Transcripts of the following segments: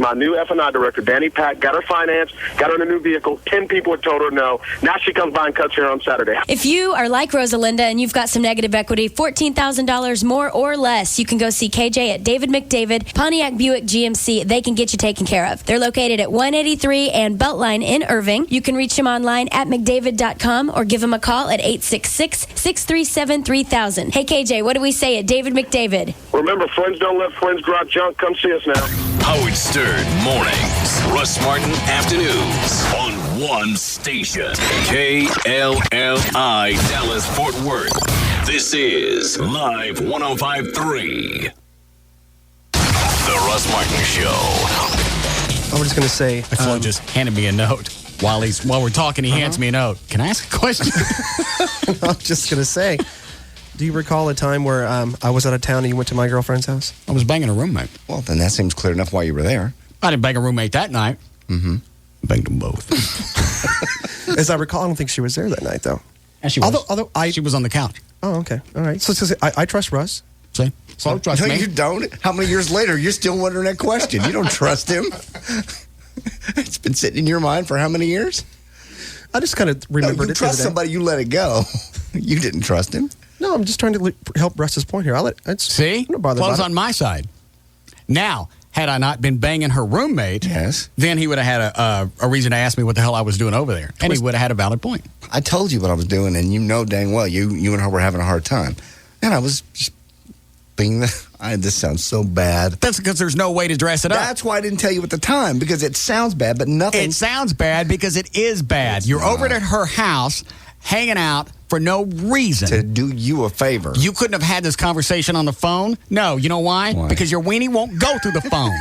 my new F&I director, Danny Pack, got her financed, got her in a new vehicle. 10 people had told her no. Now she comes by and cuts hair on Saturday. If you are like Rosalinda and you've got some negative equity, $14,000 more or less, you can go see KJ at David McDavid, Pontiac Buick GMC. They can get you taken care of. They're located at 183 and Beltline in Irving. You can reach them online at McDavid.com or give them a call at 866-637-3000. Hey, KJ, what do we say at David McDavid? Remember, friends don't let friends drop junk. Come see us now. Howard Stern mornings. Russ Martin afternoons on one station. KLLI Dallas Fort Worth. This is Live 105.3. The Russ Martin Show. I was just going to say... Flo just handed me a note. While we're talking, he hands me a note. Can I ask a question? I'm just going to say, do you recall a time where I was out of town and you went to my girlfriend's house? I was banging a roommate. Well, then that seems clear enough why you were there. I didn't bang a roommate that night. Mm-hmm. Banged them both. As I recall, I don't think she was there that night, though. And she was. Although she was on the couch. Oh, okay. All right. So I trust Russ. See? So trust No, me. you don't. How many years later, you're still wondering that question? You don't trust him. It's been sitting in your mind for how many years? I just kind of remembered you it. trust somebody, you let it go. You didn't trust him. No, I'm just trying to help Russ's point here. See? Flo's on my side. Now, had I not been banging her roommate, yes, then he would have had a reason to ask me what the hell I was doing over there. And he would have had a valid point. I told you what I was doing, and you know dang well you and her were having a hard time. And I was just being this sounds so bad. That's because there's no way to dress it up. That's why I didn't tell you at the time, because it sounds bad, but nothing. It sounds bad because it is bad. You're over at her house, hanging out for no reason. To do you a favor. You couldn't have had this conversation on the phone? No. You know why? Because your weenie won't go through the phone.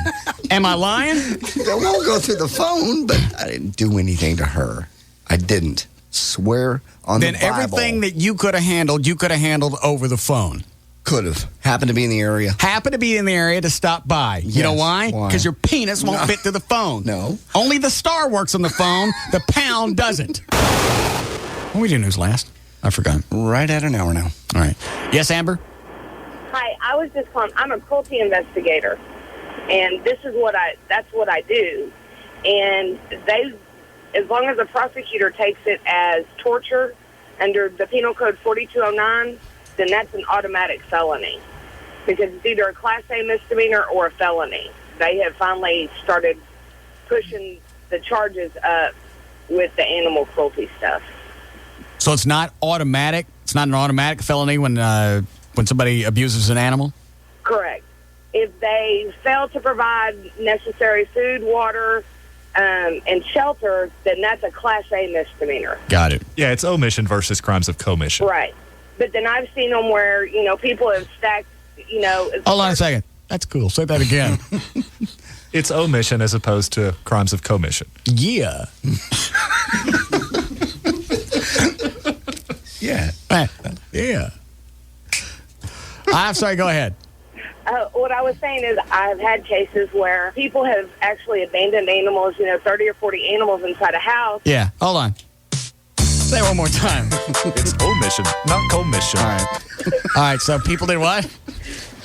Am I lying? It won't go through the phone, but I didn't do anything to her. I didn't. Swear on the Bible. Then everything that you could have handled over the phone. Could have. Happened to be in the area. Happened to be in the area to stop by. Yes. You know why? Because your penis won't fit through the phone. No. Only the star works on the phone. The pound doesn't. What we do news last? I forgot. Right at an hour now. All right. Yes, Amber? Hi, I was just calling. I'm a cruelty investigator, and that's what I do. And as long as the prosecutor takes it as torture under the Penal Code 4209, then that's an automatic felony, because it's either a Class A misdemeanor or a felony. They have finally started pushing the charges up with the animal cruelty stuff. So it's not automatic? It's not an automatic felony when somebody abuses an animal? Correct. If they fail to provide necessary food, water, and shelter, then that's a Class A misdemeanor. Got it. Yeah, it's omission versus crimes of commission. Right. But then I've seen them where, people have stacked, Hold on a second. That's cool. Say that again. It's omission as opposed to crimes of commission. Yeah. Yeah. Yeah. I'm sorry, go ahead. What I was saying is I've had cases where people have actually abandoned animals, 30 or 40 animals inside a house. Yeah, hold on. Say it one more time. It's omission, not commission. All right, so people did what?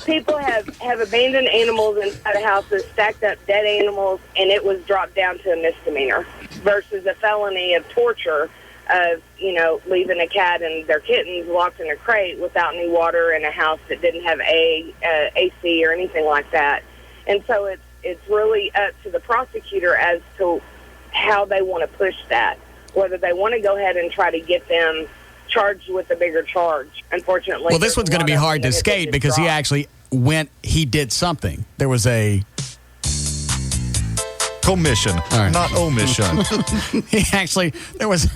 People have abandoned animals inside of houses, stacked up dead animals, and it was dropped down to a misdemeanor versus a felony of torture of, leaving a cat and their kittens locked in a crate without any water in a house that didn't have AC or anything like that. And so it's really up to the prosecutor as to how they want to push that, whether they want to go ahead and try to get them charged with a bigger charge. Unfortunately, well, this one's going to be hard to escape because he did something. There was a commission, not omission. There was.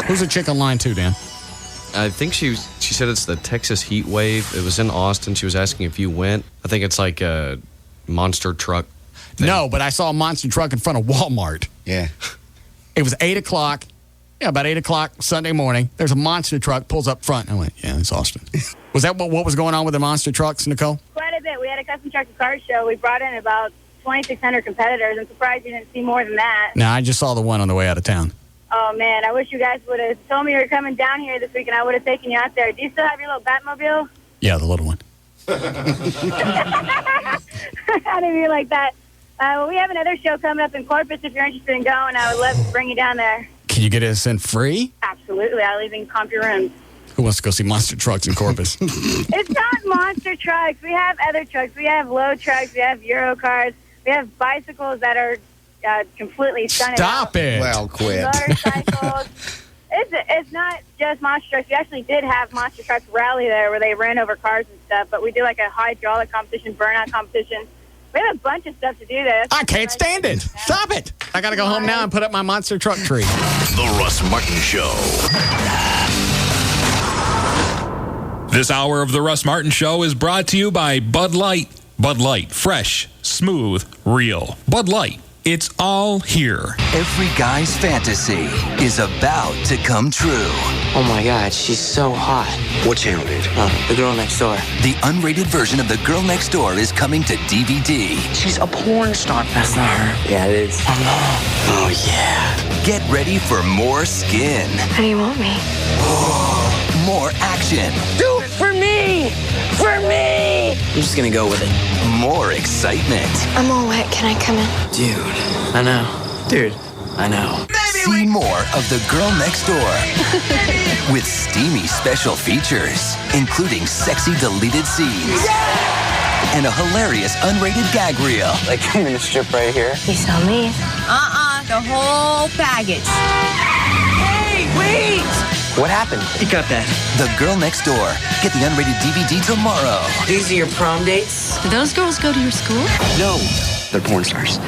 Who's a chick on line 2, Dan? I think she said it's the Texas heat wave. It was in Austin. She was asking if you went. I think it's like a monster truck thing. No, but I saw a monster truck in front of Walmart. Yeah. It was 8 o'clock. Yeah, about 8 o'clock Sunday morning. There's a monster truck, pulls up front. I went, yeah, it's Austin. Was that what was going on with the monster trucks, Nicole? Quite a bit. We had a custom truck and car show. We brought in about 2,600 competitors. I'm surprised you didn't see more than that. No, I just saw the one on the way out of town. Oh, man, I wish you guys would have told me you were coming down here this week, and I would have taken you out there. Do you still have your little Batmobile? Yeah, the little one. I didn't mean like that. Well, we have another show coming up in Corpus. If you're interested in going, I would love to bring you down there. Can you get us in free? Absolutely. I'll even comp your rooms. Who wants to go see monster trucks in Corpus? It's not monster trucks. We have other trucks. We have low trucks. We have Euro cars. We have bicycles that are completely stunning. Stop it. Well, quit. Motorcycles. It's not just monster trucks. We actually did have monster truck rally there where they ran over cars and stuff. But we do like a hydraulic competition, burnout competition. We have a bunch of stuff to do there. I can't stand it. Stop it. I got to go home now and put up my monster truck tree. The Russ Martin Show. This hour of the Russ Martin Show is brought to you by Bud Light. Bud Light, fresh, smooth, real. Bud Light, it's all here. Every guy's fantasy is about to come true. Oh my God, she's so hot. What channel, dude? The Girl Next Door. The unrated version of The Girl Next Door is coming to DVD. She's a porn star. That's not her. Yeah, it is. Oh no. Oh yeah. Get ready for more skin. How do you want me? More action. Do it for me! For me! I'm just gonna go with it. More excitement. I'm all wet. Can I come in? Dude, I know. Dude, I know. See more of The Girl Next Door with steamy special features, including sexy deleted scenes and a hilarious unrated gag reel. Like I'm gonna strip right here. You saw me. The whole package. Hey, wait! What happened? You got that. The Girl Next Door. Get the unrated DVD tomorrow. These are your prom dates? Do those girls go to your school? No, they're porn stars.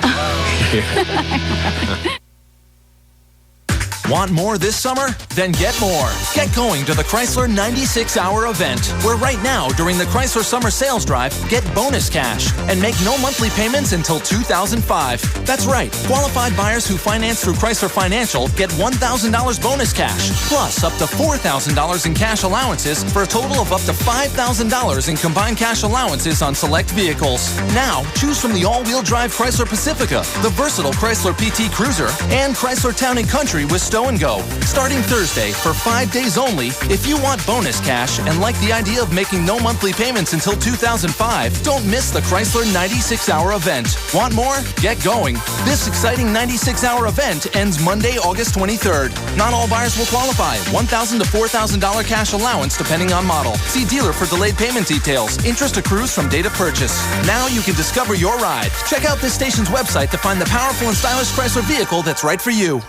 Want more this summer? Then get more. Get going to the Chrysler 96-hour event, where right now, during the Chrysler Summer Sales Drive, get bonus cash and make no monthly payments until 2005. That's right. Qualified buyers who finance through Chrysler Financial get $1,000 bonus cash, plus up to $4,000 in cash allowances for a total of up to $5,000 in combined cash allowances on select vehicles. Now, choose from the all-wheel drive Chrysler Pacifica, the versatile Chrysler PT Cruiser, and Chrysler Town & Country with Stow & Go. Starting Thursday for 5 days only, if you want bonus cash and like the idea of making no monthly payments until 2005, don't miss the Chrysler 96-hour event. Want more? Get going. This exciting 96-hour event ends Monday, August 23rd. Not all buyers will qualify. $1,000 to $4,000 cash allowance depending on model. See dealer for delayed payment details. Interest accrues from date of purchase. Now you can discover your ride. Check out this station's website to find the powerful and stylish Chrysler vehicle that's right for you.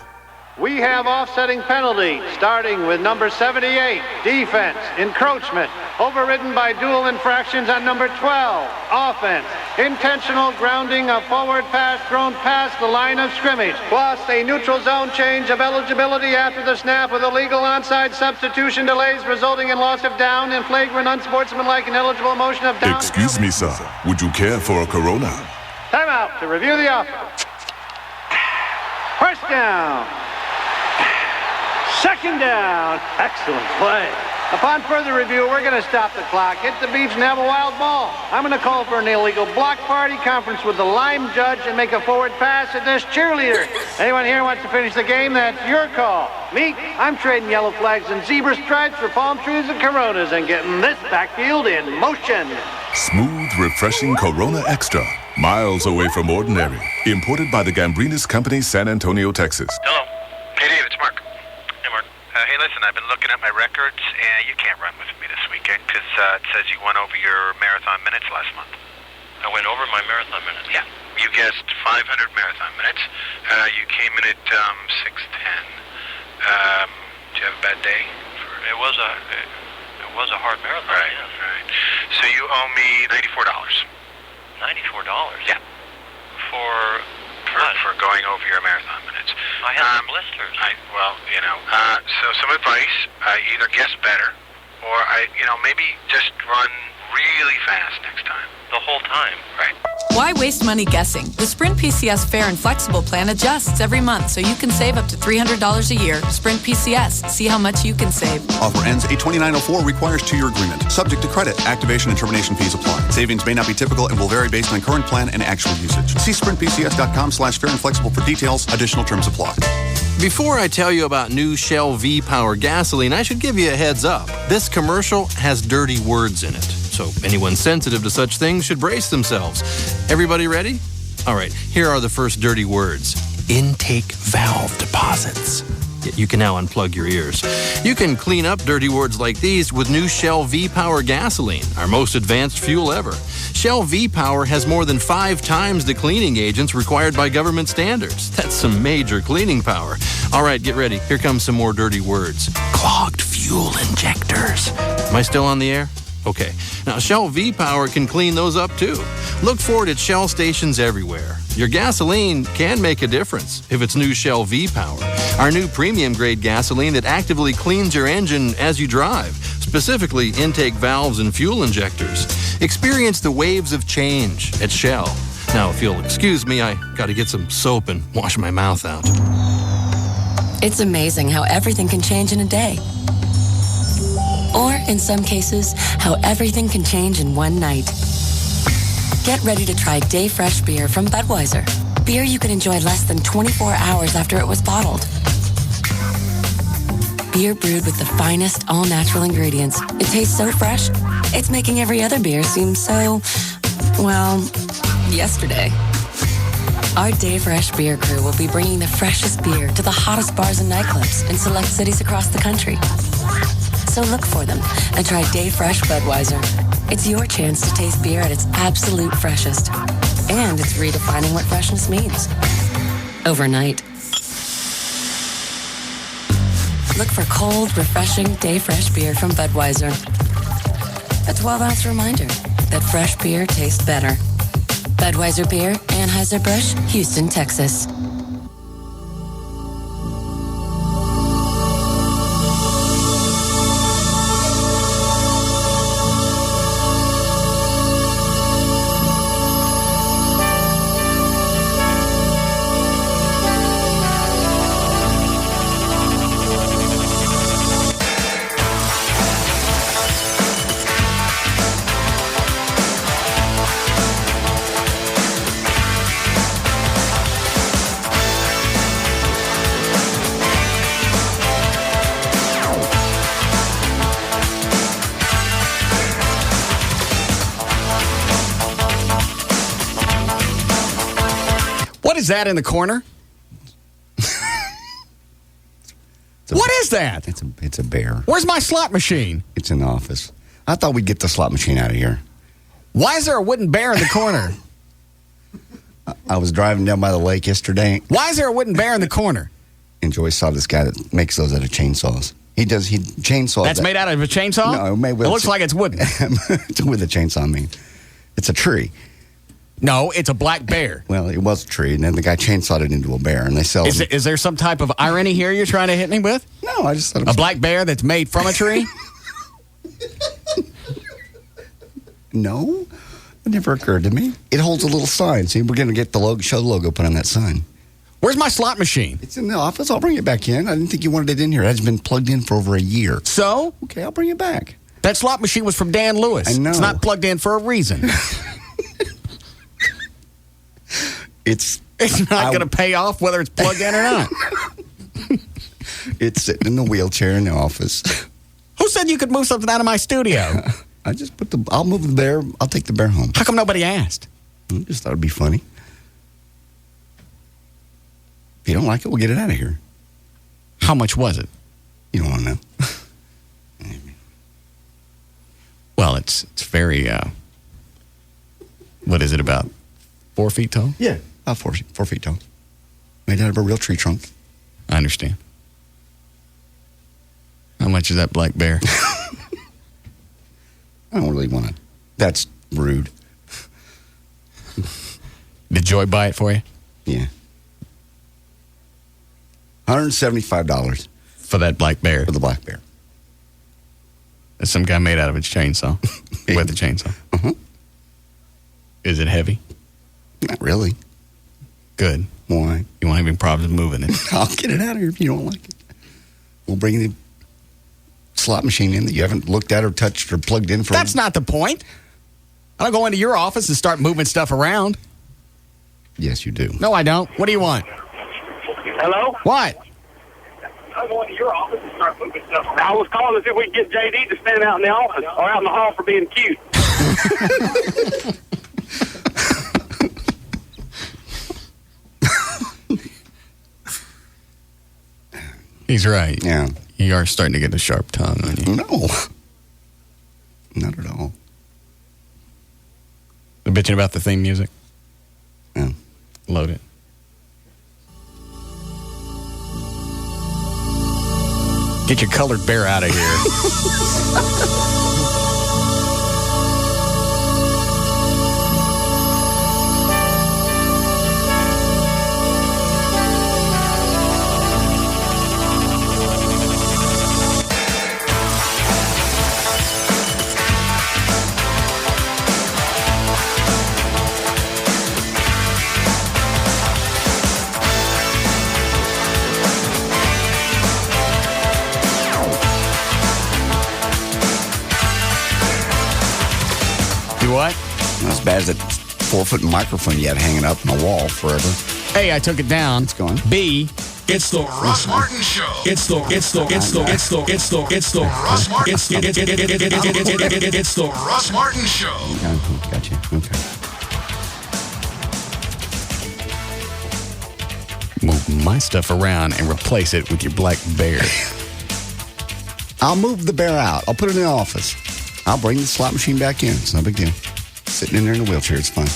We have offsetting penalties, starting with number 78, defense, encroachment, overridden by dual infractions on number 12, offense, intentional grounding of forward pass thrown past the line of scrimmage, plus a neutral zone change of eligibility after the snap with illegal onside substitution delays resulting in loss of down and flagrant unsportsmanlike and illegible motion of down. Excuse me, sir. Would you care for a Corona? Timeout to review the offense. First down. Second down. Excellent play. Upon further review, we're going to stop the clock, hit the beach, and have a wild ball. I'm going to call for an illegal block party, conference with the lime judge, and make a forward pass at this cheerleader. Anyone here wants to finish the game? That's your call. Me, I'm trading yellow flags and zebra stripes for palm trees and Coronas and getting this backfield in motion. Smooth, refreshing Corona Extra. Miles away from ordinary. Imported by the Gambrinus Company, San Antonio, Texas. Hello. Hey, Dave, it's Mark. Hey, Mark. Hey, listen, I've been looking at my records, and you can't run with me this weekend because it says you went over your marathon minutes last month. I went over my marathon minutes? Yeah. You guessed 500 marathon minutes. You came in at 6:10. Did you have a bad day? It was a hard marathon. Right. Yeah. Right. So you owe me $94. $94? Yeah. For going over your marathon minutes. I had some blisters. So some advice, either guess better or maybe just run really fast next time. The whole time. Right. Why waste money guessing? The Sprint PCS Fair and Flexible Plan adjusts every month so you can save up to $300 a year. Sprint PCS. See how much you can save. Offer ends 8/29/04. Requires 2-year agreement. Subject to credit. Activation and termination fees apply. Savings may not be typical and will vary based on current plan and actual usage. See sprintpcs.com/fair and flexible for details. Additional terms apply. Before I tell you about new Shell V-Power gasoline, I should give you a heads up. This commercial has dirty words in it. so anyone sensitive to such things should brace themselves. Everybody ready? All right, here are the first dirty words. Intake valve deposits. You can now unplug your ears. You can clean up dirty words like these with new Shell V-Power gasoline, our most advanced fuel ever. Shell V-Power has more than 5 times the cleaning agents required by government standards. That's some major cleaning power. All right, get ready. Here comes some more dirty words. Clogged fuel injectors. Am I still on the air? Okay. Now, Shell V-Power can clean those up, too. Look for it at Shell stations everywhere. Your gasoline can make a difference if it's new Shell V-Power. Our new premium-grade gasoline that actively cleans your engine as you drive, specifically intake valves and fuel injectors. Experience the waves of change at Shell. Now, if you'll excuse me, I got to get some soap and wash my mouth out. It's amazing how everything can change in a day. Or, in some cases, how everything can change in one night. Get ready to try Day Fresh beer from Budweiser. Beer you can enjoy less than 24 hours after it was bottled. Beer brewed with the finest all-natural ingredients. It tastes so fresh, it's making every other beer seem so, well, yesterday. Our Day Fresh beer crew will be bringing the freshest beer to the hottest bars and nightclubs in select cities across the country. So look for them and try Day Fresh Budweiser. It's your chance to taste beer at its absolute freshest. And it's redefining what freshness means. Overnight. Look for cold, refreshing Day Fresh beer from Budweiser. A 12-ounce reminder that fresh beer tastes better. Budweiser Beer, Anheuser-Busch, Houston, Texas. What is that in the corner? What is that? It's a bear. Where's my slot machine? It's in the office. I thought we'd get the slot machine out of here. Why is there a wooden bear in the corner? I was driving down by the lake yesterday. Why is there a wooden bear in the corner? And Joyce saw this guy that makes those out of chainsaws. He chainsaws. That's made out of a chainsaw? No, made with it looks like it's wooden. It's with a chainsaw, I mean. It's a tree. No, it's a black bear. Well, it was a tree, and then the guy chainsawed it into a bear, and they sell it. Is there some type of irony here you're trying to hit me with? No, I just thought it was... A black bear that's made from a tree? No, it never occurred to me. It holds a little sign. See, we're going to get the show logo put on that sign. Where's my slot machine? It's in the office. I'll bring it back in. I didn't think you wanted it in here. It hasn't been plugged in for over a year. So? Okay, I'll bring it back. That slot machine was from Dan Lewis. I know. It's not plugged in for a reason. It's not going to pay off whether it's plugged in or not. It's sitting in the wheelchair in the office. Who said you could move something out of my studio? I just I'll move the bear. I'll take the bear home. How come nobody asked? I just thought it'd be funny. If you don't like it, we'll get it out of here. How much was it? You don't want to know. Well, it's very, what is it, about 4 feet tall? Yeah, about 4 feet tall. Made out of a real tree trunk. I understand. How much is that black bear? I don't really want to. That's rude. Did Joy buy it for you? Yeah. $175. For that black bear? For the black bear. That's some guy made out of its chainsaw. With the chainsaw. Uh-huh. Is it heavy? Not really. Good. Why? You won't have any problems moving it. I'll get it out of here if you don't like it. We'll bring the slot machine in that you haven't looked at or touched or plugged in for. That's not the point. I don't go into your office and start moving stuff around. Yes, you do. No, I don't. What do you want? Hello? What? I'm going to your office and start moving stuff around. I was calling to see if we can get JD to stand out in the office or out in the hall for being cute. He's right. Yeah. You are starting to get a sharp tongue on you. No. Not at all. They're bitching about the theme music. Yeah. Load it. Get your colored bear out of here. What? Not as bad as that 4-foot microphone you had hanging up on the wall forever. A, I took it down. It's gone. B, it's the Russ Martin Show. It's the Russ Martin. It's the Russ Martin Show. Gotcha. Okay. Move my stuff around and replace it with your black bear. I'll move the bear out. I'll put it in the office. I'll bring the slot machine back in. It's no big deal. Sitting in there in a wheelchair, it's fine.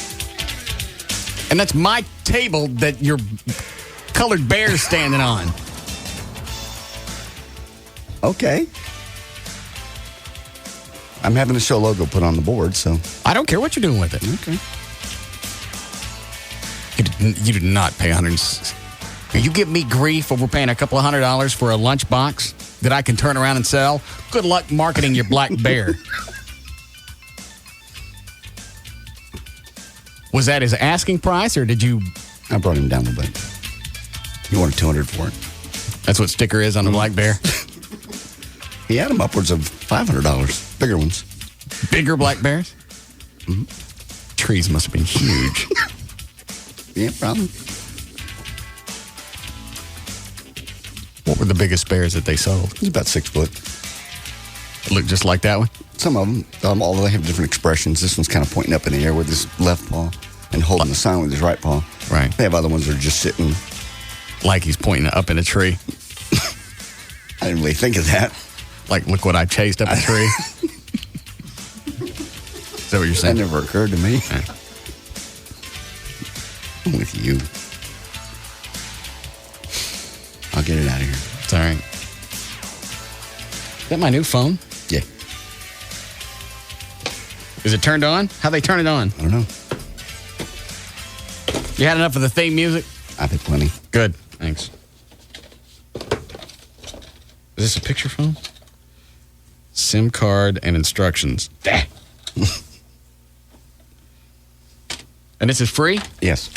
And that's my table that your colored bear's standing on. Okay. I'm having a show logo put on the board, so. I don't care what you're doing with it. Okay. You did not pay $100. You give me grief over paying a couple of $100 for a lunchbox that I can turn around and sell. Good luck marketing your black bear. Was that his asking price, or did you? I brought him down a bit. You wanted $200 for it. That's what sticker is on the black bear. He had them upwards of $500. Bigger ones. Bigger black bears? Mm-hmm. Trees must have been huge. Yeah, probably. What were the biggest bears that they sold? It's about 6 foot. Look just like that one? Some of them, although they have different expressions. This one's kind of pointing up in the air with his left paw and holding the sign with his right paw. Right. They have other ones that are just sitting. Like he's pointing up in a tree. I didn't really think of that. Like, look what I chased up a tree. Is that what you're saying? That never occurred to me. Yeah. I'm with you. I'll get it out of here. It's all right. Is that my new phone? Yeah. Is it turned on? How'd they turn it on? I don't know. You had enough of the theme music? I've had plenty. Good. Thanks. Is this a picture phone? SIM card and instructions. And this is free? Yes.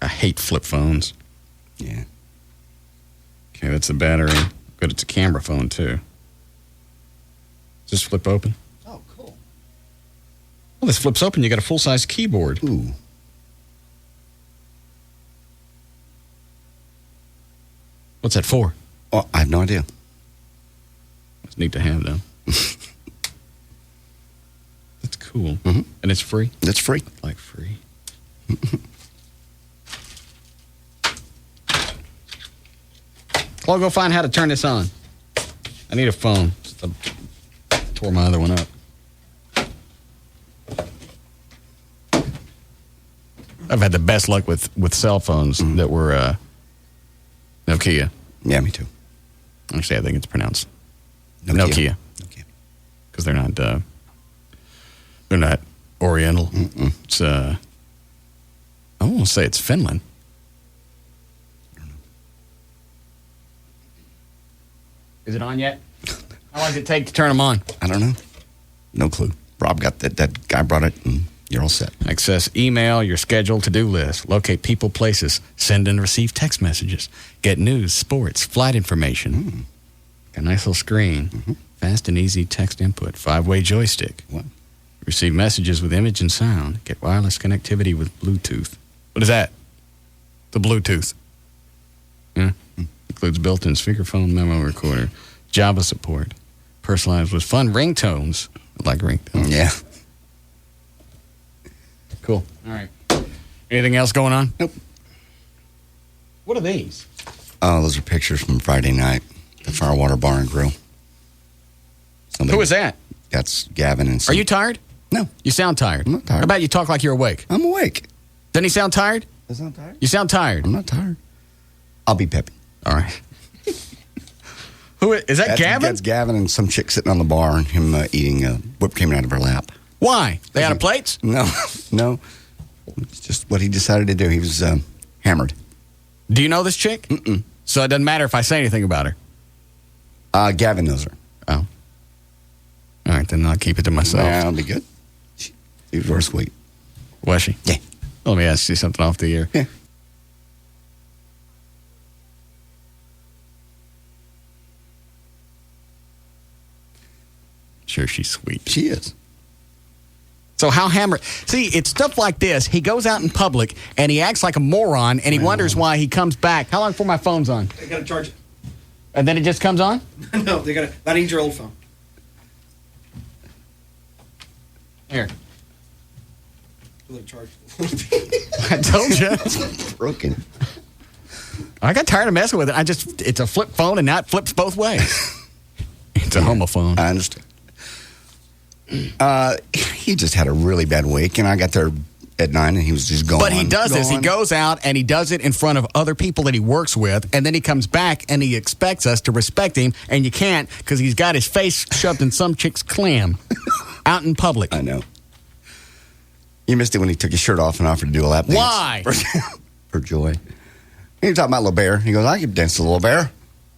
I hate flip phones. Yeah. Okay, that's the battery. But it's a camera phone, too. Does this flip open? Oh, cool. Well, this flips open. You got a full-size keyboard. Ooh. What's that for? Oh, I have no idea. It's neat to have, though. That's cool. Mm-hmm. And it's free? It's free. Like free. I'll go find how to turn this on. I need a phone. I tore my other one up. I've had the best luck with cell phones that were Nokia. Yeah, me too. Actually, I think it's pronounced Nokia. Because they're not Oriental. Mm-mm. It's I won't say it's Finland. Is it on yet? How long does it take to turn them on? I don't know. No clue. Rob got that guy brought it, and you're all set. Access email, your schedule, to-do list. Locate people, places. Send and receive text messages. Get news, sports, flight information. Got a nice little screen. Fast and easy text input. 5-way joystick. What? Receive messages with image and sound. Get wireless connectivity with Bluetooth. What is that? The Bluetooth. Yeah. Includes built-in speakerphone, memo recorder, Java support. personalized with fun ringtones. I like ringtones. Yeah. Cool. All right. Anything else going on? Nope. What are these? Oh, those are pictures from Friday night. The Firewater Bar and Grill. Who is that? That's Gavin and Are you tired? No. You sound tired. I'm not tired. How about you talk like you're awake? I'm awake. Doesn't he sound tired? I sound tired? You sound tired. I'm not tired. I'll be peppy. All right. Who is that? Gavin? That's Gavin and some chick sitting on the bar and him eating whipped cream out of her lap. Why? They out of plates? No. It's just what he decided to do. He was hammered. Do you know this chick? Mm-mm. So it doesn't matter if I say anything about her? Gavin knows her. Oh. All right, then I'll keep it to myself. Yeah, I'll be good. She was very sweet. Was she? Yeah. Let me ask you something off the air. Yeah. Sure, she's sweet. She is. So how hammered? See, it's stuff like this. He goes out in public and he acts like a moron and he wonders why he comes back. How long before my phone's on? They got to charge it. And then it just comes on? No, they got to. That ain't your old phone. Here. Let it charge. I told you. It's broken. I got tired of messing with it. It's a flip phone and now it flips both ways. It's a homophone. I understand. He just had a really bad week, and I got there at 9, and he was just going. But he does this. He goes out, and he does it in front of other people that he works with, and then he comes back, and he expects us to respect him, and you can't because he's got his face shoved in some chick's clam out in public. I know. You missed it when he took his shirt off and offered to do a lap dance. Why? For joy. He was talking about Little Bear. He goes, I could dance to Little Bear.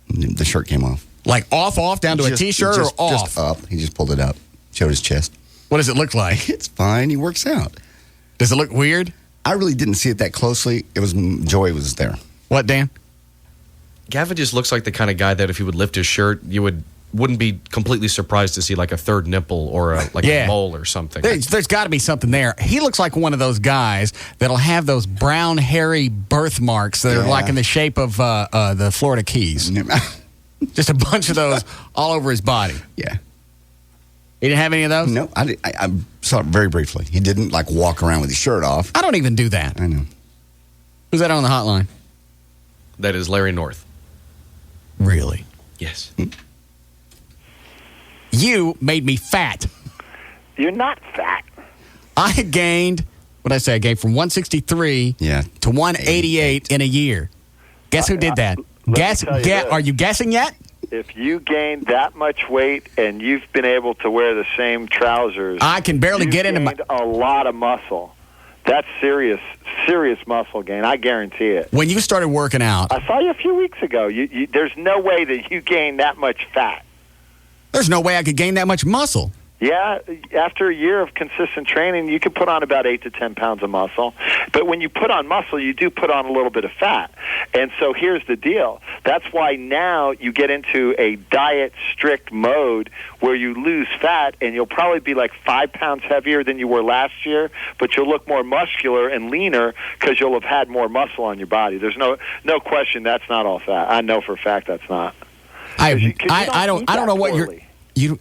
And the shirt came off. Like off, down to a T-shirt or off? Just up. He just pulled it up. Showed his chest. What does it look like? It's fine. He works out. Does it look weird? I really didn't see it that closely. It was Joy was there. What, Dan? Gavin just looks like the kind of guy that if he would lift his shirt, you wouldn't be completely surprised to see like a third nipple or a mole or something. There's got to be something there. He looks like one of those guys that'll have those brown, hairy birthmarks that are like in the shape of the Florida Keys. Just a bunch of those all over his body. Yeah. He didn't have any of those? No, I saw it very briefly. He didn't like walk around with his shirt off. I don't even do that. I know. Who's that on the hotline? That is Larry North. Really? Yes. You made me fat. You're not fat. I gained, what did I say? I gained from 163 to 188 in a year. Guess who did that? Are you guessing yet? If you gained that much weight and you've been able to wear the same trousers, I can barely get into my... a lot of muscle. That's serious muscle gain. I guarantee it. When you started working out... I saw you a few weeks ago. There's no way that you gained that much fat. There's no way I could gain that much muscle. Yeah, after a year of consistent training, you can put on about 8 to 10 pounds of muscle. But when you put on muscle, you do put on a little bit of fat. And so here's the deal. That's why now you get into a diet strict mode where you lose fat, and you'll probably be like 5 pounds heavier than you were last year, but you'll look more muscular and leaner because you'll have had more muscle on your body. There's no question that's not all fat. I know for a fact that's not. I don't know what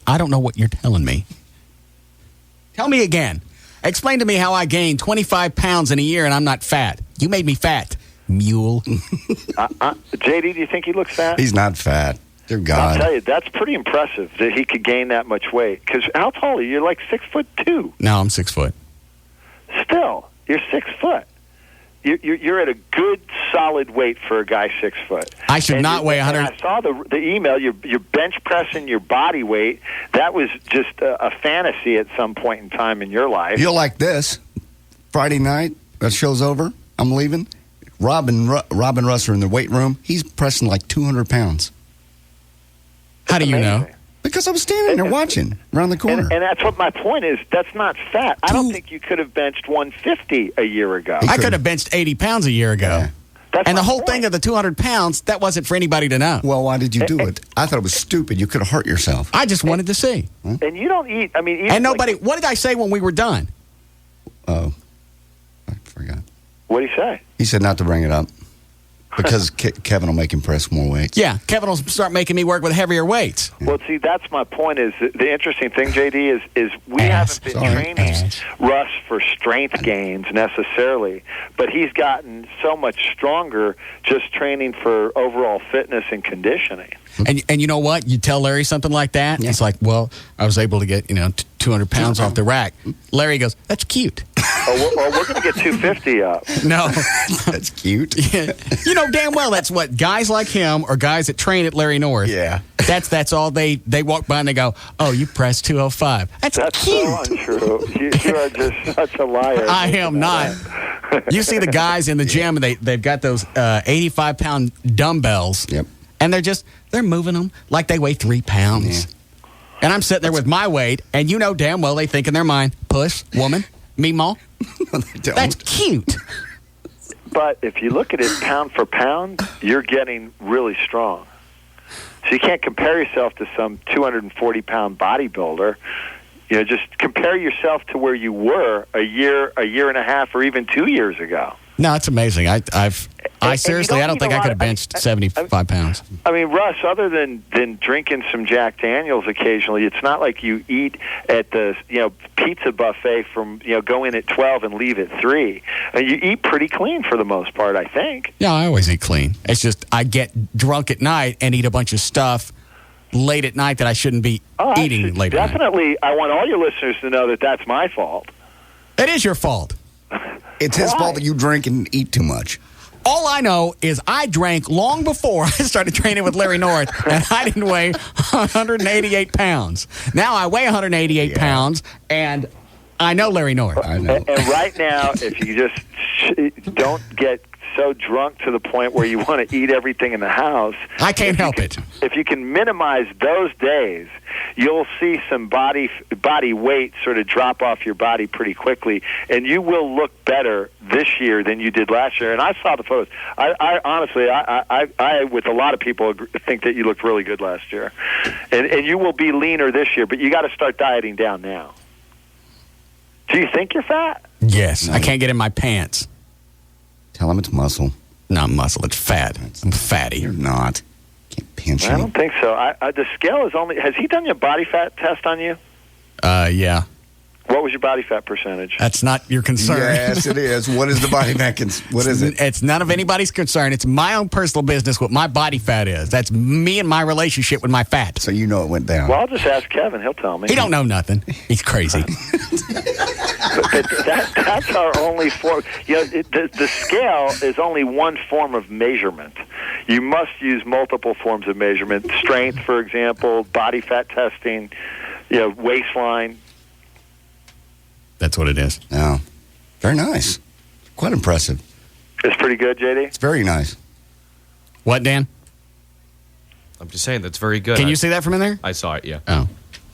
I don't know what you're telling me. Tell me again. Explain to me how I gained 25 pounds in a year and I'm not fat. You made me fat, mule. JD, do you think he looks fat? He's not fat. Dear God. I'll tell you, that's pretty impressive that he could gain that much weight. Because how tall are you? You're like 6'2". No, I'm 6 foot. Still, you're 6 foot. You're at a good, solid weight for a guy 6 foot. I should not weigh 100. I saw the email. You're bench pressing your body weight. That was just a fantasy at some point in time in your life. You'll like this. Friday night, that show's over. I'm leaving. Rob and Russ are in the weight room. He's pressing like 200 pounds. How do you know? Because I was standing there watching around the corner. And that's what my point is. That's not fat. I don't think you could have benched 150 a year ago. I could have benched 80 pounds a year ago. Yeah. And the whole thing of the 200 pounds, that wasn't for anybody to know. Well, why did you do it? I thought it was stupid. You could have hurt yourself. I just wanted to see. And you don't eat. I mean, and nobody. What did I say when we were done? Oh, I forgot. What did he say? He said not to bring it up. Because Kevin will make him press more weights. Yeah, Kevin will start making me work with heavier weights. Well, see, that's my point. Is the interesting thing, JD, is we haven't been training Russ for strength gains necessarily, but he's gotten so much stronger just training for overall fitness and conditioning. And you know what? You tell Larry something like that, it's like, well, I was able to get 200 pounds off the rack. Larry goes, that's cute. We're going to get 250 up. No. That's cute. Yeah. You know damn well that's what guys like him or guys that train at Larry North. Yeah. That's all they walk by and they go, oh, you pressed 205. That's cute. So untrue. You are just such a liar. I am not. You see the guys in the gym and they've got those 85-pound dumbbells. Yep. And they're moving them like they weigh 3 pounds. Yeah. And I'm sitting there with my weight, and you know damn well they think in their mind, puss, woman, meemaw. That's cute. But if you look at it pound for pound, you're getting really strong. So you can't compare yourself to some 240-pound bodybuilder. Just compare yourself to where you were a year and a half, or even 2 years ago. No, it's amazing. I seriously, I don't think I could have benched 75 pounds. I mean, Russ, other than drinking some Jack Daniels occasionally, it's not like you eat at the pizza buffet from go in at 12 and leave at 3. And you eat pretty clean for the most part, I think. Yeah, I always eat clean. It's just I get drunk at night and eat a bunch of stuff late at night that I shouldn't be eating late at night. Definitely, I want all your listeners to know that that's my fault. It is your fault. It's his fault that you drink and eat too much. All I know is I drank long before I started training with Larry North, and I didn't weigh 188 pounds. Now I weigh 188 pounds, and I know Larry North. I know. And right now, if you just don't get so drunk to the point where you want to eat everything in the house, I can't help it. If you can minimize those days, you'll see some body weight sort of drop off your body pretty quickly, and you will look better this year than you did last year. And I saw the photos. I honestly, with a lot of people, think that you looked really good last year, and you will be leaner this year. But you got to start dieting down now. Do you think you're fat? Yes, no. I can't get in my pants. Tell him it's muscle. Not muscle, it's fat. I'm fatty. You're not. Can't pinch you. I don't think so. The scale is only... Has he done your body fat test on you? Yeah. What was your body fat percentage? That's not your concern. Yes, it is. What is the body fat? What is it? It's none of anybody's concern. It's my own personal business what my body fat is. That's me and my relationship with my fat. So you know it went down. Well, I'll just ask Kevin. He'll tell me. He don't know nothing. He's crazy. That's our only form. The scale is only one form of measurement. You must use multiple forms of measurement. Strength, for example, body fat testing, waistline. That's what it is. Oh, very nice. Quite impressive. It's pretty good, JD? It's very nice. What, Dan? I'm just saying, that's very good. Can you see that from in there? I saw it, yeah. Oh.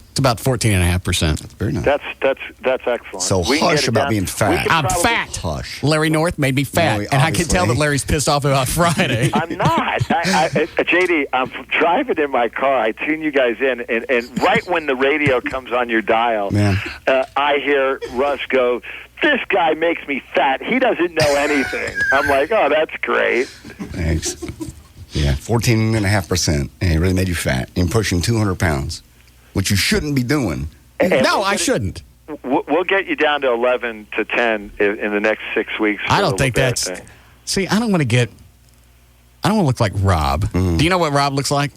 It's about 14.5%. That's very nice. That's excellent. So hush about being fat. I'm fat. Hush. Larry North made me fat, and I can tell that Larry's pissed off about Friday. I'm not. JD, I'm driving in my car. I tune you guys in, and right when the radio comes on your dial, I hear Russ go, "This guy makes me fat. He doesn't know anything." I'm like, "Oh, that's great." Thanks. Yeah, 14.5%. And he really made you fat. You're pushing 200 pounds. Which you shouldn't be doing. No, I shouldn't. We'll get you down to 11 to 10 in the next 6 weeks. I don't think that's... See, I don't want to look like Rob. Do you know what Rob looks like?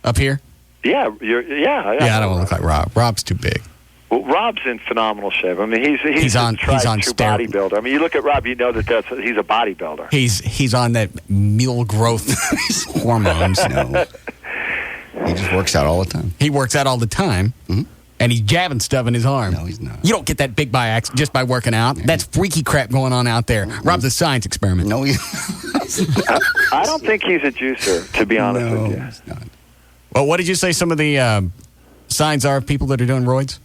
Up here? Yeah, I don't want to look like Rob. Rob's too big. Well, Rob's in phenomenal shape. I mean, he's on bodybuilder. I mean, you look at Rob, you know that he's a bodybuilder. He's on that mule growth hormones. No. He just works out all the time. He works out all the time, and he's jabbing stuff in his arm. No, he's not. You don't get that big by accident just by working out. That's freaky crap going on out there. Rob's a science experiment. No, I don't think he's a juicer, to be honest with you. He's not. Well, what did you say some of the signs are of people that are doing roids?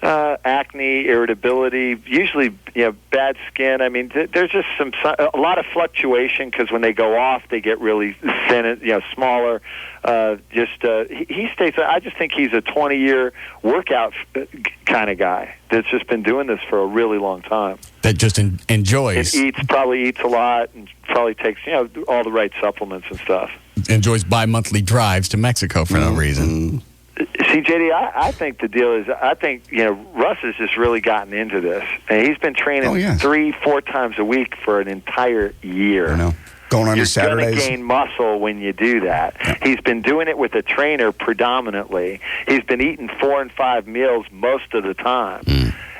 Acne, irritability, usually bad skin. I mean, there's just a lot of fluctuation because when they go off, they get really thin, smaller. He stays. I just think he's a 20-year workout kind of guy that's just been doing this for a really long time. That just enjoys. And probably eats a lot and probably takes all the right supplements and stuff. Enjoys bi-monthly drives to Mexico for no reason. See, JD, I think the deal is, Russ has just really gotten into this. And he's been training 3-4 times a week for an entire year. I know. Going on You're Saturdays. You're going to gain muscle when you do that. Yeah. He's been doing it with a trainer predominantly. He's been eating 4 and 5 meals most of the time.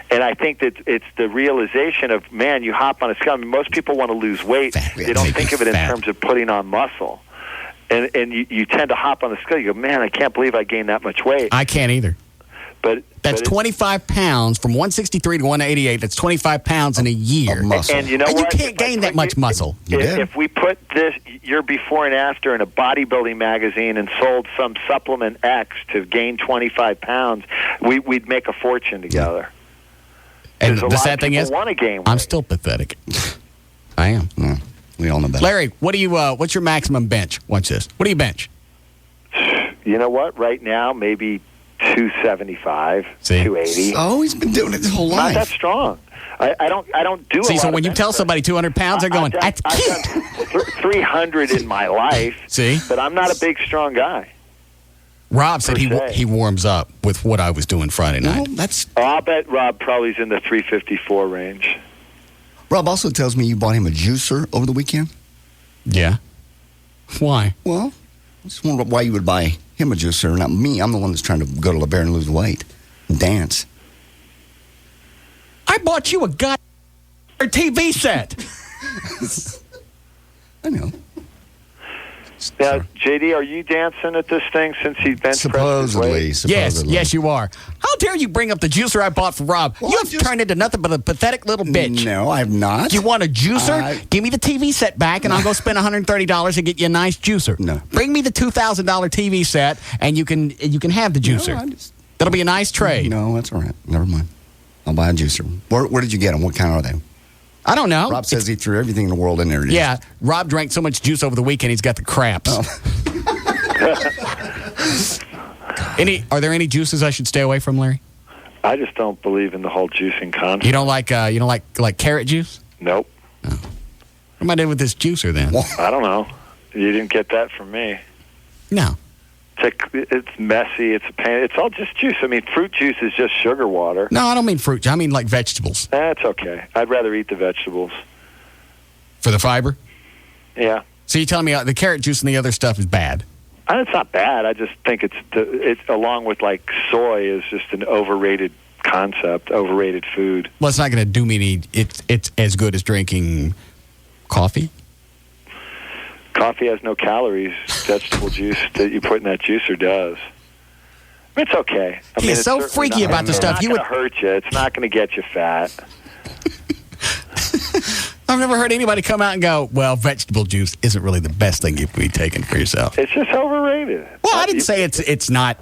And I think that it's the realization of, man, you hop on a scale. I mean, most people want to lose weight. They don't think of it in terms of putting on muscle. And you tend to hop on the scale. You go, man, I can't believe I gained that much weight. I can't either. But that's 25 pounds from 163 to 188. That's 25 pounds in a year. Of muscle. And you know and what? You can't gain that much muscle. If we put your before and after in a bodybuilding magazine and sold some supplement X to gain 25 pounds, we'd make a fortune together. And the sad thing is, want to gain weight. I'm still pathetic. I am. Yeah, we all know that. Larry, what do you? What's your maximum bench? Watch this. What do you bench? You know what? Right now, maybe 275, 280. Oh, he's been doing it his whole life. Not that strong. I don't do. See, so when you tell somebody 200 pounds, they're going, "That's cute." I've done 300 in my life. See, but I'm not a big, strong guy. Rob said he warms up with what I was doing Friday night. I'll bet Rob probably's in the 354 range. Rob also tells me you bought him a juicer over the weekend. Yeah. Why? Well, I just wonder why you would buy him a juicer, not me. I'm the one that's trying to go to La Bear and lose weight. Dance. I bought you a TV set. I know. Now, JD, are you dancing at this thing since he bench pressed his weight? Yes, you are. How dare you bring up the juicer I bought for Rob? Well, You've turned into nothing but a pathetic little bitch. No, I have not. You want a juicer? Give me the TV set back, and I'll go spend $130 and get you a nice juicer. No. Bring me the $2,000 TV set, and you can have the juicer. No, That'll be a nice trade. No, that's all right. Never mind. I'll buy a juicer. Where did you get them? What kind are they? I don't know. Rob says he threw everything in the world in there. Yeah, Rob drank so much juice over the weekend, he's got the cramps. Oh. Are there any juices I should stay away from, Larry? I just don't believe in the whole juicing concept. You don't like carrot juice? Nope. Oh. What am I doing with this juicer then? I don't know. You didn't get that from me. No. It's messy. It's a pain. It's all just juice. I mean, fruit juice is just sugar water. No, I don't mean fruit. I mean like vegetables. That's okay. I'd rather eat the vegetables. For the fiber? Yeah. So you're telling me the carrot juice and the other stuff is bad? It's not bad. I just think it's along with like soy is just an overrated concept, overrated food. Well, it's not going to do me any. It's as good as drinking coffee. Coffee has no calories. Vegetable juice that you put in that juicer does. It's okay. I mean, He's so freaky about the stuff. It's not going to hurt you. It's not going to get you fat. I've never heard anybody come out and go, well, vegetable juice isn't really the best thing you could be taking for yourself. It's just overrated. Well, I didn't say it's not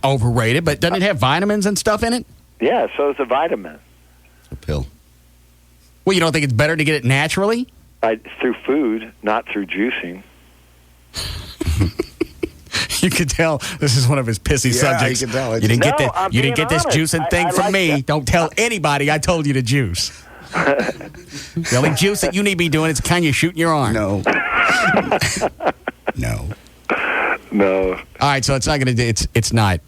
overrated, but doesn't it have vitamins and stuff in it? Yeah, so is a vitamin. It's a pill. Well, you don't think it's better to get it naturally? Through food, not through juicing. You could tell this is one of his pissy subjects. You can tell. You didn't get this juicing thing from me. That. Don't tell anybody I told you to juice. The only juice that you need to be doing is the kind you shoot in your arm. No. No. No. All right, so it's not going to do. It's not.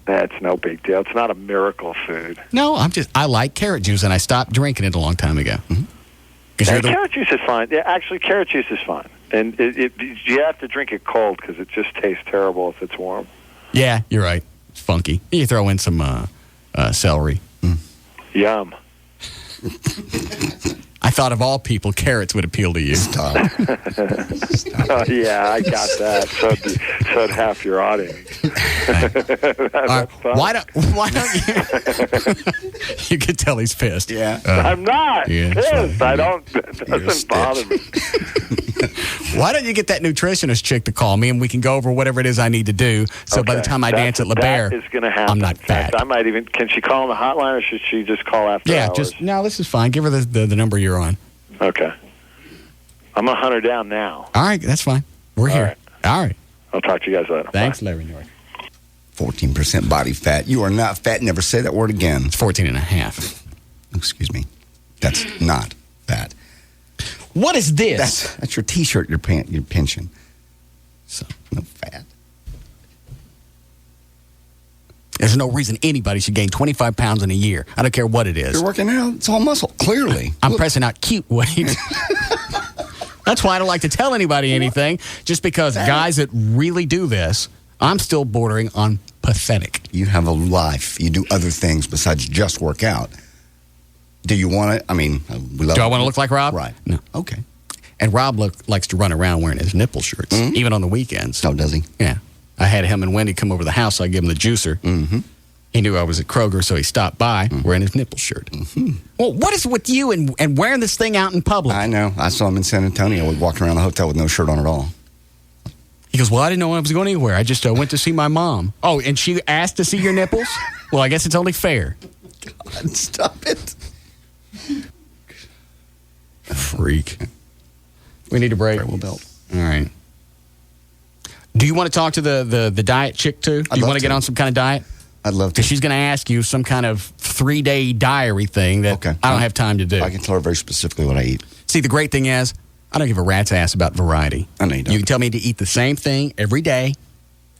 That's no big deal. It's not a miracle food. No, I like carrot juice, and I stopped drinking it a long time ago. Mm-hmm. Carrot juice is fine. Yeah, actually, carrot juice is fine. And you have to drink it cold because it just tastes terrible if it's warm. Yeah, you're right. It's funky. You throw in some celery. Yum. I thought of all people, carrots would appeal to you. Stop. Oh, yeah, I got that. So did half your audience. Why don't you? You can tell he's pissed. Yeah. I'm not yeah, pissed. right. It doesn't bother me. Why don't you get that nutritionist chick to call me and we can go over whatever it is I need to do so by the time I dance at La Bear, that is going to happen. I'm not In fact, fat. I might even, can she call on the hotline or should she just call after hours? No, this is fine. Give her the number you're on. Okay. I'm going to hunt her down now. All right, that's fine. We're here. Right. All right. I'll talk to you guys later. Thanks, Bye. Larry North. 14% body fat. You are not fat. Never say that word again. It's 14.5. Excuse me. That's not fat. What is this? That's your T-shirt, your pension. So, no fat. There's no reason anybody should gain 25 pounds in a year. I don't care what it is. You're working out. It's all muscle. Clearly. I'm pressing out cute weight. That's why I don't like to tell anybody anything, just because guys that really do this, I'm still bordering on pathetic. You have a life. You do other things besides just work out. Do you want to? I mean, we love. Do I want to look like Rob? Right. No. Okay. And Rob likes to run around wearing his nipple shirts, even on the weekends. Oh, does he? Yeah. I had him and Wendy come over to the house, so I gave him the juicer. Mm-hmm. He knew I was at Kroger, so he stopped by wearing his nipple shirt. Mm-hmm. Well, what is with you and wearing this thing out in public? I know. I saw him in San Antonio. We walked around the hotel with no shirt on at all. He goes, well, I didn't know I was going anywhere. I just went to see my mom. Oh, and she asked to see your nipples? Well, I guess it's only fair. God, stop it. Freak. We need a break. Farewell belt. All right. Do you want to talk to the diet chick, too? Do you want to get on some kind of diet? I'd love to. Because she's going to ask you some kind of 3-day diary thing that I don't have time to do. I can tell her very specifically what I eat. See, the great thing is, I don't give a rat's ass about variety. I know you don't. You can tell me to eat the same thing every day.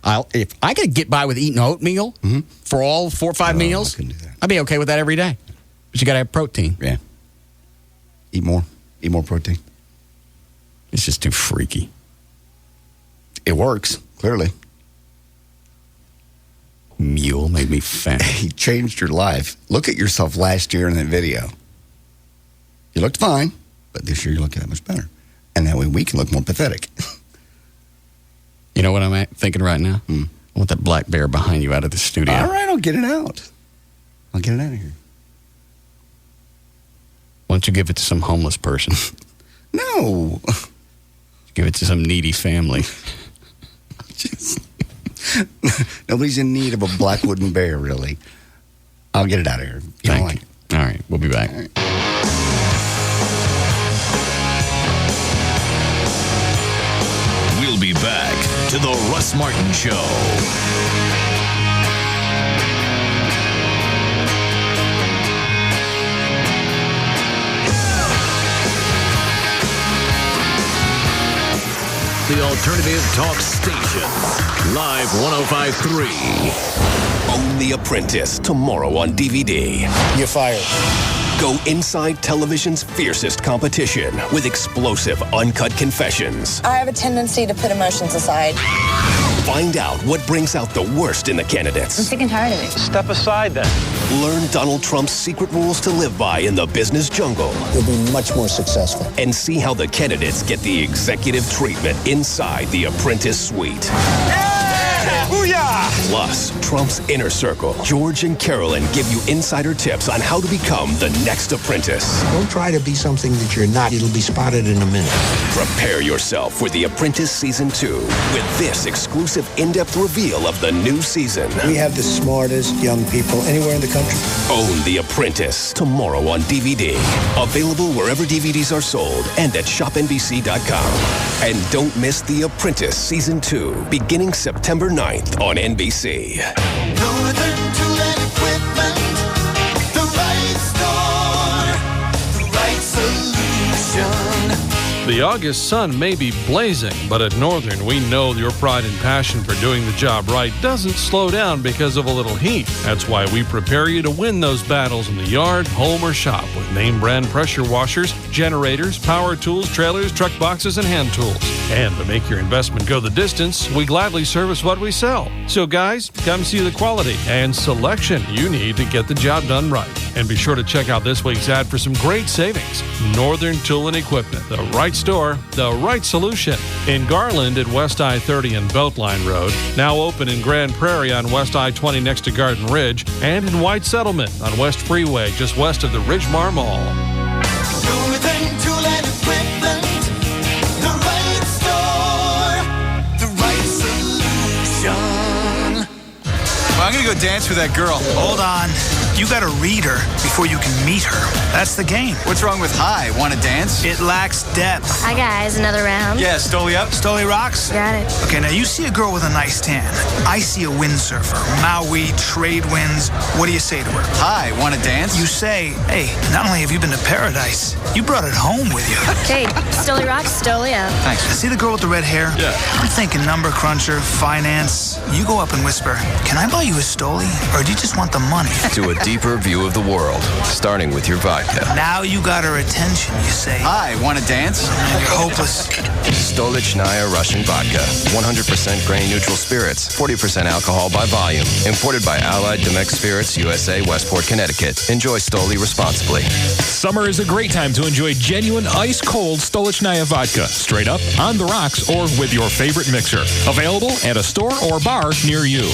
If I could get by with eating oatmeal for all 4 or 5 meals, I couldn't do that. I'd be okay with that every day. But you got to have protein. Yeah. Eat more. Eat more protein. It's just too freaky. It works, clearly. Mule made me fat. He changed your life. Look at yourself last year in that video. You looked fine, but this year you look that much better. And that way we can look more pathetic. You know what I'm thinking right now? I want that black bear behind you out of the studio. All right, I'll get it out. I'll get it out of here. Why don't you give it to some homeless person? No. Give it to some needy family. Nobody's in need of a black wooden bear, really. I'll get it out of here. Thank you. All right, we'll be back. We'll be back to the Russ Martin Show. The Alternative Talk Station. Live 105.3. Own The Apprentice tomorrow on DVD. You're fired. Go inside television's fiercest competition with explosive, uncut confessions. I have a tendency to put emotions aside. Find out what brings out the worst in the candidates. I'm sick and tired of it. Step aside then. Learn Donald Trump's secret rules to live by in the business jungle. You'll be much more successful. And see how the candidates get the executive treatment inside the Apprentice suite. Booyah! Plus, Trump's inner circle. George and Carolyn give you insider tips on how to become the next apprentice. Don't try to be something that you're not. It'll be spotted in a minute. Prepare yourself for The Apprentice Season 2 with this exclusive in-depth reveal of the new season. We have the smartest young people anywhere in the country. Own The Apprentice tomorrow on DVD. Available wherever DVDs are sold and at shopnbc.com. And don't miss The Apprentice Season 2 beginning September 9th on NBC. Northern Tool and Equipment, the right store, the right solution. The August sun may be blazing, but at Northern, we know your pride and passion for doing the job right doesn't slow down because of a little heat. That's why we prepare you to win those battles in the yard, home, or shop with name brand pressure washers, generators, power tools, trailers, truck boxes, and hand tools. And to make your investment go the distance, we gladly service what we sell. So guys, come see the quality and selection you need to get the job done right. And be sure to check out this week's ad for some great savings. Northern Tool and Equipment, the right store, the right solution. In Garland at West I-30 and Beltline Road. Now open in Grand Prairie on West I-20 next to Garden Ridge. And in White Settlement on West Freeway just west of the Ridgemar Mall. Northern Tool and Equipment, the right store, the right solution. Well, I'm going to go dance with that girl. Hold on. You got to read her before you can meet her. That's the game. What's wrong with hi? Want to dance? It lacks depth. Hi, guys. Another round? Yeah, Stoli up. Stoli rocks? Got it. Okay, now you see a girl with a nice tan. I see a windsurfer. Maui, trade winds. What do you say to her? Hi, want to dance? You say, hey, not only have you been to paradise, you brought it home with you. Okay, Stoli rocks, Stoli up. Thanks. See the girl with the red hair? Yeah. I'm thinking number cruncher, finance. You go up and whisper, can I buy you a Stoli? Or do you just want the money? To a deeper view of the world, starting with your vodka. Now you got her attention, you say. Hi, want to dance? Man, you're hopeless. Stolichnaya Russian Vodka. 100% grain-neutral spirits. 40% alcohol by volume. Imported by Allied Domecq Spirits, USA, Westport, Connecticut. Enjoy Stoli responsibly. Summer is a great time to enjoy genuine ice-cold Stolichnaya vodka. Straight up, on the rocks, or with your favorite mixer. Available at a store or bar near you.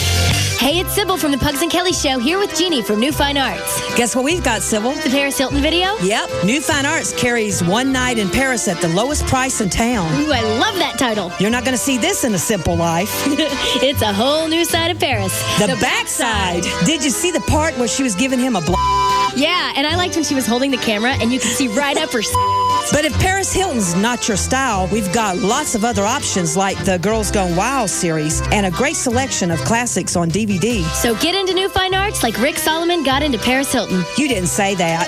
Hey, it's Sybil from the Pugs and Kelly Show, here with Jeannie from New Fine Arts. Guess what we've got, Sybil? The Paris Hilton video? Yep. New Fine Arts carries one night in Paris at the lowest price in town. Ooh, I love that title. You're not going to see this in a simple life. It's a whole new side of Paris. The backside. Did you see the part where she was giving him a Yeah, and I liked when she was holding the camera and you could see right up her But if Paris Hilton's not your style, we've got lots of other options like the Girls Gone Wild series and a great selection of classics on DVD. So get into New Fine Arts like Rick Solomon got into Paris Hilton. You didn't say that.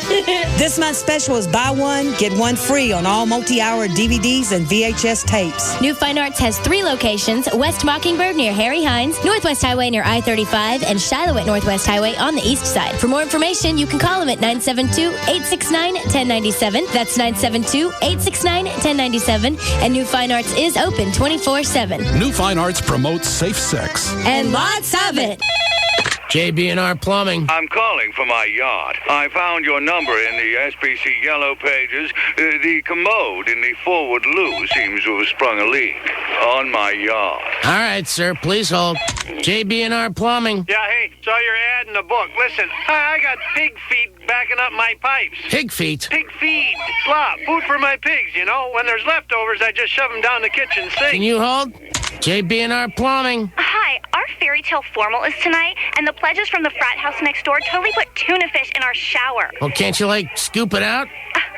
This month's special is buy one, get one free on all multi-hour DVDs and VHS tapes. New Fine Arts has 3 locations: West Mockingbird near Harry Hines, Northwest Highway near I-35, and Shiloh at Northwest Highway on the east side. For more information, you can call them at 972-869-1097. That's 972-869-1097. And New Fine Arts is open 24/7. New Fine Arts promotes safe sex. And lots of it. JB&R Plumbing. I'm calling for my yacht. I found your number in the SBC Yellow Pages. The commode in the forward loo seems to have sprung a leak on my yacht. All right, sir. Please hold. JB&R Plumbing. Yeah, hey, saw your ad in the book. Listen, I got pig feet backing up my pipes. Pig feet? Pig feed. Slop. Food for my pigs, you know. When there's leftovers, I just shove them down the kitchen sink. Can you hold? JB&R Plumbing. Hi, our fairy tale formal is tonight, and the pledges from the frat house next door totally put tuna fish in our shower. Well, can't you, scoop it out?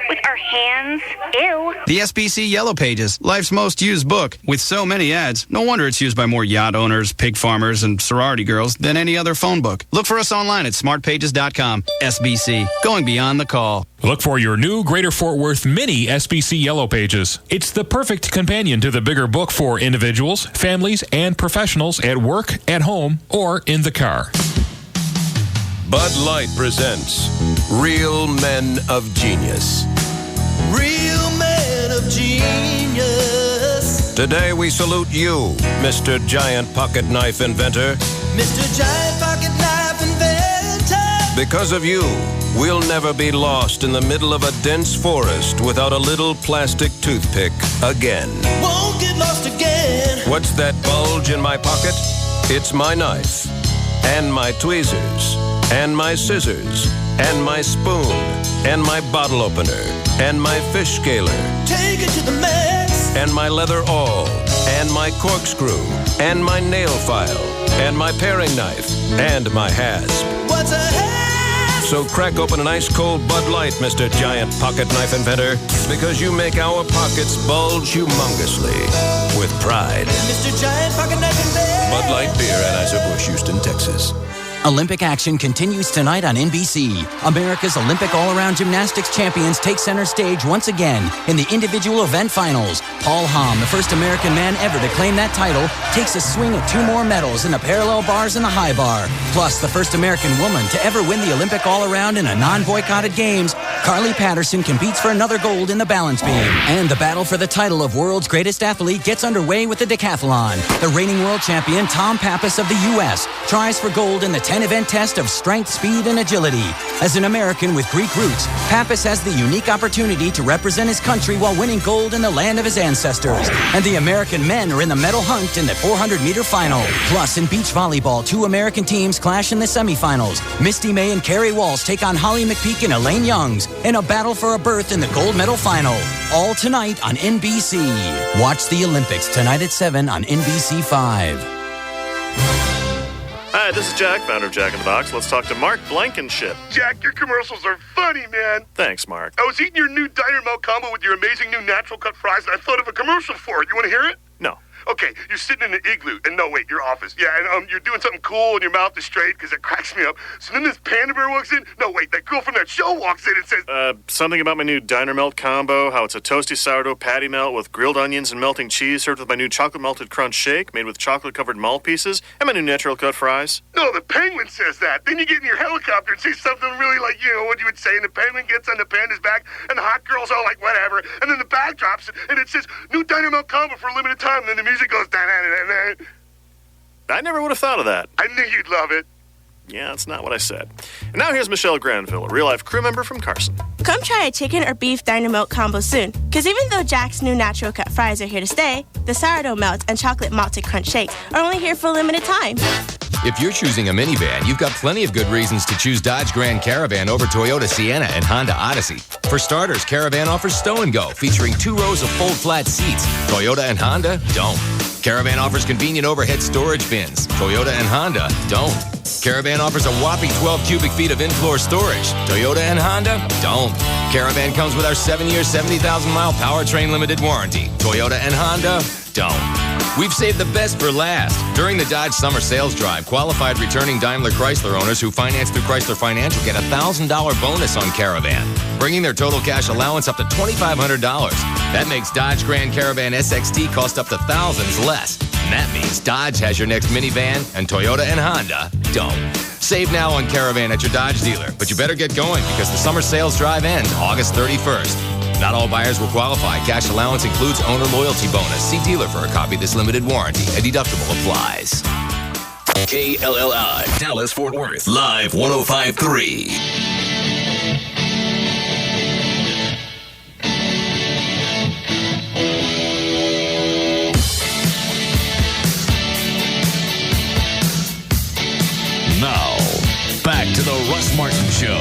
With our hands. Ew. The SBC Yellow Pages, life's most used book. With so many ads, no wonder it's used by more yacht owners, pig farmers, and sorority girls than any other phone book. Look for us online at smartpages.com. SBC, going beyond the call. Look for your new Greater Fort Worth Mini SBC Yellow Pages. It's the perfect companion to the bigger book for individuals, families, and professionals at work, at home, or in the car. Bud Light presents Real Men of Genius. Real men of genius. Today we salute you, Mr. Giant Pocket Knife Inventor. Mr. Giant Pocket Knife Inventor. Because of you, we'll never be lost in the middle of a dense forest without a little plastic toothpick again. Won't get lost again. What's that bulge in my pocket? It's my knife, and my tweezers, and my scissors, and my spoon, and my bottle opener, and my fish scaler. Take it to the max. And my leather awl, and my corkscrew, and my nail file, and my paring knife, and my hasp. What's a hasp? So crack open an ice-cold Bud Light, Mr. Giant Pocket Knife Inventor, because you make our pockets bulge humongously with pride. Mr. Giant Pocket Knife Inventor. Bud Light Beer, Anheuser-Busch, Houston, Texas. Olympic action continues tonight on NBC. America's Olympic all-around gymnastics champions take center stage once again in the individual event finals. Paul Hamm, the first American man ever to claim that title, takes a swing at 2 more medals in the parallel bars and the high bar. Plus, the first American woman to ever win the Olympic all-around in a non-boycotted games, Carly Patterson competes for another gold in the balance beam. And the battle for the title of world's greatest athlete gets underway with the decathlon. The reigning world champion, Tom Pappas of the U.S., tries for gold in the 10-event test of strength, speed, and agility. As an American with Greek roots, Pappas has the unique opportunity to represent his country while winning gold in the land of his ancestors. And the American men are in the medal hunt in the 400-meter final. Plus, in beach volleyball, 2 American teams clash in the semifinals. Misty May and Carrie Walsh take on Holly McPeak and Elaine Youngs in a battle for a berth in the gold medal final. All tonight on NBC. Watch the Olympics tonight at 7 on NBC 5. Hi, this is Jack, founder of Jack in the Box. Let's talk to Mark Blankenship. Jack, your commercials are funny, man. Thanks, Mark. I was eating your new diner milk combo with your amazing new natural cut fries, and I thought of a commercial for it. You want to hear it? No. Okay, you're sitting in an igloo, and no, wait, your office. Yeah, and you're doing something cool, and your mouth is straight, because it cracks me up. So then this panda bear walks in. No, wait, that girl from that show walks in and says... Something about my new diner melt combo, how it's a toasty sourdough patty melt with grilled onions and melting cheese, served with my new chocolate melted crunch shake, made with chocolate-covered malt pieces, and my new natural cut fries. No, the penguin says that. Then you get in your helicopter and say something really like, what you would say, and the penguin gets on the panda's back, and the hot girl's all like, whatever, and then the bag drops, and it says, new diner melt combo for a limited time, and then the music goes, da-da-da-da. I never would have thought of that. I knew you'd love it. Yeah, that's not what I said. And now here's Michelle Granville, a real-life crew member from Carson. Come try a chicken or beef diner milk combo soon. Because even though Jack's new natural cut fries are here to stay, the sourdough melts and chocolate malted crunch shakes are only here for a limited time. If you're choosing a minivan, you've got plenty of good reasons to choose Dodge Grand Caravan over Toyota Sienna and Honda Odyssey. For starters, Caravan offers Stow and Go, featuring 2 rows of fold-flat seats. Toyota and Honda don't. Caravan offers convenient overhead storage bins. Toyota and Honda don't. Caravan offers a whopping 12 cubic feet of in-floor storage. Toyota and Honda don't. Caravan comes with our 7-year, 70,000-mile powertrain limited warranty. Toyota and Honda don't. We've saved the best for last. During the Dodge Summer Sales Drive, qualified returning Daimler Chrysler owners who finance through Chrysler Financial get a $1,000 bonus on Caravan, bringing their total cash allowance up to $2,500. That makes Dodge Grand Caravan SXT cost up to thousands less. And that means Dodge has your next minivan and Toyota and Honda don't. Save now on Caravan at your Dodge dealer, but you better get going because the Summer Sales Drive ends August 31st. Not all buyers will qualify. Cash allowance includes owner loyalty bonus. See dealer for a copy of this limited warranty. A deductible applies. KLLI, Dallas, Fort Worth, Live 105.3. Now, back to the Russ Martin Show.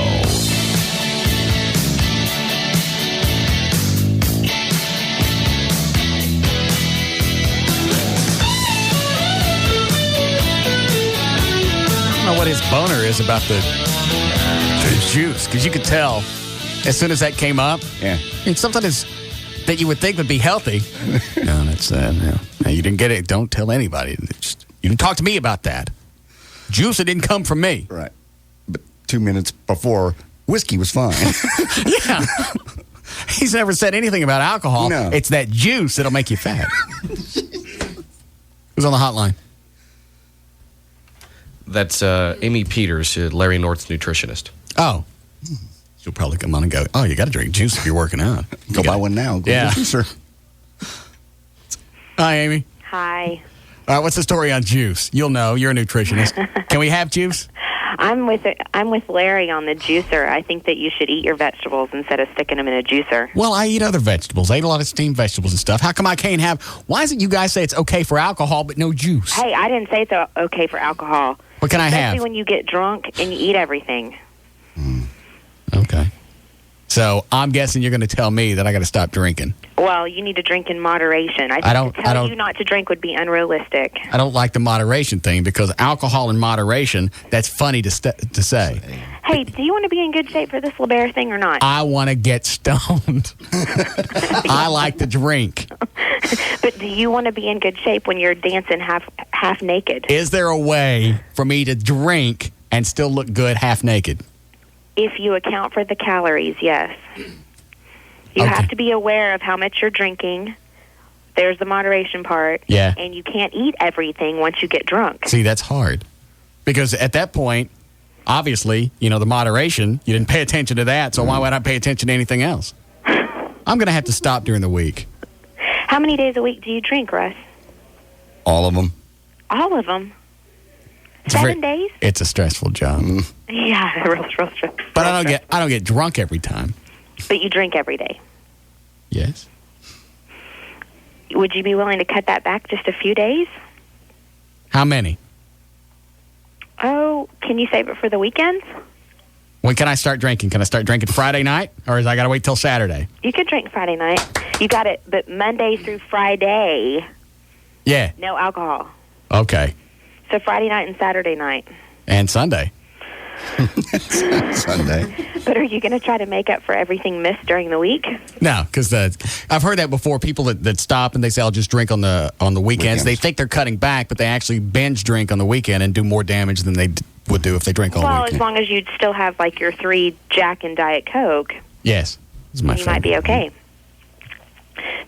I don't know what his boner is about the juice, because you could tell as soon as that came up. Yeah. And something that you would think would be healthy. No, that's no, you didn't get it. Don't tell anybody. You didn't talk to me about that. Juice, it didn't come from me. Right. But 2 minutes before, whiskey was fine. Yeah. He's never said anything about alcohol. No. It's that juice that'll make you fat. Who's on the hotline? That's Amy Peters, Larry North's nutritionist. Oh. She'll probably come on and go, you got to drink juice if you're working out. Go buy one now. Go yeah. Sure. Hi, Amy. Hi. All right, what's the story on juice? You'll know. You're a nutritionist. Can we have juice? I'm with Larry on the juicer. I think that you should eat your vegetables instead of sticking them in a juicer. Well, I eat other vegetables. I eat a lot of steamed vegetables and stuff. How come I can't have... Why is it you guys say it's okay for alcohol but no juice? Hey, I didn't say it's okay for alcohol. What can I have? Especially when you get drunk and you eat everything. Okay. So I'm guessing you're going to tell me that I got to stop drinking. Well, you need to drink in moderation. I think to tell you not to drink would be unrealistic. I don't like the moderation thing because alcohol in moderation, that's funny to say. Hey, do you want to be in good shape for this LeBaron thing or not? I want to get stoned. I like to drink. But do you want to be in good shape when you're dancing half naked? Is there a way for me to drink and still look good half naked? If you account for the calories, yes. You have to be aware of how much you're drinking, There's the moderation part. Yeah. And you can't eat everything once you get drunk. See, that's hard. Because at that point, obviously, the moderation, you didn't pay attention to that, so why would I pay attention to anything else? I'm going to have to stop during the week. How many days a week do you drink, Russ? All of them. All of them? 7 days? It's a stressful job. Yeah, real stressful. But I don't get drunk every time. But you drink every day? Yes. Would you be willing to cut that back just a few days? How many? Oh, can you save it for the weekends? When can I start drinking? Can I start drinking Friday night, or is I got to wait till Saturday? You could drink Friday night. You got it, but Monday through Friday, Yeah. no alcohol. Okay. So Friday night and Saturday night. And Sunday. Sunday. But are you going to try to make up for everything missed during the week? No, because I've heard that before. People that stop and they say, I'll just drink on the weekends. They think they're cutting back, but they actually binge drink on the weekend and do more damage than they would do if they drink all Well, weekend. as long as you'd still have, like, your 3 Jack and Diet Coke, Yes. you might be okay.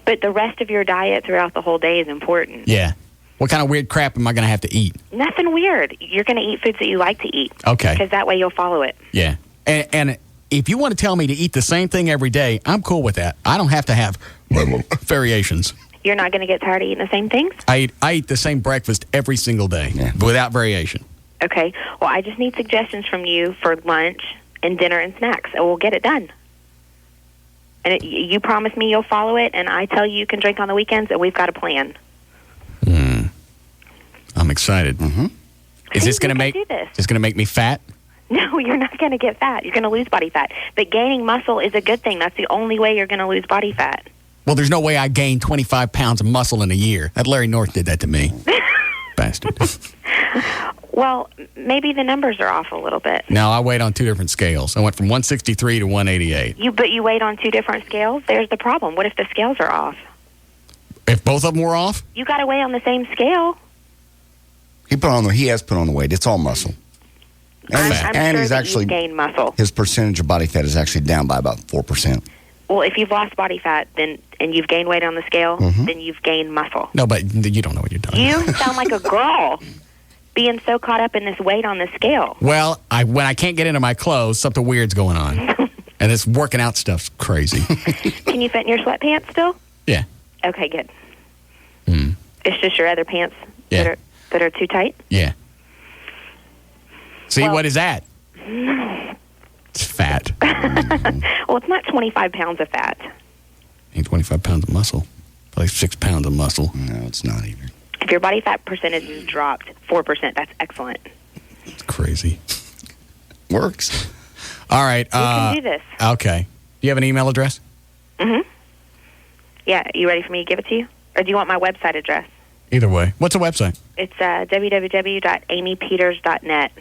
But the rest of your diet throughout the whole day is important. Yeah. What kind of weird crap am I going to have to eat? Nothing weird. You're going to eat foods that you like to eat. Okay. Because that way you'll follow it. Yeah. And if you want to tell me to eat the same thing every day, I'm cool with that. I don't have to have variations. You're not going to get tired of eating the same things? I eat the same breakfast every single day without variation. Okay. Well, I just need suggestions from you for lunch and dinner and snacks, and we'll get it done. And you promise me you'll follow it, and I tell you can drink on the weekends, and we've got a plan. I'm excited. Mm-hmm. Is this going to make me fat? No, you're not going to get fat. You're going to lose body fat. But gaining muscle is a good thing. That's the only way you're going to lose body fat. Well, there's no way I gain 25 pounds of muscle in a year. That Larry North did that to me. Bastard. Well, maybe the numbers are off a little bit. No, I weighed on 2 different scales. I went from 163 to 188. But you weighed on 2 different scales? There's the problem. What if the scales are off? If both of them were off? You got to weigh on the same scale. He has put on the weight. It's all muscle. And I'm sure he's that actually you've gained muscle. His percentage of body fat is actually down by about 4%. Well, if you've lost body fat and you've gained weight on the scale, then you've gained muscle. No, but you don't know what you're talking about. You sound like a girl being so caught up in this weight on the scale. Well, when I can't get into my clothes, something weird's going on. And this working out stuff's crazy. Can you fit in your sweatpants still? Yeah. Okay, good. It's just your other pants that are too tight? Yeah. See, what is that? It's fat. Well, it's not 25 pounds of fat. Ain't 25 pounds of muscle. Like 6 pounds of muscle. No, it's not either. If your body fat percentage is dropped 4%, that's excellent. It's crazy. Works. All right. We can do this. Okay. Do you have an email address? Mm-hmm. Yeah, you ready for me to give it to you? Or do you want my website address? Either way. What's the website? It's www.amypeters.net.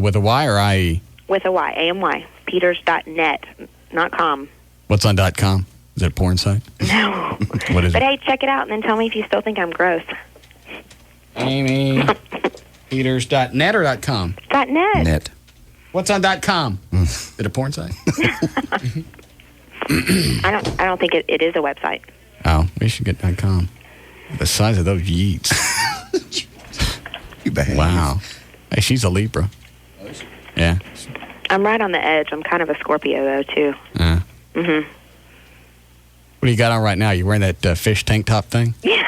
With a Y or IE? With a Y, A-M-Y. Peters.net, not com. What's on .com? Is it a porn site? No. What is But it? hey, check it out and then tell me if you still think I'm gross. AmyPeters.net or .com? .net. Net. What's on .com? Is it a porn site? I don't think it is a website. Oh, we should get .com. The size of those yeets. You behave. Wow. Hey, she's a Libra. Yeah. I'm right on the edge. I'm kind of a Scorpio, though, too. Mm-hmm. What do you got on right now? You wearing that fish tank top thing? Yeah,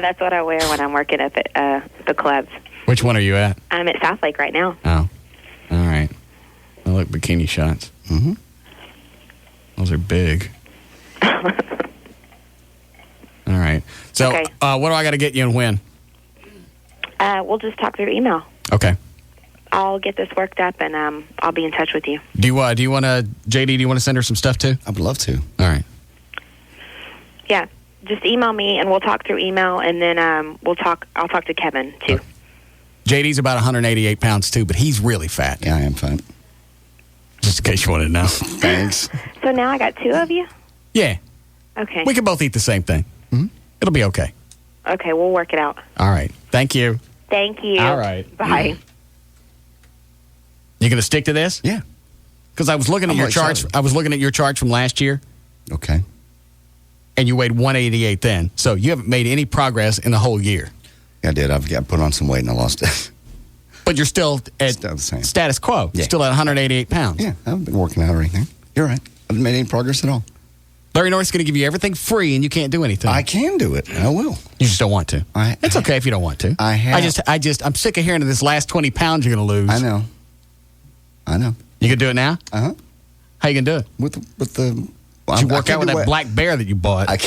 that's what I wear when I'm working up at the clubs. Which one are you at? I'm at South Lake right now. Oh. All right. I like bikini shots. Mm-hmm. Those are big. All right. So, Okay. What do I got to get you and when? We'll just talk through email. Okay. I'll get this worked up, and I'll be in touch with you. Do you want to, JD, do you want to send her some stuff too? I would love to. All right. Yeah, just email me, and we'll talk through email, and then I'll talk to Kevin, too. JD's about 188 pounds too, but he's really fat. Yeah, I am fat. Just in case you wanted to know. Thanks. So now I got 2 of you? Yeah. Okay. We can both eat the same thing. Mm-hmm. It'll be okay. Okay, we'll work it out. All right. Thank you. Thank you. All right. Bye. You going to stick to this? Yeah. Because I was looking at your charts. excited. I was looking at your charts from last year. Okay. and you weighed 188 then. So you haven't made any progress in the whole year. Yeah, I did. I've got put on some weight and I lost it. But you're still at the same. status quo. You're still at 188 pounds. Yeah, I haven't been working out or anything. You're right. I haven't made any progress at all. Larry North's going to give you everything free, and you can't do anything. I can do it, and I will. You just don't want to. It's okay if you don't want to. I'm sick of hearing of this last 20 pounds you're going to lose. I know. You can do it now? Uh-huh. How you going to do it? With the... Did you work out with that black bear that you bought? I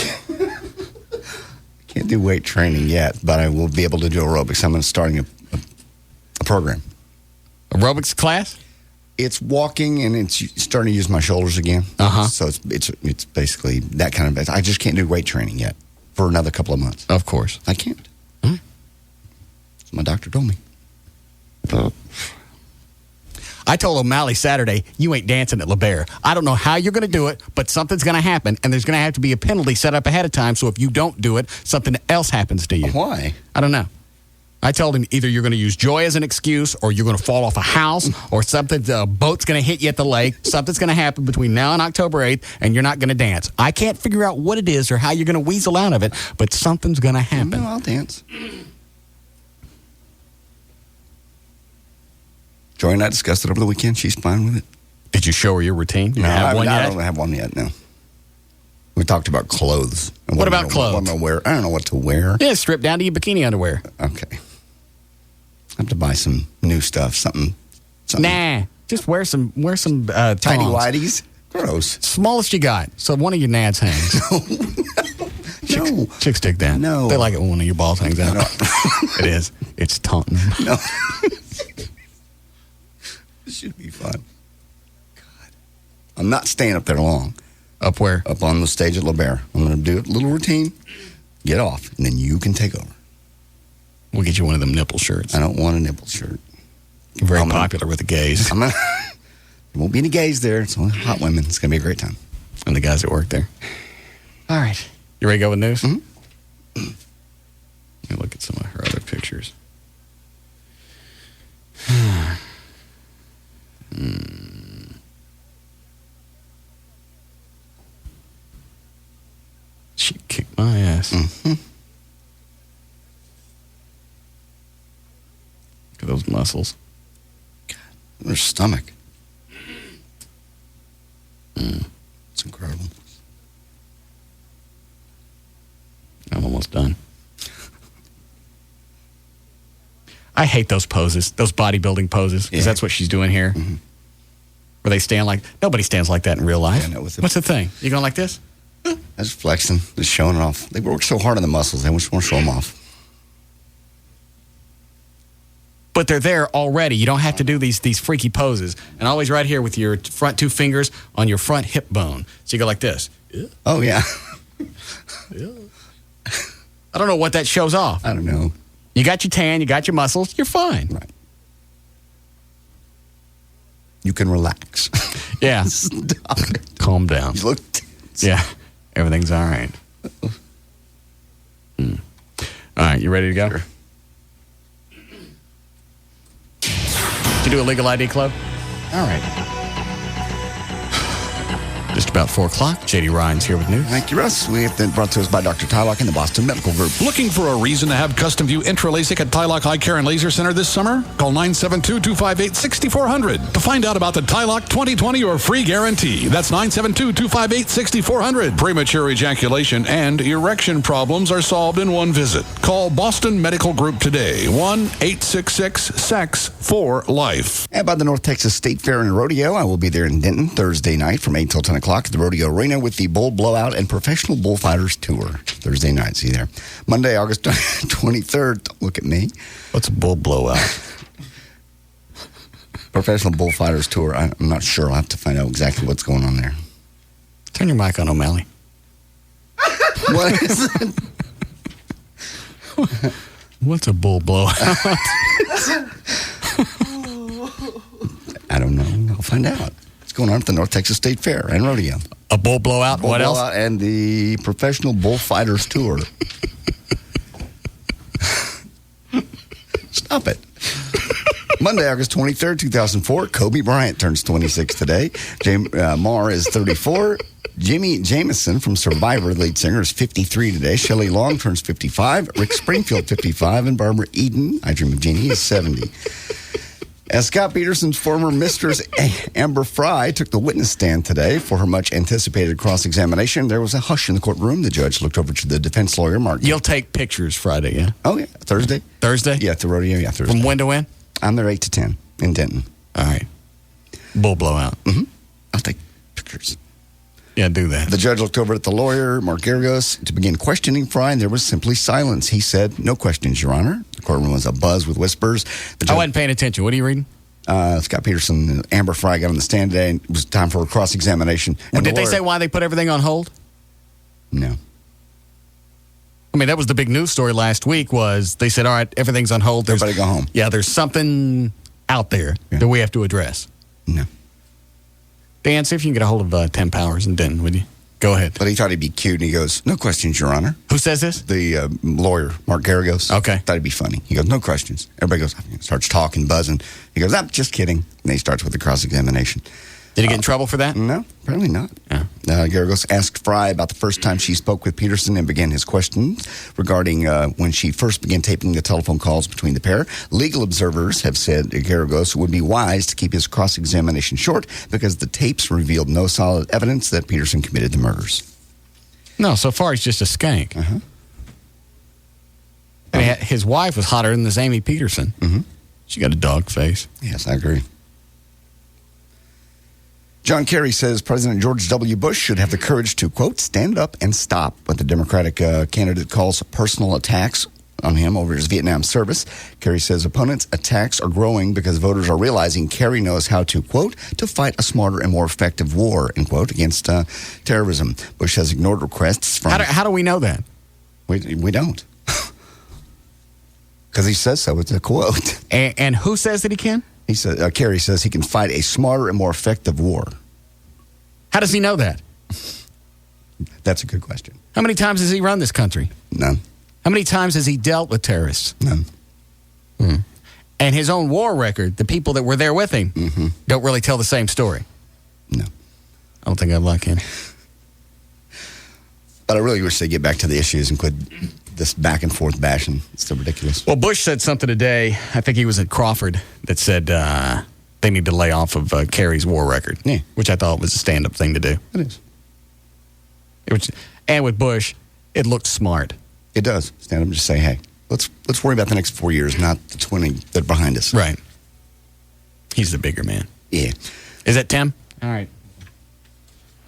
can't do weight training yet, but I will be able to do aerobics. I'm starting a program. Aerobics class? It's walking, and it's starting to use my shoulders again. So it's basically that kind of... I just can't do weight training yet for another couple of months. Of course. I can't. So my doctor told me. I told O'Malley Saturday, you ain't dancing at LeBaire. I don't know how you're going to do it, but something's going to happen, and there's going to have to be a penalty set up ahead of time, so if you don't do it, something else happens to you. Why? I don't know. I told him either you're going to use joy as an excuse, or you're going to fall off a house, or something, a boat's going to hit you at the lake. Something's going to happen between now and October 8th, and you're not going to dance. I can't figure out what it is or how you're going to weasel out of it, but something's going to happen. No, I'll dance. Joy and I discussed it over the weekend. She's fine with it. Did you show her your routine? You have one yet? I don't have one yet, no. We talked about clothes. And what about clothes? What I'm gonna wear. I don't know what to wear. Yeah, strip down to your bikini underwear. Okay. I have to buy some new stuff, something. Nah, just wear some tiny whities. Gross. Smallest you got, so one of your nads hangs. No. Chicks dig that. No. They like it when one of your balls hangs out. It is. It's taunting them. No. This should be fun. God. I'm not staying up there long. Up where? Up on the stage at LeBaire. I'm going to do a little routine, get off, and then you can take over. We'll get you one of them nipple shirts. I don't want a nipple shirt. Very popular with the gays. There won't be any gays there. It's only hot women. It's going to be a great time. And the guys that work there. All right. You ready to go with news? Mm-hmm. Let me look at some of her other pictures. She kicked my ass. Mm-hmm. Look at those muscles. God, her stomach. It's incredible. I'm almost done. I hate those poses, those bodybuilding poses, because that's what she's doing here. Mm-hmm. Where they stand like, nobody stands like that in real life. Yeah, no, What's the thing? You going like this? That's flexing, just showing it off. They work so hard on the muscles, they just want to show them off. But they're there already. You don't have to do these freaky poses. And always right here with your front two fingers on your front hip bone. So you go like this. Oh, yeah. I don't know what that shows off. I don't know. You got your tan, you got your muscles, you're fine. Right. You can relax. Yeah. Stop it. Calm down. You look tense. Yeah. Everything's all right. All right, you ready to go? Sure. Did you do a legal ID club? All right. Just about 4 o'clock. J.D. Ryan's here with news. Thank you, Russ. We have been brought to us by Dr. Tylock and the Boston Medical Group. Looking for a reason to have custom view intra-LASIK at Tylock Eye Care and Laser Center this summer? Call 972-258-6400 to find out about the Tylock 2020 or free guarantee. That's 972-258-6400. Premature ejaculation and erection problems are solved in one visit. Call Boston Medical Group today. 1-866-SEX-4-LIFE. And by the North Texas State Fair and Rodeo, I will be there in Denton Thursday night from 8 till 10 o'clock at the Rodeo Arena with the Bull Blowout and Professional Bullfighters Tour. Thursday night, see you there. Monday, August 23rd. Don't look at me. What's a bull blowout? Professional Bullfighters Tour. I'm not sure. I'll have to find out exactly what's going on there. Turn your mic on, O'Malley. What is it? What's a bull blowout? I don't know. I'll find out. What's going on at the North Texas State Fair and Rodeo? A bull blowout? What else? And the Professional Bullfighters Tour. Stop it. Monday, August 23rd, 2004, Kobe Bryant turns 26 today. James Marr is 34. Jimmy Jamison from Survivor, lead singer, is 53 today. Shelley Long turns 55. Rick Springfield, 55. And Barbara Eden, I Dream of Jeannie, is 70. As Scott Peterson's former mistress, Amber Fry, took the witness stand today for her much-anticipated cross-examination, there was a hush in the courtroom. The judge looked over to the defense lawyer, Mark. You'll take pictures Friday, yeah? Oh, yeah. Thursday? Thursday? Yeah, at the rodeo, yeah, Thursday. From when to when? I'm there 8 to 10 in Denton. All right. Bull blowout. Mm-hmm. I'll take pictures. Yeah, do that. The judge looked over at the lawyer, Mark Garagos, to begin questioning Fry, and there was simply silence. He said, "No questions, Your Honor." The courtroom was abuzz with whispers. I wasn't paying attention. What are you reading? Scott Peterson and Amber Fry got on the stand today, and it was time for a cross-examination. Well, did they say why they put everything on hold? No. I mean, that was the big news story last week was they said, all right, everything's on hold. Everybody go home. Yeah, there's something out there that we have to address. No. Dan, see if you can get a hold of Tim Powers and Denton, would you? Go ahead. But he thought he'd be cute, and he goes, "No questions, Your Honor." Who says this? The lawyer, Mark Garagos. Okay. Thought it'd be funny. He goes, "No questions." Everybody goes, starts talking, buzzing. He goes, "I'm just kidding." And he starts with the cross-examination. Did he get in trouble for that? No, apparently not. Yeah. Garagos asked Fry about the first time she spoke with Peterson and began his questions regarding when she first began taping the telephone calls between the pair. Legal observers have said Garagos would be wise to keep his cross-examination short because the tapes revealed no solid evidence that Peterson committed the murders. No, so far he's just a skank. Uh-huh. I mean, his wife was hotter than this Amy Peterson. Mm-hmm. She got a dog face. Yes, I agree. John Kerry says President George W. Bush should have the courage to, quote, stand up and stop what the Democratic candidate calls personal attacks on him over his Vietnam service. Kerry says opponents' attacks are growing because voters are realizing Kerry knows how to, quote, to fight a smarter and more effective war, end quote, against terrorism. Bush has ignored requests from... How do we know that? We don't. Because he says so. It's a quote. And who says that he can? He said, Kerry says he can fight a smarter and more effective war. How does he know that? That's a good question. How many times has he run this country? None. How many times has he dealt with terrorists? None. And his own war record, the people that were there with him, don't really tell the same story. No. I don't think I'd like him. But I really wish they'd get back to the issues and quit this back and forth bashing. It's so ridiculous. Well, Bush said something today, I think he was at Crawford, that said they need to lay off of Kerry's war record, which I thought was a stand-up thing to do. It is. And with Bush, it looked smart. It does. Stand up and just say, hey, let's worry about the next 4 years, not the 20 that are behind us. Right. He's the bigger man. Yeah. Is that Tim? All right.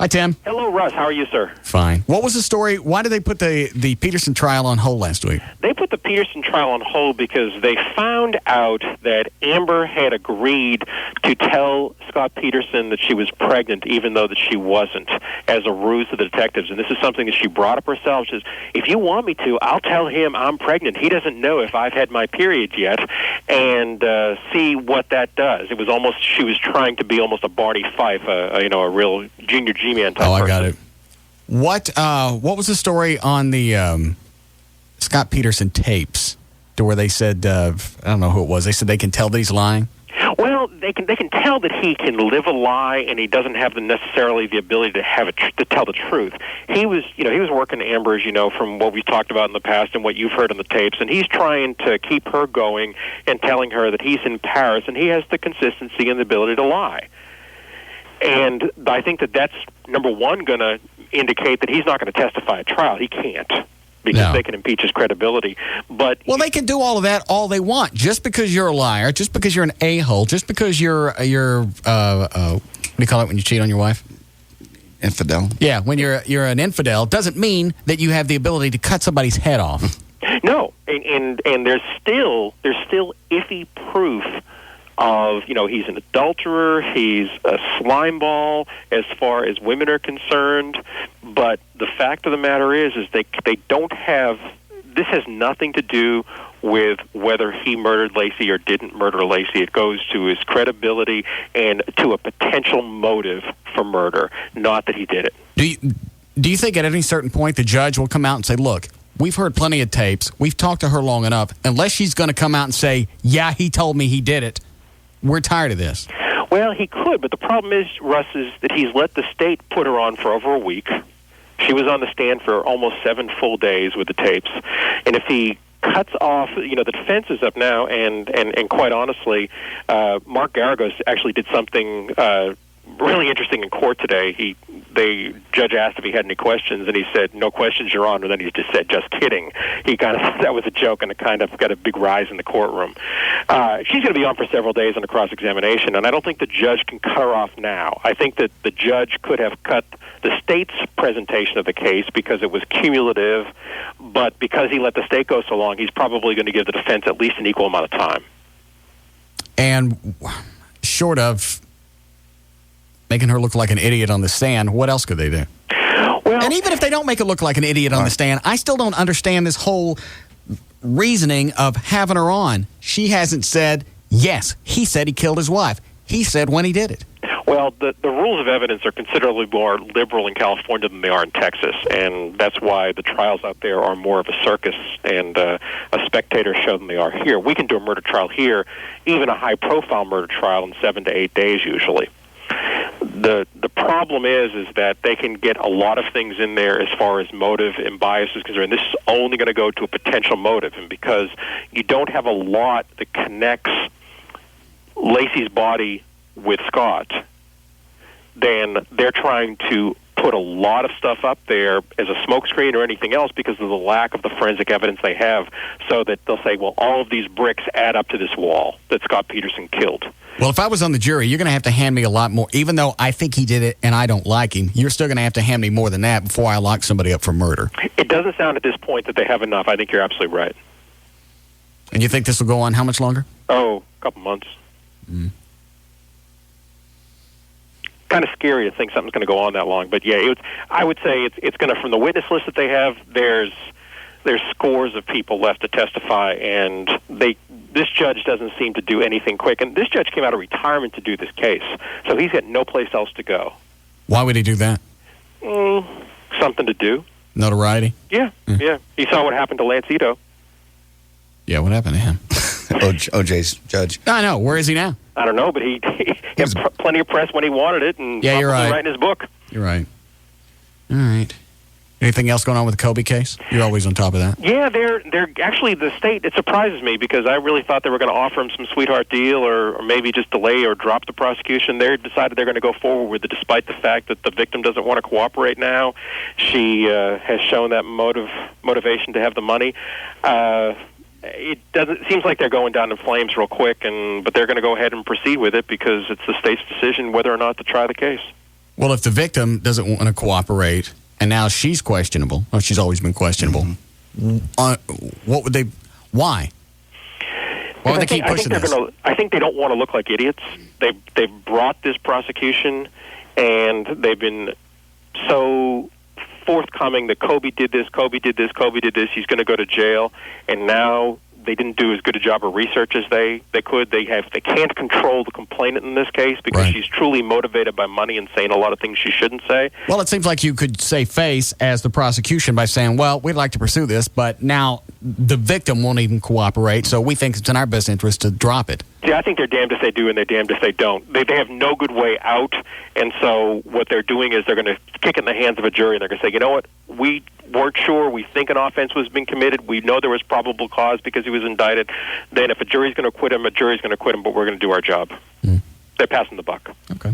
Hi, Tim. Hello, Russ. How are you, sir? Fine. What was the story? Why did they put the Peterson trial on hold last week? They put the Peterson trial on hold because they found out that Amber had agreed to tell Scott Peterson that she was pregnant, even though that she wasn't, as a ruse to the detectives. And this is something that she brought up herself. She says, if you want me to, I'll tell him I'm pregnant. He doesn't know if I've had my period yet, and see what that does. It was almost, she was trying to be almost a Barney Fife, a real junior G-man type person. I got it. What was the story on the Scott Peterson tapes to where they said, I don't know who it was, they said they can tell that he's lying? Well, they can tell that he can live a lie and he doesn't have necessarily the ability to tell the truth. He was working Amber's, from what we talked about in the past and what you've heard on the tapes, and he's trying to keep her going and telling her that he's in Paris and he has the consistency and the ability to lie. And I think that's, number one, going to indicate that he's not going to testify at trial. He can't, because they can impeach his credibility. But well, they can do all of that all they want. Just because you're a liar, just because you're an a-hole, just because you're what do you call it when you cheat on your wife? Infidel. Yeah, when you're an infidel, doesn't mean that you have the ability to cut somebody's head off. No, and there's still iffy proof of, he's an adulterer, he's a slimeball as far as women are concerned. But the fact of the matter is they don't have, this has nothing to do with whether he murdered Lacey or didn't murder Lacey. It goes to his credibility and to a potential motive for murder, not that he did it. Do you think at any certain point the judge will come out and say, look, we've heard plenty of tapes, we've talked to her long enough, unless she's going to come out and say, yeah, he told me he did it, we're tired of this? Well, he could, but the problem is, Russ, is that he's let the state put her on for over a week. She was on the stand for almost 7 full days with the tapes. And if he cuts off, the defense is up now, and quite honestly, Mark Garagos actually did something really interesting in court today. The judge asked if he had any questions, and he said, "No questions, Your Honor." And then he just said, "Just kidding." That was a joke, and it kind of got a big rise in the courtroom. She's going to be on for several days on a cross-examination, and I don't think the judge can cut her off now. I think that the judge could have cut the state's presentation of the case because it was cumulative, but because he let the state go so long, he's probably going to give the defense at least an equal amount of time. And short of making her look like an idiot on the stand, what else could they do? Well, and even if they don't make her look like an idiot on the stand, I still don't understand this whole reasoning of having her on. She hasn't said, yes, he said he killed his wife. He said when he did it. Well, the rules of evidence are considerably more liberal in California than they are in Texas, and that's why the trials out there are more of a circus and a spectator show than they are here. We can do a murder trial here, even a high-profile murder trial, in 7 to 8 days usually. The problem is that they can get a lot of things in there as far as motive and bias is concerned. This is only going to go to a potential motive, and because you don't have a lot that connects Lacey's body with Scott, then they're trying to put a lot of stuff up there as a smokescreen or anything else because of the lack of the forensic evidence they have, so that they'll say, well, all of these bricks add up to this wall that Scott Peterson killed. Well, if I was on the jury, you're going to have to hand me a lot more. Even though I think he did it and I don't like him, you're still going to have to hand me more than that before I lock somebody up for murder. It doesn't sound at this point that they have enough. I think you're absolutely right. And you think this will go on how much longer? Oh, a couple months. Kind of scary to think something's going to go on that long. But yeah, I would say it's going to, from the witness list that they have, there's scores of people left to testify, and this judge doesn't seem to do anything quick. And this judge came out of retirement to do this case, so he's got no place else to go. Why would he do that? Something to do. Notoriety? Yeah, yeah. He saw what happened to Lance Ito. Yeah, what happened to him? OJ's judge. I know. Where is he now? I don't know, but he had plenty of press when he wanted it, and you're right. Writing his book. You're right. All right. Anything else going on with the Kobe case? You're always on top of that. Yeah, they're actually, the state, it surprises me because I really thought they were going to offer him some sweetheart deal or maybe just delay or drop the prosecution. They decided they're going to go forward with it despite the fact that the victim doesn't want to cooperate now. She has shown that motivation to have the money. It seems like they're going down in flames real quick, but they're going to go ahead and proceed with it because it's the state's decision whether or not to try the case. Well, if the victim doesn't want to cooperate, and now she's questionable, or she's always been questionable, what would they? Why? Why would they keep pushing this? I think they don't want to look like idiots. They've brought this prosecution, and they've been so forthcoming that Kobe did this, he's going to go to jail, and now they didn't do as good a job of research as they could. They can't control the complainant in this case because she's truly motivated by money and saying a lot of things she shouldn't say. Well, it seems like you could save face as the prosecution by saying, well, we'd like to pursue this, but now the victim won't even cooperate, so we think it's in our best interest to drop it. Yeah, I think they're damned if they do and they're damned if they don't. They have no good way out, and so what they're doing is they're going to kick it in the hands of a jury, and they're going to say, you know what, we weren't sure, we think an offense was being committed, we know there was probable cause because he was indicted. Then if a jury's going to acquit him, a jury's going to acquit him, but we're going to do our job. They're passing the buck. Okay.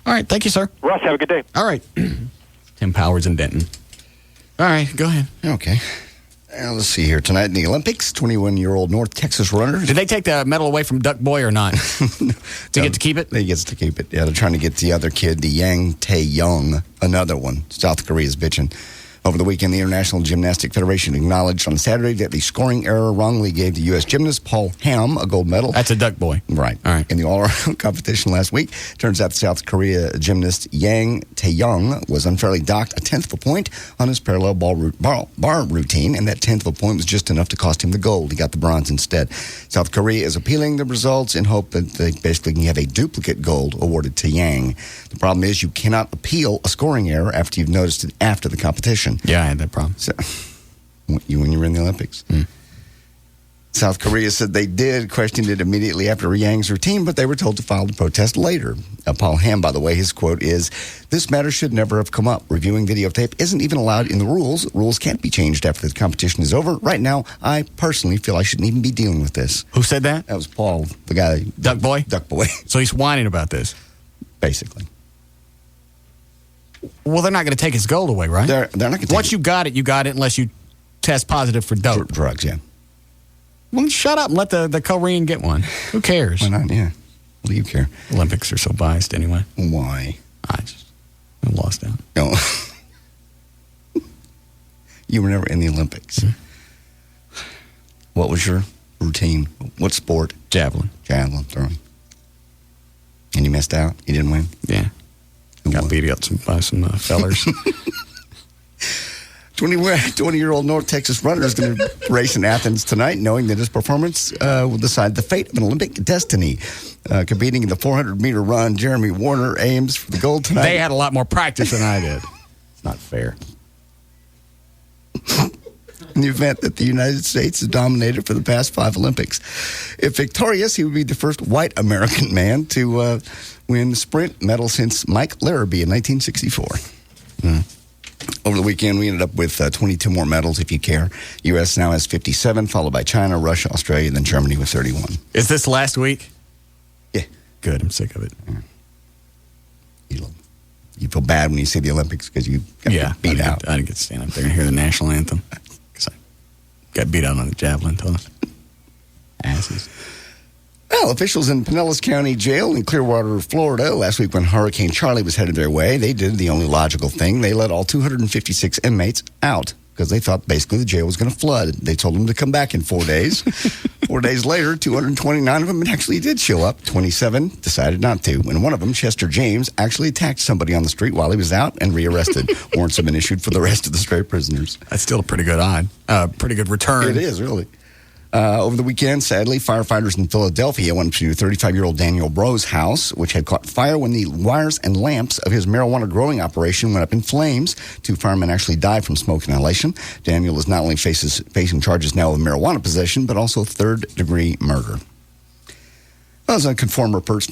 All right, thank you, sir. Russ, have a good day. All right. Tim Powers in Denton. All right, go ahead. Okay. Let's see here. Tonight in the Olympics, 21-year-old North Texas runner. Did they take the medal away from Duck Boy or not? To get to keep it? He gets to keep it. Yeah, they're trying to get the other kid, the Yang Tae-young, another one. South Korea's bitching. Over the weekend, the International Gymnastic Federation acknowledged on Saturday that the scoring error wrongly gave the U.S. gymnast Paul Ham a gold medal. That's a Duck Boy. Right. All right. In the all-around competition last week, turns out the South Korea gymnast Yang Tae-young was unfairly docked a tenth of a point on his parallel bar routine, and that tenth of a point was just enough to cost him the gold. He got the bronze instead. South Korea is appealing the results in hope that they basically can have a duplicate gold awarded to Yang. The problem is you cannot appeal a scoring error after you've noticed it after the competition. Yeah, I had that problem. So, when you were in the Olympics. South Korea said they did, questioned it immediately after Yang's routine, but they were told to file the protest later. Paul Ham, by the way, his quote is, "This matter should never have come up. Reviewing videotape isn't even allowed in the rules. Rules can't be changed after the competition is over. Right now, I personally feel I shouldn't even be dealing with this." Who said that? That was Paul, the guy. Duck Boy? Duck Boy. So he's whining about this. Basically. Well, they're not going to take his gold away, right? They're not going to take Once you got it unless you test positive for dope. Drugs, yeah. Well, shut up and let the Korean get one. Who cares? Why not? Yeah. What do you care? Olympics are so biased anyway. Why? I lost out. No. You were never in the Olympics. Mm-hmm. What was your routine? What sport? Javelin. Javelin throwing. And you missed out? You didn't win? Yeah. Got beat up by some fellers. 20-year-old North Texas runner is going to race in Athens tonight, knowing that his performance will decide the fate of an Olympic destiny. Competing in the 400-meter run, Jeremy Warner aims for the gold tonight. They had a lot more practice than I did. It's not fair. In the event that the United States has dominated for the past 5 Olympics. If victorious, he would be the first white American man to win sprint medal since Mike Larrabee in 1964. Over the weekend, we ended up with 22 more medals, if you care. U.S. now has 57, followed by China, Russia, Australia, then Germany with 31. Is this last week? Yeah. Good. I'm sick of it. Yeah. You feel bad when you see the Olympics because you got beat out. I didn't get to stand up there and hear the national anthem because I got beat out on the javelin toss. Asses. Well, officials in Pinellas County Jail in Clearwater, Florida, last week when Hurricane Charlie was headed their way, they did the only logical thing. They let all 256 inmates out because they thought basically the jail was going to flood. They told them to come back in 4 days. 4 days later, 229 of them actually did show up. 27 decided not to. And one of them, Chester James, actually attacked somebody on the street while he was out and rearrested. Warrants have been issued for the rest of the stray prisoners. That's still a pretty good pretty good return. It is, really. Over the weekend, sadly, firefighters in Philadelphia went to 35-year-old Daniel Bro's house, which had caught fire when the wires and lamps of his marijuana growing operation went up in flames. 2 firemen actually died from smoke inhalation. Daniel is not only facing charges now of marijuana possession, but also third-degree murder. Well, as confirmed reports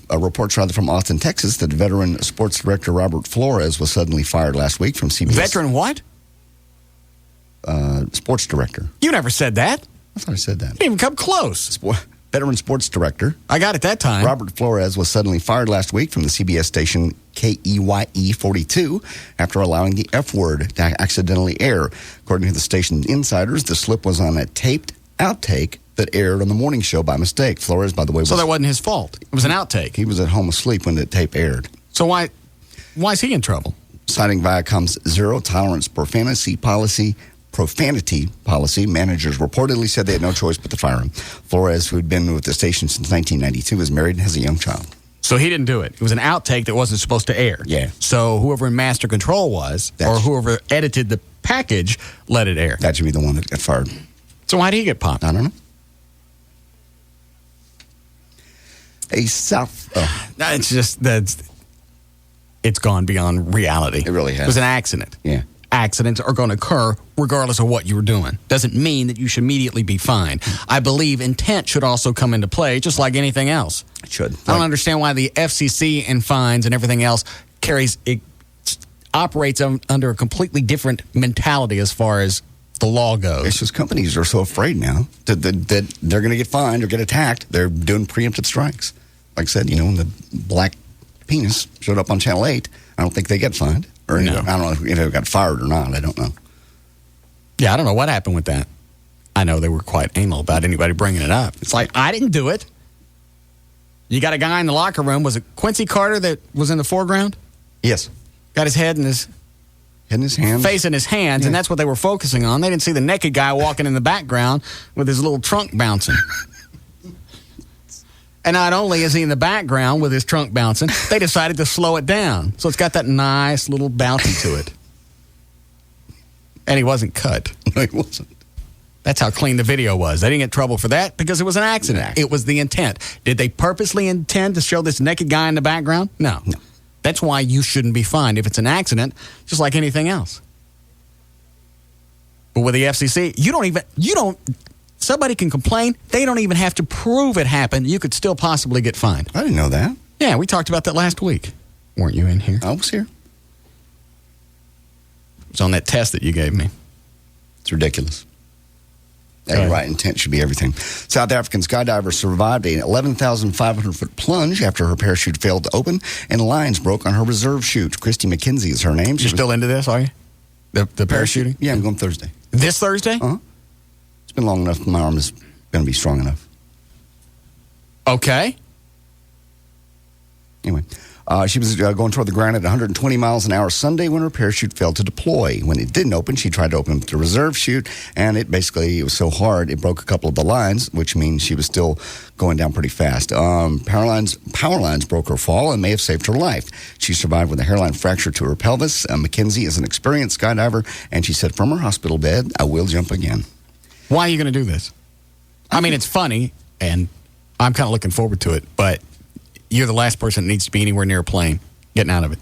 from Austin, Texas, that veteran sports director Robert Flores was suddenly fired last week from CBS. Veteran what? Sports director. You never said that. I thought I said that. You didn't even come close. Veteran sports director. I got it that time. Robert Flores was suddenly fired last week from the CBS station KEYE 42 after allowing the F word to accidentally air. According to the station's insiders, the slip was on a taped outtake that aired on the morning show by mistake. Flores, by the way, so that wasn't his fault. It was an outtake. He was at home asleep when the tape aired. So why is he in trouble? Citing Viacom's zero-tolerance profanity policy, managers reportedly said they had no choice but to fire him. Flores, who had been with the station since 1992, is married and has a young child. So he didn't do it. It was an outtake that wasn't supposed to air. Yeah. So whoever in master control was, or whoever edited the package, let it air. That should be the one that got fired. So why did he get popped? I don't know. It's just it's gone beyond reality. It really has. It was an accident. Yeah. Accidents are going to occur regardless of what you were doing. Doesn't mean that you should immediately be fined. I believe intent should also come into play, just like anything else. It should. I don't understand why the FCC and fines and everything else operates under a completely different mentality as far as the law goes. It's just companies are so afraid now that they're going to get fined or get attacked. They're doing preemptive strikes. Like I said, when the black penis showed up on Channel 8, I don't think they get fined. Or no. I don't know if it got fired or not. I don't know. Yeah, I don't know what happened with that. I know they were quite anal about anybody bringing it up. It's like, I didn't do it. You got a guy in the locker room. Was it Quincy Carter that was in the foreground? Yes. Got his head in his hands. Face in his hands, and that's what they were focusing on. They didn't see the naked guy walking in the background with his little trunk bouncing. And not only is he in the background with his trunk bouncing, they decided to slow it down. So it's got that nice little bouncy to it. And he wasn't cut. No, he wasn't. That's how clean the video was. They didn't get in trouble for that because it was an accident. It was the intent. Did they purposely intend to show this naked guy in the background? No. That's why you shouldn't be fined if it's an accident, just like anything else. But with the FCC, you don't somebody can complain. They don't even have to prove it happened. You could still possibly get fined. I didn't know that. Yeah, we talked about that last week. Weren't you in here? I was here. It was on that test that you gave me. It's ridiculous. You're right. Intent should be everything. South African skydiver survived an 11,500-foot plunge after her parachute failed to open and lines broke on her reserve chute. Christy McKenzie is her name. You're still into this, are you? The parachuting? Yeah, I'm going Thursday. This Thursday? Uh-huh. It's been long enough. My arm is going to be strong enough. Okay. Anyway, she was going toward the ground at 120 miles an hour Sunday when her parachute failed to deploy. When it didn't open, she tried to open the reserve chute, and it was so hard, it broke a couple of the lines, which means she was still going down pretty fast. Power lines broke her fall and may have saved her life. She survived with a hairline fracture to her pelvis. McKenzie is an experienced skydiver, and she said from her hospital bed, I will jump again. Why are you going to do this? I mean, it's funny, and I'm kind of looking forward to it, but you're the last person that needs to be anywhere near a plane, getting out of it,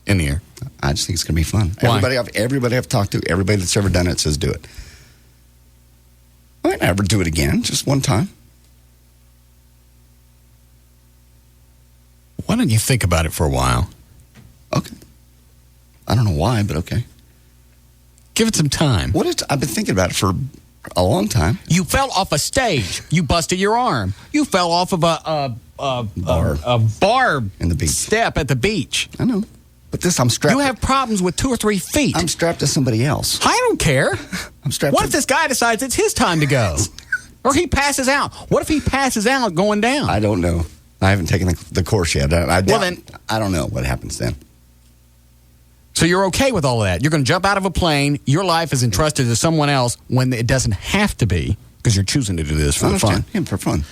in the air. I just think it's going to be fun. Why? Everybody I've talked to, everybody that's ever done it says do it. I might never do it again, just one time. Why don't you think about it for a while? Okay. I don't know why, but okay. Give it some time. I've been thinking about it for a long time. You fell off a stage. You busted your arm. You fell off of a bar in the beach step at the beach. I know. But I'm strapped. You have problems with 2 or 3 feet. I'm strapped to somebody else. I don't care. I'm strapped What if this guy decides it's his time to go? Or he passes out? What if he passes out going down? I don't know. I haven't taken the course yet. I don't know what happens then. So you're okay with all of that? You're going to jump out of a plane. Your life is entrusted to someone else when it doesn't have to be because you're choosing to do this for fun. Yeah, for fun.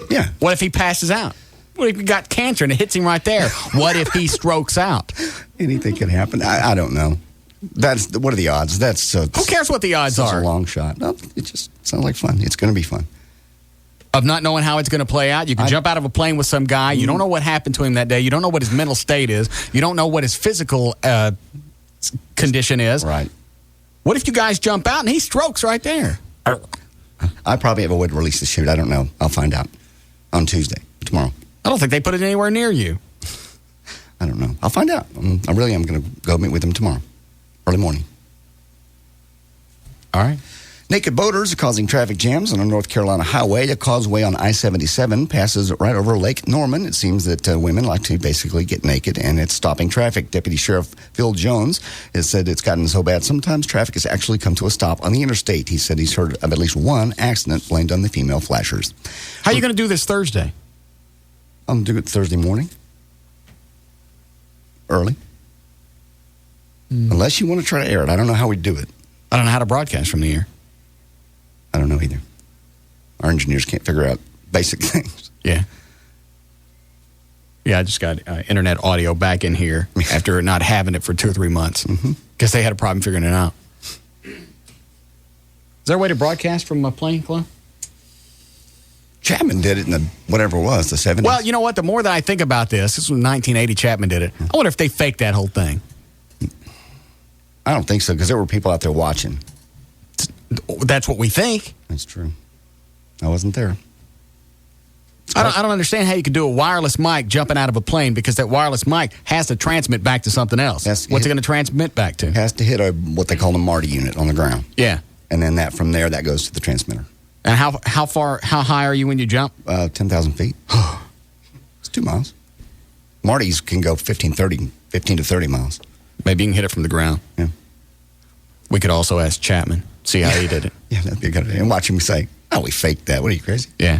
Yeah. What if he passes out? What if he got cancer and it hits him right there? What if he strokes out? Anything could happen. I don't know. What are the odds? Who cares what the odds are? It's a long shot. No, it just sounds like fun. It's going to be fun. Of not knowing how it's going to play out. You can jump out of a plane with some guy. You don't know what happened to him that day. You don't know what his mental state is. You don't know what his physical condition is. Right. What if you guys jump out and he strokes right there? I probably have a way to release the chute. I don't know. I'll find out on Tuesday, tomorrow. I don't think they put it anywhere near you. I don't know. I'll find out. I really am going to go meet with them tomorrow, early morning. All right. Naked boaters are causing traffic jams on a North Carolina highway. A causeway on I-77 passes right over Lake Norman. It seems that women like to basically get naked, and it's stopping traffic. Deputy Sheriff Phil Jones has said it's gotten so bad sometimes traffic has actually come to a stop on the interstate. He said he's heard of at least one accident blamed on the female flashers. How are you going to do this Thursday? I'm going to do it Thursday morning. Early. Unless you want to try to air it. I don't know how we do it. I don't know how to broadcast from the air. I don't know either. Our engineers can't figure out basic things. Yeah. Yeah, I just got internet audio back in here after not having it for 2 or 3 months because they had a problem figuring it out. Is there a way to broadcast from a plane, Club? Chapman did it in the whatever it was, the 70s. Well, you know what? The more that I think about this was 1980 Chapman did it. I wonder if they faked that whole thing. I don't think so because there were people out there watching. That's what we think. That's true. I wasn't there. I don't understand how you could do a wireless mic jumping out of a plane because that wireless mic has to transmit back to something else. What's it going to transmit back to? It has to hit what they call a Marty unit on the ground. Yeah. And then from there, that goes to the transmitter. And how high are you when you jump? 10,000 feet. It's 2 miles. Marty's can go 15 to 30 miles. Maybe you can hit it from the ground. Yeah. We could also ask Chapman, see how he did it. Yeah, that'd be a good idea. And watch him say, oh, we faked that. What are you, crazy? Yeah.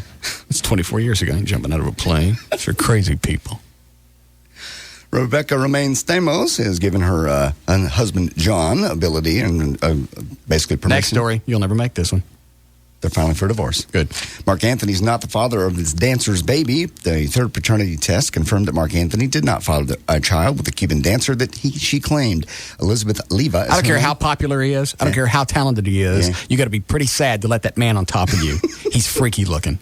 It's 24 years ago, jumping out of a plane. For crazy people. Rebecca Romaine Stamos has given her husband, John, ability and basically permission. Next story. You'll never make this one. They're filing for divorce. Good. Mark Anthony's not the father of his dancer's baby. The third paternity test confirmed that Mark Anthony did not father a child with the Cuban dancer that she claimed. Elizabeth Leva. I don't care how popular he is. I don't care how talented he is. Yeah. You got to be pretty sad to let that man on top of you. He's freaky looking.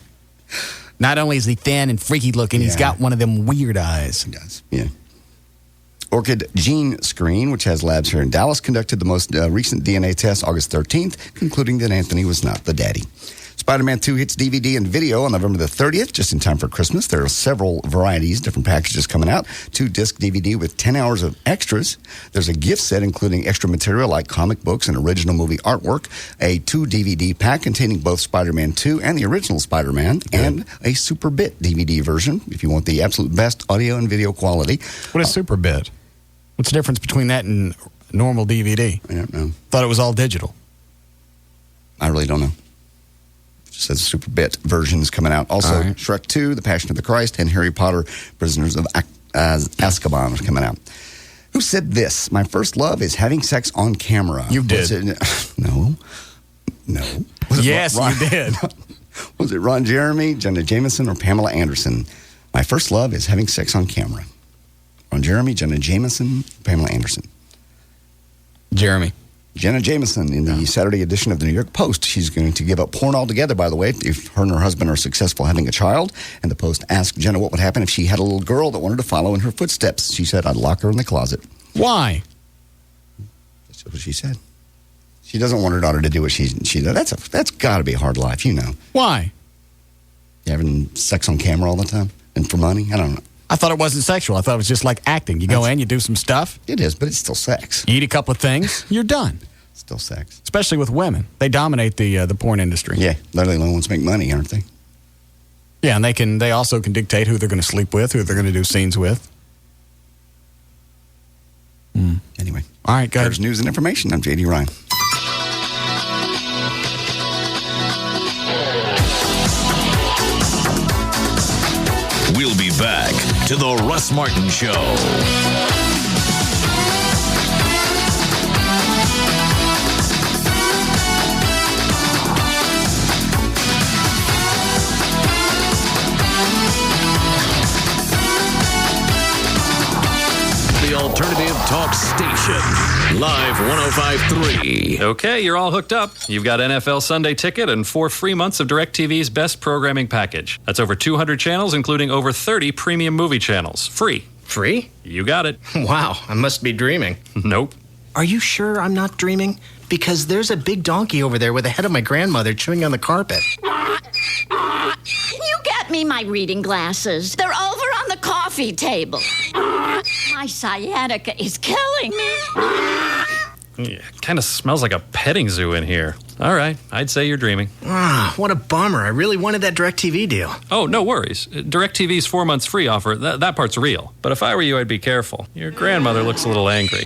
Not only is he thin and freaky looking, he's got one of them weird eyes. He does. Yeah. Orchid Gene Screen, which has labs here in Dallas, conducted the most recent DNA test August 13th, concluding that Anthony was not the daddy. Spider-Man 2 hits DVD and video on November the 30th, just in time for Christmas. There are several varieties, different packages coming out. 2-disc DVD with 10 hours of extras. There's a gift set including extra material like comic books and original movie artwork, a 2-DVD pack containing both Spider-Man 2 and the original Spider-Man, and a Super Bit DVD version if you want the absolute best audio and video quality. What is Super Bit? What's the difference between that and normal DVD? I don't know. Thought it was all digital. I really don't know. Just says Super Bit versions coming out. Also, right. Shrek 2, The Passion of the Christ, and Harry Potter, Prisoners of Azkaban is coming out. Who said this? My first love is having sex on camera. You did. No. Yes, you did. Was it Ron Jeremy, Jenna Jameson, or Pamela Anderson? My first love is having sex on camera. Ron Jeremy, Jenna Jameson, Pamela Anderson. Jeremy. Jenna Jameson in the Saturday edition of the New York Post. She's going to give up porn altogether, by the way, if her and her husband are successful having a child. And the Post asked Jenna what would happen if she had a little girl that wanted to follow in her footsteps. She said, I'd lock her in the closet. Why? That's what she said. She doesn't want her daughter to do what she does. That's got to be a hard life, you know. Why? You having sex on camera all the time? And for money? I don't know. I thought it wasn't sexual. I thought it was just like acting. You go in, you do some stuff. It is, but it's still sex. You eat a couple of things, you're done. Still sex. Especially with women. They dominate the porn industry. Yeah, they're the only ones make money, aren't they? Yeah, and they also can dictate who they're going to sleep with, who they're going to do scenes with. Anyway. All right, guys. There's news and information. I'm J.D. Ryan. We'll be back to the Russ Martin Show. The Alternative Talk Station. Live 105.3. Okay, you're all hooked up. You've got NFL Sunday Ticket and 4 free months of DirecTV's best programming package. That's over 200 channels, including over 30 premium movie channels. Free. Free? You got it. Wow, I must be dreaming. Nope. Are you sure I'm not dreaming? Because there's a big donkey over there with the head of my grandmother chewing on the carpet. You get me my reading glasses. They're over on the coffee table. My sciatica is killing me. Yeah, kind of smells like a petting zoo in here. All right, I'd say you're dreaming. Ah, what a bummer. I really wanted that DirecTV deal. Oh, no worries. DirecTV's 4 months free offer, that part's real. But if I were you, I'd be careful. Your grandmother looks a little angry.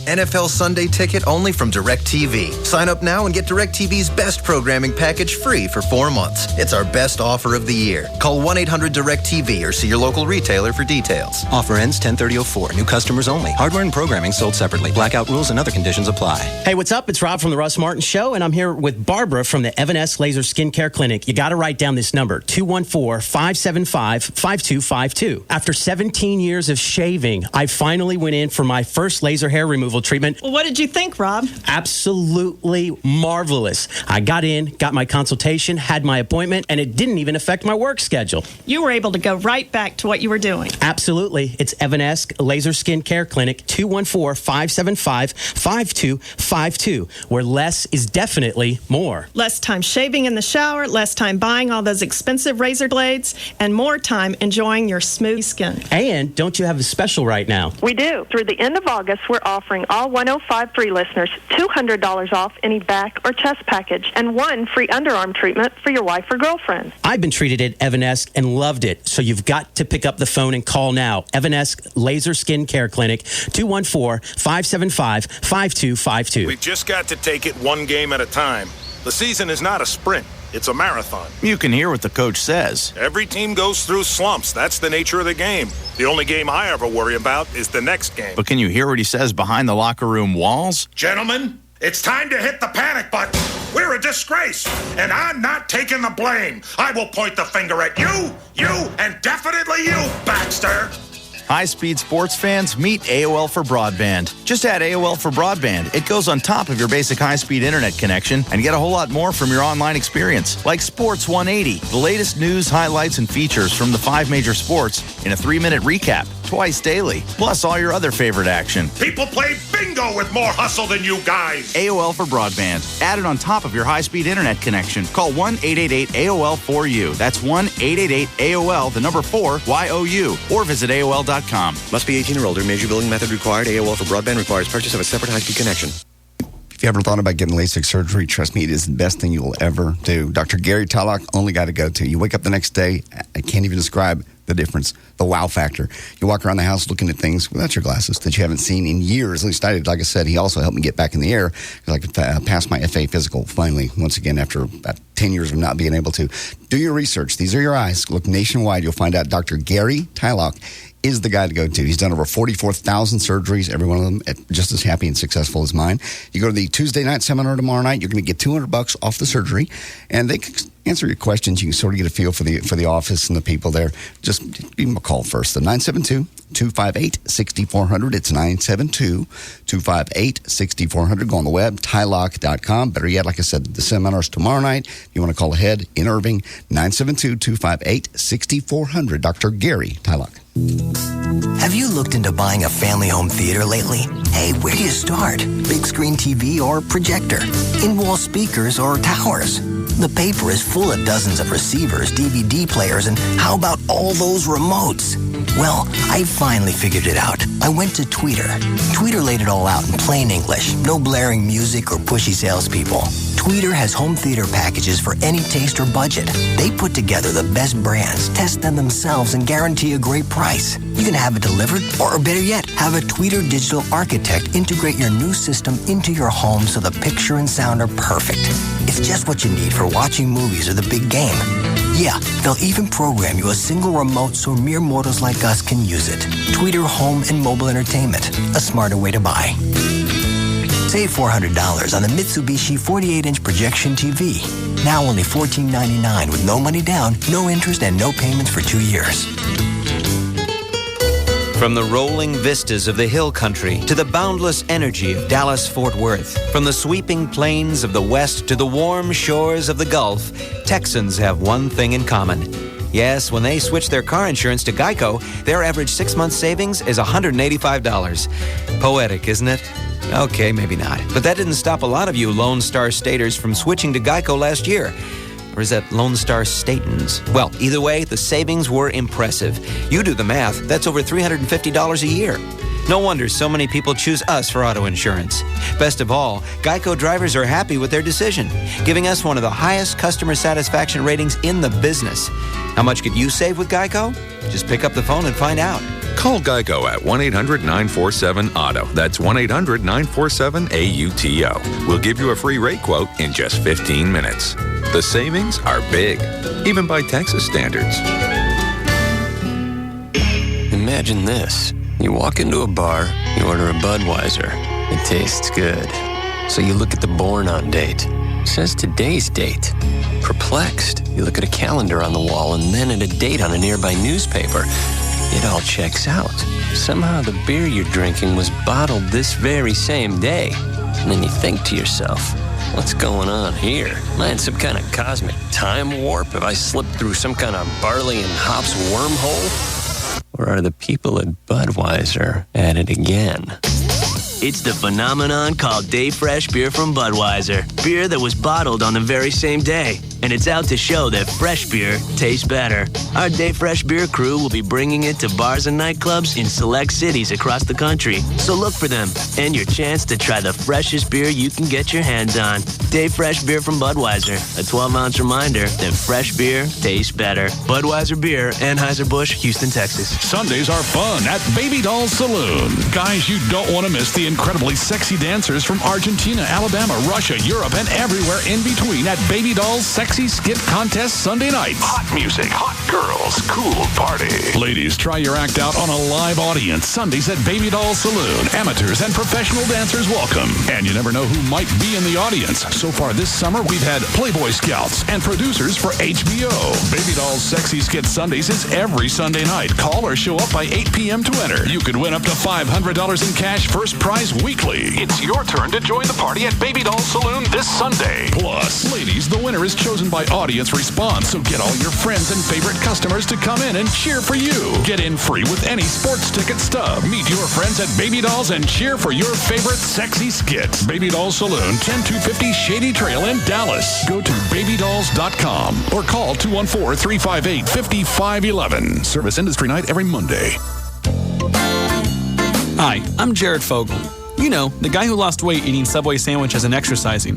NFL Sunday Ticket only from DirecTV. Sign up now and get DirecTV's best programming package free for 4 months. It's our best offer of the year. Call 1-800-DirecTV or see your local retailer for details. Offer ends 10/30/04. New customers only. Hardware and programming sold separately. Blackout rules and other conditions apply. Hey, what's up? It's Rob from the Russ Martin Show, and I'm here with Barbara from the Evanesque Laser Skincare Clinic. You got to write down this number, 214-575-5252. After 17 years of shaving, I finally went in for my first laser hair removal treatment. Well, what did you think, Rob? Absolutely marvelous. I got in, got my consultation, had my appointment, and it didn't even affect my work schedule. You were able to go right back to what you were doing. Absolutely. It's Evanesque Laser Skincare Clinic, 214-575-5252, where less is definitely more. Less time shaving in the shower, less time buying all those expensive razor blades, and more time enjoying your smooth skin. And don't you have a special right now? We do. Through the end of August, we're offering all 105.3 listeners $200 off any back or chest package and 1 free underarm treatment for your wife or girlfriend. I've been treated at Evanesque and loved it, so you've got to pick up the phone and call now. Evanesque Laser Skin Care Clinic, 214-575-5252. We've just got to take it one game at a time. The season is not a sprint. It's a marathon. You can hear what the coach says. Every team goes through slumps. That's the nature of the game. The only game I ever worry about is the next game. But can you hear what he says behind the locker room walls? Gentlemen, it's time to hit the panic button. We're a disgrace, and I'm not taking the blame. I will point the finger at you, and definitely you, Baxter. High-speed sports fans, meet AOL for Broadband. Just add AOL for Broadband. It goes on top of your basic high-speed internet connection and get a whole lot more from your online experience, like Sports 180, the latest news, highlights, and features from the 5 major sports in a 3-minute recap, twice daily, plus all your other favorite action. People play bingo with more hustle than you guys. AOL for Broadband. Added on top of your high-speed internet connection. Call 1-888-AOL-4U. That's 1-888-AOL, the number 4-YOU. Or visit AOL.com. Must be 18 or older. Major billing method required. AOL for Broadband requires purchase of a separate high-speed connection. If you ever thought about getting LASIK surgery, trust me, it is the best thing you will ever do. Dr. Gary Tylock, only guy to go to. You wake up the next day, I can't even describe the difference, the wow factor. You walk around the house looking at things without your glasses that you haven't seen in years. At least I did. Like I said, he also helped me get back in the air because I could pass my FA physical finally, once again, after about 10 years of not being able to. Do your research. These are your eyes. Look nationwide. You'll find out Dr. Gary Tylock is the guy to go to. He's done over 44,000 surgeries, every one of them just as happy and successful as mine. You go to the Tuesday night seminar tomorrow night, you're going to get $200 off the surgery, and they can answer your questions. You can sort of get a feel for the office and the people there. Just give them a call first. The 972-258-6400. It's 972-258-6400. Go on the web, tylock.com. Better yet, like I said, the seminar's tomorrow night. If you want to call ahead in Irving, 972-258-6400. Dr. Gary Tylock. Have you looked into buying a family home theater lately? Hey, where do you start? Big screen TV or projector? In-wall speakers or towers? The paper is full of dozens of receivers, DVD players, and how about all those remotes? Well, I finally figured it out. I went to Tweeter. Tweeter laid it all out in plain English. No blaring music or pushy salespeople. Tweeter has home theater packages for any taste or budget. They put together the best brands, test them themselves, and guarantee a great price. You can have it delivered, or better yet, have a Tweeter digital architect integrate your new system into your home so the picture and sound are perfect. It's just what you need for watching movies or the big game. Yeah, they'll even program you a single remote so mere mortals like us can use it. Tweeter Home and Mobile Entertainment, a smarter way to buy. Save $400 on the Mitsubishi 48-inch projection TV. Now only $14.99 with no money down, no interest, and no payments for 2 years. From the rolling vistas of the hill country to the boundless energy of Dallas-Fort Worth, from the sweeping plains of the West to the warm shores of the Gulf, Texans have one thing in common. Yes, when they switch their car insurance to Geico, their average 6-month savings is $185. Poetic, isn't it? Okay, maybe not. But that didn't stop a lot of you Lone Star Staters from switching to Geico last year. Or is that Lone Star Statans? Well, either way, the savings were impressive. You do the math, that's over $350 a year. No wonder so many people choose us for auto insurance. Best of all, Geico drivers are happy with their decision, giving us one of the highest customer satisfaction ratings in the business. How much could you save with Geico? Just pick up the phone and find out. Call Geico at 1-800-947-AUTO. That's 1-800-947-AUTO. We'll give you a free rate quote in just 15 minutes. The savings are big, even by Texas standards. Imagine this. You walk into a bar, you order a Budweiser. It tastes good. So you look at the born on date. It says today's date. Perplexed, you look at a calendar on the wall and then at a date on a nearby newspaper. It all checks out. Somehow the beer you're drinking was bottled this very same day. And then you think to yourself, what's going on here? Am I in some kind of cosmic time warp? Have I slipped through some kind of barley and hops wormhole? Or are the people at Budweiser at it again? It's the phenomenon called Day Fresh Beer from Budweiser. Beer that was bottled on the very same day. And it's out to show that fresh beer tastes better. Our Day Fresh Beer crew will be bringing it to bars and nightclubs in select cities across the country. So look for them and your chance to try the freshest beer you can get your hands on. Day Fresh Beer from Budweiser. A 12-ounce reminder that fresh beer tastes better. Budweiser Beer, Anheuser-Busch, Houston, Texas. Sundays are fun at Baby Doll Saloon. Guys, you don't want to miss the incredibly sexy dancers from Argentina, Alabama, Russia, Europe, and everywhere in between at Baby Doll's Sexy Skit Contest Sunday nights. Hot music, hot Girls, cool party. Ladies, try your act out on a live audience Sundays at Baby Doll Saloon. Amateurs and professional dancers welcome. And you never know who might be in the audience. So far this summer, we've had Playboy Scouts and producers for HBO. Baby Doll's Sexy Skit Sundays is every Sunday night. Call or show up by 8 p.m. to enter. You could win up to $500 in cash first prize weekly. It's your turn to join the party at Baby Doll Saloon this Sunday. Plus, ladies, the winner is chosen by audience response, so get all your friends and favorite customers to come in and cheer for you. Get in free with any sports ticket stub. Meet your friends at Baby Dolls and cheer for your favorite sexy skits. Baby Doll Saloon, 10250 Shady Trail in Dallas. Go to babydolls.com or call 214-358-5511. Service Industry Night every Monday. Hi, I'm Jared Fogle. You know, the guy who lost weight eating Subway sandwiches and exercising.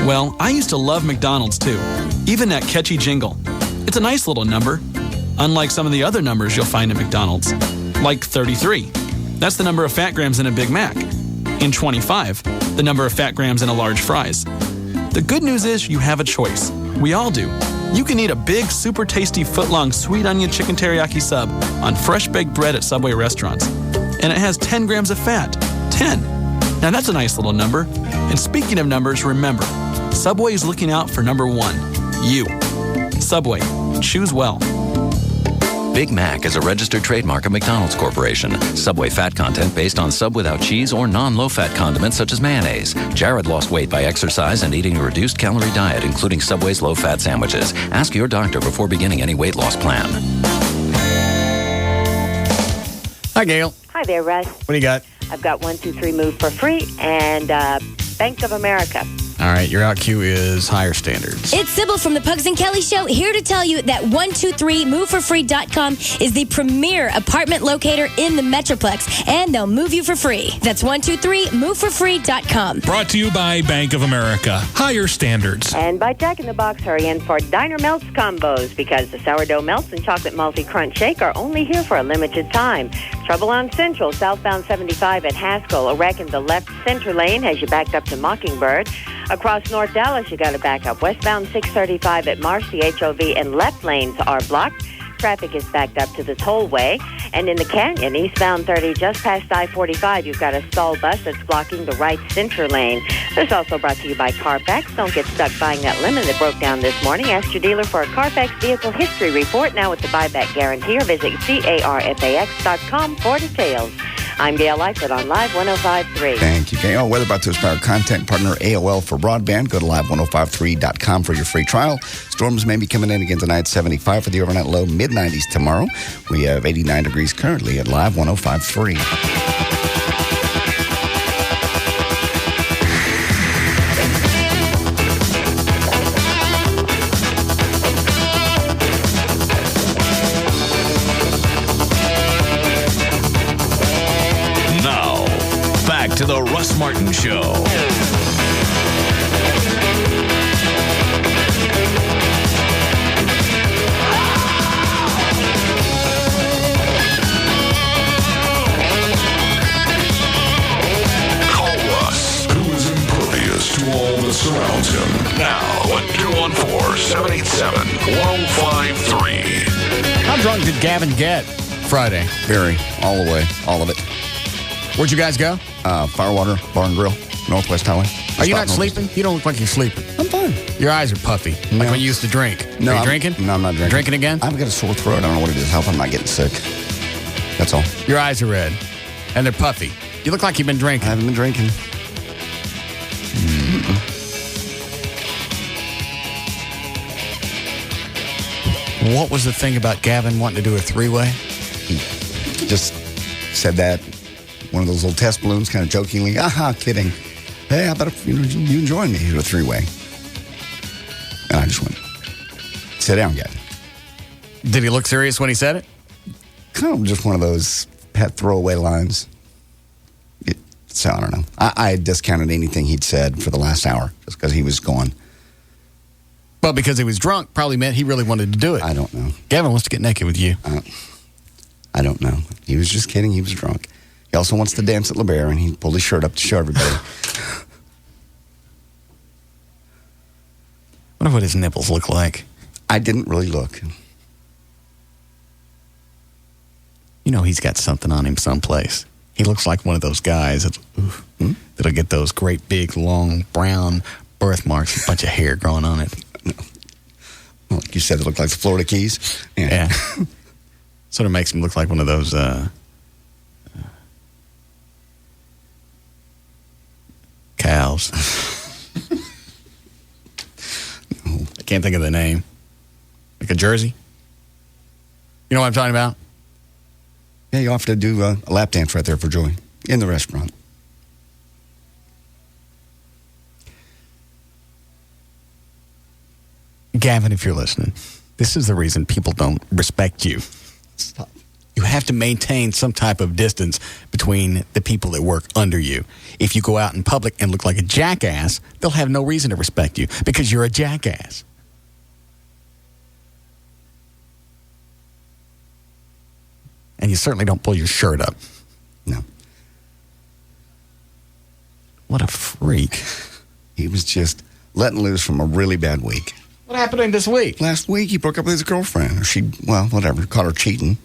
Well, I used to love McDonald's too, even that catchy jingle. It's a nice little number, unlike some of the other numbers you'll find at McDonald's. Like 33. That's the number of fat grams in a Big Mac. And 25, the number of fat grams in a large fries. The good news is you have a choice. We all do. You can eat a big, super tasty foot-long sweet onion chicken teriyaki sub on fresh baked bread at Subway restaurants. And it has 10 grams of fat. 10. Now that's a nice little number. And speaking of numbers, remember, Subway is looking out for number one, you. Subway. Choose well. Big Mac is a registered trademark of McDonald's Corporation. Subway fat content based on sub without cheese or non-low-fat condiments such as mayonnaise. Jared lost weight by exercise and eating a reduced calorie diet, including Subway's low-fat sandwiches. Ask your doctor before beginning any weight loss plan. Hi, Gail. Hi there, Russ. What do you got? I've got 1, 2, 3 Move for Free and Bank of America. All right, your out cue is higher standards. It's Sybil from the Pugs and Kelly Show, here to tell you that 123moveforfree.com is the premier apartment locator in the Metroplex, and they'll move you for free. That's 123moveforfree.com. Brought to you by Bank of America. Higher standards. And by Jack in the Box, hurry in for Diner Melts combos, because the sourdough melts and chocolate multi-crunch shake are only here for a limited time. Trouble on Central, southbound 75 at Haskell. A wreck in the left center lane has you backed up to Mockingbird. Across North Dallas, you got to back up. Westbound 635 at Marsh, the HOV and left lanes are blocked. Traffic is backed up to the tollway. And in the Canyon, eastbound 30, just past I-45, you've got a stalled bus that's blocking the right center lane. This is also brought to you by Carfax. Don't get stuck buying that lemon that broke down this morning. Ask your dealer for a Carfax vehicle history report now with the buyback guarantee, or visit carfax.com for details. I'm Gail Lightfoot on Live 105.3. Thank you, Gail. Weather about to inspire content partner AOL for broadband. Go to live1053.com for your free trial. Storms may be coming in again tonight, 75 for the overnight low, mid-90s tomorrow. We have 89 degrees currently at Live 105.3. To the Russ Martin Show. Call Russ, who is impervious to all that surrounds him. Now at 214-787-1053. How drunk did Gavin get Friday? Very. All the way. All of it. Where'd you guys go? Firewater Bar and Grill, Northwest Highway. Are you not sleeping? You don't look like you're sleeping. I'm fine. Your eyes are puffy, like when you used to drink. No, Are you drinking? No, I'm not drinking. Drinking again? I've got a sore throat. I don't know what it is. Help, I'm not getting sick. That's all. Your eyes are red, and they're puffy. You look like you've been drinking. I haven't been drinking. What was the thing about Gavin wanting to do a three-way? He just said that. One of those little test balloons, kind of jokingly, kidding. Hey, how about if you join me to a three-way? And I just went, sit down, Gavin. Did he look serious when he said it? Kind of just one of those pet throwaway lines. So I don't know. I discounted anything he'd said for the last hour just because he was gone. Well, because he was drunk probably meant he really wanted to do it. I don't know. Gavin wants to get naked with you. I don't know. He was just kidding. He was drunk. He also wants to dance at LeBaire, and he pulled his shirt up to show everybody. Wonder what his nipples look like. I didn't really look. You know he's got something on him someplace. He looks like one of those guys that'll get those great big, long, brown birthmarks with a bunch of hair growing on it. Well, like you said, it looked like the Florida Keys. Yeah. Sort of makes him look like one of those cows. I can't think of the name. Like a Jersey? You know what I'm talking about? Yeah, you have to do a lap dance right there for Joey in the restaurant. Gavin, if you're listening, this is the reason people don't respect you. Stop. You have to maintain some type of distance between the people that work under you. If you go out in public and look like a jackass, they'll have no reason to respect you because you're a jackass. And you certainly don't pull your shirt up. No. What a freak. He was just letting loose from a really bad week. What happened to him this week? Last week, he broke up with his girlfriend. Caught her cheating.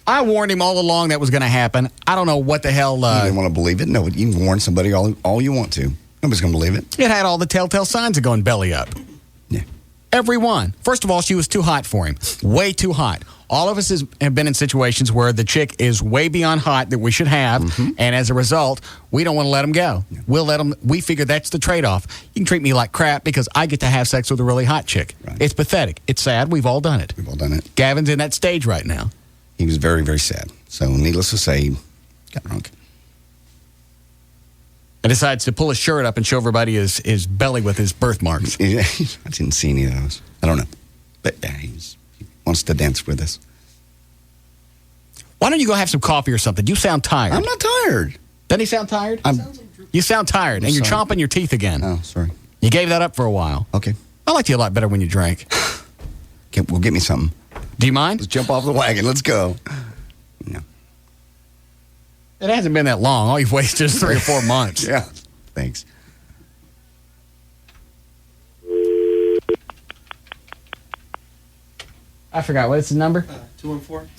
I warned him all along that was going to happen. I don't know what the hell... you didn't want to believe it? No, you can warn somebody all you want to. Nobody's going to believe it. It had all the telltale signs of going belly up. Yeah. Every one. First of all, she was too hot for him. Way too hot. All of us have been in situations where the chick is way beyond hot that we should have, and as a result, we don't want to let him go. Yeah. We'll let him. We figure that's the trade-off. You can treat me like crap because I get to have sex with a really hot chick. Right. It's pathetic. It's sad. We've all done it. We've all done it. Gavin's in that stage right now. He was very, very sad. So, needless to say, he got drunk. And decides to pull his shirt up and show everybody his belly with his birthmarks. I didn't see any of those. I don't know. But yeah, he wants to dance with us. Why don't you go have some coffee or something? You sound tired. I'm not tired. Doesn't he sound tired? You sound tired, and you're chomping your teeth again. Oh, sorry. You gave that up for a while. Okay. I liked you a lot better when you drank. Well, get me something. Do you mind? Let's jump off the wagon. Let's go. No. It hasn't been that long. All you've wasted is 3 or 4 months. Yeah. Thanks. I forgot. What's the number? 214-583-2540.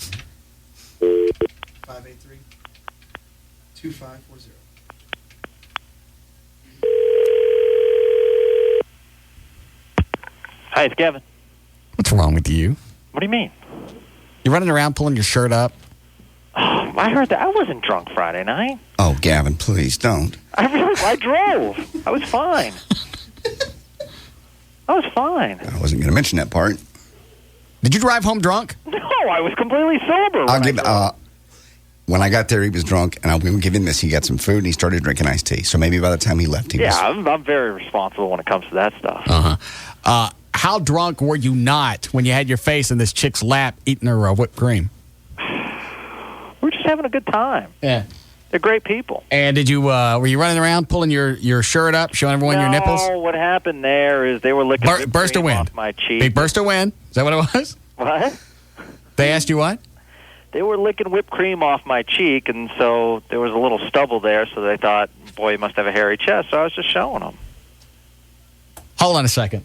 Hi, it's Kevin. What's wrong with you? What do you mean? You're running around pulling your shirt up. I heard that. I wasn't drunk Friday night. Oh, Gavin, please don't. I drove. I was fine. I was fine. I wasn't going to mention that part. Did you drive home drunk? No, I was completely sober. When I got there, he was drunk, and I'm going to give him this. He got some food, and he started drinking iced tea. So maybe by the time he left, he was... I'm very responsible when it comes to that stuff. Uh-huh. How drunk were you not when you had your face in this chick's lap eating her whipped cream? We were just having a good time. Yeah. They're great people. And did you were you running around pulling your shirt up, showing everyone your nipples? No, what happened there is they were licking burst of wind off my cheek. Big burst of wind? Is that what it was? What? They asked you what? They were licking whipped cream off my cheek, and so there was a little stubble there, so they thought, boy, you must have a hairy chest, so I was just showing them. Hold on a second.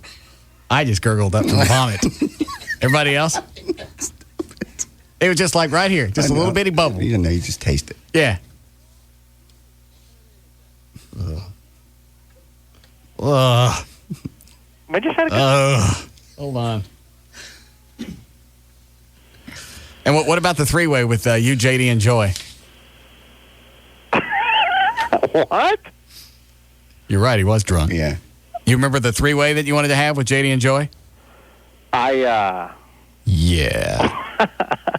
I just gurgled up some vomit. Everybody else? It was just like right here, just a little bitty bubble. You didn't know, you just taste it. Yeah. Ugh. I just had a good Hold on. And what about the three-way with you, JD, and Joy? What? You're right, he was drunk. Yeah. You remember the three-way that you wanted to have with JD and Joy? Yeah.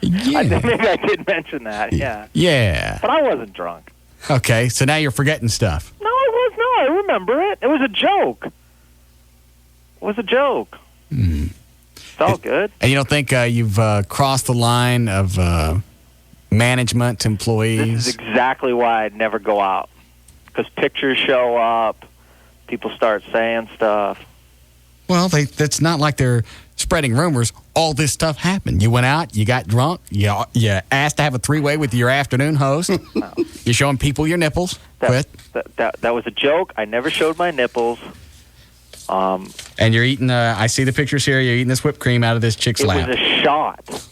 Maybe I did mention that, yeah. Yeah. But I wasn't drunk. Okay, so now you're forgetting stuff. No, I remember it. It was a joke. It's all good. And you don't think you've crossed the line of management employees? This is exactly why I'd never go out. Because pictures show up, people start saying stuff. Well, that's not like they're spreading rumors. All this stuff happened. You went out, you got drunk, you asked to have a three-way with your afternoon host. No. You're showing people your nipples. That was a joke. I never showed my nipples. And you're eating, I see the pictures here, you're eating this whipped cream out of this chick's lap. It was a shot.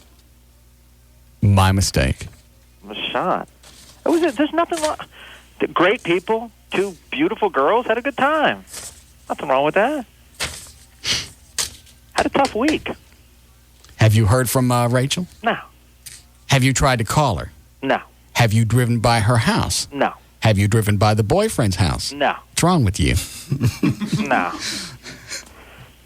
My mistake. It was shot. There's nothing wrong. Great people, two beautiful girls, had a good time. Nothing wrong with that. Had a tough week. Have you heard from Rachel? No. Have you tried to call her? No. Have you driven by her house? No. Have you driven by the boyfriend's house? No. What's wrong with you? No.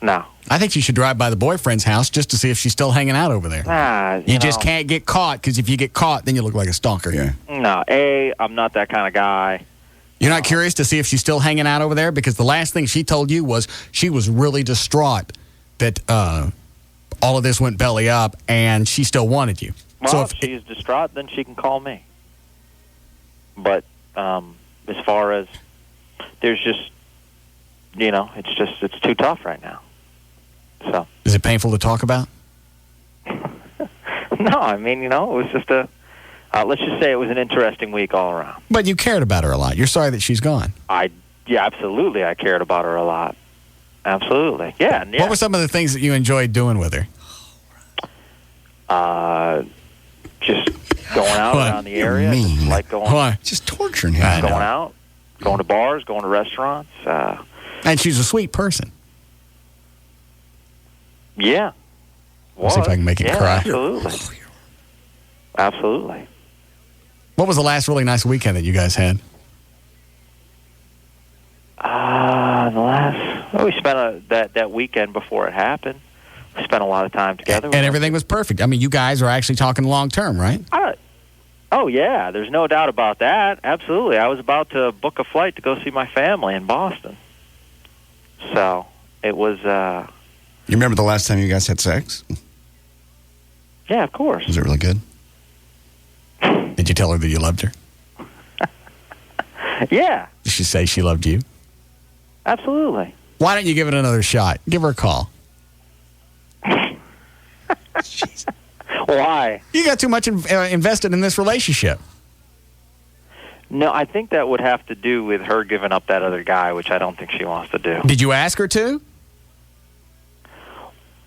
No. I think you should drive by the boyfriend's house just to see if she's still hanging out over there. You just can't get caught, because if you get caught, then you look like a stalker. Yeah. No. I'm not that kind of guy. You're not curious to see if she's still hanging out over there? Because the last thing she told you was she was really distraught that all of this went belly up, and she still wanted you. Well, so if she's distraught, then she can call me. But as far as there's just, it's too tough right now. So. Is it painful to talk about? No, I mean, it was just let's just say it was an interesting week all around. But you cared about her a lot. You're sorry that she's gone. Yeah, absolutely. I cared about her a lot. Absolutely. Yeah. What were some of the things that you enjoyed doing with her? Just going out around the area. Just like going. Just torturing him. Going out, going to bars, going to restaurants. And she's a sweet person. Yeah. Let's see if I can make it cry. Absolutely. Absolutely. What was the last really nice weekend that you guys had? We spent that weekend before it happened. We spent a lot of time together. And everything was perfect. I mean, you guys are actually talking long term, right? Oh, yeah. There's no doubt about that. Absolutely. I was about to book a flight to go see my family in Boston. So it was... You remember the last time you guys had sex? Yeah, of course. Was it really good? Did you tell her that you loved her? Yeah. Did she say she loved you? Absolutely. Why don't you give it another shot? Give her a call. Why? You got too much invested in this relationship. No, I think that would have to do with her giving up that other guy, which I don't think she wants to do. Did you ask her to?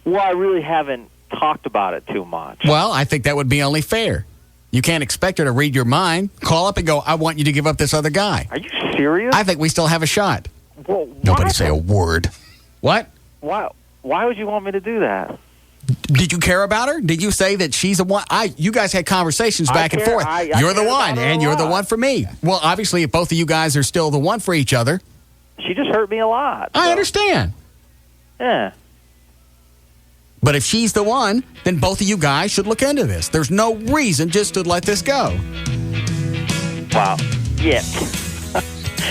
Well, I really haven't talked about it too much. Well, I think that would be only fair. You can't expect her to read your mind, call up and go, I want you to give up this other guy. Are you serious? I think we still have a shot. Well, nobody say a word. What? Why would you want me to do that? Did you care about her? Did you say that she's the one? You guys had conversations back and forth. You're the one, and you're the one for me. Well, obviously, if both of you guys are still the one for each other. She just hurt me a lot. I understand. Yeah. But if she's the one, then both of you guys should look into this. There's no reason just to let this go. Wow. Yeah.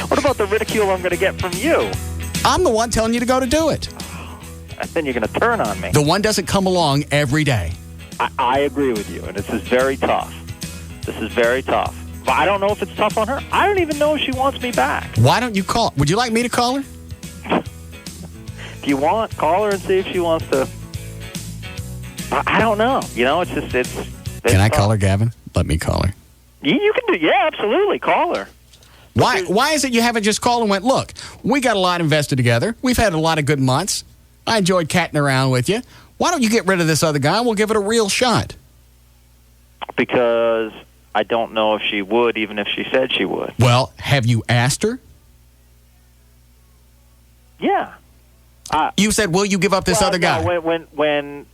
What about the ridicule I'm going to get from you? I'm the one telling you to go to do it. Then you're going to turn on me. The one doesn't come along every day. I agree with you, and this is very tough. This is very tough. But I don't know if it's tough on her. I don't even know if she wants me back. Why don't you call? Would you like me to call her? If you want, call her and see if she wants to. I don't know. It's just, it's Can I tough. call her, Gavin? Let me call her. You can do, yeah, absolutely. Call her. Why is it you haven't just called and went, look, we got a lot invested together. We've had a lot of good months. I enjoyed catting around with you. Why don't you get rid of this other guy and we'll give it a real shot? Because I don't know if she would, even if she said she would. Well, have you asked her? Yeah. You said, will you give up this other guy? No, when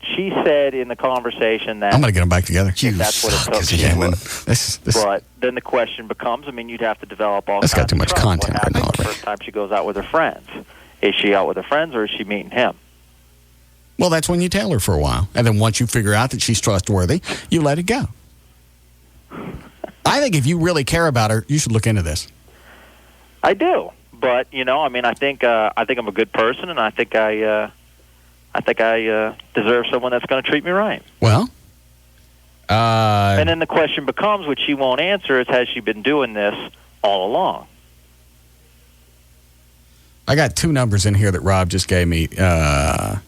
she said in the conversation that... I'm going to get them back together. That's what it took. Yeah, well, this. But then the question becomes, you'd have to develop all That's kinds got too of much trust. content What happens right the first time she goes out with her friends? Is she out with her friends or is she meeting him? Well, that's when you tell her for a while. And then once you figure out that she's trustworthy, you let it go. I think if you really care about her, you should look into this. I do. But, I think I'm a good person, and I think I deserve someone that's going to treat me right. Well, and then the question becomes, which she won't answer, is has she been doing this all along? I got two numbers in here that Rob just gave me. I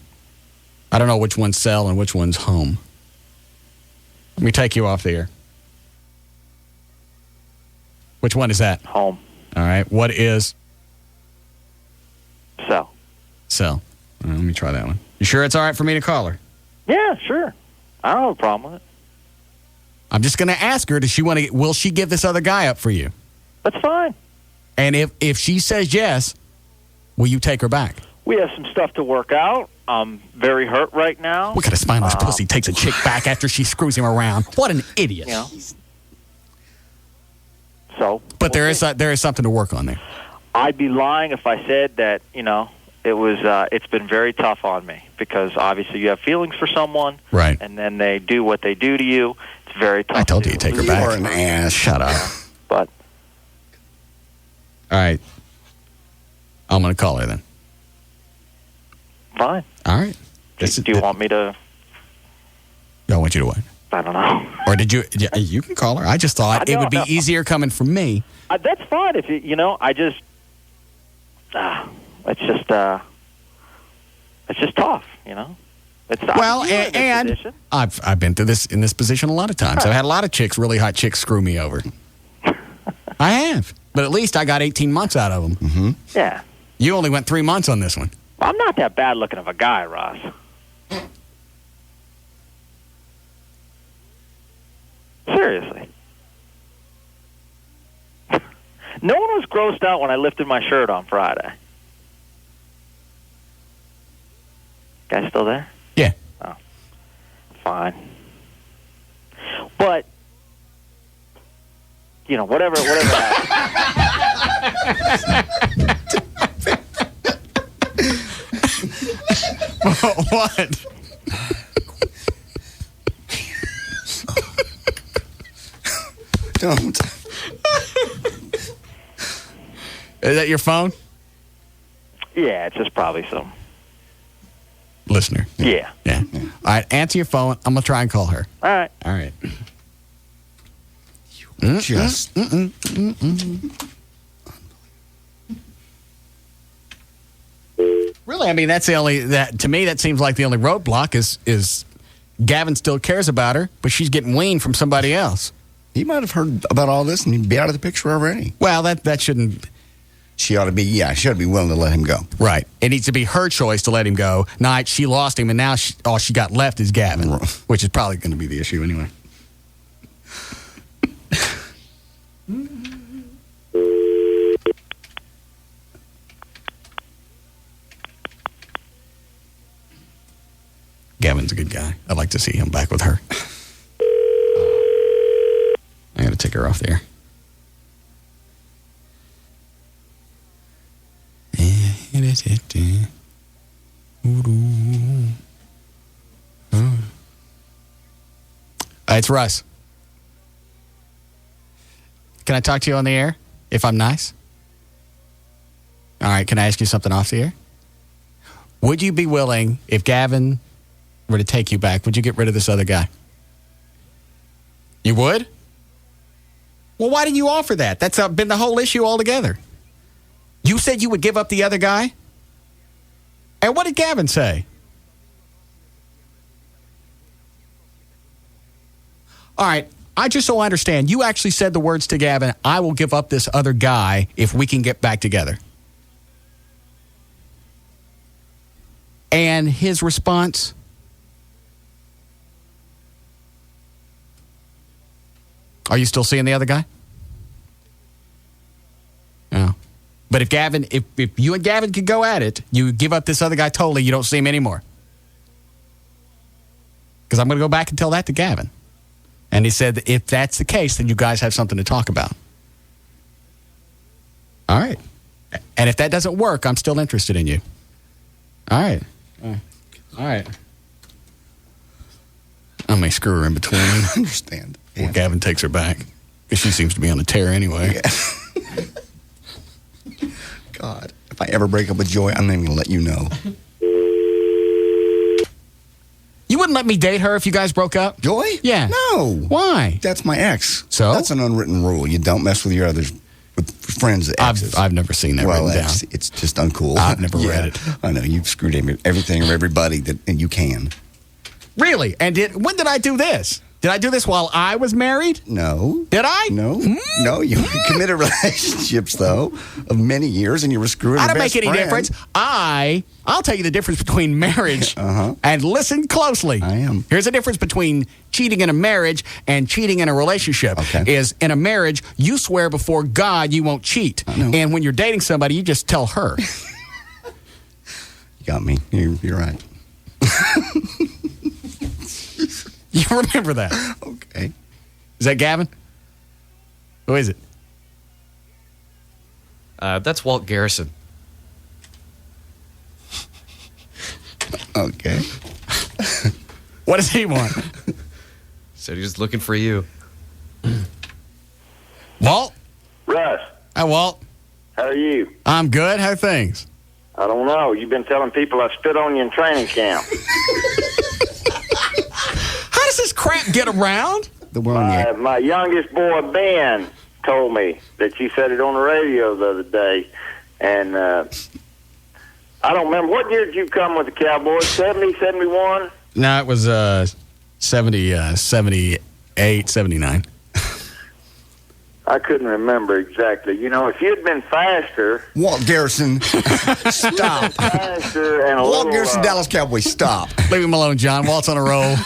don't know which one's cell and which one's home. Let me take you off the air. Which one is that? Home. All right. What is? Cell. Cell. All right, let me try that one. You sure it's all right for me to call her? Yeah, sure. I don't have a problem with it. I'm just going to ask her, will she give this other guy up for you? That's fine. And if she says yes, will you take her back? We have some stuff to work out. I'm very hurt right now. What kind of spineless pussy takes a chick back after she screws him around? What an idiot. You know? So, but there is something to work on there. I'd be lying if I said that, it's been very tough on me because obviously you have feelings for someone. Right. And then they do what they do to you. It's very tough. I told you to take her back. You are an ass. Shut up. But. All right. I'm going to call her then. Fine. All right. Do you want me to? I want you to what? I don't know. Or did you? Yeah, you can call her. I just thought it would be easier coming from me. That's fine. If I just. It's just tough. It's well, and I've been in this position a lot of times. I've had a lot of really hot chicks screw me over. I have, but at least I got 18 months out of them. Mm-hmm. Yeah. You only went 3 months on this one. I'm not that bad looking of a guy, Ross. Seriously. No one was grossed out when I lifted my shirt on Friday. Guy still there? Yeah. Oh. Fine. But, whatever happens. What? Don't. Is that your phone? Yeah, it's just probably some listener. Yeah. All right, answer your phone. I'm going to try and call her. All right. Really, I mean, to me, that seems like the only roadblock is Gavin still cares about her, but she's getting weaned from somebody else. He might have heard about all this and he'd be out of the picture already. Well, that shouldn't. She ought to be willing to let him go. Right. It needs to be her choice to let him go. Not she lost him, and now all she got left is Gavin, which is probably going to be the issue anyway. Gavin's a good guy. I'd like to see him back with her. I got to take her off there. It's Russ. Can I talk to you on the air if I'm nice? All right, can I ask you something off the air? Would you be willing, if Gavin were to take you back, would you get rid of this other guy? You would? Well, why didn't you offer that? That's been the whole issue altogether. You said you would give up the other guy? And what did Gavin say? All right, I just so I understand, you actually said the words to Gavin, I will give up this other guy if we can get back together. And his response? Are you still seeing the other guy? No. But if you and Gavin could go at it, you give up this other guy totally, you don't see him anymore. Because I'm going to go back and tell that to Gavin. And he said that if that's the case, then you guys have something to talk about. All right. And if that doesn't work, I'm still interested in you. All right. All right. I may screw her in between. I understand. Well, Gavin takes her back. Because she seems to be on a tear anyway. Yeah. God, if I ever break up with Joy, I'm not even going to let you know. You wouldn't let me date her if you guys broke up? Joy? Yeah. No. Why? That's my ex. So? That's an unwritten rule. You don't mess with your others, with friends' exes. I've never seen that written down. It's just uncool. I've never read it. I know. You've screwed everything or everybody and you can. Really? And when did I do this? Did I do this while I was married? No. Did I? No. No, you committed relationships, though, of many years, and you were screwing I your don't best make any friend. difference. I'll tell you the difference between marriage and listen closely. I am. Here's the difference between cheating in a marriage and cheating in a relationship. Is in a marriage, you swear before God you won't cheat. And when you're dating somebody, you just tell her. You got me. You're right. You remember that. Okay. Is that Gavin? Who is it? That's Walt Garrison. Okay. What does he want? Said he was looking for you. Walt? Russ. Hi, Walt. How are you? I'm good. How are things? I don't know. You've been telling people I spit on you in training camp. How does this crap get around? My youngest boy, Ben, told me that you said it on the radio the other day. And I don't remember. What year did you come with the Cowboys? 70, 71? No, it was 70, 78, 79. I couldn't remember exactly. You know, if you'd been faster... Walt Garrison, stop. Faster and a Walt little, Garrison, Dallas Cowboys, stop. Leave him alone, John. Walt's on a roll.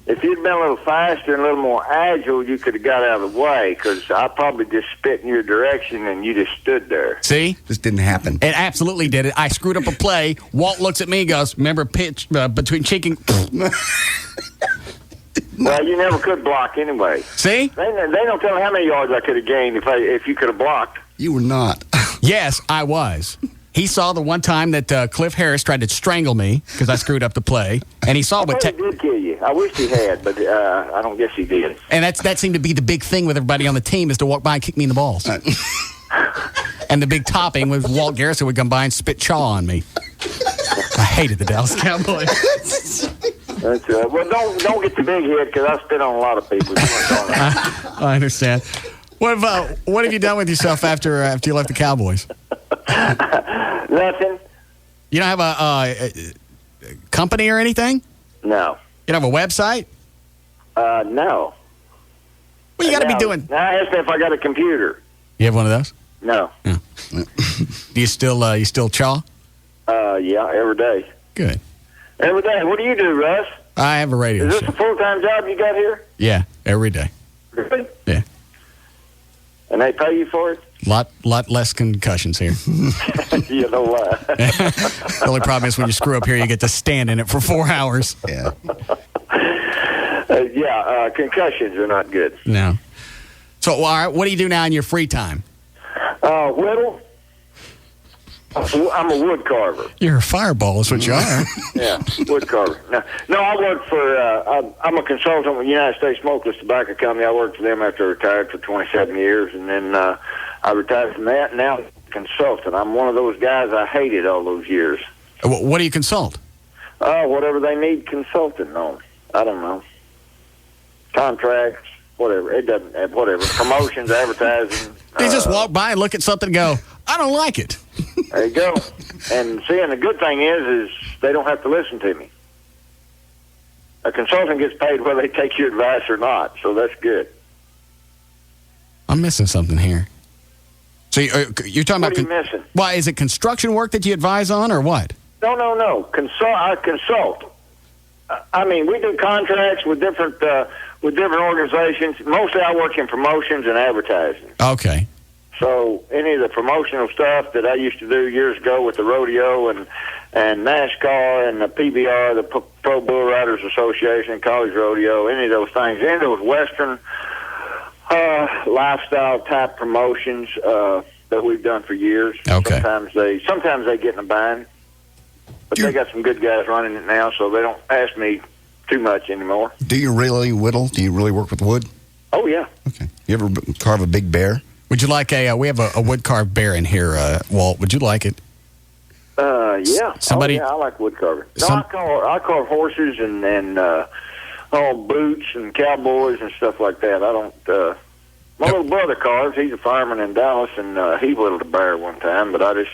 If you'd been a little faster and a little more agile, you could have got out of the way, because I probably just spit in your direction and you just stood there. See? This didn't happen. It absolutely did it. I screwed up a play. Walt looks at me and goes, remember pitch between cheek and... Well, you never could block anyway. See? They don't tell me how many yards I could have gained if you could have blocked. You were not. Yes, I was. He saw the one time that Cliff Harris tried to strangle me because I screwed up the play, and he saw I what. thought he did kill you. I wish he had, but I don't guess he did. And that seemed to be the big thing with everybody on the team is to walk by and kick me in the balls. And the big topping was Walt Garrison would come by and spit chaw on me. I hated the Dallas Cowboys. That's right. Well, don't get the big head, because I spit on a lot of people. I understand. What have you done with yourself after you left the Cowboys? Nothing. You don't have a company or anything? No. You don't have a website? No. Well, you got to be doing. Now ask me if I got a computer. You have one of those? No. Yeah. Do you still chaw? Yeah, every day. Good. Every day. What do you do, Russ? I have a radio Is this show. a full-time job you got here? Yeah, every day. Really? Yeah. And they pay you for it? Lot less concussions here. You know why? The only problem is when you screw up here, you get to stand in it for 4 hours. Yeah. Concussions are not good. No. So, all right, what do you do now in your free time? Whittle. I'm a wood carver. You're a fireball is what you are. Yeah, wood carver. No, I work for, I'm a consultant with United States Smokeless Tobacco Company. I worked for them after I retired for 27 years, and then I retired from that, and now I'm a consultant. I'm one of those guys I hated all those years. What do you consult? Whatever they need consulting on. I don't know. Contracts, whatever. It doesn't, whatever. Promotions, advertising. You just walk by and look at something and go, I don't like it. There you go. And seeing the good thing is they don't have to listen to me. A consultant gets paid whether they take your advice or not, so that's good. I'm missing something here. So you're talking What about... are you missing? Why, is it construction work that you advise on or what? No. I consult. I mean, we do contracts with different organizations. Mostly I work in promotions and advertising. Okay. So any of the promotional stuff that I used to do years ago with the rodeo and NASCAR and the PBR, the Pro Bull Riders Association, College Rodeo, any of those things, any of those Western lifestyle type promotions that we've done for years. Okay. Sometimes they get in a bind, but they got some good guys running it now, so they don't ask me too much anymore. Do you really whittle? Do you really work with wood? Oh yeah. Okay. You ever carve a big bear? Would you like we have a wood carved bear in here, Walt. Would you like it? Yeah. Somebody- I like wood carving. No, I carve horses and boots and cowboys and stuff like that. I don't. My little brother carves. He's a fireman in Dallas, and he whittled a bear one time. But I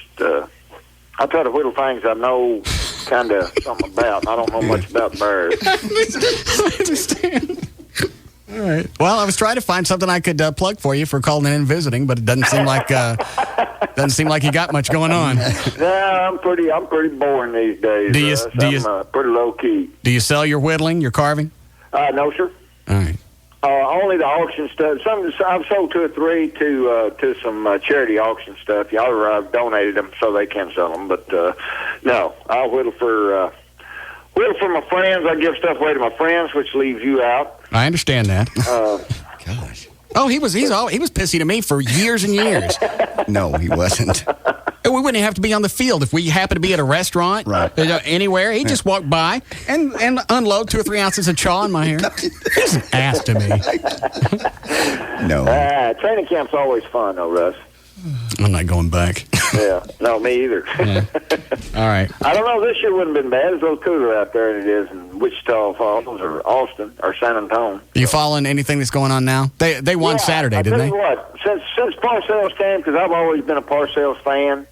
try to whittle things I know kind of something about. I don't know much about bears. I understand. All right. Well, I was trying to find something I could plug for you for calling in and visiting, but it doesn't seem like you got much going on. No, I'm pretty boring these days. I'm pretty low key. Do you sell your whittling, your carving? No, sir. All right. Only the auction stuff. I've sold 2 or 3 to some charity auction stuff. I've donated them so they can sell them. But no, I'll whittle for my friends. I give stuff away to my friends, which leaves you out. I understand that. Gosh. Oh, he was pissy to me for years and years. No, he wasn't. We wouldn't have to be on the field if we happened to be at a restaurant, right? Anywhere. He'd just walk by and unload 2 or 3 ounces of chaw in my hair. He's an ass to me. No. Training camp's always fun, though, Russ. I'm not going back. Yeah, no, me either. Yeah. All right. I don't know. This year wouldn't have been bad. It's a little cooler out there than it is in Wichita Falls or Austin or San Antonio. Are you following anything that's going on now? They won Saturday, didn't they? I tell you what, since Parcells came, because I've always been a Parcells fan,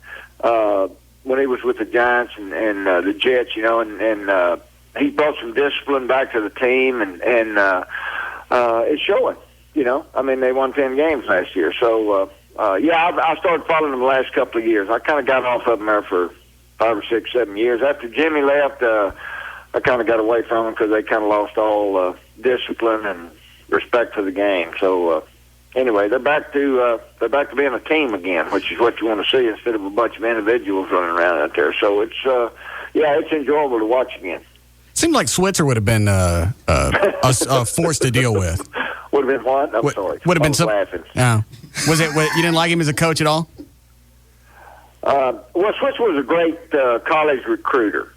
when he was with the Giants and the Jets, and he brought some discipline back to the team, and it's showing. I mean, they won 10 games last year, so. I started following them the last couple of years. I kind of got off of them there for 5 or 6, 7 years. After Jimmy left, I kind of got away from them because they kind of lost all discipline and respect for the game. So anyway, they're back to being a team again, which is what you want to see instead of a bunch of individuals running around out there. So it's it's enjoyable to watch again. Seemed like Switzer would have been a force to deal with. Would have been what? I'm sorry. Would have been some. Laughing. No. Was it? You didn't like him as a coach at all? Well, Switzer was a great college recruiter.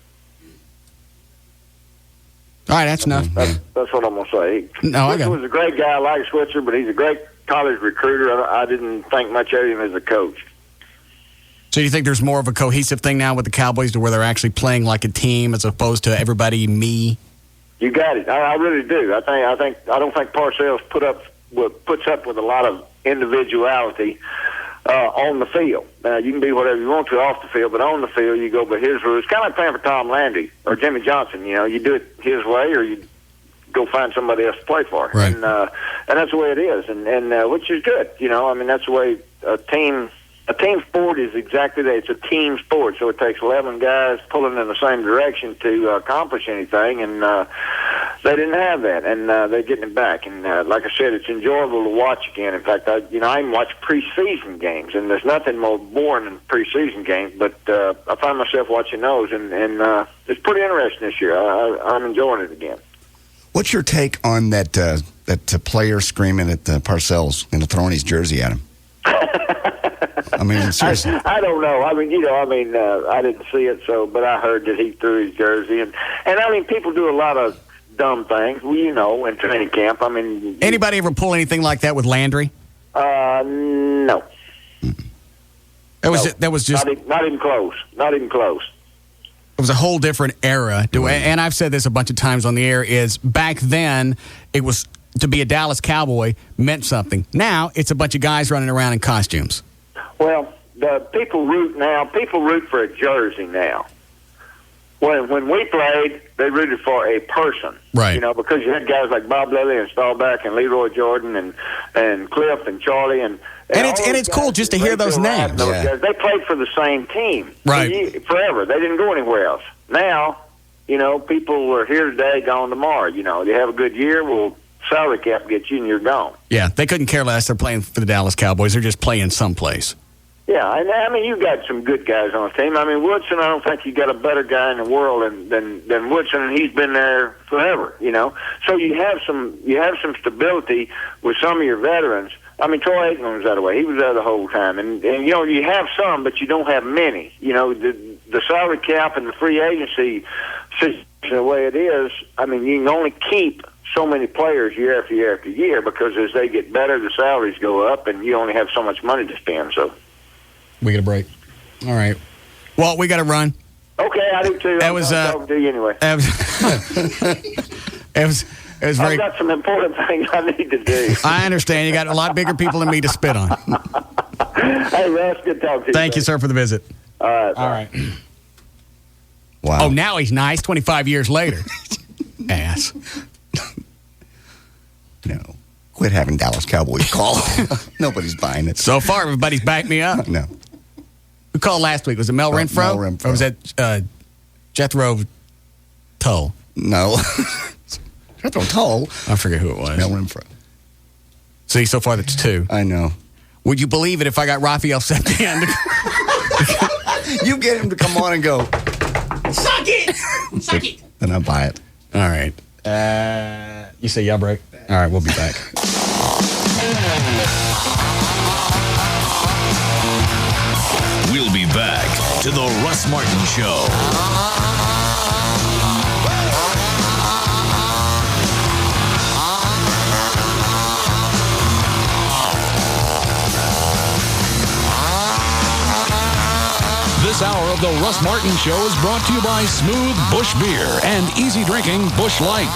All right, that's enough. That's what I'm going to say. Switzer was a great guy. I like Switzer, but he's a great college recruiter. I didn't think much of him as a coach. So do you think there's more of a cohesive thing now with the Cowboys to where they're actually playing like a team as opposed to everybody me? You got it. I really do. I don't think Parcells puts up with a lot of individuality on the field. Now you can be whatever you want to off the field, but on the field you go by his rules. Kind of like playing for Tom Landry or Jimmy Johnson. You do it his way, or you go find somebody else to play for. Right. And that's the way it is, and which is good. I mean that's the way a team sport is exactly that. It's a team sport, so it takes 11 guys pulling in the same direction to accomplish anything, and they didn't have that, and they're getting it back. And like I said, it's enjoyable to watch again. In fact, I even watch preseason games, and there's nothing more boring than preseason games, but I find myself watching those, and it's pretty interesting this year. I'm enjoying it again. What's your take on that player screaming at Parcells and throwing his jersey at him? I mean, seriously. I don't know. I mean, I didn't see it, but I heard that he threw his jersey, and I mean, people do a lot of dumb things. Well, in training camp. I mean, anybody ever pull anything like that with Landry? No. That was just not even close. Not even close. It was a whole different era. And I've said this a bunch of times on the air. Is back then it was to be a Dallas Cowboy meant something. Now it's a bunch of guys running around in costumes. Well, the people root for a jersey now. When we played, they rooted for a person. Right. Because you had guys like Bob Lilly and Staubach and Leroy Jordan and Cliff and Charlie and it's cool just to hear those names. Those guys, they played for the same team. Right. Forever. They didn't go anywhere else. Now, people are here today, gone tomorrow. They have a good year, well, salary cap gets you and you're gone. Yeah, they couldn't care less. They're playing for the Dallas Cowboys. They're just playing someplace. Yeah, and I mean, you've got some good guys on the team. I mean, Woodson, I don't think you got a better guy in the world than Woodson, and he's been there forever, So you have some stability with some of your veterans. I mean, Troy Aikman was that way. He was there the whole time. And you have some, but you don't have many. The salary cap and the free agency situation, the way it is, I mean, you can only keep so many players year after year after year because as they get better, the salaries go up, and you only have so much money to spend, so. We get a break. All right. Well, we got to run. Okay, I do too. That was talking to you anyway. It was very. I've got some important things I need to do. I understand. You got a lot bigger people than me to spit on. Hey, Russ, good talking to you. Thank you, sir, for the visit. All right. All right. Wow. Oh, now he's nice 25 years later. Ass. No. Quit having Dallas Cowboys call. Nobody's buying it. So far, everybody's backed me up. No. Who called last week? Was it Mel Renfro? Mel Renfro. Or was that Jethro Tull? No. Jethro Tull? I forget who it was. Mel Renfro. See, so far that's 2. I know. Would you believe it if I got Rafael Septian? You get him to come on and go, Suck it! Suck it! then I buy it. All right. You say y'all break? All right, we'll be back. We'll be back to the Russ Martin Show. This hour of the Russ Martin Show is brought to you by Smooth Bush Beer and easy drinking Bush Light.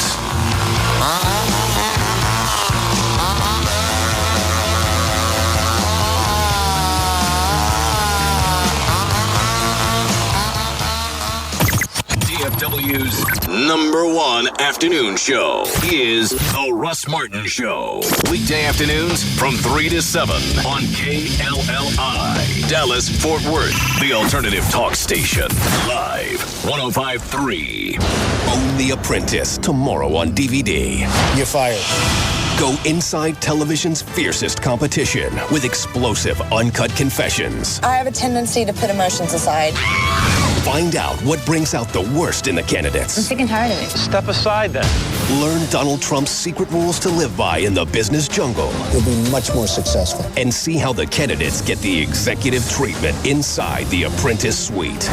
DFW's #1 afternoon show is The Russ Martin Show. Weekday afternoons from 3 to 7 on KLLI. Dallas, Fort Worth, the alternative talk station. Live 105.3. Own The Apprentice tomorrow on DVD. You're fired. Go inside television's fiercest competition with explosive, uncut confessions. I have a tendency to put emotions aside. Find out what brings out the worst in the candidates. I'm sick and tired of it. Step aside then. Learn Donald Trump's secret rules to live by in the business jungle. You'll be much more successful. And see how the candidates get the executive treatment inside the Apprentice suite.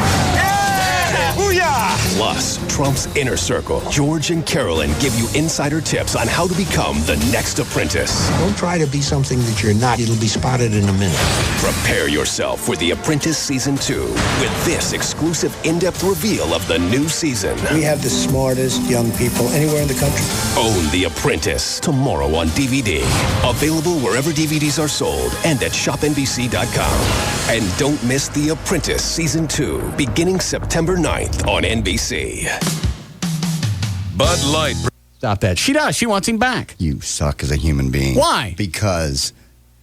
Booyah! Plus, Trump's inner circle. George and Carolyn give you insider tips on how to become the next apprentice. Don't try to be something that you're not. It'll be spotted in a minute. Prepare yourself for The Apprentice Season 2 with this exclusive in-depth reveal of the new season. We have the smartest young people anywhere in the country. Own The Apprentice tomorrow on DVD. Available wherever DVDs are sold and at shopnbc.com. And don't miss The Apprentice Season 2 beginning September 9th on NBC. Bud Light. Stop that. She does. She wants him back. You suck as a human being. Why? Because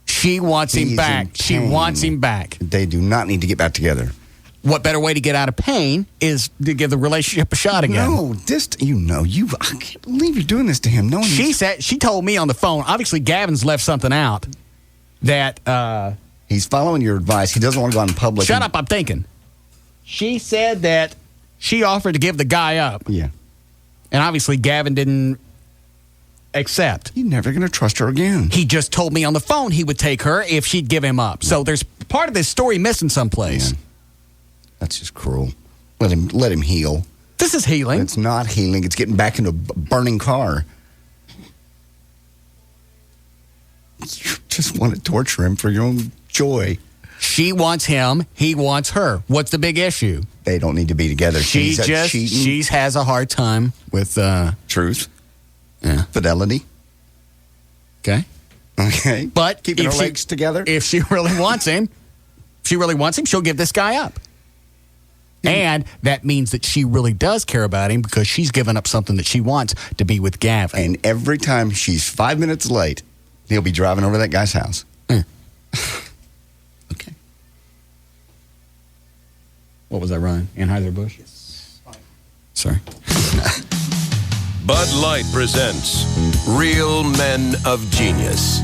she wants him back. She wants him back. They do not need to get back together. What better way to get out of pain is to give the relationship a shot again? No, I can't believe you're doing this to him. No, She told me on the phone. Obviously, Gavin's left something out that he's following your advice. He doesn't want to go out in public. Shut up! I'm thinking. She said that she offered to give the guy up. Yeah, and obviously Gavin didn't accept. You're never going to trust her again. He just told me on the phone he would take her if she'd give him up. So there's part of this story missing someplace. Yeah. That's just cruel. Let him heal. This is healing. It's not healing. It's getting back into a burning car. You just want to torture him for your own joy. She wants him. He wants her. What's the big issue? They don't need to be together. She has a hard time with truth. Yeah. Fidelity. Okay. But keeping her legs together. If she really wants him, she'll give this guy up. And that means that she really does care about him because she's given up something that she wants to be with Gavin. And every time she's 5 minutes late, he'll be driving over to that guy's house. Okay. What was that, Ryan? Anheuser-Busch? Yes. Sorry. Bud Light presents Real Men of Genius.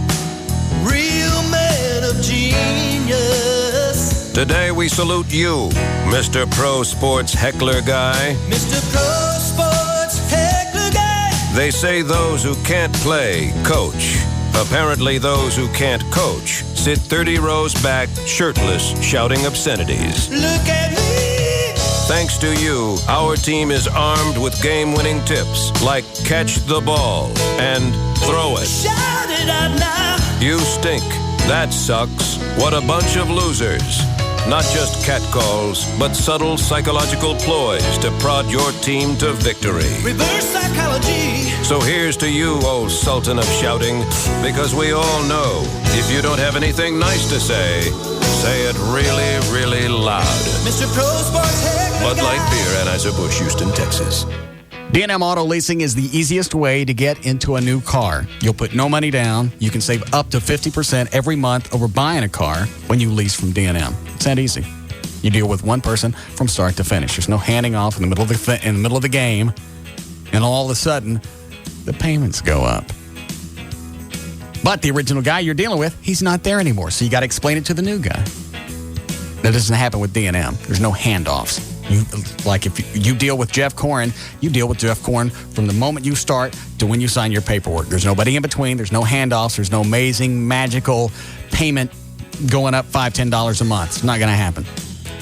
Real men of genius. Today we salute you, Mr. Pro Sports Heckler Guy. Mr. Pro Sports Heckler Guy. They say those who can't play, coach. Apparently those who can't coach sit 30 rows back, shirtless, shouting obscenities. Look at me. Thanks to you, our team is armed with game-winning tips like catch the ball and throw it. Shout it out now. You stink. That sucks. What a bunch of losers. Not just catcalls, but subtle psychological ploys to prod your team to victory. Reverse psychology. So here's to you, old sultan of shouting, because we all know if you don't have anything nice to say it really, really loud. Mr. Pro Sports Heckler. Bud Light Beer, Anheuser-Busch, Houston, Texas. D&M Auto Leasing is the easiest way to get into a new car. You'll put no money down. You can save up to 50% every month over buying a car when you lease from D&M. It's that easy. You deal with one person from start to finish. There's no handing off in the middle of the game, and all of a sudden, the payments go up. But the original guy you're dealing with, he's not there anymore, so you got to explain it to the new guy. That doesn't happen with D&M. There's no handoffs. If you deal with Jeff Corrin, you deal with Jeff Corrin from the moment you start to when you sign your paperwork. There's nobody in between. There's no handoffs. There's no amazing, magical payment going up $5, $10 a month. It's not going to happen.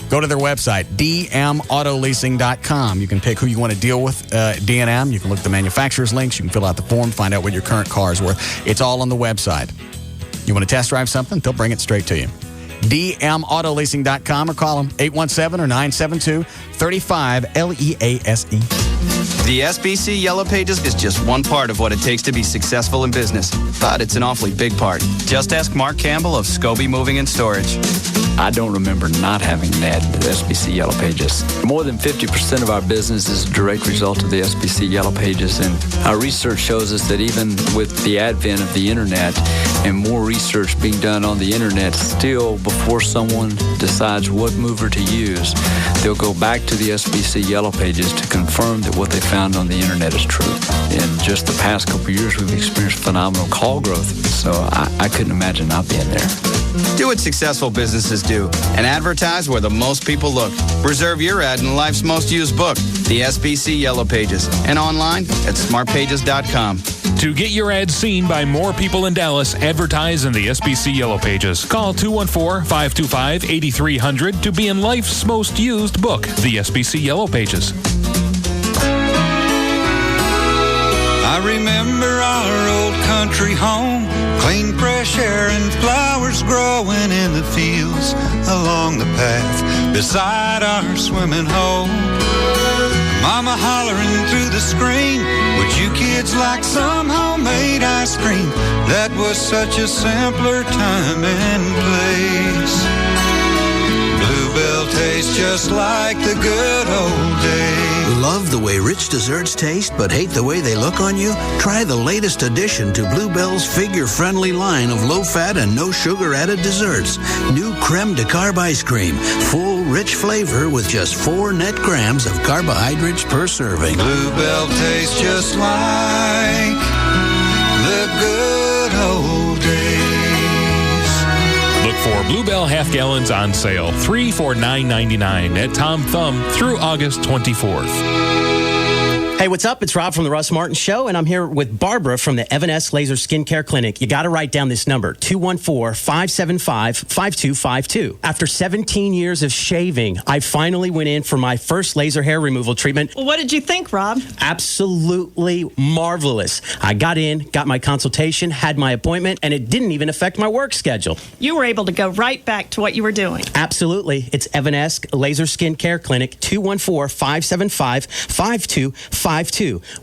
Go to their website, dmautoleasing.com. You can pick who you want to deal with, D&M. You can look at the manufacturer's links. You can fill out the form, find out what your current car is worth. It's all on the website. You want to test drive something? They'll bring it straight to you. dmautoleasing.com or call them 817 or 972-35-LEASE. The SBC Yellow Pages is just one part of what it takes to be successful in business, but it's an awfully big part. Just ask Mark Campbell of Scobie Moving and Storage. I don't remember not having an ad to the SBC Yellow Pages. More than 50% of our business is a direct result of the SBC Yellow Pages, and our research shows us that even with the advent of the internet and more research being done on the internet, still before someone decides what mover to use, they'll go back to the SBC Yellow Pages to confirm that what they found on the internet is true. In just the past couple of years, we've experienced phenomenal call growth, so I couldn't imagine not being there. Do what successful businesses do and advertise where the most people look. Reserve your ad in life's most used book, the SBC Yellow Pages, and online at smartpages.com. To get your ad seen by more people in Dallas, advertise in the SBC Yellow Pages. Call 214-525-8300 to be in life's most used book, the SBC Yellow Pages. I remember our old country home, clean fresh air and flowers growing in the fields along the path beside our swimming hole. Mama hollering through the screen, would you kids like some homemade ice cream? That was such a simpler time and place. Bluebell tastes just like the good old days. Love the way rich desserts taste, but hate the way they look on you? Try the latest addition to Bluebell's figure-friendly line of low-fat and no-sugar-added desserts. New creme de carb ice cream. Full, rich flavor with just 4 net grams of carbohydrates per serving. Bluebell tastes just like the good old days. Look for Bluebell half gallons on sale, 3 for $9.99 at Tom Thumb through August 24th. Hey, what's up? It's Rob from the Russ Martin Show, and I'm here with Barbara from the Evanesque Laser Skincare Clinic. You got to write down this number, 214-575-5252. After 17 years of shaving, I finally went in for my first laser hair removal treatment. Well, what did you think, Rob? Absolutely marvelous. I got in, got my consultation, had my appointment, and it didn't even affect my work schedule. You were able to go right back to what you were doing. Absolutely. It's Evanesque Laser Skincare Clinic, 214-575-5252,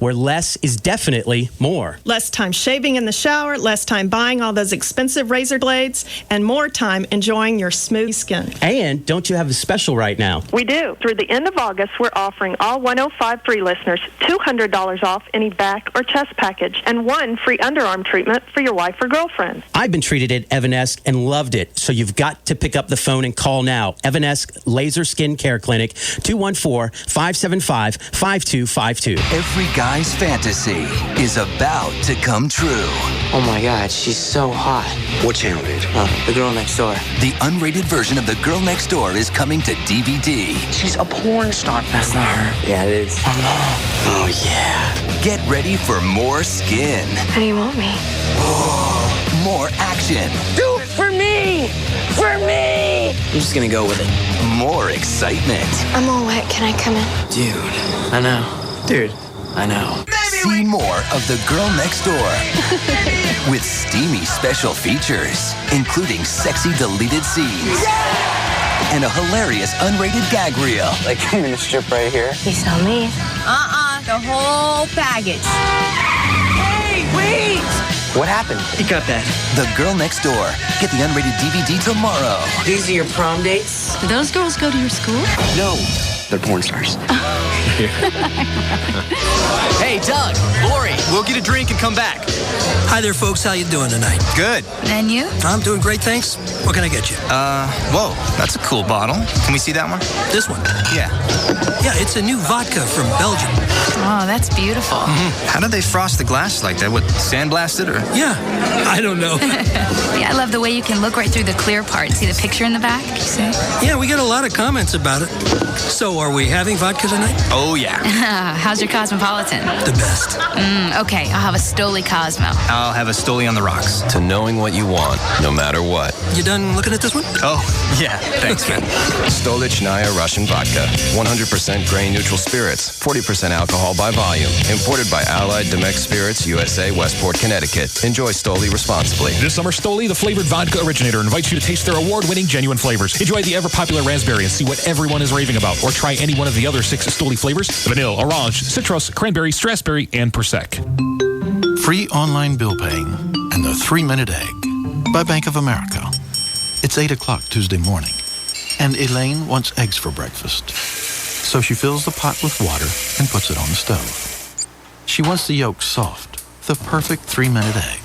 where less is definitely more. Less time shaving in the shower, less time buying all those expensive razor blades, and more time enjoying your smooth skin. And don't you have a special right now? We do. Through the end of August, we're offering all 105.3 listeners $200 off any back or chest package and 1 free underarm treatment for your wife or girlfriend. I've been treated at Evanesque and loved it, so you've got to pick up the phone and call now. Evanesque Laser Skincare Clinic, 214-575-5252. Every guy's fantasy is about to come true. Oh my God, she's so hot. What channel, dude? The Girl Next Door. The unrated version of The Girl Next Door is coming to DVD. She's a porn star. That's not her. Yeah, it is. Oh, yeah. Get ready for more skin. How do you want me? More action. Do it for me! For me! I'm just gonna go with it. More excitement. I'm all wet. Can I come in? Dude, I know. Dude, I know. See more of The Girl Next Door with steamy special features, including sexy deleted scenes and a hilarious unrated gag reel. Like I'm gonna strip right here. You saw me. The whole package. Hey, wait! What happened? You got that. The Girl Next Door. Get the unrated DVD tomorrow. These are your prom dates? Do those girls go to your school? No. They're porn stars. Hey, Doug, Lori, we'll get a drink and come back. Hi there, folks. How you doing tonight? Good. And you? I'm doing great, thanks. What can I get you? Whoa, that's a cool bottle. Can we see that one? This one? Yeah. Yeah, it's a new vodka from Belgium. Oh, that's beautiful. How do they frost the glass like that? What, sandblasted or? Yeah, I don't know. Yeah, I love the way you can look right through the clear part. See the picture in the back? You see? Yeah, we get a lot of comments about it. So, are we having vodka tonight? Oh, yeah. How's your Cosmopolitan? The best. Okay, I'll have a Stoli Cosmo. I'll have a Stoli on the rocks. To knowing what you want, no matter what. You done looking at this one? Oh, yeah. Thanks, man. Stolichnaya Russian Vodka. 100% grain-neutral spirits. 40% alcohol by volume. Imported by Allied Domecq Spirits, USA, Westport, Connecticut. Enjoy Stoli responsibly. This summer, Stoli, the flavored vodka originator, invites you to taste their award-winning genuine flavors. Enjoy the ever-popular raspberry and see what everyone is raving about. Or try any one of the other 6 Stoli flavors: vanilla, orange, citrus, cranberry, strasberry, and Persec. Free online bill paying and the 3-Minute Egg by Bank of America. It's 8 o'clock Tuesday morning, and Elaine wants eggs for breakfast. So she fills the pot with water and puts it on the stove. She wants the yolk soft, the perfect 3-minute egg.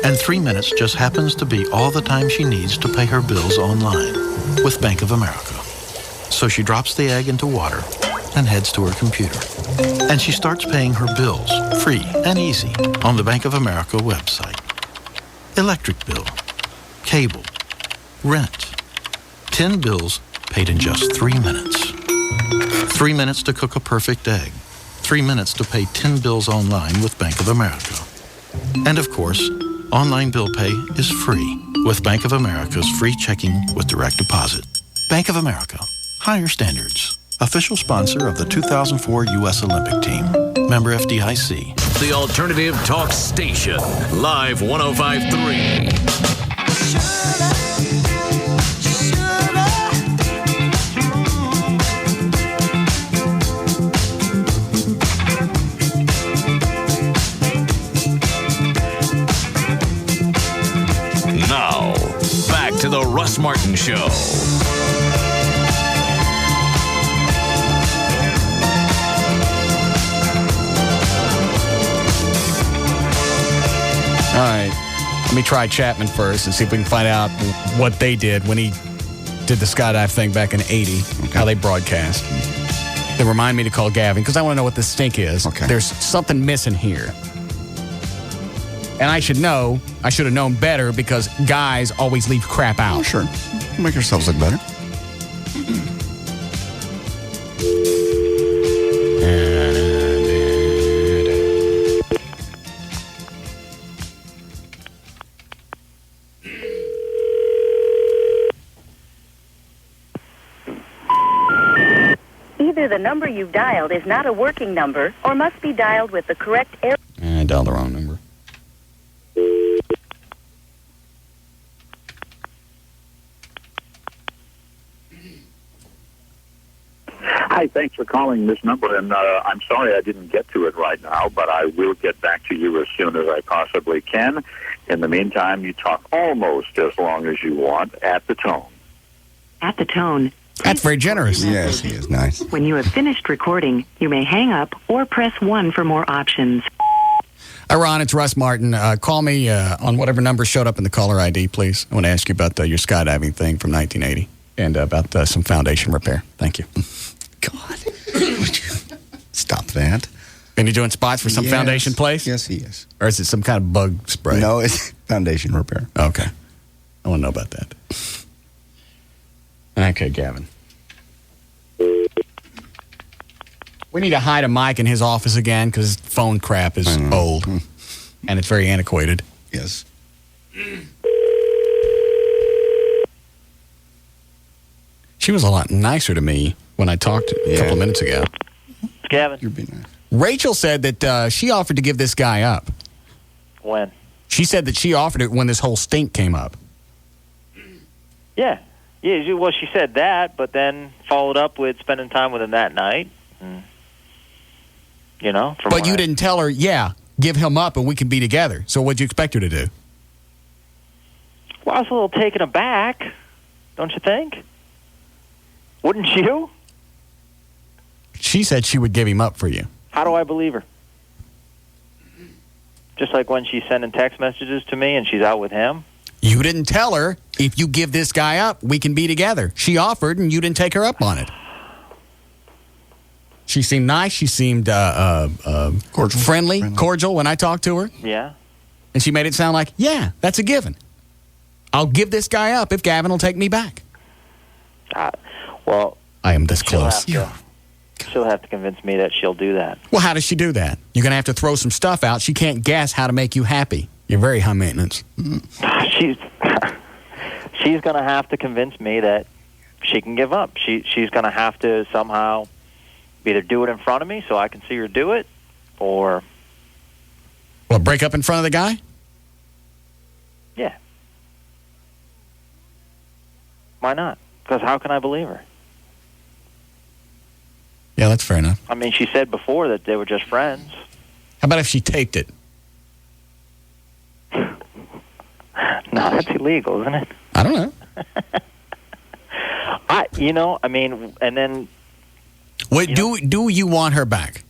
And 3 minutes just happens to be all the time she needs to pay her bills online with Bank of America. So she drops the egg into water and heads to her computer. And she starts paying her bills, free and easy, on the Bank of America website. Electric bill, cable, rent. 10 bills paid in just 3 minutes. 3 minutes to cook a perfect egg. 3 minutes to pay 10 bills online with Bank of America. And of course, online bill pay is free with Bank of America's free checking with direct deposit. Bank of America. Higher standards. Official sponsor of the 2004 U.S. Olympic team. Member FDIC. The Alternative Talk Station. Live 105.3. Now, back to the Russ Martin Show. All right. Let me try Chapman first and see if we can find out what they did when he did the skydive thing back in 80, how they broadcast. They remind me to call Gavin because I want to know what the stink is. Okay. There's something missing here. And I should have known better because guys always leave crap out. Oh, sure. Make yourselves look better. Either the number you've dialed is not a working number or must be dialed with the correct area. I dialed the wrong number. Hi, thanks for calling this number, and I'm sorry I didn't get to it right now, but I will get back to you as soon as I possibly can. In the meantime, you talk almost as long as you want at the tone. At the tone. That's very generous. Yes, he is nice. When you have finished recording, you may hang up or press 1 for more options. Hi, Ron. It's Russ Martin. Call me on whatever number showed up in the caller ID, please. I want to ask you about your skydiving thing from 1980 and about some foundation repair. Thank you. God. Stop that. And you doing spots for some foundation place? Yes, he is. Or is it some kind of bug spray? No, it's foundation repair. Okay. I want to know about that. Okay, Gavin. We need to hide a mic in his office again because phone crap is old. And it's very antiquated. Yes. She was a lot nicer to me when I talked a couple of minutes ago. Gavin. You're being nice. Rachel said that she offered to give this guy up. When? She said that she offered it when this whole stink came up. Yeah. Yeah, well, she said that, but then followed up with spending time with him that night. And, you know? But you didn't tell her, give him up and we can be together. So what'd you expect her to do? Well, I was a little taken aback, don't you think? Wouldn't you? She said she would give him up for you. How do I believe her? Just like when she's sending text messages to me and she's out with him. You didn't tell her, if you give this guy up, we can be together. She offered, and you didn't take her up on it. She seemed nice. She seemed friendly, cordial when I talked to her. Yeah. And she made it sound like, yeah, that's a given. I'll give this guy up if Gavin will take me back. Well, I am this close. She'll have to convince me that she'll do that. Well, how does she do that? You're going to have to throw some stuff out. She can't guess how to make you happy. You're very high maintenance. She's going to have to convince me that she can give up. She's going to have to somehow either do it in front of me so I can see her do it, or... Well, break up in front of the guy? Yeah. Why not? Because how can I believe her? Yeah, that's fair enough. I mean, she said before that they were just friends. How about if she taped it? No, that's illegal, isn't it? I don't know. And then... Wait, do you want her back?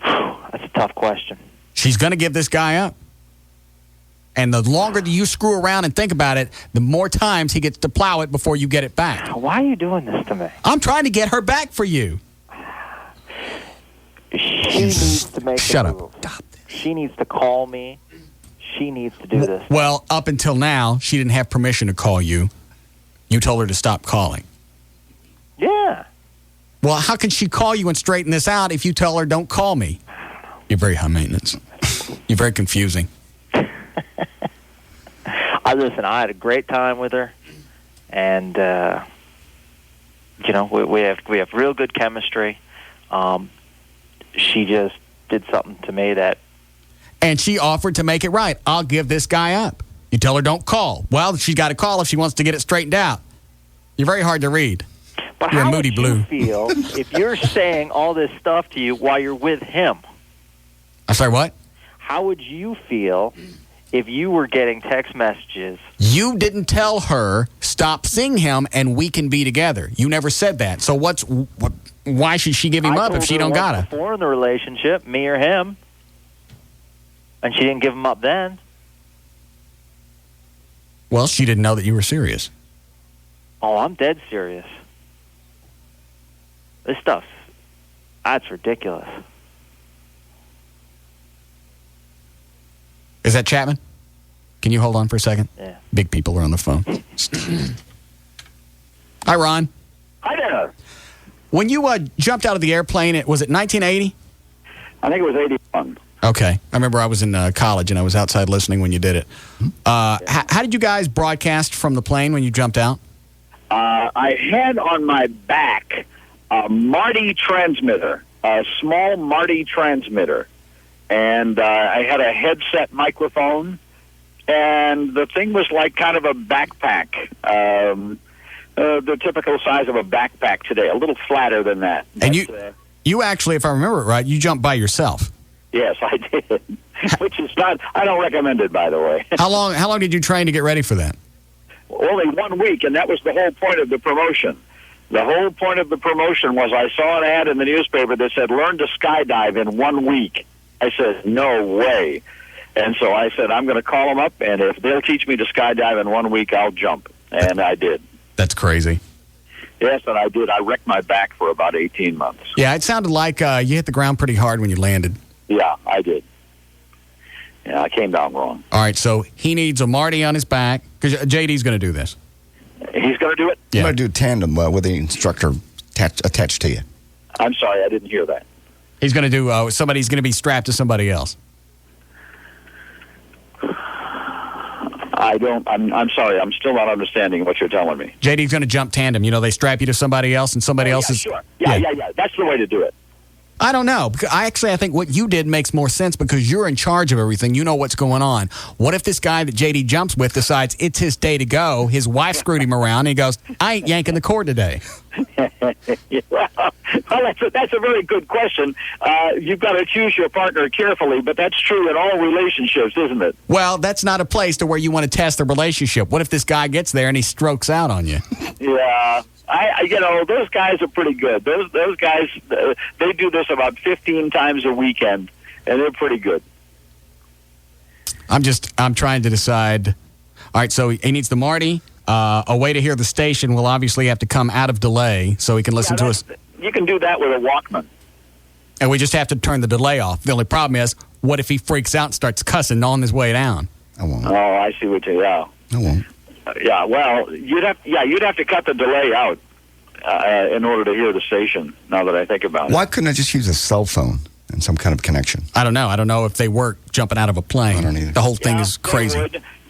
That's a tough question. She's going to give this guy up. And the longer that you screw around and think about it, the more times he gets to plow it before you get it back. Why are you doing this to me? I'm trying to get her back for you. She needs to make Shut a up. move. She needs to call me. She needs to do this. Well, up until now, she didn't have permission to call you. You told her to stop calling. Yeah. Well, how can she call you and straighten this out if you tell her, don't call me? You're very high maintenance. You're very confusing. Listen, I had a great time with her, and we have real good chemistry. She just did something to me that... And she offered to make it right. I'll give this guy up. You tell her don't call. Well, she's got to call if she wants to get it straightened out. You're very hard to read. But you're how a moody would blue. you feel if you're saying all this stuff to you while you're with him? I'm sorry, what? How would you feel if you were getting text messages? You didn't tell her, stop seeing him and we can be together. You never said that. So why should she give him up if she don't got it? Before in the relationship, me or him, and she didn't give him up then. Well, she didn't know that you were serious. Oh, I'm dead serious. This stuff, that's ridiculous. Is that Chapman? Can you hold on for a second? Yeah. Big people are on the phone. Hi, Ron. Hi there. When you jumped out of the airplane, was it 1980? I think it was 81. Okay. I remember I was in college, and I was outside listening when you did it. How did you guys broadcast from the plane when you jumped out? I had on my back a Marty transmitter, a small Marty transmitter. And I had a headset microphone, and the thing was like kind of a backpack, the typical size of a backpack today, a little flatter than that. And you actually, if I remember it right, you jumped by yourself. Yes, I did, which is not, I don't recommend it, by the way. How long did you train to get ready for that? Only 1 week, and that was the whole point of the promotion. The whole point of the promotion was I saw an ad in the newspaper that said, learn to skydive in 1 week. I said, no way. And so I said, I'm going to call them up, and if they'll teach me to skydive in 1 week, I'll jump. And I did. That's crazy. Yes, and I did. I wrecked my back for about 18 months. Yeah, it sounded like you hit the ground pretty hard when you landed. Yeah, I did. Yeah, I came down wrong. All right, so he needs a Marty on his back, because JD's going to do this. He's going to do it? Yeah. I'm going to do tandem with the instructor attached to you. I'm sorry, I didn't hear that. He's going to do, somebody's going to be strapped to somebody else. I'm sorry, I'm still not understanding what you're telling me. JD's going to jump tandem. You know, they strap you to somebody else and somebody else is... Sure. Yeah. That's the way to do it. I don't know. I think what you did makes more sense because you're in charge of everything. You know what's going on. What if this guy that JD jumps with decides it's his day to go, his wife screwed him around, and he goes, I ain't yanking the cord today? Well, that's a very good question. You've got to choose your partner carefully, but that's true in all relationships, isn't it? Well, that's not a place to where you want to test the relationship. What if this guy gets there and he strokes out on you? Yeah. Those guys are pretty good. Those guys, they do this about 15 times a weekend, and they're pretty good. I'm trying to decide. All right, so he needs the Marty. A way to hear the station will obviously have to come out of delay so he can listen to us. You can do that with a Walkman. And we just have to turn the delay off. The only problem is, what if he freaks out and starts cussing on his way down? I won't. Oh, I see what you. Yeah. I won't. Yeah. Well, you'd have to cut the delay out in order to hear the station. Now that I think about it. Why couldn't I just use a cell phone and some kind of connection? I don't know. I don't know if they work jumping out of a plane. I don't either. The whole thing is crazy.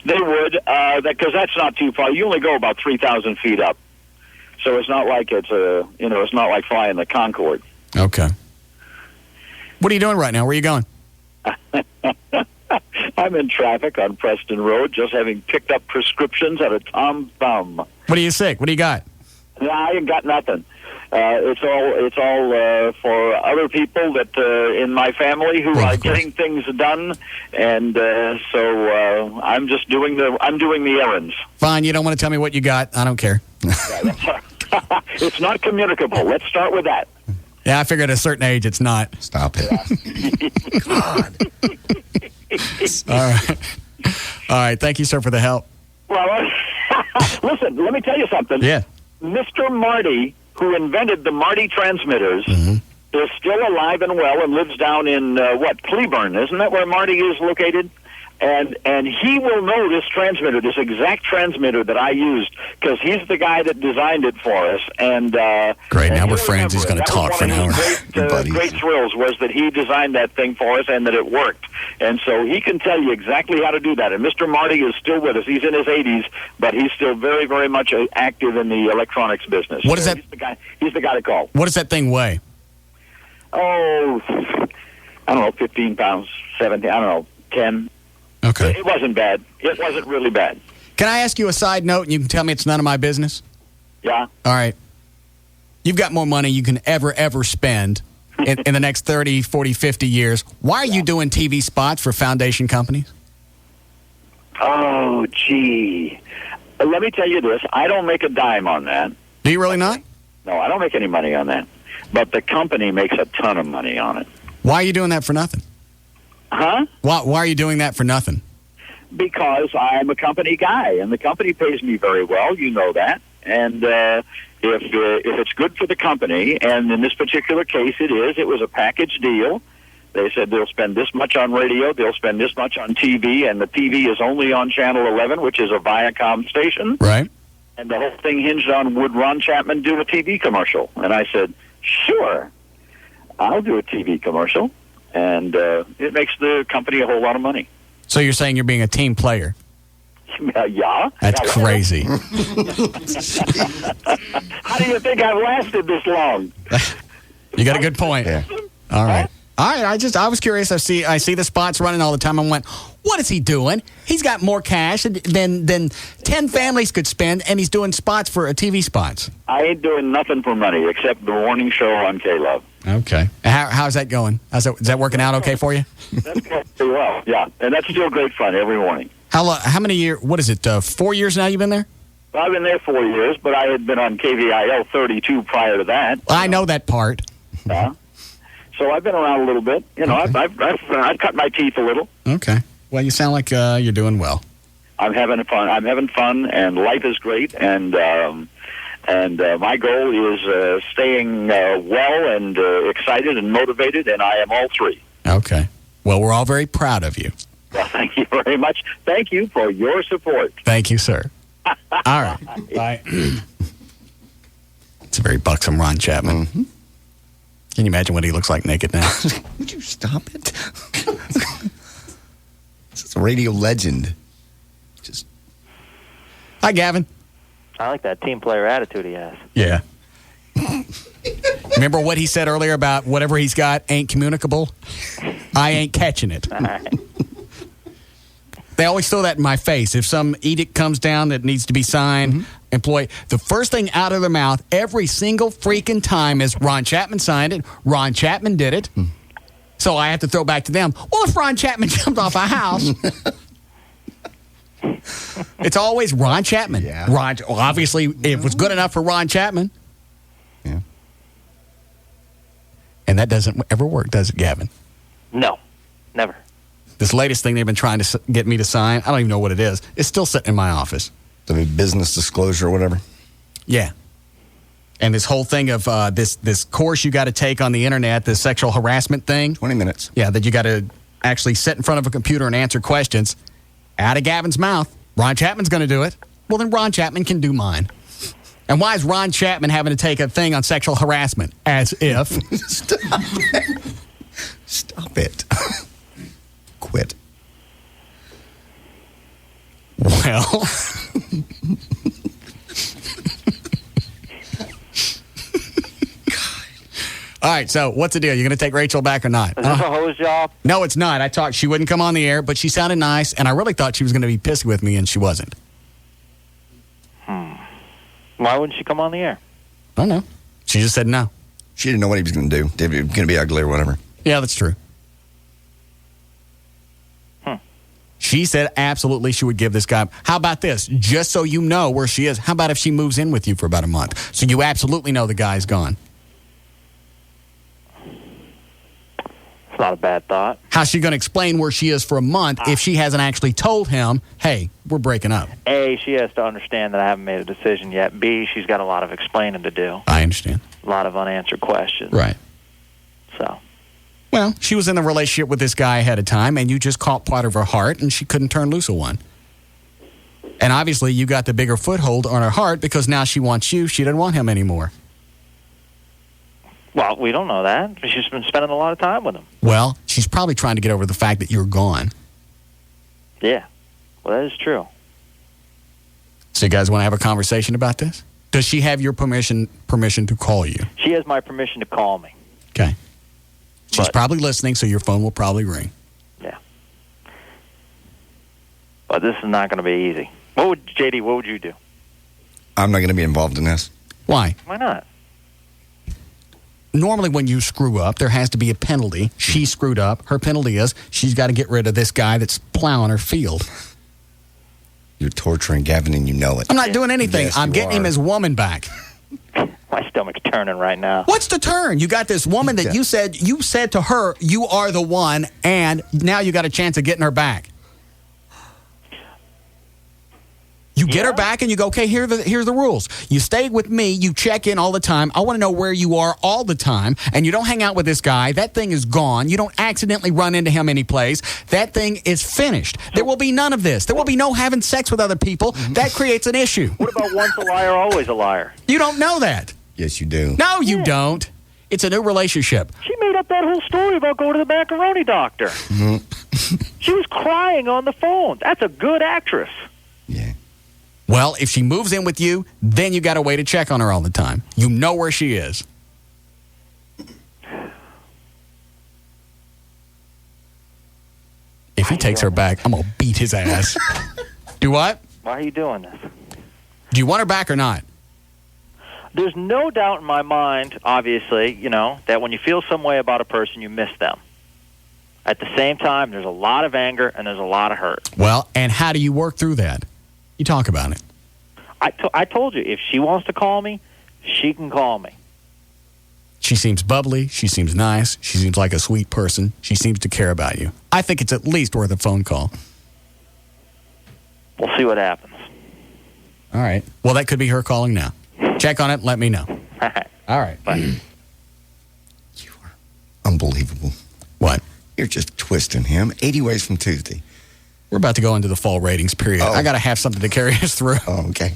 They would, because that's not too far. You only go about 3,000 feet up, so it's not like it's not like flying the Concorde. Okay. What are you doing right now? Where are you going? I'm in traffic on Preston Road, just having picked up prescriptions at a Tom Thumb. What are you sick? What do you got? No, I ain't got nothing. It's all for other people that in my family who are getting things done, and so I'm just doing the errands. Fine, you don't want to tell me what you got. I don't care. It's not communicable. Let's start with that. Yeah, I figured at a certain age it's not. Stop it. God. All right. Thank you, sir, for the help. Well, listen, let me tell you something. Yeah. Mr. Marty, who invented the Marty transmitters, is still alive and well and lives down in, Cleburne. Isn't that where Marty is located? And he will know this transmitter, this exact transmitter that I used, because he's the guy that designed it for us. And great, now we're friends. He's going to talk for an hour. Great thrills was that he designed that thing for us and that it worked. And so he can tell you exactly how to do that. And Mr. Marty is still with us. He's in his 80s, but he's still very, very much active in the electronics business. What is that? He's the guy to call. What does that thing weigh? Oh, I don't know, 15 pounds, 17, I don't know, 10. Okay. It wasn't bad. It wasn't really bad. Can I ask you a side note and you can tell me it's none of my business? Yeah. All right. You've got more money you can ever spend in the next 30, 40, 50 years. Why are you doing TV spots for foundation companies? Oh, gee. Let me tell you this. I don't make a dime on that. Do you really not? No, I don't make any money on that. But the company makes a ton of money on it. Why are you doing that for nothing? Huh? Why are you doing that for nothing? Because I'm a company guy, and the company pays me very well. You know that. And if it's good for the company, and in this particular case it was a package deal. They said they'll spend this much on radio, they'll spend this much on TV, and the TV is only on Channel 11, which is a Viacom station. Right. And the whole thing hinged on, would Ron Chapman do a TV commercial? And I said, sure, I'll do a TV commercial. And it makes the company a whole lot of money. So you're saying you're being a team player? Yeah. That's crazy. How do you think I've lasted this long? You got a good point. Yeah. All right. I was curious. I see the spots running all the time. I went, what is he doing? He's got more cash than 10 families could spend, and he's doing spots for TV spots. I ain't doing nothing for money except the morning show on KLLI. Okay. How's that going? Is that working out okay for you? That's going pretty well, yeah. And that's still great fun every morning. How many years? What is it? 4 years now you've been there? Well, I've been there 4 years, but I had been on KVIL 32 prior to that. I know that part. Yeah. So I've been around a little bit. You know, okay. I've cut my teeth a little. Okay. Well, you sound like you're doing well. I'm having fun, and life is great, and my goal is staying well and excited and motivated, and I am all three. Okay. Well, we're all very proud of you. Well, thank you very much. Thank you for your support. Thank you, sir. All right. Bye. It's a very buxom Ron Chapman. Mm-hmm. Can you imagine what he looks like naked now? Would you stop it? This is a radio legend. Hi, Gavin. I like that team player attitude he has. Yeah. Remember what he said earlier about whatever he's got ain't communicable? I ain't catching it. All right. They always throw that in my face. If some edict comes down that needs to be signed, employee, the first thing out of their mouth every single freaking time is Ron Chapman signed it. Ron Chapman did it. So I have to throw back to them. Well, if Ron Chapman jumped off a house. It's always Ron Chapman. Yeah. Obviously, it was good enough for Ron Chapman. Yeah. And that doesn't ever work, does it, Gavin? No, never. This latest thing they've been trying to get me to sign, I don't even know what it is. It's still sitting in my office. The business disclosure or whatever? Yeah. And this whole thing of this course you got to take on the internet, this sexual harassment thing. 20 minutes. Yeah, that you got to actually sit in front of a computer and answer questions. Out of Gavin's mouth, Ron Chapman's going to do it. Well, then Ron Chapman can do mine. And why is Ron Chapman having to take a thing on sexual harassment? As if. Stop it. Stop it. Quit. Well. All right, so what's the deal? You going to take Rachel back or not? Is this a hose job? No, it's not. She wouldn't come on the air, but she sounded nice, and I really thought she was going to be pissy with me, and she wasn't. Why wouldn't she come on the air? I don't know. She just said no. She didn't know what he was going to do. If he was going to be ugly or whatever. Yeah, that's true. She said absolutely she would give this guy. How about this? Just so you know where she is, how about if she moves in with you for about a month? So you absolutely know the guy's gone. It's not a bad thought. How's she going to explain where she is for a month if she hasn't actually told him, hey, we're breaking up? A, she has to understand that I haven't made a decision yet. B, she's got a lot of explaining to do. I understand. A lot of unanswered questions. Right. So. Well, she was in a relationship with this guy ahead of time, and you just caught part of her heart, and she couldn't turn loose of one. And obviously, you got the bigger foothold on her heart because now she wants you. She doesn't want him anymore. Well, we don't know that. She's been spending a lot of time with him. Well, she's probably trying to get over the fact that you're gone. Yeah. Well, that is true. So you guys want to have a conversation about this? Does she have your permission to call you? She has my permission to call me. Okay. She's probably listening, so your phone will probably ring. Yeah. But this is not going to be easy. What would you do? I'm not going to be involved in this. Why? Why not? Normally when you screw up, there has to be a penalty. She screwed up. Her penalty is she's got to get rid of this guy that's plowing her field. You're torturing Gavin and you know it. I'm not doing anything. Yes, I'm getting him his woman back. My stomach's turning right now. What's the turn? You got this woman that you said to her, you are the one, and now you got a chance of getting her back. You get her back and you go, okay, here's the rules. You stay with me. You check in all the time. I want to know where you are all the time. And you don't hang out with this guy. That thing is gone. You don't accidentally run into him anyplace. That thing is finished. There will be none of this. There will be no having sex with other people. That creates an issue. What about once a liar, always a liar? You don't know that. Yes, you do. No, you don't. It's a new relationship. She made up that whole story about going to the macaroni doctor. She was crying on the phone. That's a good actress. Yeah. Well, if she moves in with you, then you got a way to check on her all the time. You know where she is. If he takes her back, I'm going to beat his ass. Do what? Why are you doing this? Do you want her back or not? There's no doubt in my mind, obviously, that when you feel some way about a person, you miss them. At the same time, there's a lot of anger and there's a lot of hurt. Well, and how do you work through that? You talk about it. I told you, if she wants to call me, she can call me. She seems bubbly. She seems nice. She seems like a sweet person. She seems to care about you. I think it's at least worth a phone call. We'll see what happens. All right. Well, that could be her calling now. Check on it and let me know. All right. Bye. You are unbelievable. What? You're just twisting him. 80 ways from Tuesday. We're about to go into the fall ratings period. Oh. I got to have something to carry us through. Oh, okay.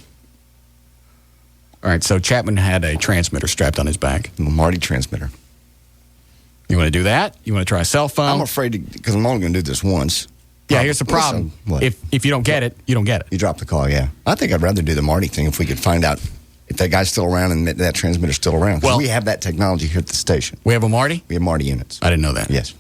All right, so Chapman had a transmitter strapped on his back. Marty transmitter. You want to do that? You want to try a cell phone? I'm afraid to, because I'm only going to do this once. Yeah, here's the problem. If you don't get it, you don't get it. You drop the call, yeah. I think I'd rather do the Marty thing if we could find out if that guy's still around and that transmitter's still around. Well, we have that technology here at the station. We have a Marty? We have Marty units. I didn't know that. Yes.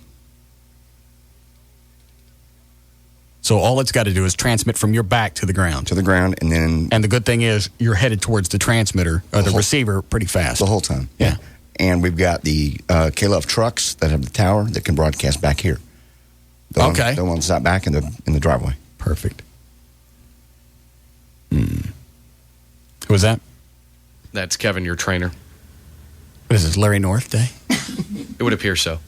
So all it's got to do is transmit from your back to the ground. To the ground, and then... And the good thing is you're headed towards the transmitter, or the receiver, pretty fast. The whole time. Yeah. And we've got the KLLI trucks that have the tower that can broadcast back here. The ones out back in the driveway. Perfect. Who's that? That's Kevin, your trainer. What is this, Larry North Day? It would appear so.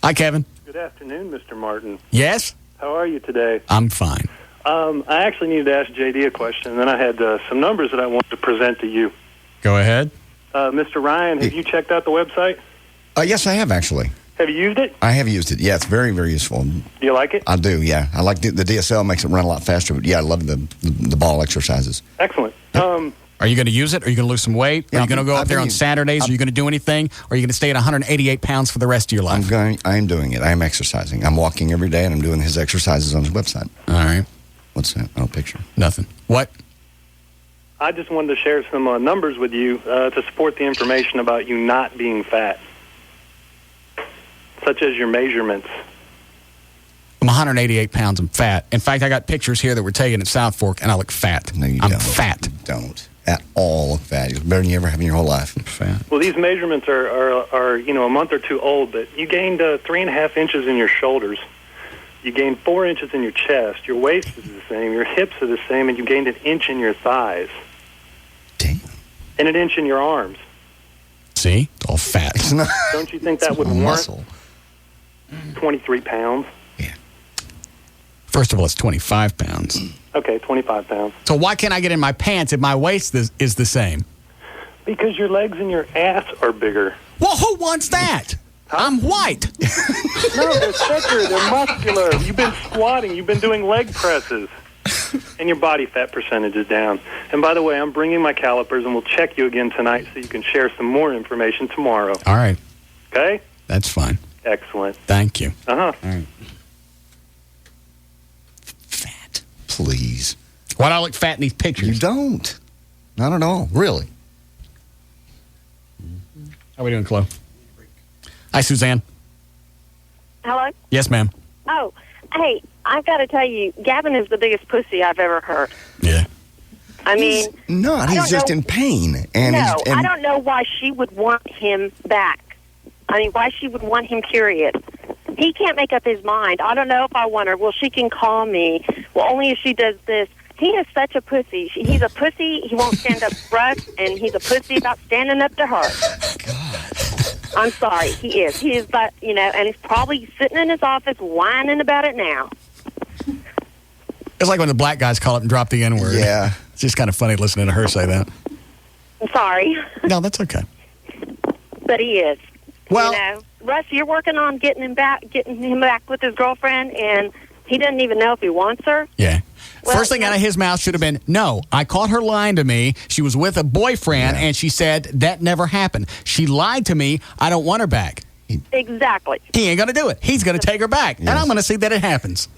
Hi, Kevin. Good afternoon, Mr. Martin. Yes? How are you today? I'm fine. I actually needed to ask JD a question, and then I had some numbers that I wanted to present to you. Go ahead. Mr. Ryan, have you checked out the website? Yes, I have, actually. Have you used it? I have used it. Yeah, it's very, very useful. Do you like it? I do, yeah. I like the DSL, makes it run a lot faster. But, yeah, I love the ball exercises. Excellent. Are you going to use it? Are you going to lose some weight? Are you going to go up there on Saturdays? Are you going to do anything? Or are you going to stay at 188 pounds for the rest of your life? I am doing it. I am exercising. I'm walking every day, and I'm doing his exercises on his website. All right. What's that? Oh, picture. Nothing. What? I just wanted to share some numbers with you to support the information about you not being fat, such as your measurements. I'm 188 pounds. I'm fat. In fact, I got pictures here that were taken at South Fork, and I look fat. No, you I'm don't. fat. You don't. At all fat. It's better than you ever have in your whole life. I'm fat. Well, these measurements are a month or two old, but you gained 3.5 inches in your shoulders. You gained 4 inches in your chest. Your waist is the same. Your hips are the same, and you gained 1 inch in your thighs. Damn. And 1 inch in your arms. See? It's all fat. It's not, Don't you think that would warrant muscle. 23 pounds? First of all, it's 25 pounds. Okay, 25 pounds. So why can't I get in my pants if my waist is the same? Because your legs and your ass are bigger. Well, who wants that? I'm white. No, they're thicker. They're muscular. You've been squatting. You've been doing leg presses. And your body fat percentage is down. And by the way, I'm bringing my calipers, and we'll check you again tonight so you can share some more information tomorrow. All right. Okay? That's fine. Excellent. Thank you. Uh-huh. All right. Please. Why do I look fat in these pictures? You don't. Not at all. Really. How are we doing, Chloe? Hi, Suzanne. Hello? Yes, ma'am. Oh, hey, I've got to tell you, Gavin is the biggest pussy I've ever heard. Yeah. I mean... He's just in pain. And I don't know why she would want him back. I mean, why she would want him, period. He can't make up his mind. I don't know if I want her. Well, she can call me. Well, only if she does this. He is such a pussy. He's a pussy. He won't stand up for us, and he's a pussy about standing up to her. God. I'm sorry. He is. He is, but, and he's probably sitting in his office whining about it now. It's like when the black guys call up and drop the N-word. Yeah. It's just kind of funny listening to her say that. I'm sorry. No, that's okay. But he is. Well, Russ, you're working on getting him back with his girlfriend, and he doesn't even know if he wants her. Yeah. Well, First thing out of his mouth should have been, no, I caught her lying to me. She was with a boyfriend, and she said that never happened. She lied to me. I don't want her back. Exactly. He ain't going to do it. He's going to take her back, and I'm going to see that it happens.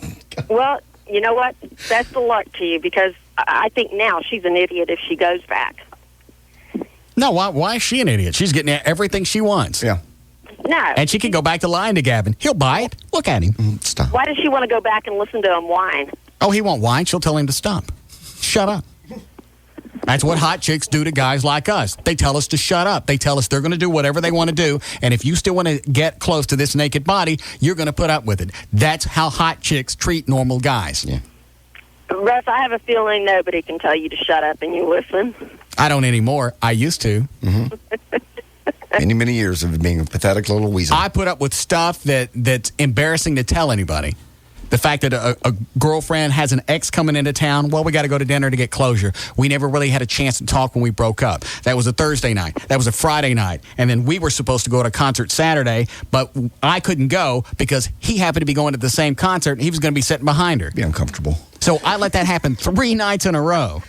Well, you know what? Best of luck to you, because I think now she's an idiot if she goes back. No, why is she an idiot? She's getting everything she wants. Yeah. No. And she can go back to lying to Gavin. He'll buy it. Look at him. Stop. Why does she want to go back and listen to him whine? Oh, he won't whine. She'll tell him to stop. Shut up. That's what hot chicks do to guys like us. They tell us to shut up. They tell us they're going to do whatever they want to do. And if you still want to get close to this naked body, you're going to put up with it. That's how hot chicks treat normal guys. Yeah. Russ, I have a feeling nobody can tell you to shut up and you listen. I don't anymore. I used to. Mm-hmm. many years of being a pathetic little weasel. I put up with stuff that's embarrassing to tell anybody. The fact that a girlfriend has an ex coming into town, well, we got to go to dinner to get closure. We never really had a chance to talk when we broke up. That was a Thursday night. That was a Friday night. And then we were supposed to go to a concert Saturday, but I couldn't go because he happened to be going to the same concert, and he was going to be sitting behind her. Be uncomfortable. So I let that happen 3 nights in a row.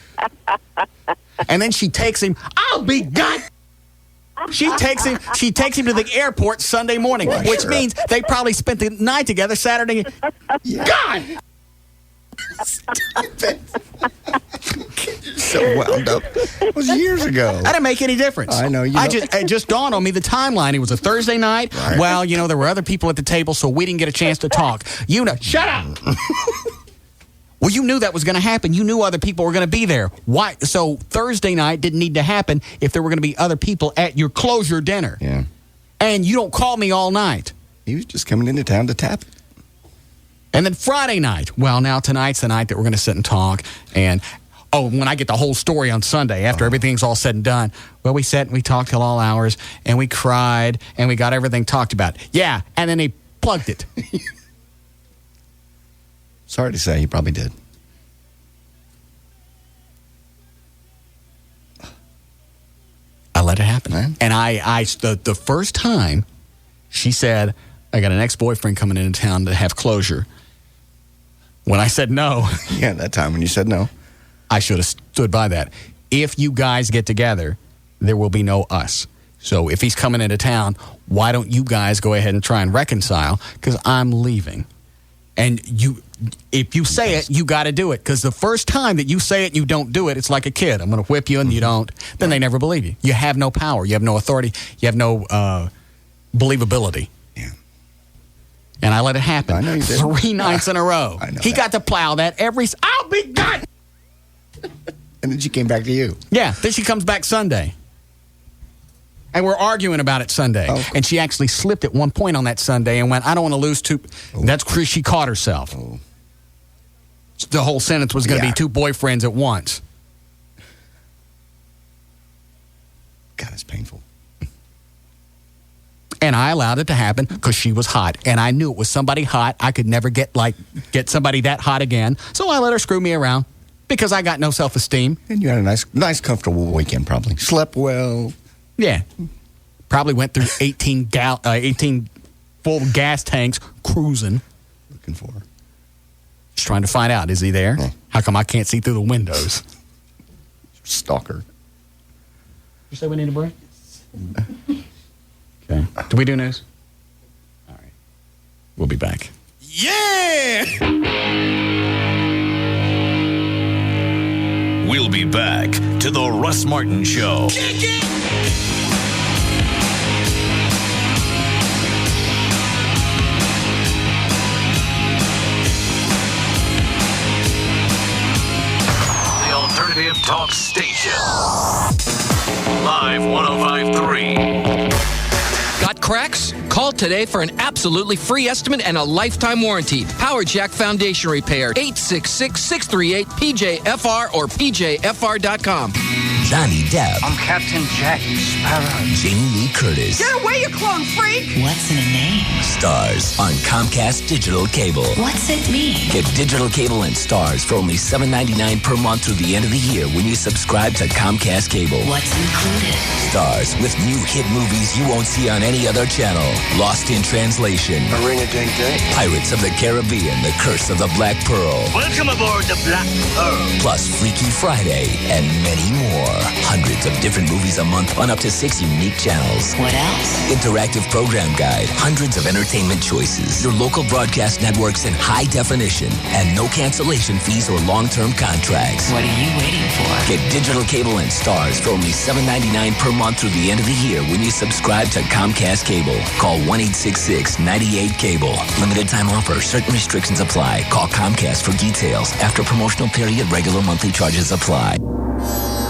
And then she takes him, I'll be God. She takes him to the airport Sunday morning, which means they probably spent the night together Saturday. Yeah. God! Stop it. You're so wound up. It was years ago. That didn't make any difference. I know. It just dawned on me the timeline. It was a Thursday night. Right. Well, there were other people at the table, so we didn't get a chance to talk. Shut up! Well, you knew that was going to happen. You knew other people were going to be there. Why? So Thursday night didn't need to happen if there were going to be other people at your closure dinner. Yeah. And you don't call me all night. He was just coming into town to tap it. And then Friday night. Well, now tonight's the night that we're going to sit and talk. And, Oh, when I get the whole story on Sunday, after everything's all said and done, well, we sat and we talked till all hours, and we cried, and we got everything talked about. Yeah, and then he plugged it. Sorry to say, he probably did. I let it happen. Man. And the first time she said, I got an ex-boyfriend coming into town to have closure. When I said no. Yeah, that time when you said no. I should have stood by that. If you guys get together, there will be no us. So if he's coming into town, why don't you guys go ahead and try and reconcile? Because I'm leaving. And if you say it, you got to do it. Because the first time that you say it and you don't do it, it's like a kid. I'm going to whip you and you don't. Then they never believe you. You have no power. You have no authority. You have no believability. Yeah. And I let it happen. I know you did. 3 nights in a row. I know he got to plow that I'll be done. And then she came back to you. Yeah. Then she comes back Sunday. And we're arguing about it Sunday. Oh. And she actually slipped at one point on that Sunday and went, I don't want to lose two. Oh. That's because she caught herself. Oh. The whole sentence was going to be 2 boyfriends at once. God, it's painful. And I allowed it to happen because she was hot. And I knew it was somebody hot. I could never get somebody that hot again. So I let her screw me around because I got no self-esteem. And you had a nice comfortable weekend probably. Slept well. Yeah. Probably went through 18 full gas tanks cruising. Looking for her. Just trying to find out, is he there? Oh. How come I can't see through the windows? Stalker. You say we need a break? Okay. Do we do news? All right. We'll be back. Yeah! We'll be back to the Russ Martin Show. The Alternative Talk Station. Live 105.3. Got cracks? Call today for an absolutely free estimate and a lifetime warranty. Power Jack Foundation Repair, 866-638-PJFR or PJFR.com. Johnny Depp. I'm Captain Jack Sparrow. Jamie Lee Curtis. Get away, you clone freak! What's in a name? Stars on Comcast Digital Cable. What's it mean? Get digital cable and Stars for only $7.99 per month through the end of the year when you subscribe to Comcast Cable. What's included? Stars with new hit movies you won't see on any other channel. Lost in Translation. A ring-a-ding-ding. Pirates of the Caribbean, The Curse of the Black Pearl. Welcome aboard the Black Pearl. Plus Freaky Friday and many more. Hundreds of different movies a month on up to 6 unique channels. What else? Interactive program guide. Hundreds of entertainment choices. Your local broadcast networks in high definition. And no cancellation fees or long-term contracts. What are you waiting for? Get digital cable and Stars for only $7.99 per month through the end of the year when you subscribe to Comcast Cable. Call 1-866-98-CABLE. Limited time offer. Certain restrictions apply. Call Comcast for details. After promotional period, regular monthly charges apply.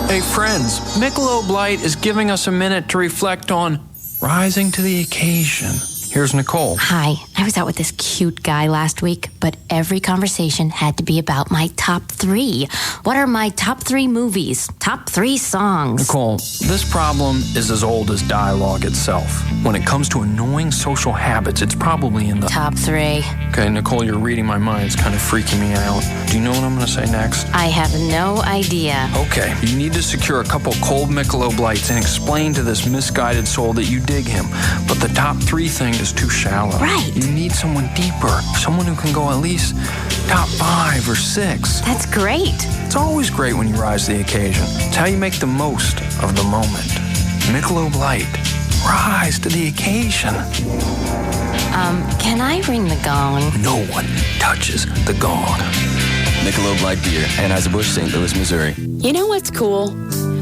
Hey friends, Michelob Light is giving us a minute to reflect on rising to the occasion. Here's Nicole. Hi, I was out with this cute guy last week, but every conversation had to be about my top 3. What are my top 3 movies? Top 3 songs? Nicole, this problem is as old as dialogue itself. When it comes to annoying social habits, it's probably in the top 3. Okay, Nicole, you're reading my mind. It's kind of freaking me out. Do you know what I'm going to say next? I have no idea. Okay, you need to secure a couple cold Michelob Lights and explain to this misguided soul that you dig him. But the top 3 thing is too shallow. Right. You need someone deeper. Someone who can go at least top 5 or 6. That's great. It's always great when you rise to the occasion. It's how you make the most of the moment. Michelob Light. Rise to the occasion. Can I ring the gong? No one touches the gong. Michelob Light Beer, Anheuser-Busch, St. Louis, Missouri. You know what's cool?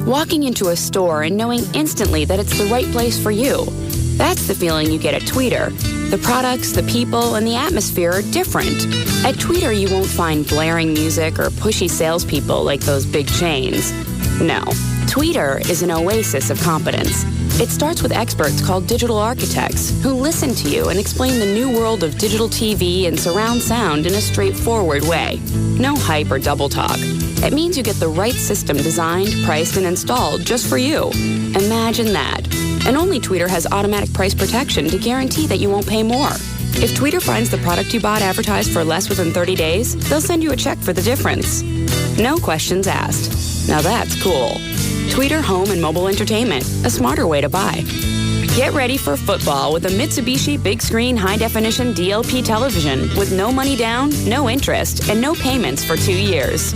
Walking into a store and knowing instantly that it's the right place for you. That's the feeling you get at Tweeter. The products, the people, and the atmosphere are different. At Tweeter, you won't find blaring music or pushy salespeople like those big chains. No, Tweeter is an oasis of competence. It starts with experts called digital architects who listen to you and explain the new world of digital TV and surround sound in a straightforward way. No hype or double talk. It means you get the right system designed, priced, and installed just for you. Imagine that. And only Tweeter has automatic price protection to guarantee that you won't pay more. If Tweeter finds the product you bought advertised for less within 30 days, they'll send you a check for the difference. No questions asked. Now that's cool. Tweeter Home and Mobile Entertainment, a smarter way to buy. Get ready for football with a Mitsubishi Big Screen High Definition DLP television with no money down, no interest, and no payments for 2 years.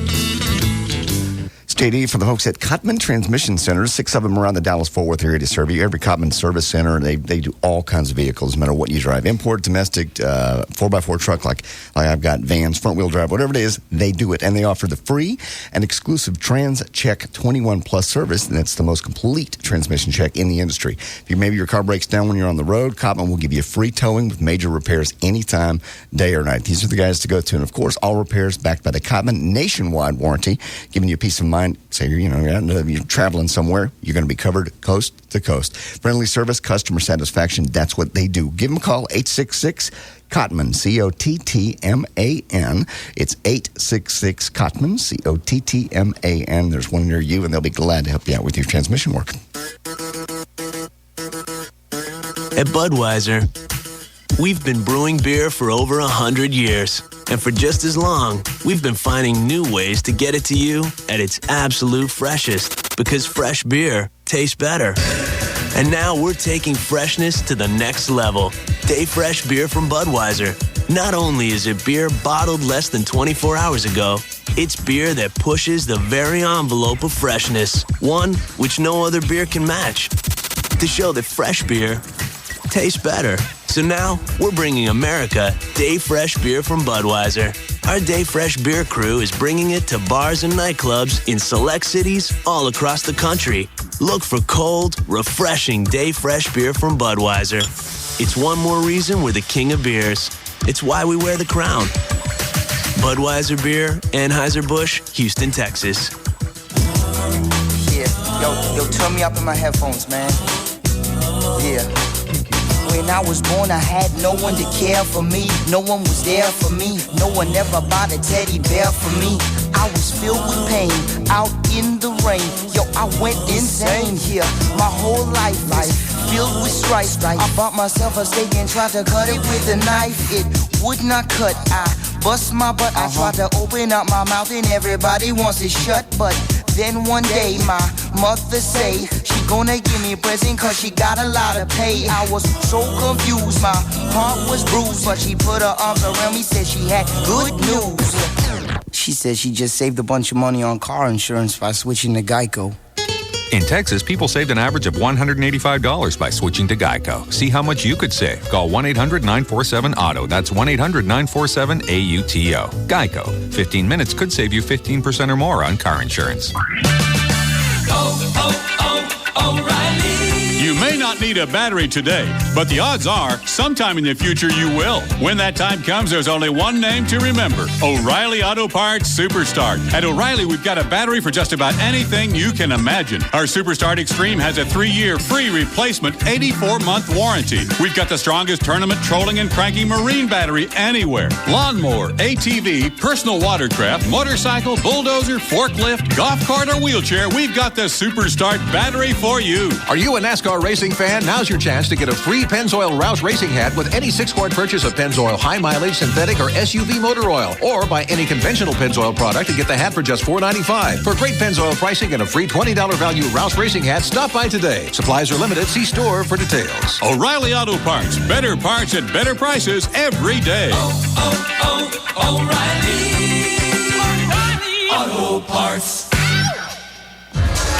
JD for the folks at Cotman Transmission Centers, 6 of them around the Dallas-Fort Worth area to serve you. Every Cotman service center, they do all kinds of vehicles, no matter what you drive. Import, domestic, 4x4 truck, like I've got vans, front-wheel drive, whatever it is, they do it. And they offer the free and exclusive TransCheck 21 Plus service, and that's the most complete transmission check in the industry. If maybe your car breaks down when you're on the road, Cotman will give you free towing with major repairs anytime, day or night. These are the guys to go to. And, of course, all repairs backed by the Cotman nationwide warranty, giving you peace of mind. Say you're traveling somewhere, you're going to be covered coast to coast. Friendly service, customer satisfaction, that's what they do. Give them a call, 866-COTTMAN, COTTMAN. It's 866-COTTMAN, COTTMAN. There's one near you, and they'll be glad to help you out with your transmission work. At Budweiser, we've been brewing beer for over 100 years. And for just as long, we've been finding new ways to get it to you at its absolute freshest, because fresh beer tastes better. And now we're taking freshness to the next level. Day Fresh beer from Budweiser. Not only is it beer bottled less than 24 hours ago, it's beer that pushes the very envelope of freshness, one which no other beer can match. To show that fresh beer tastes better. So now, we're bringing America Day Fresh beer from Budweiser. Our Day Fresh beer crew is bringing it to bars and nightclubs in select cities all across the country. Look for cold, refreshing Day Fresh beer from Budweiser. It's one more reason we're the king of beers. It's why we wear the crown. Budweiser Beer, Anheuser-Busch, Houston, Texas. Yeah, yo, turn me up in my headphones, man. Yeah. When I was born, I had no one to care for me. No one was there for me. No one ever bought a teddy bear for me. I was filled with pain, out in the rain. Yo, I went insane here. My whole life filled with strife. I bought myself a steak and tried to cut it with a knife. It would not cut. I bust my butt. I tried to open up my mouth and everybody wants it shut. But then one day my mother say she gonna give me a present cause she got a lot of pay. I was so confused, my heart was bruised, but she put her arms around me, said she had good news. She said she just saved a bunch of money on car insurance by switching to Geico. In Texas, people saved an average of $185 by switching to Geico. See how much you could save. Call 1-800-947-AUTO. That's 1-800-947-AUTO. Geico. 15 minutes could save you 15% or more on car insurance. O'Reilly. You may not need a battery today, but the odds are sometime in the future you will. When that time comes, there's only one name to remember: O'Reilly Auto Parts Superstart. At O'Reilly, we've got a battery for just about anything you can imagine. Our Superstart Extreme has a 3-year free replacement, 84-month warranty. We've got the strongest tournament trolling and cranking marine battery anywhere. Lawnmower, ATV, personal watercraft, motorcycle, bulldozer, forklift, golf cart, or wheelchair, we've got the Superstart battery for you. Are you a NASCAR racing fan? Now's your chance to get a free Pennzoil Rouse racing hat with any 6-quart purchase of Pennzoil high mileage, synthetic, or SUV motor oil. Or buy any conventional Pennzoil product and get the hat for just $4.95. For great Pennzoil pricing and a free $20 value Rouse racing hat, stop by today. Supplies are limited. See store for details. O'Reilly Auto Parts. Better parts at better prices every day. O'Reilly Auto Parts.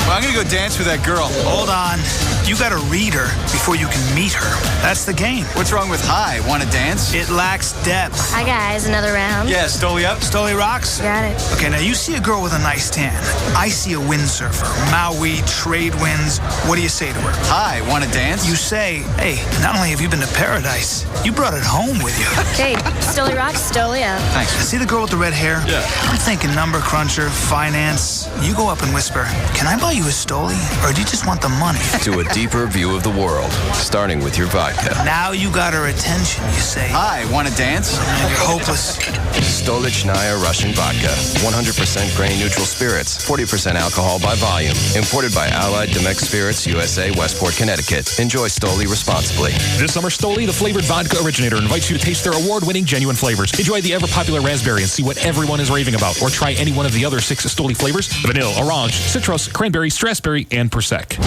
Well, I'm going to go dance with that girl. Hold on. You got to read her before you can meet her. That's the game. What's wrong with hi? Want to dance? It lacks depth. Hi, guys. Another round? Yeah, Stoli up. Stoli rocks? Got it. Okay, now you see a girl with a nice tan. I see a windsurfer. Maui, trade winds. What do you say to her? Hi, want to dance? You say, hey, not only have you been to paradise, you brought it home with you. Okay, Stoli rocks, Stoli up. Thanks. See the girl with the red hair? Yeah. I'm thinking number cruncher, finance. You go up and whisper, can I buy you a Stoli, or do you just want the money? To a deeper view of the world, starting with your vodka. Now you got her attention, you say. Hi, want to dance? You're hopeless. Stolichnaya Russian Vodka. 100% grain-neutral spirits. 40% alcohol by volume. Imported by Allied Domecq Spirits, USA, Westport, Connecticut. Enjoy Stoli responsibly. This summer, Stoli, the flavored vodka originator, invites you to taste their award-winning genuine flavors. Enjoy the ever-popular raspberry and see what everyone is raving about. Or try any one of the other 6 Stoli flavors: vanilla, orange, citrus, cranberry, strasberry, and Prosecco.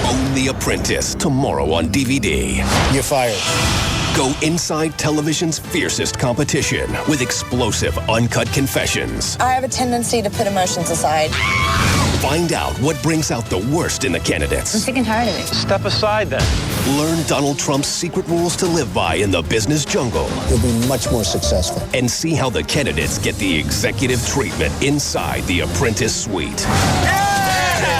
Own The Apprentice tomorrow on DVD. You're fired. Go inside television's fiercest competition with explosive, uncut confessions. I have a tendency to put emotions aside. Find out what brings out the worst in the candidates. I'm sick and tired of it. Step aside then. Learn Donald Trump's secret rules to live by in the business jungle. You'll be much more successful. And see how the candidates get the executive treatment inside the Apprentice suite.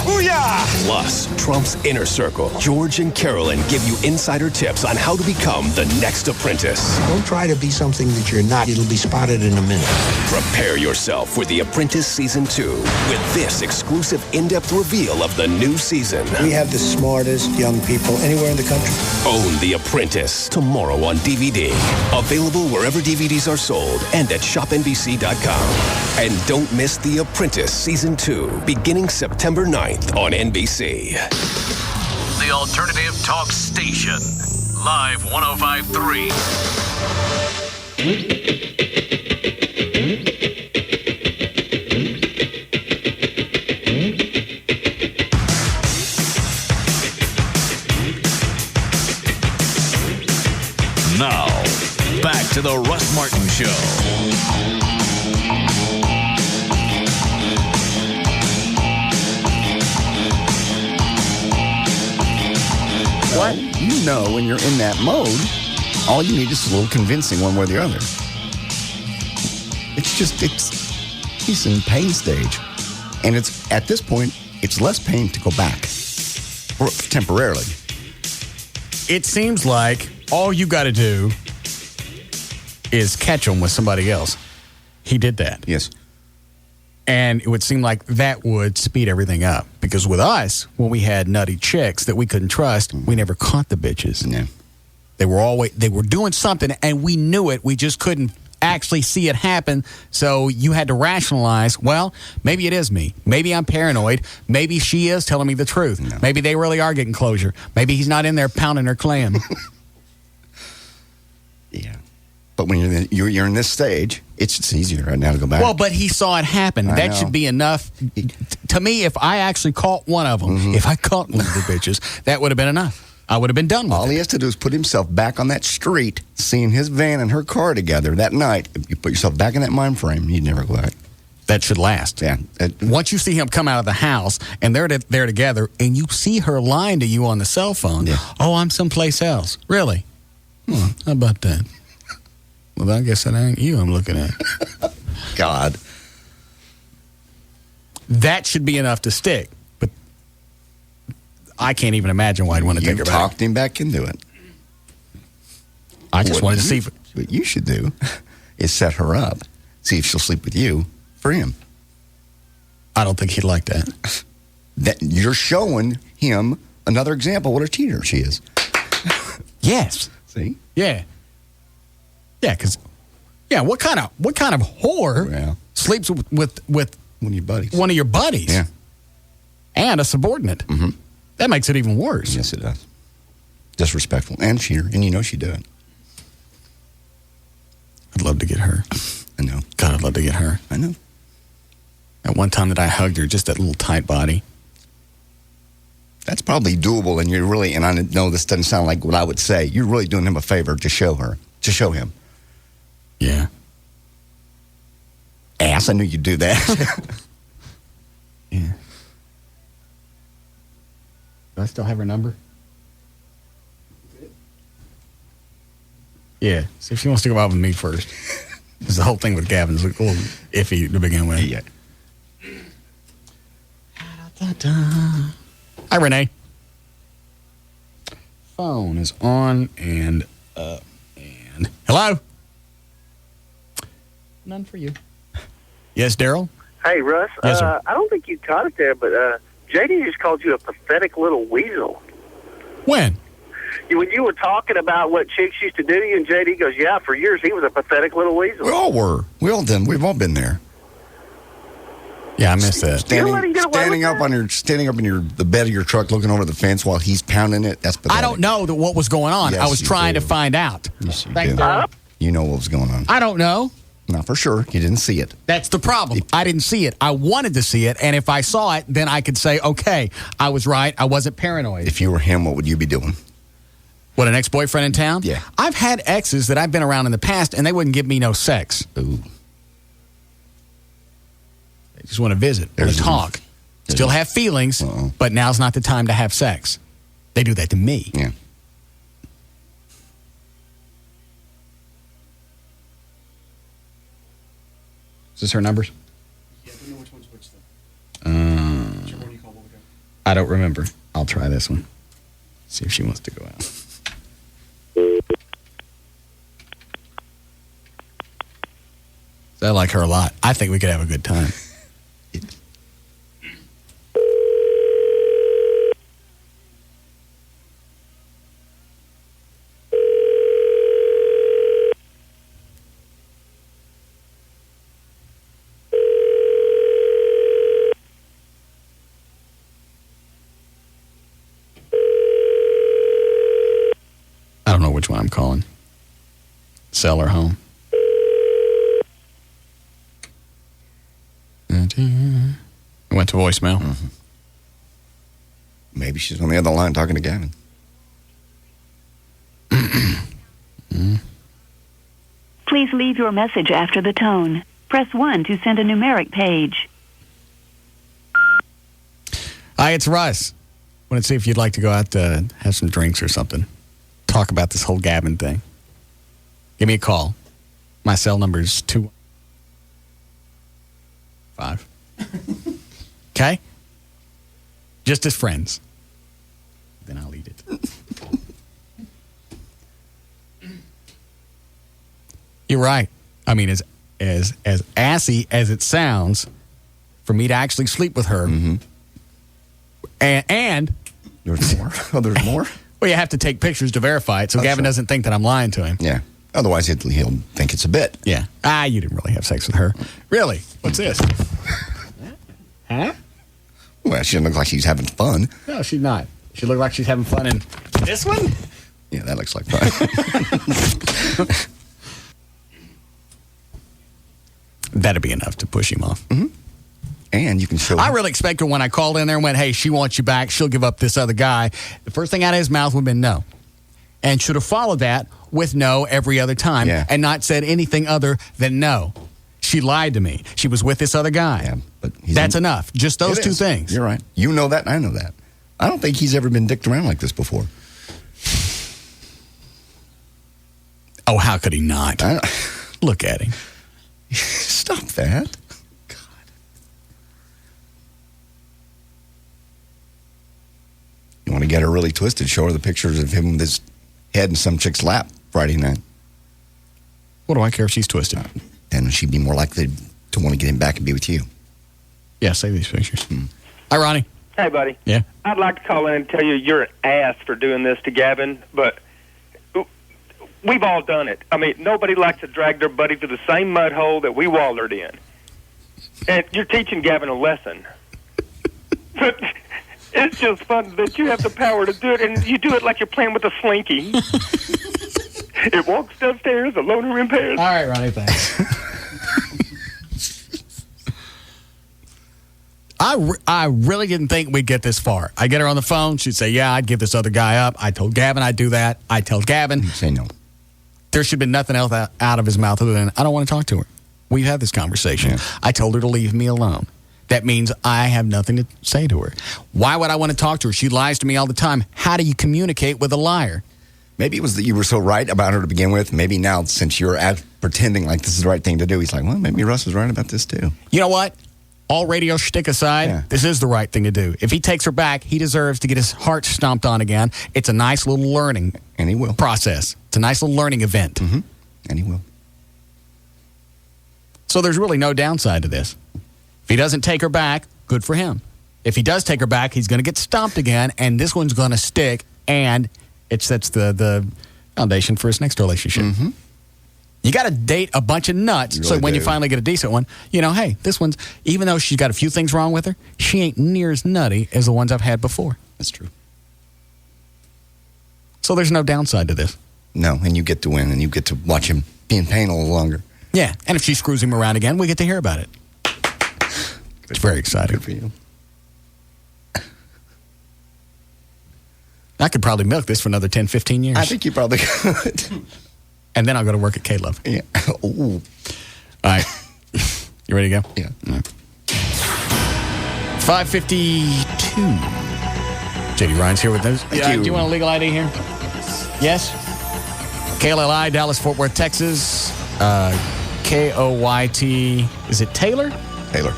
Booyah! Plus, Trump's inner circle. George and Carolyn give you insider tips on how to become the next apprentice. Don't try to be something that you're not. It'll be spotted in a minute. Prepare yourself for The Apprentice Season 2 with this exclusive in-depth reveal of the new season. We have the smartest young people anywhere in the country. Own The Apprentice tomorrow on DVD. Available wherever DVDs are sold and at shopnbc.com. And don't miss The Apprentice Season 2 beginning September 9th on NBC. The Alternative Talk Station. Live 105.3. Now, back to the Russ Martin Show. What? You know when you're in that mode, all you need is a little convincing one way or the other. He's in pain stage. And it's, at this point, it's less pain to go back. Or temporarily. It seems like all you got to do is catch him with somebody else. He did that. Yes. And it would seem like that would speed everything up. Because with us, when we had nutty chicks that we couldn't trust, we never caught the bitches. No. They were doing something, and we knew it. We just couldn't actually see it happen. So you had to rationalize, well, maybe it is me. Maybe I'm paranoid. Maybe she is telling me the truth. No. Maybe they really are getting closure. Maybe he's not in there pounding her clam. Yeah. But when you're in this stage, it's just easier right now to go back. Well, but he saw it happen. That should be enough. To me, if I actually caught one of them, if I caught one of the bitches, that would have been enough. I would have been done with it. All he has to do is put himself back on that street, seeing his van and her car together that night. If you put yourself back in that mind frame, you'd never go back. That should last. Yeah. Once you see him come out of the house and they're there together, and you see her lying to you on the cell phone, oh, I'm someplace else. Really? How about that? Well, I guess that ain't you I'm looking at. God. That should be enough to stick. But I can't even imagine why I'd want to take her back. You talked him back into it. I just wanted to see. What you should do is set her up. See if she'll sleep with you for him. I don't think he'd like that. That you're showing him another example what a cheater she is. Yes. See? Yeah. Yeah, because what kind of whore sleeps with one of your buddies? One of your buddies. Yeah. And a subordinate. Mm-hmm. That makes it even worse. Yes, it does. Disrespectful and cheater, and you know she'd do it. I'd love to get her. I know. God, I'd love to get her. I know. At one time that I hugged her, just that little tight body. That's probably doable, and you're really, and I know this doesn't sound like what I would say, you're really doing him a favor to show him. Yeah. Ass, I knew you'd do that. Yeah. Do I still have her number? Yeah. See if she wants to go out with me first. Because the whole thing with Gavin's a little iffy to begin with. Yeah. Hi, Renee. Phone is on and hello? None for you. Yes, Daryl? Hey, Russ. Yes, sir. I don't think you caught it there, but JD just called you a pathetic little weasel. When? When you were talking about what chicks used to do to you, and JD goes, yeah, for years he was a pathetic little weasel. We all were. We've all been there. Yeah, I missed that. Standing up in the bed of your truck, looking over the fence while he's pounding it. That's pathetic. I don't know what was going on. Yes, I was trying to find out. Yes, you Thanks, do. Darla. You know what was going on. I don't know. Not for sure. You didn't see it. That's the problem. I didn't see it. I wanted to see it, and if I saw it, then I could say, okay, I was right. I wasn't paranoid. If you were him, what would you be doing? What, an ex-boyfriend in town? Yeah. I've had exes that I've been around in the past, and they wouldn't give me no sex. Ooh. They just want to visit, want to talk. Still have feelings, but now's not the time to have sex. They do that to me. Yeah. Is this her numbers? I don't remember. I'll try this one. See if she wants to go out. I like her a lot. I think we could have a good time. I don't know which one I'm calling. Sell or home. It went to voicemail. Mm-hmm. Maybe she's on the other line talking to Gavin. Please leave your message after the tone. Press 1 to send a numeric page. Hi, it's Russ. Want to see if you'd like to go out to have some drinks or something. Talk about this whole Gavin thing. Give me a call. My cell number is 215. Okay? Just as friends. Then I'll eat it. You're right. I mean, as assy as it sounds, for me to actually sleep with her, and there's more. Oh, there's more. Well, you have to take pictures to verify it, so Gavin doesn't think that I'm lying to him. Yeah. Otherwise, he'll think it's a bit. Yeah. You didn't really have sex with her. Really? What's this? Huh? Well, she doesn't look like she's having fun. No, she's not. She looked like she's having fun in this one? Yeah, that looks like fun. That'd be enough to push him off. Mm-hmm. And you can show I really expect her when I called in there and went, hey, she wants you back. She'll give up this other guy. The first thing out of his mouth would have been no. And should have followed that with no every other time and not said anything other than no. She lied to me. She was with this other guy. Yeah, but that's enough. Just those two things. You're right. You know that, and I know that. I don't think he's ever been dicked around like this before. Oh, how could he not? Look at him. Stop that. God. You want to get her really twisted, show her the pictures of him with his head in some chick's lap Friday night. What do I care if she's twisted? Then she'd be more likely to want to get him back and be with you. Yeah, save these pictures. Hi, Ronnie. Hey, buddy. Yeah? I'd like to call in and tell you you're an ass for doing this to Gavin, but we've all done it. I mean, nobody likes to drag their buddy to the same mud hole that we wallered in. And you're teaching Gavin a lesson. But it's just fun that you have the power to do it, and you do it like you're playing with a slinky. It walks downstairs, a loner impaired. All right, Ronnie, thanks. I really didn't think we'd get this far. I get her on the phone. She'd say, yeah, I'd give this other guy up. I told Gavin I'd do that. I tell Gavin. Say no. There should have been nothing else out of his mouth other than, I don't want to talk to her. We've had this conversation. Yeah. I told her to leave me alone. That means I have nothing to say to her. Why would I want to talk to her? She lies to me all the time. How do you communicate with a liar? Maybe it was that you were so right about her to begin with. Maybe now, since you're pretending like this is the right thing to do, he's like, well, maybe Russ was right about this too. You know what? All radio shtick aside, This is the right thing to do. If he takes her back, he deserves to get his heart stomped on again. It's a nice little learning and he will. process. It's a nice little learning event. Mm-hmm. And he will. So there's really no downside to this. If he doesn't take her back, good for him. If he does take her back, he's going to get stomped again, and this one's going to stick, and it sets the foundation for his next relationship. Mm-hmm. You got to date a bunch of nuts, You so really when do. you finally get a decent one, hey, this one's, even though she's got a few things wrong with her, she ain't near as nutty as the ones I've had before. That's true. So there's no downside to this. No, and you get to win, and you get to watch him be in pain a little longer. Yeah, and if she screws him around again, we get to hear about it. It's very exciting. Good for you. I could probably milk this for another 10, 15 years. I think you probably could. And then I'll go to work at K-Love. Yeah. Ooh. All right. You ready to go? Yeah. All right. 5:52. JD Ryan's here with us. Thank you. Do you want a legal ID here? Yes? KLLI, Dallas, Fort Worth, Texas. KOYT. Is it Taylor? Taylor.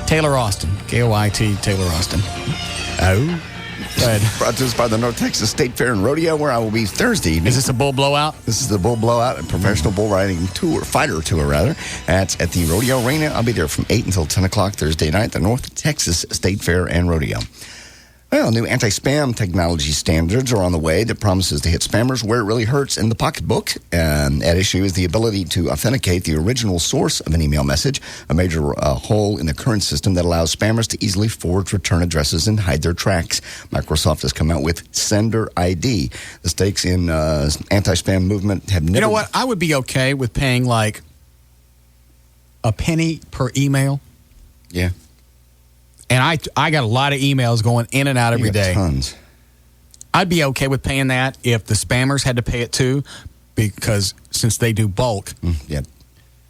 Taylor Austin. KOYT, Taylor Austin. Oh. Go ahead. Brought to us by the North Texas State Fair and Rodeo, where I will be Thursday evening. Is this a bull blowout? This is the Bull Blowout and Professional Bull Riding Tour, Fighter Tour, rather. That's at the Rodeo Arena. I'll be there from 8 until 10 o'clock Thursday night, the North Texas State Fair and Rodeo. Well, new anti-spam technology standards are on the way that promises to hit spammers where it really hurts in the pocketbook. At issue is the ability to authenticate the original source of an email message, a major hole in the current system that allows spammers to easily forward return addresses and hide their tracks. Microsoft has come out with Sender ID. The stakes in anti-spam movement have never... You know what? I would be okay with paying like a penny per email. Yeah. And I got a lot of emails going in and out every day. Tons. I'd be okay with paying that if the spammers had to pay it too, because since they do bulk,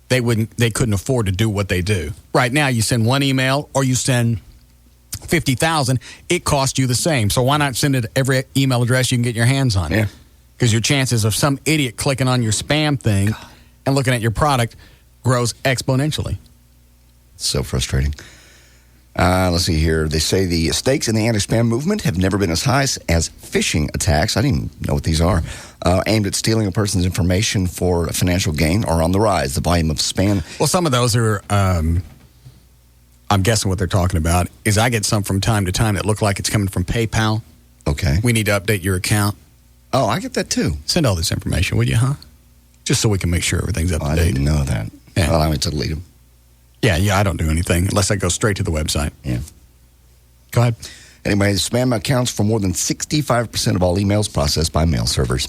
they couldn't afford to do what they do. Right now, you send one email or you send 50,000, it costs you the same. So why not send it every email address you can get your hands on? Yeah. Because your chances of some idiot clicking on your spam thing and looking at your product grows exponentially. So frustrating. Let's see here. They say the stakes in the anti-spam movement have never been as high as phishing attacks. I didn't even know what these are. Aimed at stealing a person's information for financial gain are on the rise. The volume of spam... Well, some of those are... I'm guessing what they're talking about is I get some from time to time that look like it's coming from PayPal. Okay. We need to update your account. Oh, I get that too. Send all this information, would you, huh? Just so we can make sure everything's up to date. I didn't know that. Yeah. Well, I went to delete them. Yeah, I don't do anything unless I go straight to the website. Yeah. Go ahead. Anyway, spam accounts for more than 65% of all emails processed by mail servers.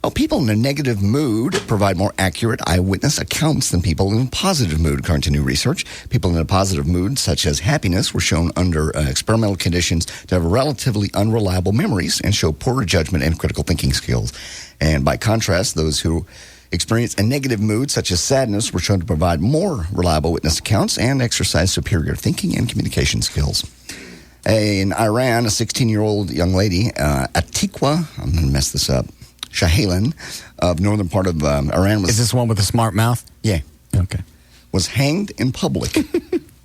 Well, people in a negative mood provide more accurate eyewitness accounts than people in a positive mood, according to new research. People in a positive mood, such as happiness, were shown under experimental conditions to have relatively unreliable memories and show poorer judgment and critical thinking skills. And by contrast, those who experience a negative mood, such as sadness, were shown to provide more reliable witness accounts and exercise superior thinking and communication skills. In Iran, a 16-year-old young lady, Atiqua, I'm going to mess this up, Shahalan, of northern part of Iran was... Is this one with the smart mouth? Yeah. Okay. Was hanged in public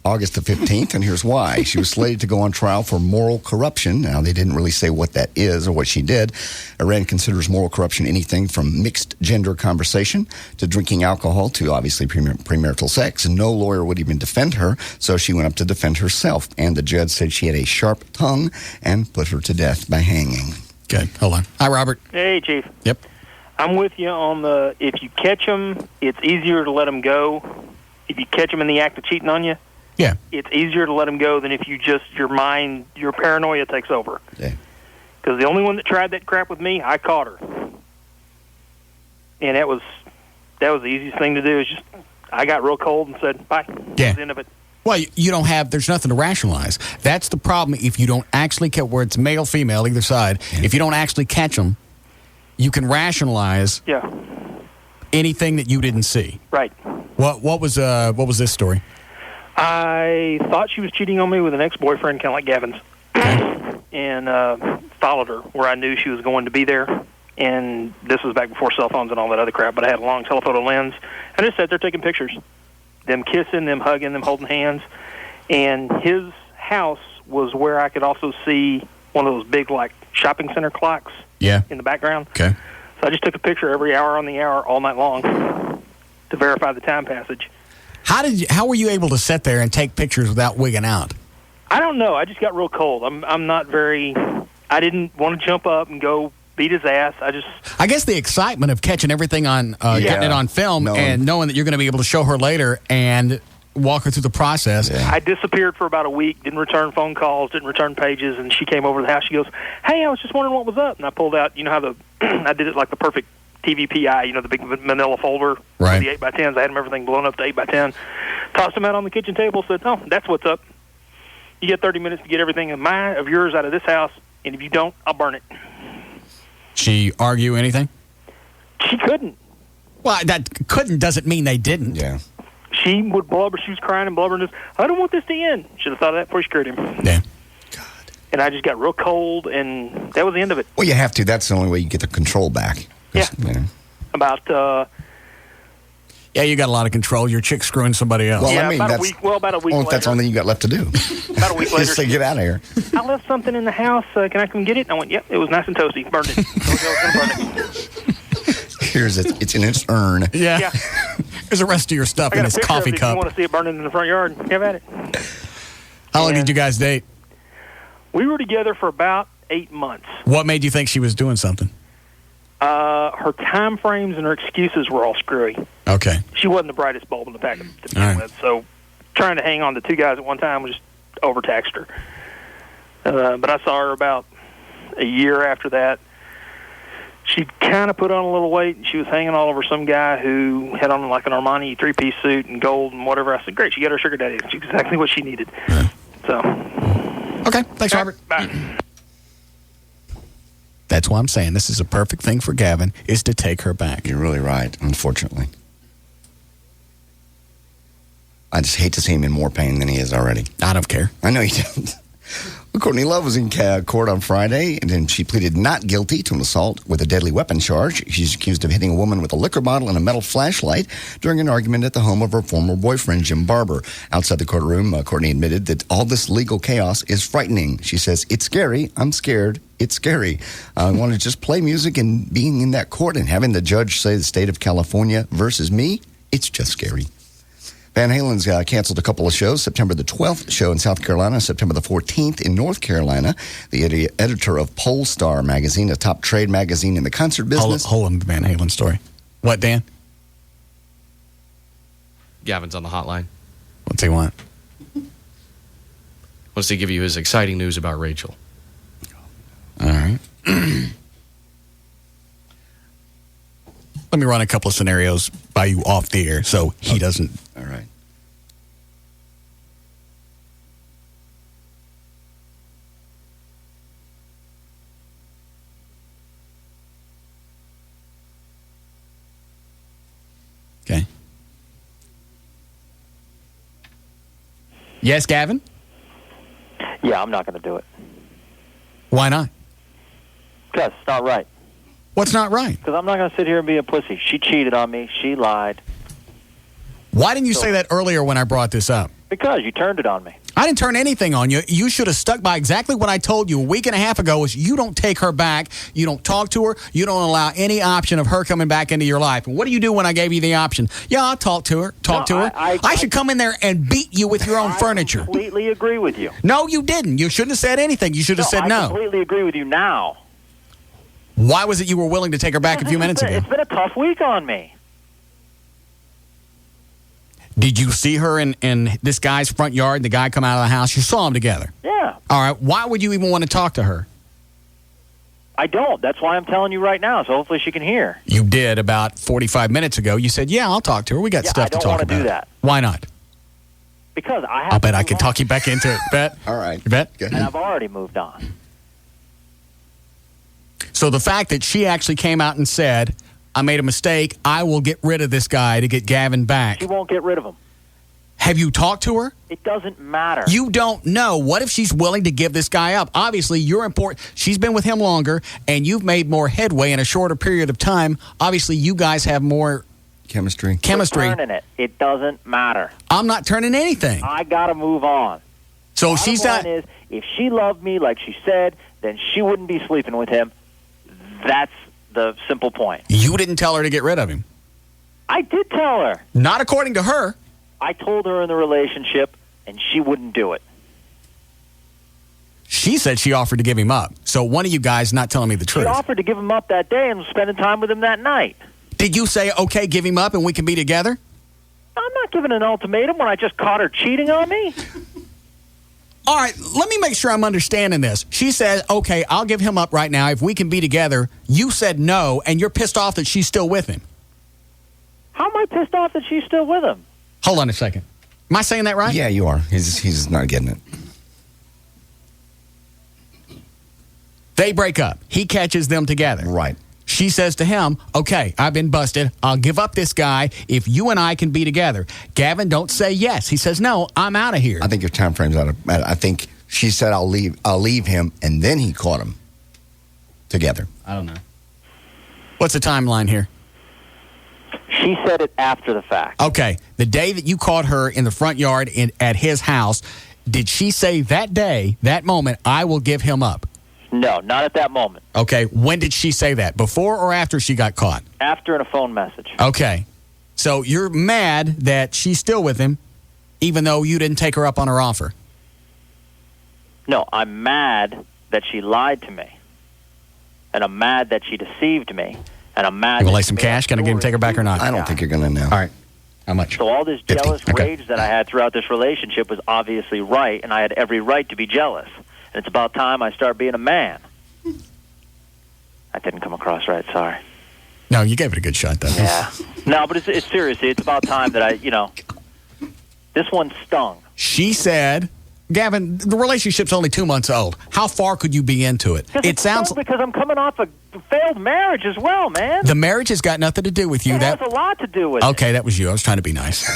August the 15th, and here's why. She was slated to go on trial for moral corruption. Now, they didn't really say what that is or what she did. Iran considers moral corruption anything from mixed gender conversation to drinking alcohol to obviously premarital sex. And no lawyer would even defend her, so she went up to defend herself. And the judge said she had a sharp tongue and put her to death by hanging. Okay, hold on. Hi, Robert. Hey, Chief. Yep. I'm with you on the, if you catch them, it's easier to let them go. If you catch them in the act of cheating on you, yeah, it's easier to let them go than if you just, your mind, your paranoia takes over. Yeah. Because the only one that tried that crap with me, I caught her. And that was the easiest thing to do. Is just, I got real cold and said, bye. Yeah. That was the end of it. Well, you don't have, there's nothing to rationalize. That's the problem if you don't actually catch, where it's male, female, either side. Yeah. If you don't actually catch them, you can rationalize anything that you didn't see. Right. What was this story? I thought she was cheating on me with an ex-boyfriend, kind of like Gavin's, and followed her where I knew she was going to be there. And this was back before cell phones and all that other crap, but I had a long telephoto lens. I just sat there taking pictures, them kissing, them hugging, them holding hands. And his house was where I could also see one of those big, like, shopping center clocks in the background. Okay. So I just took a picture every hour on the hour all night long to verify the time passage. How were you able to sit there and take pictures without wigging out? I don't know. I just got real cold. I'm not very. I didn't want to jump up and go beat his ass. I guess the excitement of catching everything on, getting it on film, and knowing that you're going to be able to show her later and walk her through the process. Yeah. I disappeared for about a week. Didn't return phone calls. Didn't return pages. And she came over to the house. She goes, "Hey, I was just wondering what was up." And I pulled out. You know how I did it like the perfect TV PI. You know, the big manila folder. Right. The 8x10s. I had them everything blown up to 8x10. Tossed them out on the kitchen table. Said, "Oh, that's what's up. You get 30 minutes to get everything of yours out of this house, and if you don't, I'll burn it." She argue anything? She couldn't. Well, that couldn't doesn't mean they didn't. Yeah. She would blubber. She was crying and blubbering. Just, "I don't want this to end." Should have thought of that before she scared him. Yeah. God. And I just got real cold, and that was the end of it. Well, you have to. That's the only way you get the control back. Yeah. You know. About. Yeah, you got a lot of control. Your chick's screwing somebody else. Well, yeah, I mean, about a week. Well, about a week later. That's the only thing you got left to do. About a week later. Just say, get out of here. I left something in the house. Can I come get it? And I went, "Yep, it was nice and toasty. Burned it." Here's it. It's in its urn. Yeah. There's the rest of your stuff in this coffee If cup. you want to see it burning in the front yard, have at it. How long did you guys date? We were together for about 8 months. What made you think she was doing something? Her time frames and her excuses were all screwy. Okay. She wasn't the brightest bulb in the pack to begin with, so trying to hang on to two guys at one time was just overtaxed her. But I saw her about a year after that. She kind of put on a little weight, and she was hanging all over some guy who had on like an Armani three-piece suit and gold and whatever. I said, "Great, she got her sugar daddy. She's exactly what she needed." So. Okay, thanks, Robert. Bye. That's why I'm saying this is a perfect thing for Gavin, is to take her back. You're really right, unfortunately. I just hate to see him in more pain than he is already. I don't care. I know you don't. Well, Courtney Love was in court on Friday, and then she pleaded not guilty to an assault with a deadly weapon charge. She's accused of hitting a woman with a liquor bottle and a metal flashlight during an argument at the home of her former boyfriend, Jim Barber. Outside the courtroom, Courtney admitted that all this legal chaos is frightening. She says, "It's scary. I'm scared. It's scary. I want to just play music and being in that court and having the judge say the state of California versus me, it's just scary." Van Halen's canceled a couple of shows. September the 12th show in South Carolina, September the 14th in North Carolina. The editor of Polestar magazine, a top trade magazine in the concert business. Hold on, the Van Halen story. What, Dan? Gavin's on the hotline. What's he want? Wants to give you his exciting news about Rachel. All right. Let me run a couple of scenarios by you off the air so he doesn't. All right. Okay. Yes, Gavin? Yeah, I'm not going to do it. Why not? Because it's not right. What's not right? Because I'm not going to sit here and be a pussy. She cheated on me. She lied. Why didn't you say that earlier when I brought this up? Because you turned it on me. I didn't turn anything on you. You should have stuck by exactly what I told you a week and a half ago, is you don't take her back. You don't talk to her. You don't allow any option of her coming back into your life. And what do you do when I gave you the option? Yeah, I'll talk to her. I should come in there and beat you with your own furniture. I completely agree with you. No, you didn't. You shouldn't have said anything. You should have said no. I completely agree with you now. Why was it you were willing to take her back a few minutes ago? It's been a tough week on me. Did you see her in this guy's front yard, the guy come out of the house? You saw them together? Yeah. All right. Why would you even want to talk to her? I don't. That's why I'm telling you right now, so hopefully she can hear. You did about 45 minutes ago. You said, yeah, I'll talk to her. We got stuff to talk about. I don't want to do that. Why not? Because I have I'll bet I can talk you back into it. Bet? All right. You bet? And I've already moved on. So the fact that she actually came out and said, I made a mistake, I will get rid of this guy to get Gavin back. She won't get rid of him. Have you talked to her? It doesn't matter. You don't know. What if she's willing to give this guy up? Obviously, you're important. She's been with him longer, and you've made more headway in a shorter period of time. Obviously, you guys have more chemistry. We're turning it. It doesn't matter. I'm not turning anything. I got to move on. So she's not. Is, if she loved me like she said, then she wouldn't be sleeping with him. That's the simple point. You didn't tell her to get rid of him. I did tell her. Not according to her. I told her in the relationship, and she wouldn't do it. She said she offered to give him up. So one of you guys not telling me the She truth. offered to give him up that day and was spending time with him that night. Did you say, okay, give him up and we can be together? I'm not giving an ultimatum when I just caught her cheating on me. All right, let me make sure I'm understanding this. She said, okay, I'll give him up right now if we can be together. You said no, and you're pissed off that she's still with him. How am I pissed off that she's still with him? Hold on a second. Am I saying that right? Yeah, you are. He's not getting it. They break up. He catches them together. Right. She says to him, okay, I've been busted. I'll give up this guy if you and I can be together. Gavin, don't say yes. He says, no, I'm out of here. I think your time frame's out of. I think she said, I'll leave him, and then he caught him together. I don't know. What's the timeline here? She said it after the fact. Okay, the day that you caught her in the front yard at his house, did she say that day, that moment, I will give him up? No, not at that moment. Okay, when did she say that? Before or after she got caught? After in a phone message. Okay, so you're mad that she's still with him, even though you didn't take her up on her offer? No, I'm mad that she lied to me. And I'm mad that she deceived me. And I'm mad You that will lay she some made cash? up Can I take her back or not? I don't think you're going to know. All right. How much? So all this 50. jealous rage that I had throughout this relationship was obviously right, and I had every right to be jealous. And it's about time I start being a man. That didn't come across right, sorry. No, you gave it a good shot, though. Yeah. No, but it's seriously, it's about time that this one stung. She said, Gavin, the relationship's only 2 months old. How far could you be into it? It sounds because I'm coming off a failed marriage as well, man. The marriage has got nothing to do with you. It has a lot to do with it. Okay, that was you. I was trying to be nice.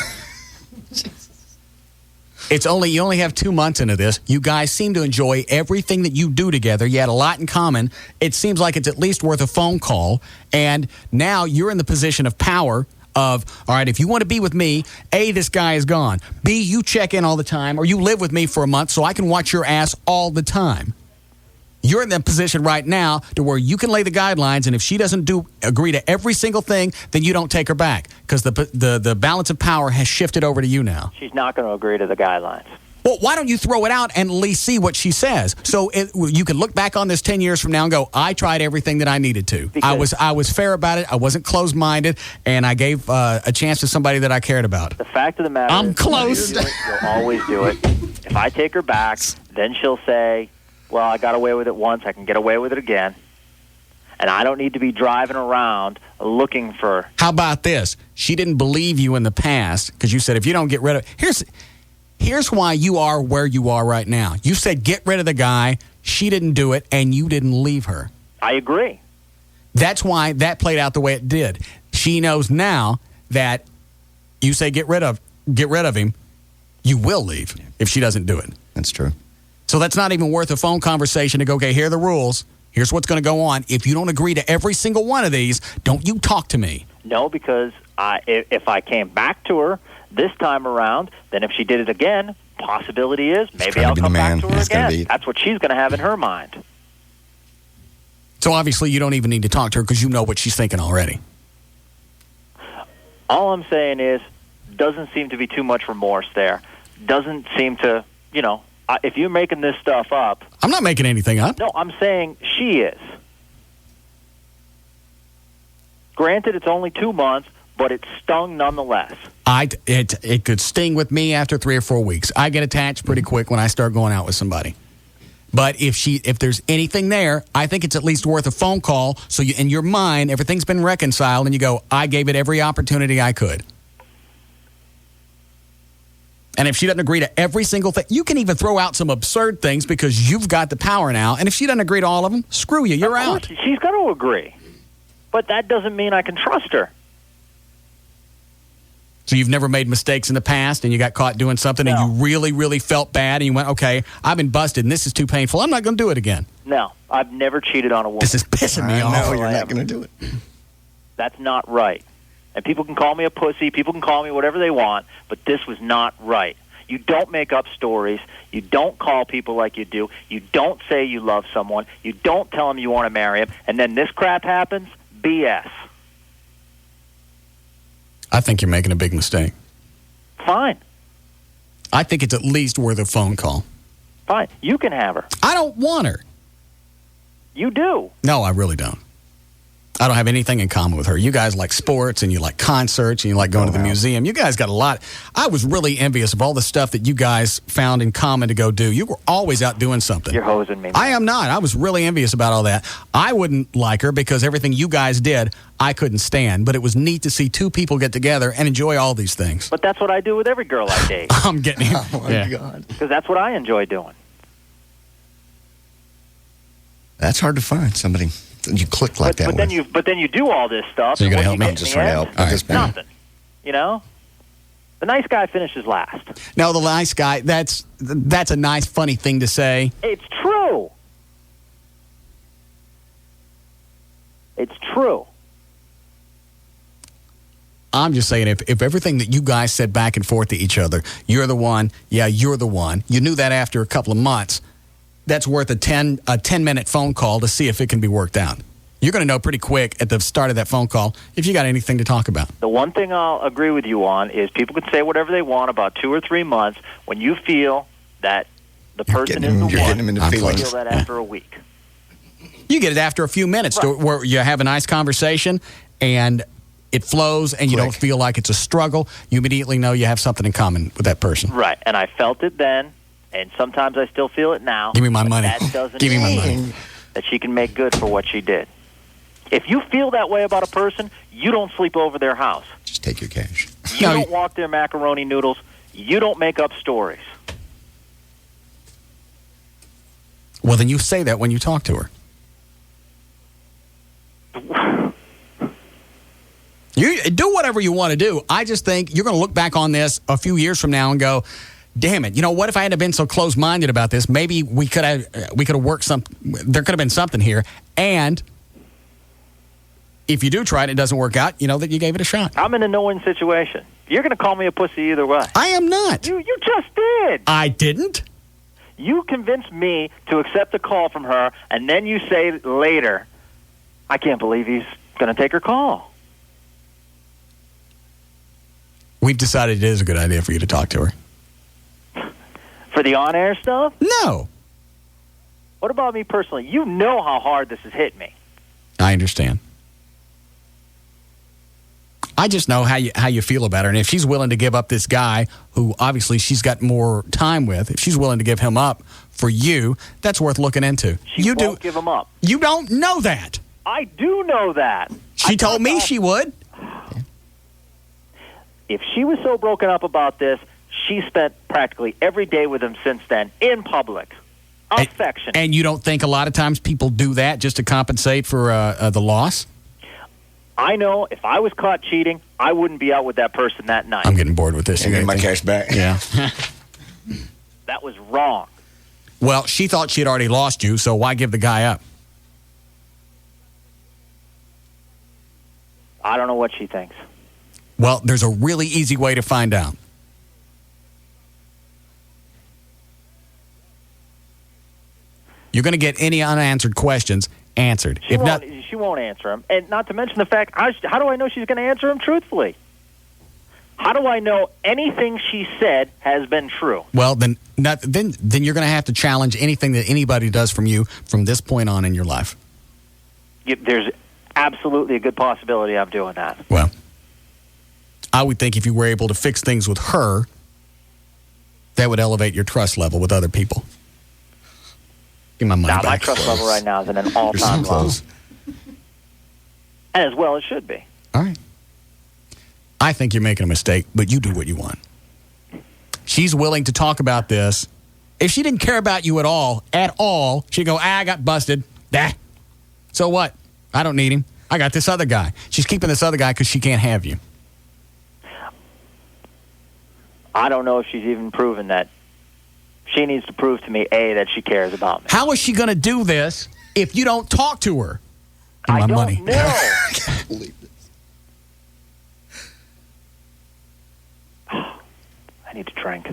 You only have 2 months into this. You guys seem to enjoy everything that you do together. You had a lot in common. It seems like it's at least worth a phone call. And now you're in the position of power of, all right, if you want to be with me, A, this guy is gone. B, you check in all the time, or you live with me for a month so I can watch your ass all the time. You're in that position right now to where you can lay the guidelines, and if she doesn't agree to every single thing, then you don't take her back because the balance of power has shifted over to you now. She's not going to agree to the guidelines. Well, why don't you throw it out and at least see what she says? So you can look back on this 10 years from now and go, I tried everything that I needed to. I was fair about it. I wasn't closed-minded, and I gave a chance to somebody that I cared about. The fact of the matter I'm is, close. You'll always do it. If I take her back, then she'll say, well, I got away with it once, I can get away with it again. And I don't need to be driving around looking for... How about this? She didn't believe you in the past because you said if you don't get rid of... Here's why you are where you are right now. You said get rid of the guy, she didn't do it, and you didn't leave her. I agree. That's why that played out the way it did. She knows now that you say get rid of him, you will leave if she doesn't do it. That's true. So that's not even worth a phone conversation to go, okay, here are the rules. Here's what's going to go on. If you don't agree to every single one of these, don't you talk to me. No, because if I came back to her this time around, then if she did it again, possibility is maybe I'll come back to her again. That's what she's going to have in her mind. So obviously you don't even need to talk to her because you know what she's thinking already. All I'm saying is doesn't seem to be too much remorse there. Doesn't seem to, if you're making this stuff up... I'm not making anything up. No, I'm saying she is. Granted, it's only 2 months, but it stung nonetheless. It could sting with me after 3 or 4 weeks. I get attached pretty quick when I start going out with somebody. But if there's anything there, I think it's at least worth a phone call. So in your mind, everything's been reconciled, and you go, I gave it every opportunity I could. And if she doesn't agree to every single thing, you can even throw out some absurd things because you've got the power now. And if she doesn't agree to all of them, screw you. You're out. She's got to agree. But that doesn't mean I can trust her. So you've never made mistakes in the past and you got caught doing something and you really, really felt bad and you went, okay, I've been busted and this is too painful. I'm not going to do it again. No, I've never cheated on a woman. This is pissing me off. No, you're not going to do it. That's not right. And people can call me a pussy, people can call me whatever they want, but this was not right. You don't make up stories. You don't call people like you do. You don't say you love someone. You don't tell them you want to marry him. And then this crap happens? BS. I think you're making a big mistake. Fine. I think it's at least worth a phone call. Fine. You can have her. I don't want her. You do. No, I really don't. I don't have anything in common with her. You guys like sports, and you like concerts, and you like going to the museum. You guys got a lot. I was really envious of all the stuff that you guys found in common to go do. You were always out doing something. You're hosing me, man. I am not. I was really envious about all that. I wouldn't like her because everything you guys did, I couldn't stand. But it was neat to see two people get together and enjoy all these things. But that's what I do with every girl I date. I'm getting it. Oh, my God. Because that's what I enjoy doing. That's hard to find, somebody you click like that with. But then you do all this stuff. So you're going to help me? I'm I'm just trying to help. All right. Nothing. You know? The nice guy finishes last. No, the nice guy, that's a nice, funny thing to say. It's true. It's true. I'm just saying, if everything that you guys said back and forth to each other, you're the one, yeah, you're the one, you knew that after a couple of months, that's worth a 10-minute phone call to see if it can be worked out. You're going to know pretty quick at the start of that phone call if you got anything to talk about. The one thing I'll agree with you on is people can say whatever they want about 2 or 3 months. When you feel that the person is the one, you feel that after a week. You get it after a few minutes where you have a nice conversation and it flows and you don't feel like it's a struggle. You immediately know you have something in common with that person. Right, and I felt it then, and sometimes I still feel it now. Give me my money. That doesn't Give me my mean money. that she can make good for what she did. If you feel that way about a person, you don't sleep over their house. Just take your cash. You don't walk their macaroni noodles. You don't make up stories. Well, then you say that when you talk to her. You do whatever you want to do. I just think you're going to look back on this a few years from now and go, damn it, you know, what if I hadn't been so close-minded about this? Maybe we could have worked something. There could have been something here. And if you do try it and it doesn't work out, you know that you gave it a shot. I'm in a no-win situation. You're going to call me a pussy either way. I am not. You just did. I didn't. You convinced me to accept a call from her, and then you say later, I can't believe he's going to take her call. We've decided it is a good idea for you to talk to her. For the on-air stuff? No. What about me personally? You know how hard this has hit me. I understand. I just know how you feel about her. And if she's willing to give up this guy who obviously she's got more time with, if she's willing to give him up for you, that's worth looking into. She won't give him up. You don't know that. I do know that. She told me she would. If she was so broken up about this, she spent practically every day with him since then, in public. Affection. And you don't think a lot of times people do that just to compensate for the loss? I know if I was caught cheating, I wouldn't be out with that person that night. I'm getting bored with this. You get my cash back? Yeah. That was wrong. Well, she thought she had already lost you, so why give the guy up? I don't know what she thinks. Well, there's a really easy way to find out. You're going to get any unanswered questions answered. She won't answer them. And not to mention the fact, how do I know she's going to answer them truthfully? How do I know anything she said has been true? Well, then you're going to have to challenge anything that anybody does from you from this point on in your life. There's absolutely a good possibility I'm doing that. Well, I would think if you were able to fix things with her, that would elevate your trust level with other people. Give my money back. My trust level right now is at an all-time low. As well it should be. All right. I think you're making a mistake, but you do what you want. She's willing to talk about this. If she didn't care about you at all, she'd go, I got busted. So what? I don't need him. I got this other guy. She's keeping this other guy because she can't have you. I don't know if she's even proven that. She needs to prove to me, A, that she cares about me. How is she going to do this if you don't talk to her? Give my money. Know. I can't believe this. I need to drink.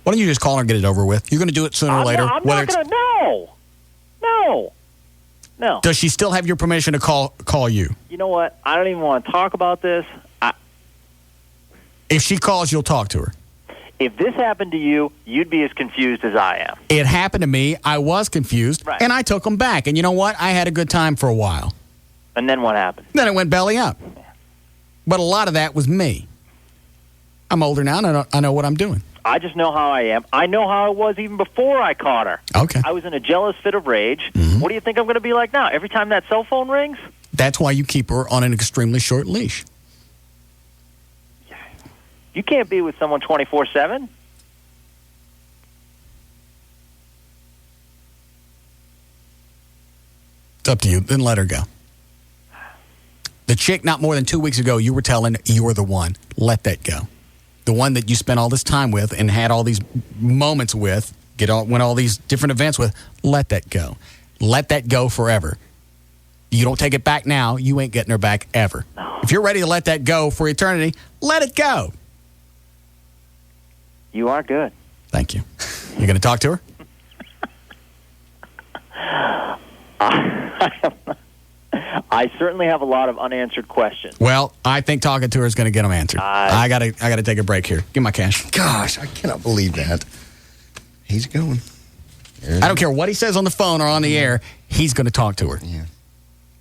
Why don't you just call her and get it over with? You're going to do it sooner or later. I'm not going to. No. Does she still have your permission to call you? You know what? I don't even want to talk about this. If she calls, you'll talk to her. If this happened to you, you'd be as confused as I am. It happened to me. I was confused, Right. and I took them back. And you know what? I had a good time for a while. And then what happened? Then it went belly up. But a lot of that was me. I'm older now, and I know what I'm doing. I just know how I am. I know how I was even before I caught her. Okay. I was in a jealous fit of rage. Mm-hmm. What do you think I'm going to be like now? Every time that cell phone rings? That's why you keep her on an extremely short leash. You can't be with someone 24/7. It's up to you. Then let her go. The chick not more than 2 weeks ago, you were telling you're the one. Let that go. The one that you spent all this time with and had all these moments with, went all these different events with, let that go. Let that go forever. You don't take it back now, you ain't getting her back ever. No. If you're ready to let that go for eternity, let it go. You are good. Thank you. You going to talk to her? I certainly have a lot of unanswered questions. Well, I think talking to her is going to get them answered. I gotta take a break here. Give me my cash. Gosh, I cannot believe that. He's going. I don't care what he says on the phone or on the air. He's going to talk to her. Yeah.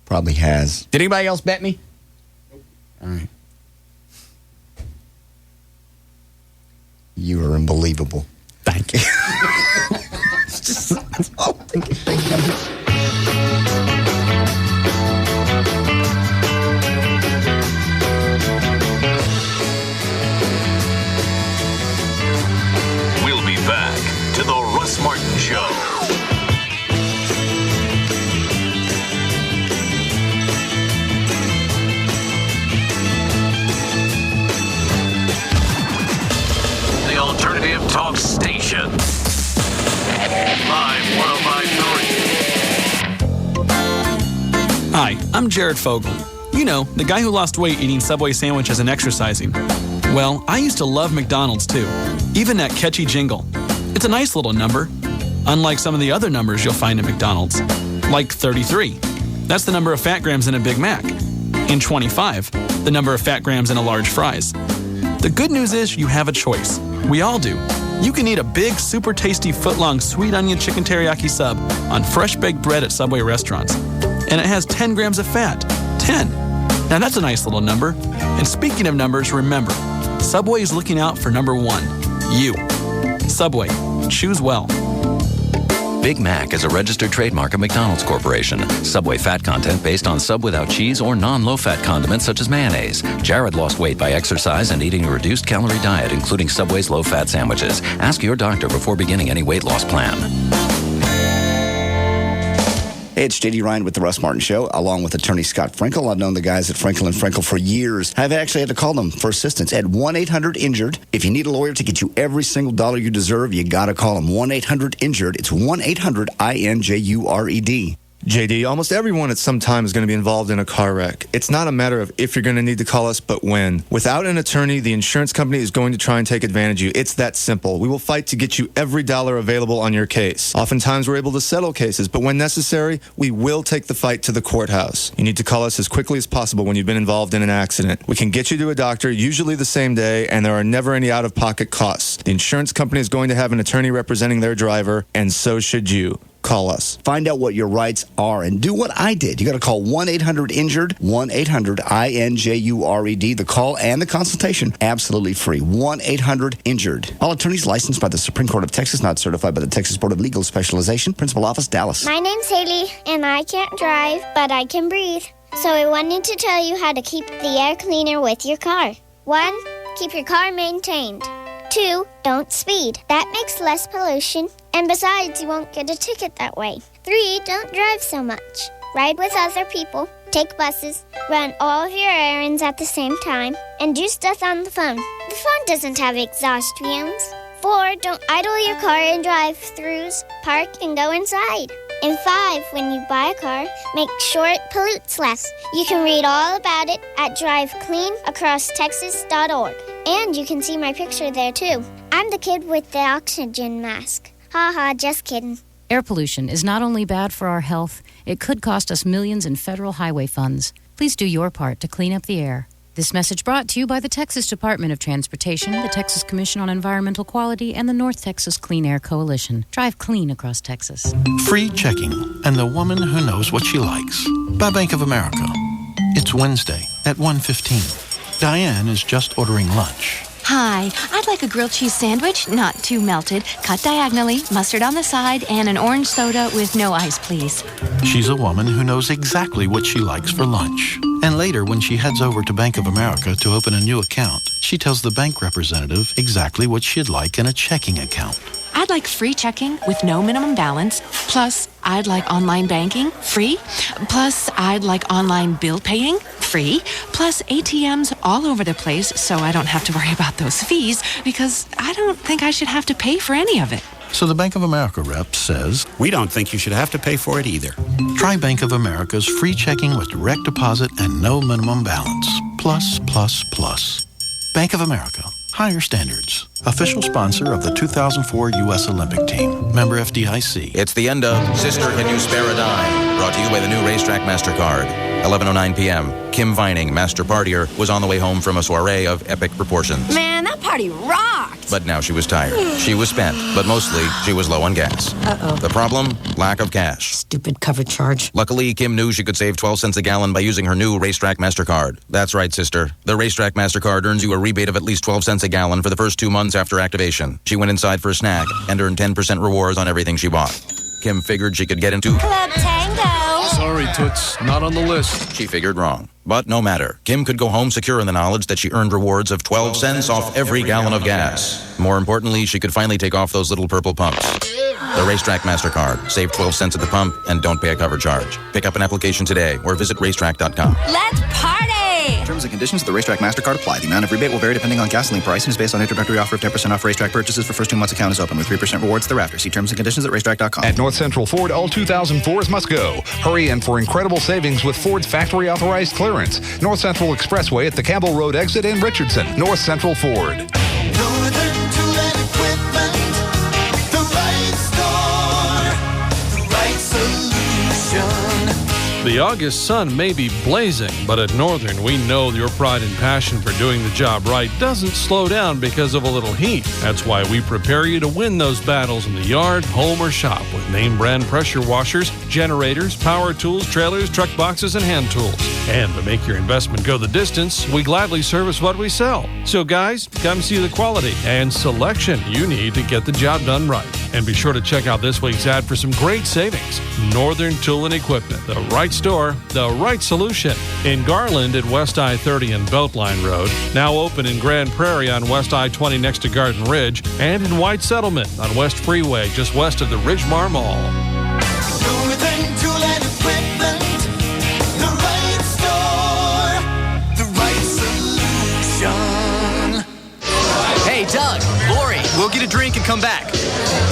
Probably has. Did anybody else bet me? Nope. All right. You are unbelievable. Thank you. We'll be back to the Russ Martin Show. The Alternative Talk Station. Live 105.3. Hi, I'm Jared Fogle. You know, the guy who lost weight eating Subway sandwiches and exercising. Well, I used to love McDonald's too, even that catchy jingle. It's a nice little number, unlike some of the other numbers you'll find at McDonald's, like 33. That's the number of fat grams in a Big Mac. And 25, the number of fat grams in a large fries. The good news is you have a choice. We all do. You can eat a big, super tasty foot-long sweet onion chicken teriyaki sub on fresh baked bread at Subway restaurants. And it has 10 grams of fat. 10. Now that's a nice little number. And speaking of numbers, remember, Subway is looking out for number one, you. Subway. Choose well. Big Mac is a registered trademark of McDonald's Corporation. Subway fat content based on sub without cheese or non-low-fat condiments such as mayonnaise. Jared lost weight by exercise and eating a reduced calorie diet, including Subway's low-fat sandwiches. Ask your doctor before beginning any weight loss plan. Hey, it's J.D. Ryan with the Russ Martin Show, along with attorney Scott Frankel. I've known the guys at Frankel & Frankel for years. I've actually had to call them for assistance at 1-800-INJURED. If you need a lawyer to get you every single dollar you deserve, you got to call them. 1-800-INJURED. It's 1-800-INJURED. JD, almost everyone at some time is going to be involved in a car wreck. It's not a matter of if you're going to need to call us, but when. Without an attorney, the insurance company is going to try and take advantage of you. It's that simple. We will fight to get you every dollar available on your case. Oftentimes, we're able to settle cases, but when necessary, we will take the fight to the courthouse. You need to call us as quickly as possible when you've been involved in an accident. We can get you to a doctor, usually the same day, and there are never any out-of-pocket costs. The insurance company is going to have an attorney representing their driver, and so should you. Call us. Find out what your rights are and do what I did. You got to call 1-800-INJURED, 1-800-INJURED. The call and the consultation, absolutely free. 1-800-INJURED. All attorneys licensed by the Supreme Court of Texas, not certified by the Texas Board of Legal Specialization. Principal Office, Dallas. My name's Haley, and I can't drive, but I can breathe. So I wanted to tell you how to keep the air cleaner with your car. 1, keep your car maintained. 2, don't speed. That makes less pollution. And besides, you won't get a ticket that way. 3, don't drive so much. Ride with other people. Take buses. Run all of your errands at the same time. And do stuff on the phone. The phone doesn't have exhaust fumes. 4, don't idle your car in drive-thrus. Park and go inside. And 5, when you buy a car, make sure it pollutes less. You can read all about it at drivecleanacrosstexas.org. And you can see my picture there, too. I'm the kid with the oxygen mask. Ha ha, just kidding. Air pollution is not only bad for our health, it could cost us millions in federal highway funds. Please do your part to clean up the air. This message brought to you by the Texas Department of Transportation, the Texas Commission on Environmental Quality, and the North Texas Clean Air Coalition. Drive clean across Texas. Free checking and the woman who knows what she likes. By Bank of America. It's Wednesday at 1:15. Diane is just ordering lunch. Hi, I'd like a grilled cheese sandwich, not too melted, cut diagonally, mustard on the side, and an orange soda with no ice, please. She's a woman who knows exactly what she likes for lunch. And later, when she heads over to Bank of America to open a new account, she tells the bank representative exactly what she'd like in a checking account. I'd like free checking with no minimum balance. Plus, I'd like online banking, free. Plus, I'd like online bill paying, free. Plus, ATMs all over the place so I don't have to worry about those fees because I don't think I should have to pay for any of it. So the Bank of America rep says, we don't think you should have to pay for it either. Try Bank of America's free checking with direct deposit and no minimum balance. Plus, plus, plus. Bank of America. Higher standards. Official sponsor of the 2004 U.S. Olympic team. Member FDIC. It's the end of Sister, Can You Spare a Dime? Brought to you by the new Racetrack MasterCard. 11:09 p.m. Kim Vining, master partier, was on the way home from a soiree of epic proportions. Man, that party rocked. But now she was tired. She was spent, but mostly she was low on gas. Uh-oh. The problem? Lack of cash. Stupid cover charge. Luckily, Kim knew she could save 12 cents a gallon by using her new Racetrack MasterCard. That's right, sister. The Racetrack MasterCard earns you a rebate of at least 12 cents a gallon for the first 2 months after activation. She went inside for a snack and earned 10% rewards on everything she bought. Kim figured she could get into Club Tango. Sorry, Toots. Not on the list. She figured wrong. But no matter. Kim could go home secure in the knowledge that she earned rewards of 12 cents off every gallon of gas. More importantly, she could finally take off those little purple pumps. The Racetrack MasterCard. Save 12 cents at the pump and don't pay a cover charge. Pick up an application today or visit racetrack.com. Let's party! Terms and conditions of the Racetrack MasterCard apply. The amount of rebate will vary depending on gasoline price and is based on introductory offer of 10% off racetrack purchases for first 2 months account is open with 3% rewards thereafter. See terms and conditions at racetrack.com. At North Central Ford, all 2004s must go. Hurry in for incredible savings with Ford's factory authorized clearance. North Central Expressway at the Campbell Road exit in Richardson. North Central Ford. Northern Tool and Equipment, the right store, the right solution. The August sun may be blazing, but at Northern, we know your pride and passion for doing the job right doesn't slow down because of a little heat. That's why we prepare you to win those battles in the yard, home, or shop with name brand pressure washers, generators, power tools, trailers, truck boxes, and hand tools. And to make your investment go the distance, we gladly service what we sell. So guys, come see the quality and selection you need to get the job done right. And be sure to check out this week's ad for some great savings. Northern Tool and Equipment, the right store, the right solution. In Garland at West I-30 and Beltline Road, now open in Grand Prairie on West I-20 next to Garden Ridge, and in White Settlement on West Freeway just west of the Ridgemar Mall. Northern Tool and Equipment, the right store, the right solution. Hey, Doug, Lori, we'll get a drink and come back.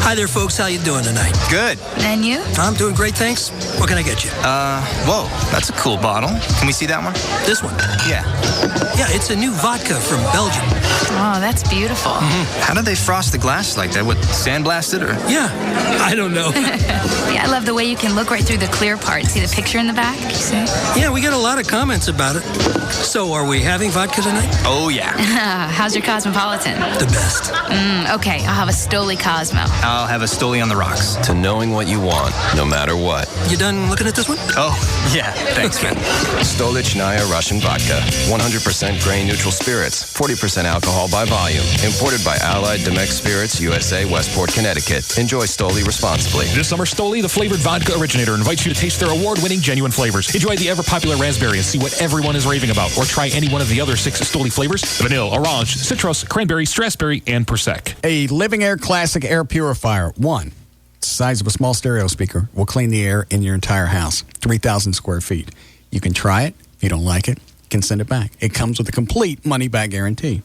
Hi there, folks. How you doing tonight? Good. And you? I'm doing great, thanks. What can I get you? Whoa, that's a cool bottle. Can we see that one? This one? Yeah. Yeah, it's a new vodka from Belgium. Oh, that's beautiful. Mm-hmm. How do they frost the glass like that? What, sandblasted or? Yeah, I don't know. Yeah, I love the way you can look right through the clear part. See the picture in the back? See? Yeah, we got a lot of comments about it. So, are we having vodka tonight? Oh, yeah. How's your Cosmopolitan? The best. Okay, I'll have a Stoli Cosmo. I'll have a Stoli on the rocks. To knowing what you want, no matter what. You done looking at this one? Oh, yeah. Thanks, man. Stolichnaya Russian Vodka. 100% grain-neutral spirits. 40% alcohol by volume. Imported by Allied Demex Spirits, USA, Westport, Connecticut. Enjoy Stoli responsibly. This summer, Stoli, the flavored vodka originator, invites you to taste their award-winning genuine flavors. Enjoy the ever-popular raspberry and see what everyone is raving about. Or try any one of the other 6 Stoli flavors: vanilla, orange, citrus, cranberry, strasberry, and Persec. A Living Air Classic air purifier. One, it's the size of a small stereo speaker, will clean the air in your entire house. 3,000 square feet. You can try it. If you don't like it, you can send it back. It comes with a complete money-back guarantee.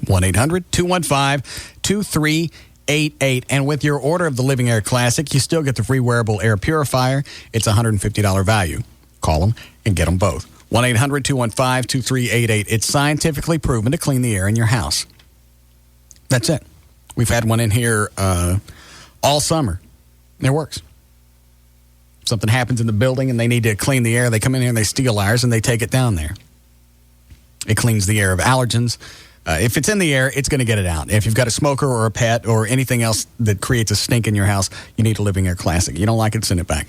1-800-215-2388. And with your order of the Living Air Classic, you still get the free wearable air purifier. It's a $150 value. Call them and get them both. 1-800-215-2388. It's scientifically proven to clean the air in your house. That's it. We've had one in here all summer. It works. Something happens in the building and they need to clean the air. They come in here and they steal ours and they take it down there. It cleans the air of allergens. If it's in the air, it's going to get it out. If you've got a smoker or a pet or anything else that creates a stink in your house, you need a Living Air Classic. You don't like it, send it back.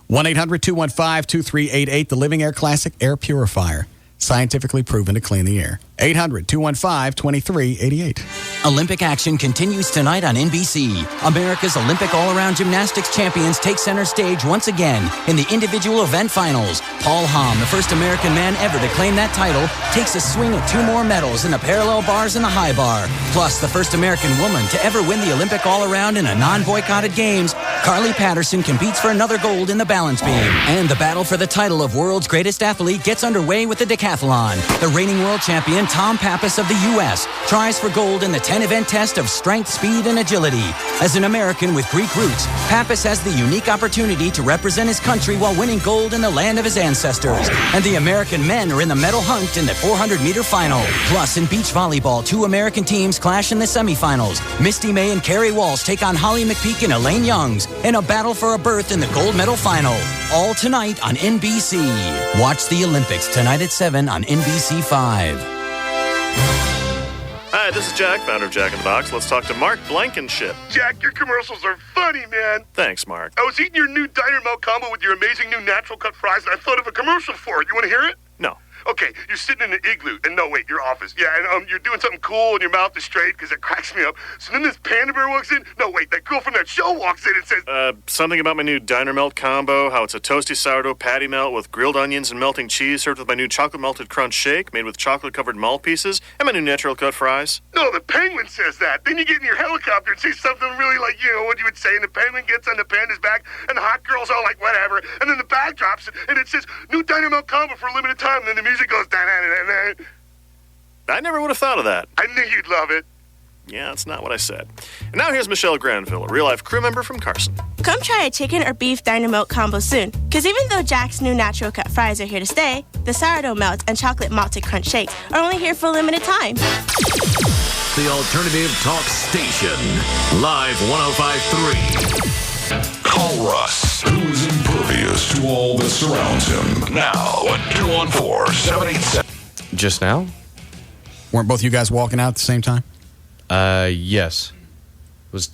1-800-215-2388, the Living Air Classic Air Purifier. Scientifically proven to clean the air. 800-215-2388. Olympic action continues tonight on NBC. America's Olympic all-around gymnastics champions take center stage once again in the individual event finals. Paul Hamm, the first American man ever to claim that title, takes a swing at 2 more medals in the parallel bars and the high bar. Plus, the first American woman to ever win the Olympic all-around in a non-boycotted games, Carly Patterson competes for another gold in the balance beam. And the battle for the title of world's greatest athlete gets underway with the decathlon. The reigning world champion Tom Pappas of the U.S. tries for gold in the 10-event test of strength, speed, and agility. As an American with Greek roots, Pappas has the unique opportunity to represent his country while winning gold in the land of his ancestors. And the American men are in the medal hunt in the 400-meter final. Plus, in beach volleyball, 2 American teams clash in the semifinals. Misty May and Carrie Walsh take on Holly McPeak and Elaine Youngs in a battle for a berth in the gold medal final. All tonight on NBC. Watch the Olympics tonight at 7 on NBC5. Hi, this is Jack, founder of Jack in the Box. Let's talk to Mark Blankenship. Jack, your commercials are funny, man. Thanks, Mark. I was eating your new diner milk combo with your amazing new natural cut fries, and I thought of a commercial for it. You want to hear it? No. Okay, you're sitting in an igloo, and no, wait, your office. Yeah, and you're doing something cool, and your mouth is straight, because it cracks me up. So then this panda bear walks in. No, wait, that girl from that show walks in and says... Something about my new diner melt combo, how it's a toasty sourdough patty melt with grilled onions and melting cheese, served with my new chocolate melted crunch shake, made with chocolate-covered malt pieces, and my new natural cut fries. No, the penguin says that. Then you get in your helicopter and say something really like, what you would say, and the penguin gets on the panda's back, and the hot girl's all like, whatever, and then the bag drops, and it says, new diner melt combo for a limited time, and then the music goes, da-da-da. I never would have thought of that. I knew you'd love it. Yeah, that's not what I said. And now here's Michelle Granville, a real-life crew member from Carson. Come try a chicken or beef dynamilk combo soon. Because even though Jack's new natural cut fries are here to stay, the sourdough melt and chocolate malted crunch shakes are only here for a limited time. The alternative talk station. Live 105.3. Call Russ, who is impervious to all that surrounds him. Now at 214-787. Just now? Weren't both you guys walking out at the same time? Yes. It was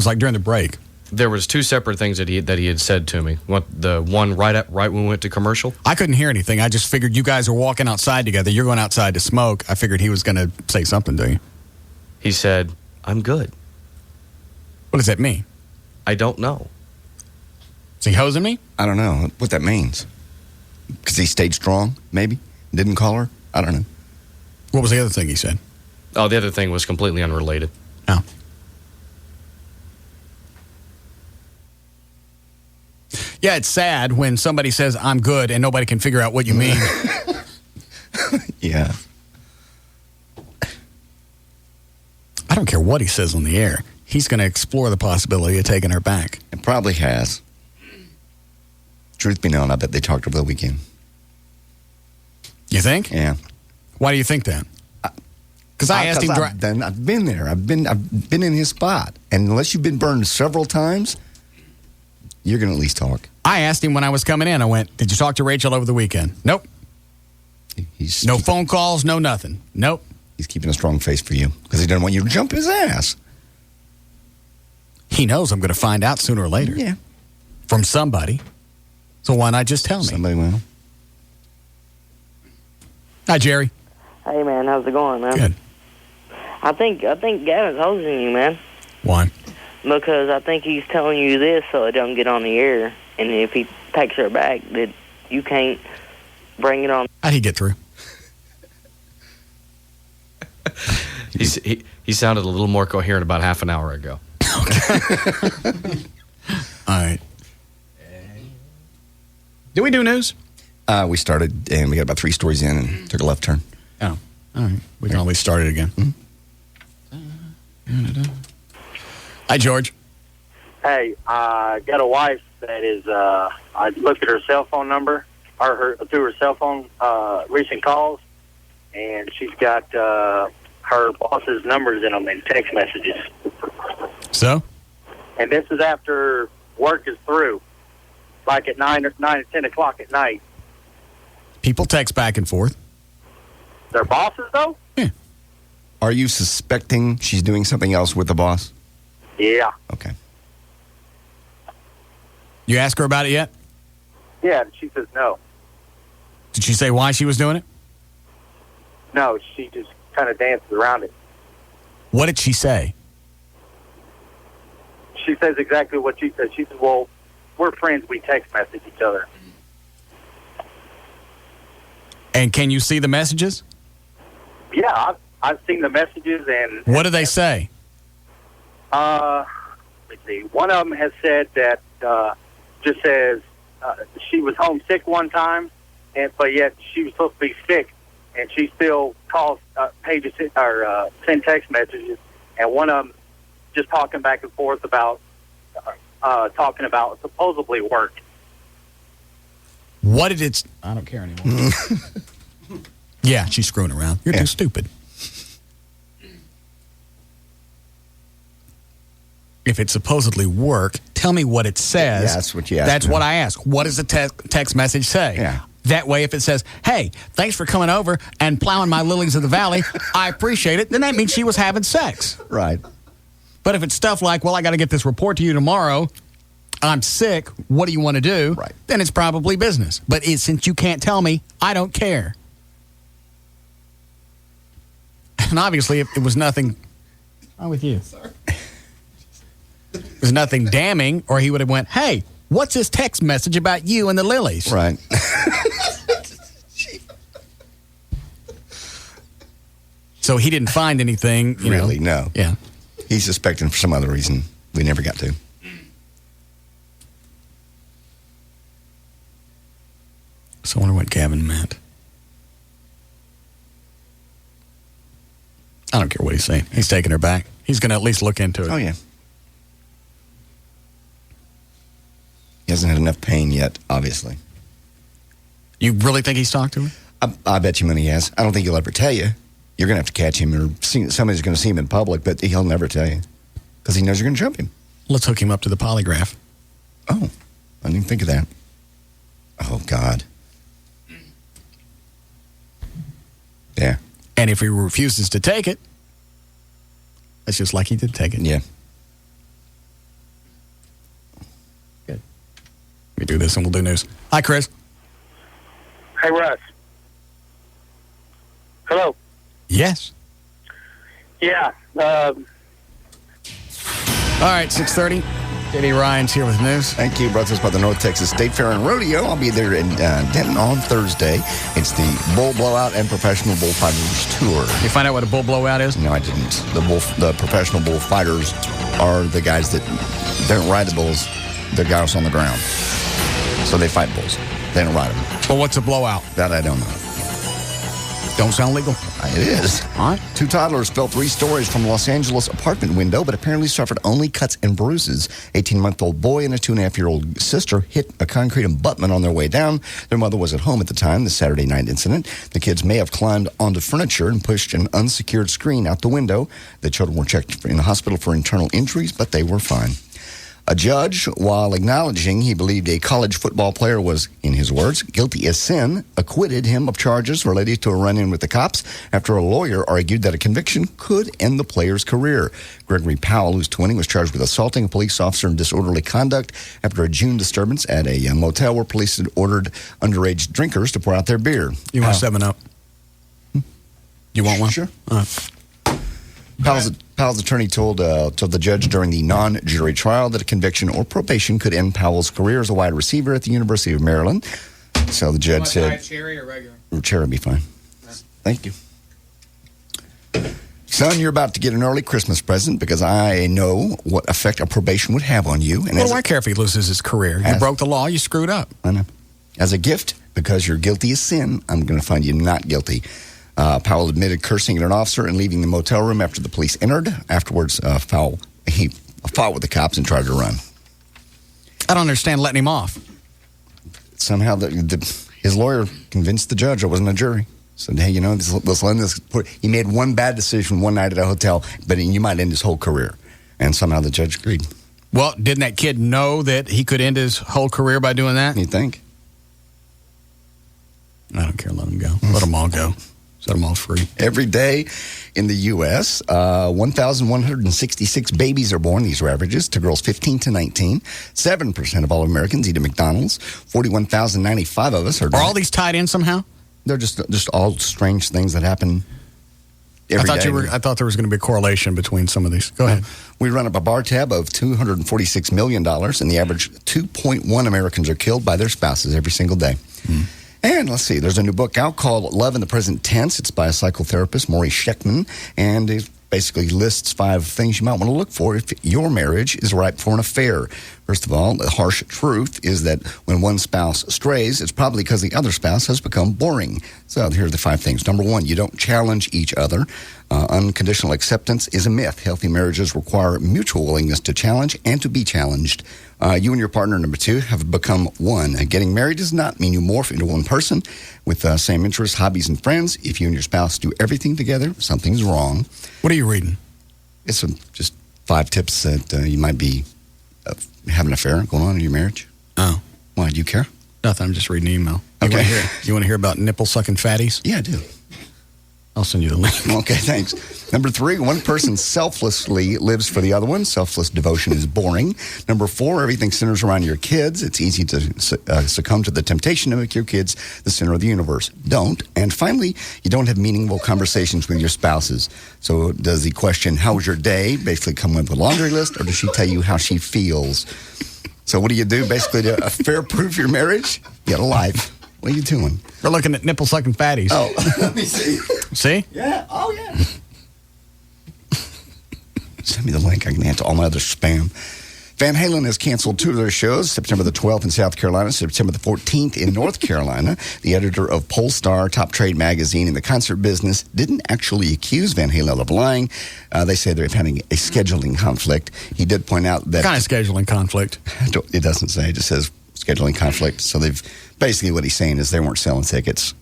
like during the break. There was 2 separate things that he had said to me. The one right when we went to commercial. I couldn't hear anything. I just figured you guys were walking outside together. You're going outside to smoke. I figured he was going to say something to you. He said, "I'm good." What does that mean? I don't know. Is he hosing me? I don't know what that means. Because he stayed strong, maybe? Didn't call her? I don't know. What was the other thing he said? Oh, the other thing was completely unrelated. Oh. Yeah, it's sad when somebody says, "I'm good," and nobody can figure out what you mean. Yeah. I don't care what he says on the air. He's going to explore the possibility of taking her back. It probably has. Truth be known, I bet they talked over the weekend. You think? Yeah. Why do you think that? Because I asked him. I've been there. I've been in his spot, and unless you've been burned several times, you're going to at least talk. I asked him when I was coming in. I went, "Did you talk to Rachel over the weekend?" Nope. No phone calls. No nothing. Nope. He's keeping a strong face for you because he doesn't want you to jump his ass. He knows I'm going to find out sooner or later. Yeah. From somebody. So why not just tell me? Somebody will. Hi, Jerry. Hey, man. How's it going, man? Good. I think Gavin's hosing you, man. Why? Because I think he's telling you this so it doesn't get on the air. And if he takes her back, that you can't bring it on. How'd he get through? He sounded a little more coherent about half an hour ago. All right. Did we do news? We started, and we got about 3 stories in and took a left turn. Oh, all right. We can always start it again. Mm-hmm. Hi, George. Hey, I got a wife that is, I looked at her cell phone number, or through her cell phone, recent calls, and she's got her boss's numbers in them in text messages. So? And this is after work is through, like at 9 or 10 o'clock at night. People text back and forth. Their bosses, though? Are you suspecting she's doing something else with the boss? Yeah. Okay. You ask her about it yet? Yeah, she says no. Did she say why she was doing it? No, she just kind of dances around it. What did she say? She says exactly what she said. She says, well, we're friends. We text message each other. And can you see the messages? Yeah, I've seen the messages. And What do they say? let's see. One of them has said that just says she was homesick one time, but yet she was supposed to be sick, and she still calls pages or send text messages. And one of them just talking back and forth about talking about supposedly work. What did it... I don't care anymore. Yeah, she's screwing around. You're too stupid. If it's supposedly work, tell me what it says. Yeah, that's what you asked. That's what I ask. What does the text message say? Yeah. That way, if it says, hey, thanks for coming over and plowing my lilies of the valley, I appreciate it, then that means she was having sex. Right. But if it's stuff like, well, I got to get this report to you tomorrow, I'm sick, what do you want to do? Right. Then it's probably business. But since you can't tell me, I don't care. And obviously, if it was nothing... I'm with you. Sorry. It was nothing damning, or he would have went, hey, what's this text message about you and the lilies? Right. So he didn't find anything, Really, no. Yeah. He's suspecting for some other reason we never got to. So I wonder what Gavin meant. I don't care what he's saying. He's taking her back. He's going to at least look into it. Oh, yeah. He hasn't had enough pain yet, obviously. You really think he's talked to her? I bet you money he has. I don't think he'll ever tell you. You're going to have to catch him, or somebody's going to see him in public, but he'll never tell you because he knows you're going to jump him. Let's hook him up to the polygraph. Oh, I didn't even think of that. Oh, God. Yeah. And if he refuses to take it, it's just like he did take it. Yeah. Good. We do this and we'll do news. Hi, Chris. Hey, Russ. Hello. Yes. Yeah. All right, 6:30. J.D. Ryan's here with news. Thank you. Brought to us by the North Texas State Fair and Rodeo. I'll be there in Denton on Thursday. It's the Bull Blowout and Professional Bullfighters Tour. You find out what a bull blowout is? No, I didn't. The professional bullfighters are the guys that don't ride the bulls. They're guys on the ground. So they fight bulls. They don't ride them. Well, what's a blowout? That I don't know. Don't sound legal. It is. All right. 2 toddlers fell 3 stories from a Los Angeles apartment window, but apparently suffered only cuts and bruises. 18-month-old boy and a 2.5-year-old sister hit a concrete abutment on their way down. Their mother was at home at the time, the Saturday night incident. The kids may have climbed onto furniture and pushed an unsecured screen out the window. The children were checked in the hospital for internal injuries, but they were fine. A judge, while acknowledging he believed a college football player was, in his words, guilty as sin, acquitted him of charges related to a run-in with the cops after a lawyer argued that a conviction could end the player's career. Gregory Powell, who's 20, was charged with assaulting a police officer in disorderly conduct after a June disturbance at a motel where police had ordered underage drinkers to pour out their beer. You want 7-Up? You want one? Sure. All right. Powell's attorney told the judge during the non-jury trial that a conviction or probation could end Powell's career as a wide receiver at the University of Maryland. So the judge said... cherry or regular? Cherry would be fine. Thank you. Son, you're about to get an early Christmas present because I know what effect a probation would have on you. And what do I care if he loses his career? You broke the law, you screwed up. I know. As a gift, because you're guilty as sin, I'm going to find you not guilty. Powell admitted cursing at an officer and leaving the motel room after the police entered. Afterwards, he fought with the cops and tried to run. I don't understand letting him off. Somehow, his lawyer convinced the judge it wasn't a jury. Said, hey, let's let this. He made one bad decision one night at a hotel, but you might end his whole career. And somehow the judge agreed. Well, didn't that kid know that he could end his whole career by doing that? You think? I don't care. Let him go. Let them all go. Set them all free. Every day in the U.S., 1,166 babies are born. These are averages to girls 15 to 19. 7% of all Americans eat at McDonald's. 41,095 of us are... Are all these tied in somehow? They're just all strange things that happen every day. I thought there was going to be a correlation between some of these. Go ahead. We run up a bar tab of $246 million, and the average 2.1 Americans are killed by their spouses every single day. And let's see, there's a new book out called Love in the Present Tense. It's by a psychotherapist, Maury Sheckman, and it basically lists 5 things you might want to look for if your marriage is ripe for an affair. First of all, the harsh truth is that when one spouse strays, it's probably because the other spouse has become boring. So here are the 5 things. Number 1, you don't challenge each other. Unconditional acceptance is a myth. Healthy marriages require mutual willingness to challenge and to be challenged. You and your partner, number 2, have become one. Getting married does not mean you morph into one person with same interests, hobbies, and friends. If you and your spouse do everything together, something's wrong. What are you reading? It's just 5 tips that you might be having an affair going on in your marriage. Oh. Why, do you care? Nothing, I'm just reading an email. Okay. You want to hear about nipple-sucking fatties? Yeah, I do. I'll send you the link. Okay, thanks. Number 3, one person selflessly lives for the other one. Selfless devotion is boring. Number 4, everything centers around your kids. It's easy to succumb to the temptation to make your kids the center of the universe. Don't. And finally, you don't have meaningful conversations with your spouses. So does the question, how was your day, basically come with a laundry list, or does she tell you how she feels? So what do you do basically to affair-proof your marriage? Get a life. What are you doing? We're looking at nipple-sucking fatties. Oh, let me see. See? Yeah. Oh, yeah. Send me the link. I can answer all my other spam. Van Halen has canceled 2 of their shows, September the 12th in South Carolina, September the 14th in North Carolina. The editor of Polestar, top trade magazine in the concert business, didn't actually accuse Van Halen of lying. They say they're having a scheduling conflict. He did point out that... What kind of scheduling conflict? It doesn't say. It just says scheduling conflict. So they've... Basically what he's saying is they weren't selling tickets.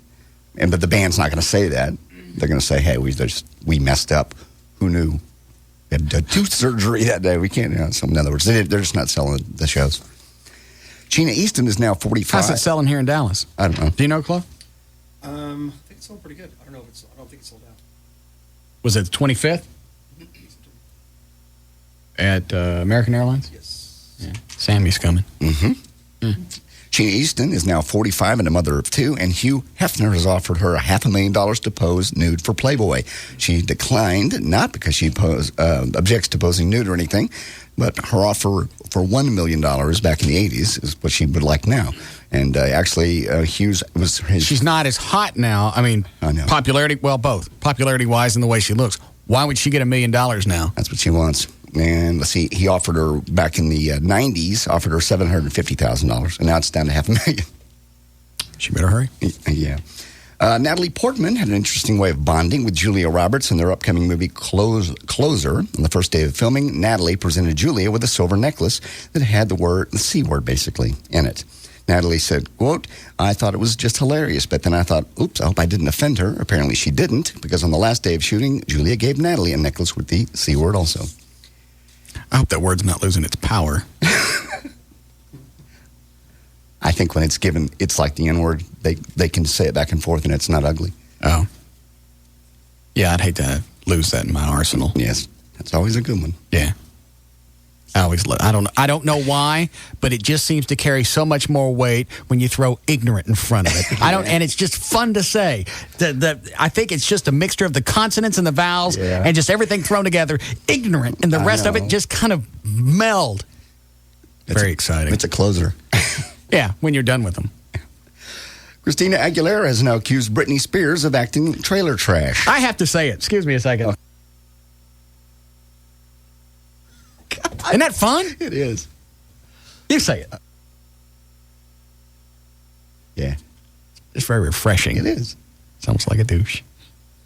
But the band's not going to say that. They're going to say, hey, we messed up. Who knew? We had tooth surgery that day. We can't, so in other words, they're just not selling the shows. Sheena Easton is now 45. How's it selling here in Dallas? I don't know. Do you know, Chloe? I think it's sold pretty good. I don't think it's sold out. Was it the 25th? At American Airlines? Yes. Yeah. Sammy's coming. Mm-hmm. Sheena Easton is now 45 and a mother of 2, and Hugh Hefner has offered her $500,000 to pose nude for Playboy. She declined, not because she objects to posing nude or anything, but her offer for $1 million back in the 80s is what she would like now. And actually, Hughes was his... She's not as hot now. I mean, popularity, well, both. Popularity-wise and the way she looks. Why would she get $1 million now? That's what she wants. And let's see, he offered her back in the 90s, offered her $750,000, and now it's down to $500,000. She better hurry. Yeah. Natalie Portman had an interesting way of bonding with Julia Roberts in their upcoming movie Closer. On the first day of filming, Natalie presented Julia with a silver necklace that had the C word, basically, in it. Natalie said, quote, I thought it was just hilarious, but then I thought, oops, I hope I didn't offend her. Apparently she didn't, because on the last day of shooting, Julia gave Natalie a necklace with the C word also. I hope that word's not losing its power. I think when it's given, it's like the N-word. They can say it back and forth, and it's not ugly. Oh. Yeah, I'd hate to lose that in my arsenal. Yes, that's always a good one. Yeah. I don't know why, but it just seems to carry so much more weight when you throw ignorant in front of it. And it's just fun to say. I think it's just a mixture of the consonants and the vowels and just everything thrown together. Ignorant, and the rest of it just kind of meld. Very exciting. It's a closer. Yeah, when you're done with them. Christina Aguilera has now accused Britney Spears of acting trailer trash. I have to say it. Excuse me a second. Oh. Isn't that fun? It is. You say it. Yeah. It's very refreshing. It is. Sounds like a douche.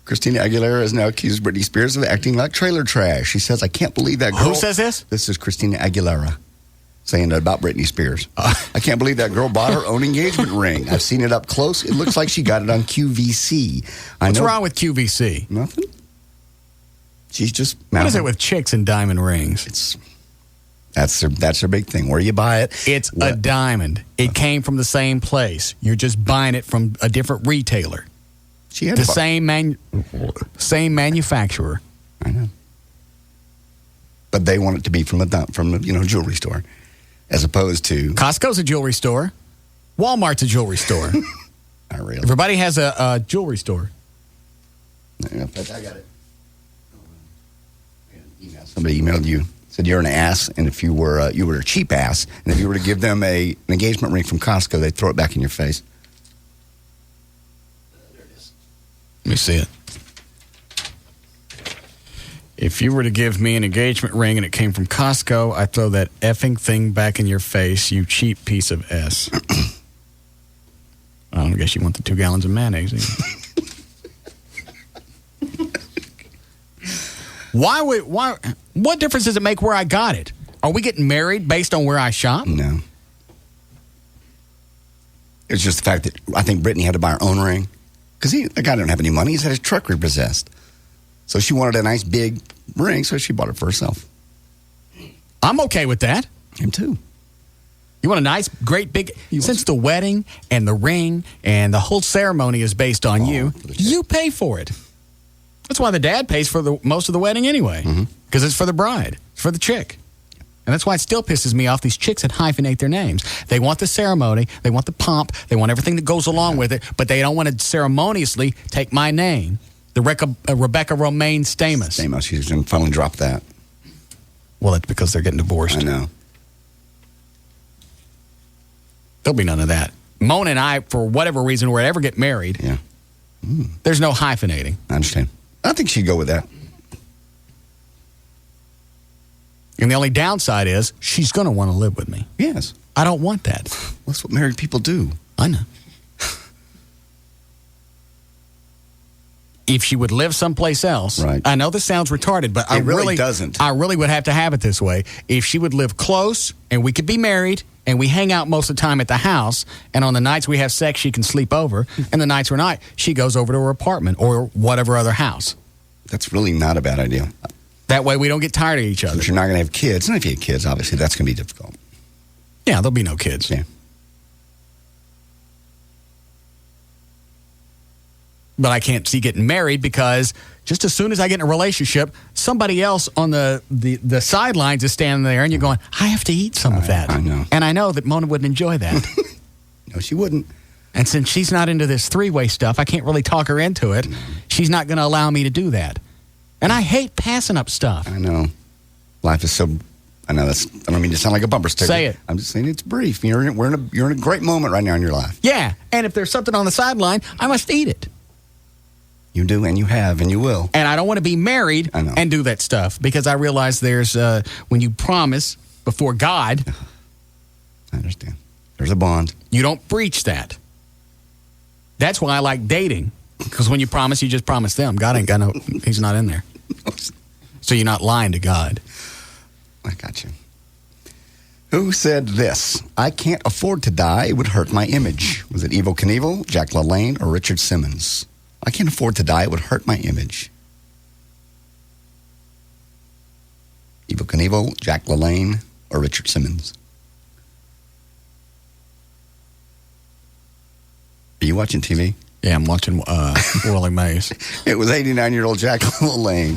Christina Aguilera has now accused Britney Spears of acting like trailer trash. She says, I can't believe that girl... Who says this? This is Christina Aguilera saying that about Britney Spears. I can't believe that girl bought her own engagement ring. I've seen it up close. It looks like she got it on QVC. What's wrong with QVC? Nothing. She's just... What is it with chicks and diamond rings? That's their big thing. Where you buy it. It's a diamond. It came from the same place. You're just buying it from a different retailer. She had the same manufacturer. I know. But they want it to be from a jewelry store, as opposed to Costco's a jewelry store. Walmart's a jewelry store. Not really. Everybody has a jewelry store. Yeah, I got it. Somebody emailed you, said you're an ass, and if you were a cheap ass, and if you were to give them an engagement ring from Costco, they'd throw it back in your face. There it is. Let me see it. If you were to give me an engagement ring and it came from Costco, I'd throw that effing thing back in your face, you cheap piece of S. I don't guess you want the 2 gallons of mayonnaise. Why? What difference does it make where I got it? Are we getting married based on where I shop? No. It's just the fact that I think Brittany had to buy her own ring. Because the guy didn't have any money. He's had his truck repossessed. So she wanted a nice big ring, so she bought it for herself. I'm okay with that. Him too. You want a nice, great, big... Since the wedding and the ring and the whole ceremony is based on you pay for it. That's why the dad pays for most of the wedding anyway. Because it's for the bride. It's for the chick. And that's why it still pisses me off these chicks that hyphenate their names. They want the ceremony. They want the pomp. They want everything that goes along with it. But they don't want to ceremoniously take my name. The Rebecca Romaine Stamos. Stamos, she's going to finally drop that. Well, that's because they're getting divorced. I know. There'll be none of that. Mona and I, for whatever reason, we'll ever get married. Yeah. There's no hyphenating. I understand. I think she'd go with that. And the only downside is she's going to want to live with me. Yes. I don't want that. That's what married people do. I know. If she would live someplace else, right. I know this sounds retarded, but it really doesn't. I really would have to have it this way. If she would live close and we could be married and we hang out most of the time at the house, and on the nights we have sex, she can sleep over, and the nights we're not, she goes over to her apartment or whatever other house. That's really not a bad idea. That way we don't get tired of each other. Since you're not going to have kids, and if you have kids, obviously that's going to be difficult. Yeah, there'll be no kids. Yeah. But I can't see getting married because just as soon as I get in a relationship, somebody else on the sidelines is standing there and you're going, I have to eat some of that. I know. And I know that Mona wouldn't enjoy that. No, she wouldn't. And since she's not into this three-way stuff, I can't really talk her into it. She's not going to allow me to do that. And I hate passing up stuff. I know. Life is so... I know that's... I don't mean to sound like a bumper sticker. Say it. I'm just saying it's brief. You're in a great moment right now in your life. Yeah. And if there's something on the sideline, I must eat it. You do, and you have, and you will. And I don't want to be married and do that stuff because I realize there's... when you promise before God... I understand. There's a bond. You don't breach that. That's why I like dating. Because when you promise, you just promise them. God ain't got no... He's not in there. So you're not lying to God. I got you. Who said this? I can't afford to die. It would hurt my image. Was it Evel Knievel, Jack LaLanne, or Richard Simmons? I can't afford to die. It would hurt my image. Evel Knievel, Jack LaLanne, or Richard Simmons? Are you watching TV? Yeah, I'm watching Willie Mays. It was 89-year-old Jack LaLanne.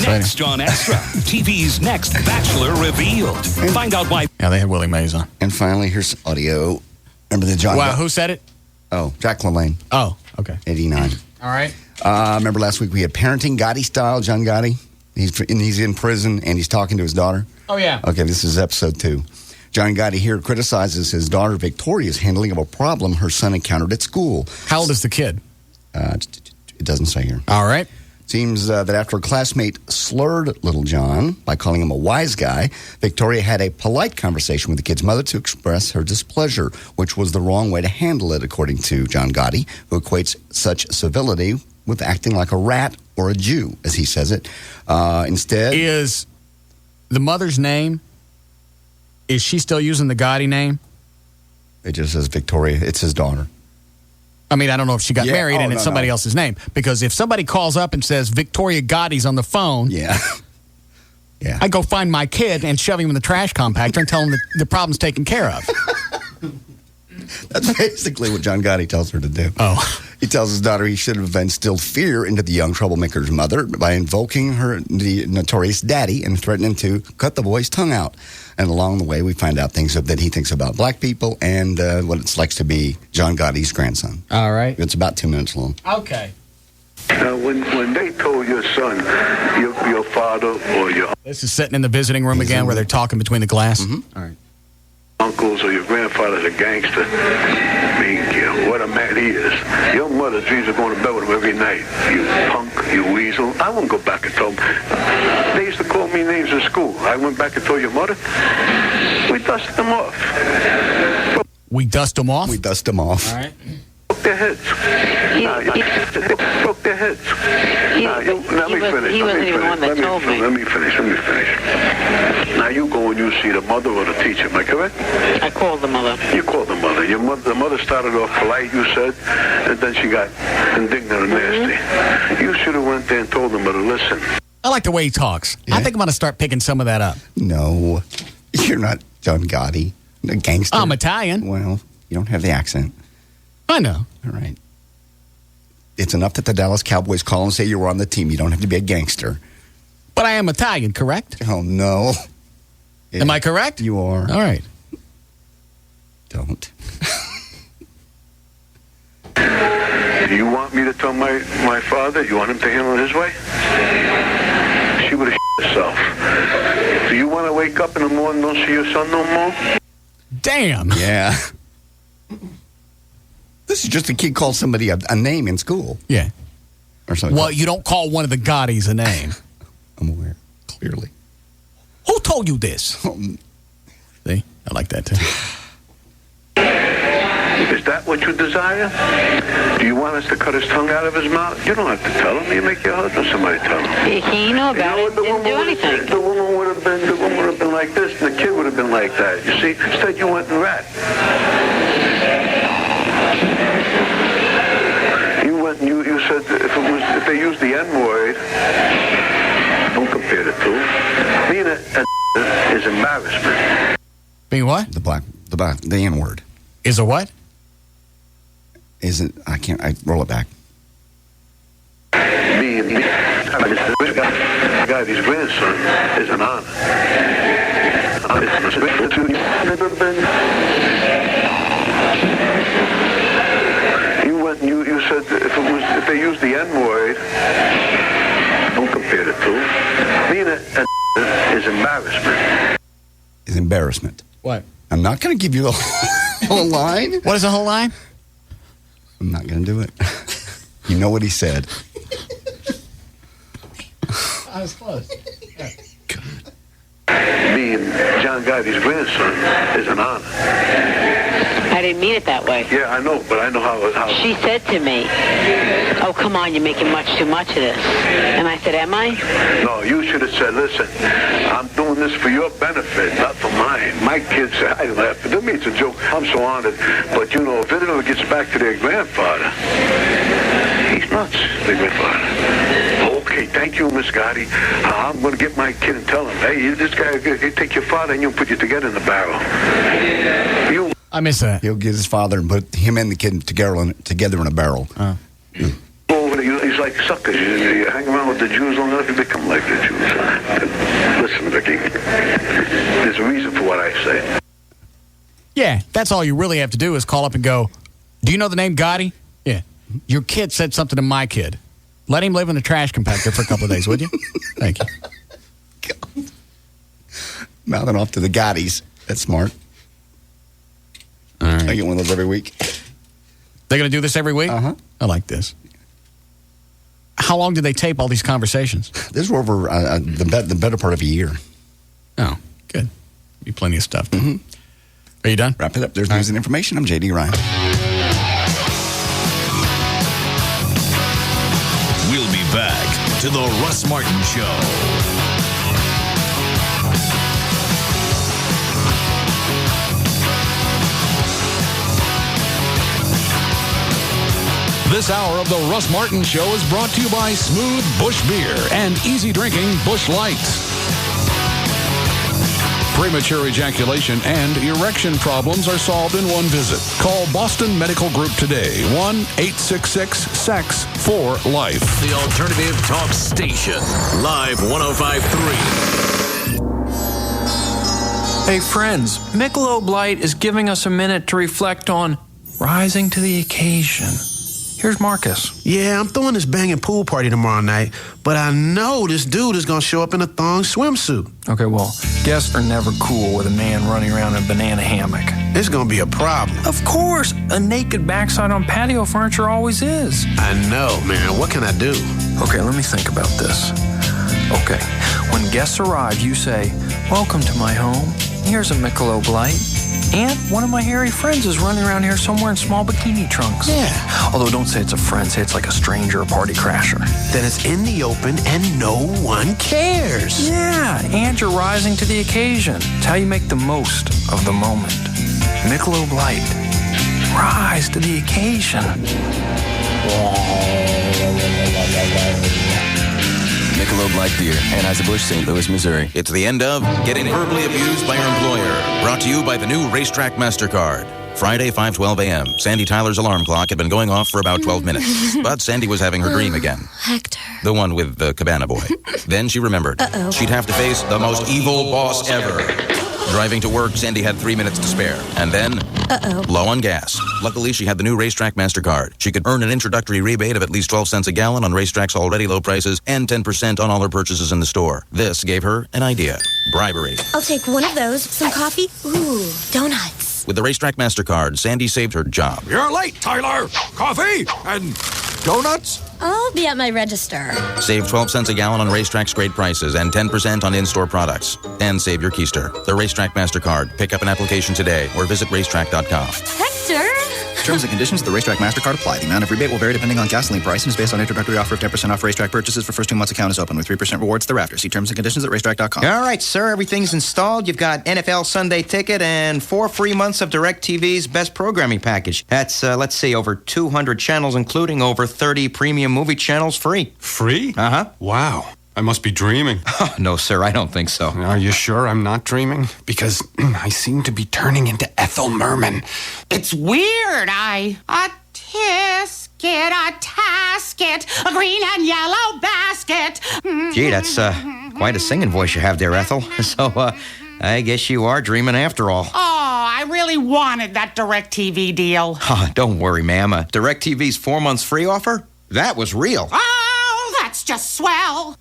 Next on Extra, TV's next Bachelor revealed. Find out why. Yeah, they had Willie Mays on. And finally, here's audio. Remember the John... Wow, who said it? Oh, Jack LaLanne. Oh, okay. 89. All right. Remember last week we had Parenting Gotti Style, John Gotti? He's in prison, and he's talking to his daughter. Oh, yeah. Okay, this is episode 2. John Gotti here criticizes his daughter Victoria's handling of a problem her son encountered at school. How old is the kid? It doesn't say here. All right. Seems that after a classmate slurred little John by calling him a wise guy, Victoria had a polite conversation with the kid's mother to express her displeasure, which was the wrong way to handle it, according to John Gotti, who equates such civility with acting like a rat or a Jew, as he says it. Instead... Is the mother's name... Is she still using the Gotti name? It just says Victoria. It's his daughter. I mean, I don't know if she got married and it's somebody else's name. Because if somebody calls up and says Victoria Gotti's on the phone, yeah, I go find my kid and shove him in the trash compactor and tell him that the problem's taken care of. That's basically what John Gotti tells her to do. Oh. He tells his daughter he should have instilled fear into the young troublemaker's mother by invoking the notorious daddy and threatening to cut the boy's tongue out. And along the way, we find out things that he thinks about black people and what it's like to be John Gotti's grandson. All right. It's about 2 minutes long. Okay. When they told your son, your father or your This is sitting in the visiting room again where they're talking between the glass. Mm-hmm. All right. uncles or your grandfather's a gangster, I mean, what a man he is. Your mother dreams of going to bed with him every night. You punk, you weasel. I won't go back and tell them. They used to call me names in school. I went back and told your mother. We dusted them off. We dust them off? We dust them off. All right. Broke their heads. Broke their heads. Let me finish. He wasn't even the one that told me. Let me finish. Now you go and you see the mother or the teacher, am I correct? I called the mother. You called the mother. The mother started off polite, you said, and then she got indignant and nasty. You should have went there and told the mother, listen. I like the way he talks. Yeah. I think I'm going to start picking some of that up. No, you're not John Gotti, a gangster. I'm Italian. Well, you don't have the accent. I know. All right. It's enough that the Dallas Cowboys call and say you were on the team. You don't have to be a gangster. But I am Italian, correct? Oh, no. Am I correct? You are. All right. Don't. Do you want me to tell my father? You want him to handle it his way? She would have herself. Do you want to wake up in the morning and don't see your son no more? Damn. Yeah. This is just a kid called somebody a name in school. Yeah. Or something. Well, you don't call one of the Gottis a name. I'm aware. Clearly. Who told you this? See? I like that, too. Is that what you desire? Do you want us to cut his tongue out of his mouth? You don't have to tell him. You make your husband somebody tell him. He knew about it. Didn't do anything. The woman would have been like this, and the kid would have been like that. You see? Instead, you went and rat. You went and you said if they used the N-word, don't compare the two. Being a is embarrassment. Being what? The N-word. Is a what? Isn't, I roll it back. Being this guy's grandson is an honor. You went and you said if they used the N-word, don't compare the two. Being a is embarrassment. Is embarrassment. What? I'm not going to give you the whole line. What is the whole line? I'm not going to do it. You know what he said. I was close. Yeah. Being John Gotti's grandson is an honor. I didn't mean it that way. Yeah, I know, but I know how. She said to me, "Oh, come on, you're making too much of this." And I said, "Am I?" No, you should have said, "Listen, I'm doing this for your benefit, not for mine." My kids say, I laugh. To me, it's a joke. I'm so honored. But, you know, if it ever gets back to their grandfather, he's nuts, their grandfather. Okay, thank you, Miss Gotti. I'm going to get my kid and tell him, hey, this guy, he'll take your father and you'll put you together in the barrel. I miss that. He'll get his father and put him and the kid together in a barrel. He's like suckers. You hang around with the Jews long enough, you become like the Jews. Listen, Vicky, there's a reason for what I say. Yeah, that's all you really have to do is call up and go, do you know the name Gotti? Yeah. Your kid said something to my kid. Let him live in the trash compactor for a couple of days, would you? Thank you. God. Mouthing off to the Gottis. That's smart. All right. I get one of those every week. They're going to do this every week? Uh-huh. I like this. How long did they tape all these conversations? This was over the better part of a year. Oh, good. Be plenty of stuff. Mm-hmm. Are you done? Wrap it up. There's news and information. I'm J.D. Ryan. We'll be back to the Russ Martin Show. This hour of the Russ Martin Show is brought to you by Smooth Bush Beer and easy drinking Bush Light. Premature ejaculation and erection problems are solved in one visit. Call Boston Medical Group today. 1-866-SEX-4-LIFE. The Alternative Talk Station. Live 105.3. Hey friends, Michelob Light is giving us a minute to reflect on rising to the occasion. Here's Marcus. Yeah, I'm throwing this banging pool party tomorrow night, but I know this dude is going to show up in a thong swimsuit. Okay, well, guests are never cool with a man running around in a banana hammock. It's going to be a problem. Of course, a naked backside on patio furniture always is. I know, man. What can I do? Okay, let me think about this. Okay, when guests arrive, you say, "Welcome to my home. Here's a Michelob Light. And one of my hairy friends is running around here somewhere in small bikini trunks." Yeah. Although don't say it's a friend, say it's like a stranger or party crasher. Then it's in the open and no one cares. Yeah, and you're rising to the occasion. It's how you make the most of the moment. Michelob Light. Rise to the occasion. Michelob Light Beer, Anheuser-Busch, St. Louis, Missouri. It's the end of Getting Verbally Abused by Your Employer. Brought to you by the new Racetrack MasterCard. Friday, 5:12 a.m. Sandy Tyler's alarm clock had been going off for about 12 minutes. But Sandy was having her dream again. Hector. The one with the cabana boy. Then she remembered. Uh-oh. She'd have to face the most evil boss ever. Driving to work, Sandy had 3 minutes to spare. And then, low on gas. Luckily, she had the new Racetrack MasterCard. She could earn an introductory rebate of at least 12 cents a gallon on Racetrack's already low prices and 10% on all her purchases in the store. This gave her an idea. Bribery. I'll take one of those, some coffee, ooh, donuts. With the Racetrack MasterCard, Sandy saved her job. You're late, Tyler. Coffee and donuts? I'll be at my register. Save 12 cents a gallon on Racetrack's great prices and 10% on in-store products. And save your keister. The Racetrack MasterCard. Pick up an application today or visit racetrack.com. Hector! Terms and conditions of the Racetrack MasterCard apply. The amount of rebate will vary depending on gasoline price and is based on introductory offer of 10% off Racetrack purchases for first 2 months account is open with 3% rewards thereafter. See terms and conditions at racetrack.com. All right, sir. Everything's installed. You've got NFL Sunday Ticket and 4 free months of DirecTV's best programming package. That's, let's see, over 200 channels, including over 30 premium movie channels free. Free? Uh-huh. Wow. I must be dreaming. No, sir, I don't think so. Are you sure I'm not dreaming? Because I seem to be turning into Ethel Merman. It's weird. A tisket, a tasket, a green and yellow basket. Gee, that's quite a singing voice you have there, Ethel. So, I guess you are dreaming after all. Oh, I really wanted that DirecTV deal. Don't worry, ma'am. DirecTV's 4 months free offer? That was real. Oh, that's just swell.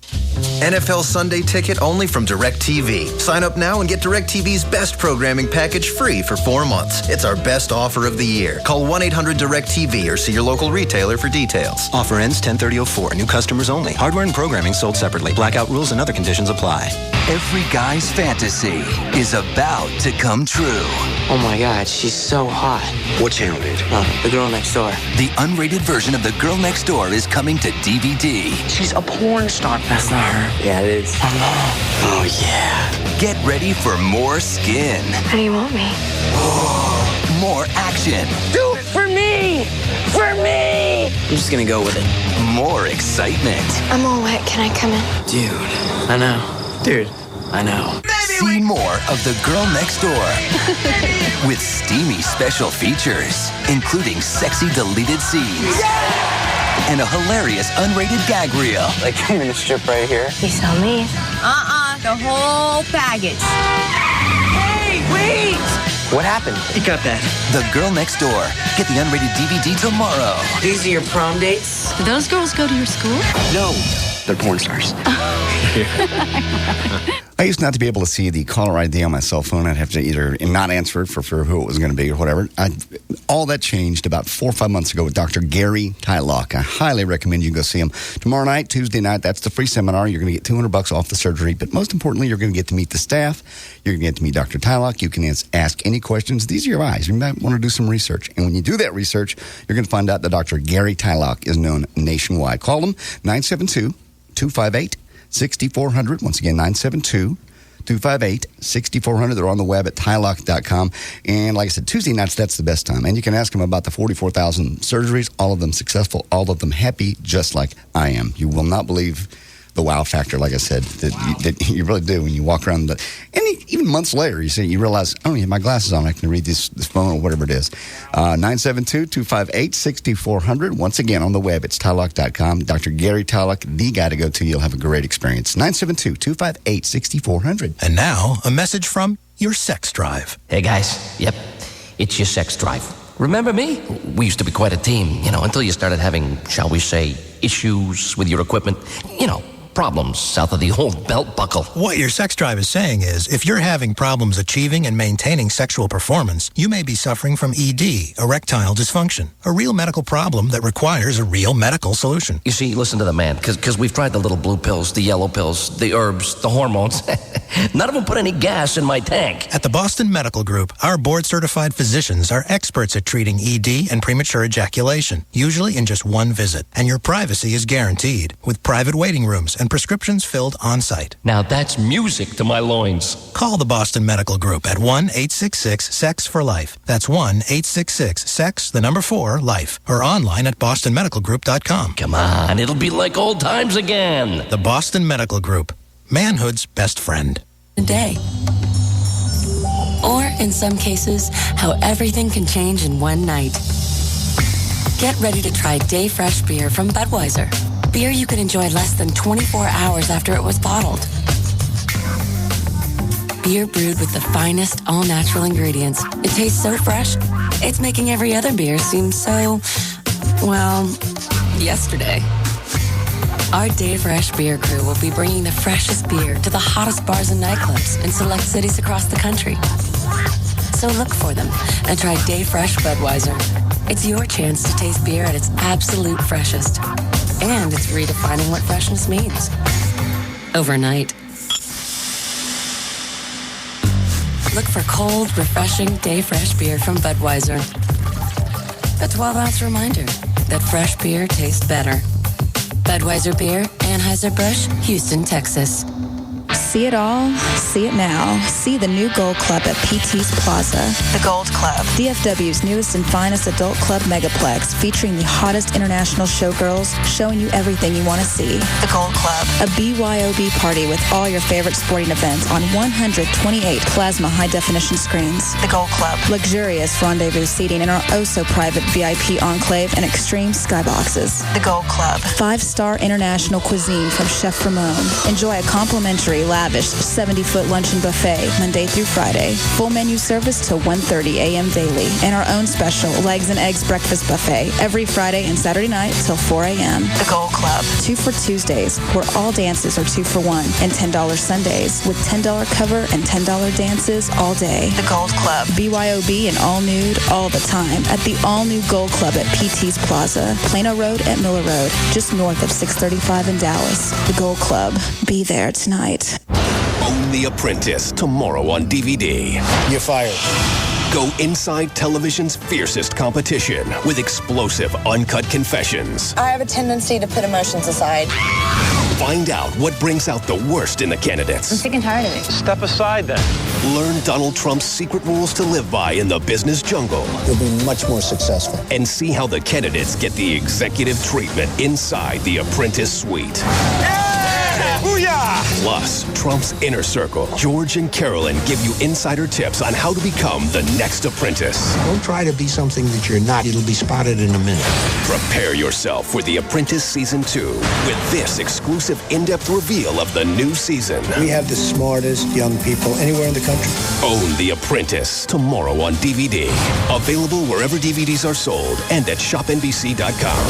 NFL Sunday Ticket only from DirecTV. Sign up now and get DirecTV's best programming package free for 4 months. It's our best offer of the year. Call 1-800-DirecTV or see your local retailer for details. Offer ends 10/30/04. New customers only. Hardware and programming sold separately. Blackout rules and other conditions apply. Every guy's fantasy is about to come true. Oh my God, she's so hot. What channel, dude? The Girl Next Door. The unrated version of The Girl Next Door is coming to DVD. She's a porn star. That's not her. Yeah, it is. Oh, yeah. Get ready for more skin. How do you want me? More action. Do it for me! For me! I'm just gonna go with it. More excitement. I'm all wet. Can I come in? Dude, I know. Dude, I know. See more of The Girl Next Door with steamy special features, including sexy deleted scenes and a hilarious unrated gag reel. Like I'm gonna strip right here. You saw me. The whole package. Hey, wait! What happened? You got that. The Girl Next Door. Get the unrated DVD tomorrow. These are your prom dates? Do those girls go to your school? No. They're porn stars. I used not to be able to see the caller ID on my cell phone. I'd have to either not answer it for who it was going to be or whatever. All that changed about 4 or 5 months ago with Dr. Gary Tylock. I highly recommend you go see him. Tomorrow night, Tuesday night, that's the free seminar. You're going to get $200 off the surgery. But most importantly, you're going to get to meet the staff. You're going to get to meet Dr. Tylock. You can ask any questions. These are your eyes. You might want to do some research. And when you do that research, you're going to find out that Dr. Gary Tylock is known nationwide. Call him 972-258-6400. Once again, 972-258-6400. They're on the web at tylock.com. And like I said, Tuesday nights, that's the best time. And you can ask them about the 44,000 surgeries, all of them successful, all of them happy, just like I am. You will not believe the wow factor, like I said, that you really do when you walk around. Even months later, you realize, I don't have my glasses on. I can read this phone or whatever it is. 972-258-6400. Once again, on the web, it's Tylock.com. Dr. Gary Tylock, the guy to go to. You'll have a great experience. 972-258-6400. And now, a message from your sex drive. Hey, guys. Yep, it's your sex drive. Remember me? We used to be quite a team, until you started having, shall we say, issues with your equipment. Problems south of the old belt buckle. What your sex drive is saying is, if you're having problems achieving and maintaining sexual performance, you may be suffering from ED, erectile dysfunction, a real medical problem that requires a real medical solution. You see, listen to the man, because we've tried the little blue pills, the yellow pills, the herbs, the hormones. None of them put any gas in my tank. At the Boston Medical Group, our board-certified physicians are experts at treating ED and premature ejaculation, usually in just one visit. And your privacy is guaranteed, with private waiting rooms and prescriptions filled on-site. Now that's music to my loins. Call the Boston Medical Group at 1-866-SEX-FOR-LIFE. That's 1-866-SEX-4-LIFE. Or online at bostonmedicalgroup.com. Come on, it'll be like old times again. The Boston Medical Group. Manhood's best friend. Day. Or, in some cases, how everything can change in one night. Get ready to try Day Fresh beer from Budweiser. Beer you can enjoy less than 24 hours after it was bottled. Beer brewed with the finest all-natural ingredients. It tastes so fresh, it's making every other beer seem so, well, yesterday. Our Day Fresh beer crew will be bringing the freshest beer to the hottest bars and nightclubs in select cities across the country. So look for them and try Day Fresh Budweiser. It's your chance to taste beer at its absolute freshest. And it's redefining what freshness means. Overnight. Look for cold, refreshing Day Fresh beer from Budweiser. A 12-ounce reminder that fresh beer tastes better. Budweiser Beer, Anheuser-Busch, Houston, Texas. See it all, see it now. See the new Gold Club at PT's Plaza. The Gold Club. DFW's newest and finest adult club megaplex, featuring the hottest international showgirls, showing you everything you want to see. The Gold Club. A BYOB party with all your favorite sporting events on 128 plasma high-definition screens. The Gold Club. Luxurious rendezvous seating in our oh-so-private VIP enclave and extreme skyboxes. The Gold Club. 5-star international cuisine from Chef Ramon. Enjoy a complimentary lavish 70-foot luncheon buffet Monday through Friday. Full menu service till 1:30 a.m. daily. And our own special legs and eggs breakfast buffet every Friday and Saturday night till 4 a.m. The Gold Club. 2 for Tuesdays, where all dances are 2 for $1. And $10 Sundays, with $10 cover and $10 dances all day. The Gold Club. BYOB and all nude all the time at the all-new Gold Club at PT's Plaza, Plano Road at Miller Road, just north of 635 in Dallas. The Gold Club. Be there tonight. Own The Apprentice tomorrow on DVD. You're fired. Go inside television's fiercest competition with explosive, uncut confessions. I have a tendency to put emotions aside. Find out what brings out the worst in the candidates. I'm sick and tired of it. Step aside then. Learn Donald Trump's secret rules to live by in the business jungle. You'll be much more successful. And see how the candidates get the executive treatment inside the Apprentice suite. Booyah! Plus, Trump's inner circle. George and Carolyn give you insider tips on how to become the next apprentice. Don't try to be something that you're not. It'll be spotted in a minute. Prepare yourself for The Apprentice Season 2 with this exclusive in-depth reveal of the new season. We have the smartest young people anywhere in the country. Own The Apprentice tomorrow on DVD. Available wherever DVDs are sold and at shopnbc.com.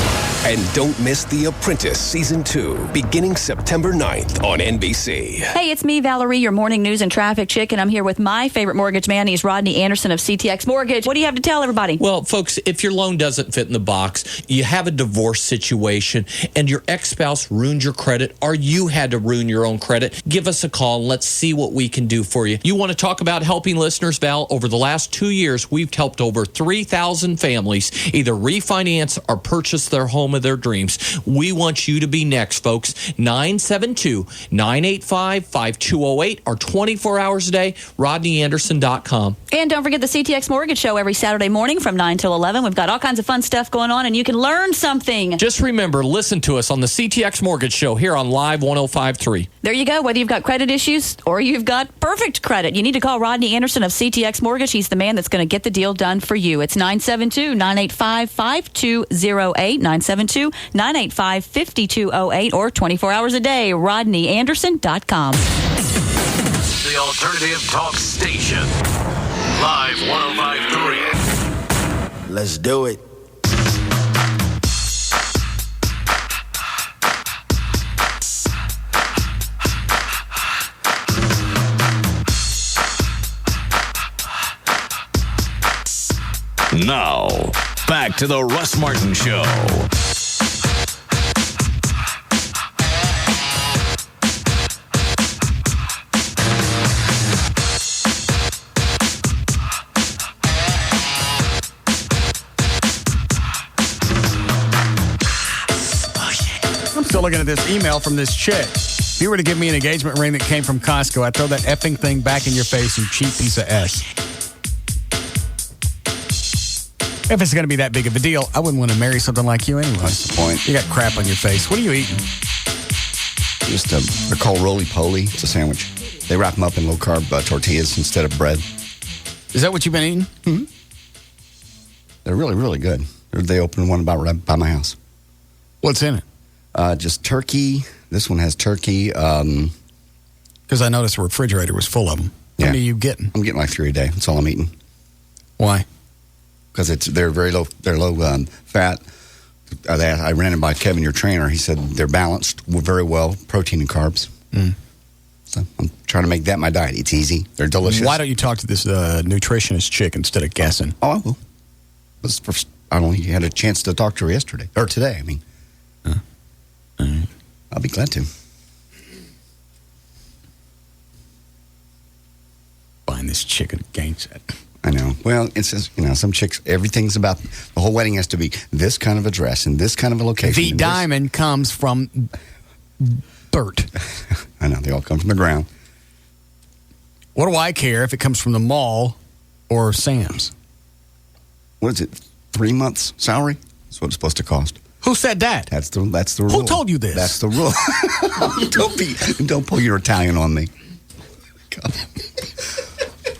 And don't miss The Apprentice Season 2 beginning September 9th on NBC. Hey, it's me, Valerie, your morning news and traffic chick, and I'm here with my favorite mortgage man. He's Rodney Anderson of CTX Mortgage. What do you have to tell everybody? Well, folks, if your loan doesn't fit in the box, you have a divorce situation, and your ex-spouse ruined your credit, or you had to ruin your own credit, give us a call and let's see what we can do for you. You want to talk about helping listeners, Val? Over the last 2 years, we've helped over 3,000 families either refinance or purchase their home of their dreams. We want you to be next, folks. 972-972 985-5208 or 24 hours a day, RodneyAnderson.com. And don't forget the CTX Mortgage Show every Saturday morning from 9 till 11. We've got all kinds of fun stuff going on, and you can learn something. Just remember, listen to us on the CTX Mortgage Show here on Live 105.3. There you go. Whether you've got credit issues or you've got perfect credit, you need to call Rodney Anderson of CTX Mortgage. He's the man that's going to get the deal done for you. It's 972-985-5208, 972-985-5208, or 24 hours a day, RodneyAnderson.com. The Alternative Talk Station. Live 105.3. Let's do it. Now, back to the Russ Martin Show. I'm still looking at this email from this chick. If you were to give me an engagement ring that came from Costco, I'd throw that effing thing back in your face, you cheap piece of S. If it's going to be that big of a deal, I wouldn't want to marry something like you anyway. That's the point. You got crap on your face. What are you eating? Just they're called roly-poly. It's a sandwich. They wrap them up in low-carb tortillas instead of bread. Is that what you've been eating? Mm-hmm. They're really, really good. They opened one about right by my house. What's in it? Just turkey. This one has turkey. Because I noticed the refrigerator was full of them. How many are you getting? I'm getting like 3 a day. That's all I'm eating. Why? Because they're very low. They're low fat. I ran it by Kevin, your trainer. He said they're balanced very well, protein and carbs. So I'm trying to make that my diet. It's easy. They're delicious. Why don't you talk to this nutritionist chick instead of guessing? Oh, I will. I only had a chance to talk to her yesterday or today. I mean, I'll be glad to. Find this chick at a game set. I know. Well, it says, some chicks, everything's about, the whole wedding has to be this kind of a dress and this kind of a location. The diamond comes from dirt. I know. They all come from the ground. What do I care if it comes from the mall or Sam's? What is it? 3 months salary? That's what it's supposed to cost. Who said that? That's the rule. Who told you this? That's the rule. Don't pull your Italian on me. God.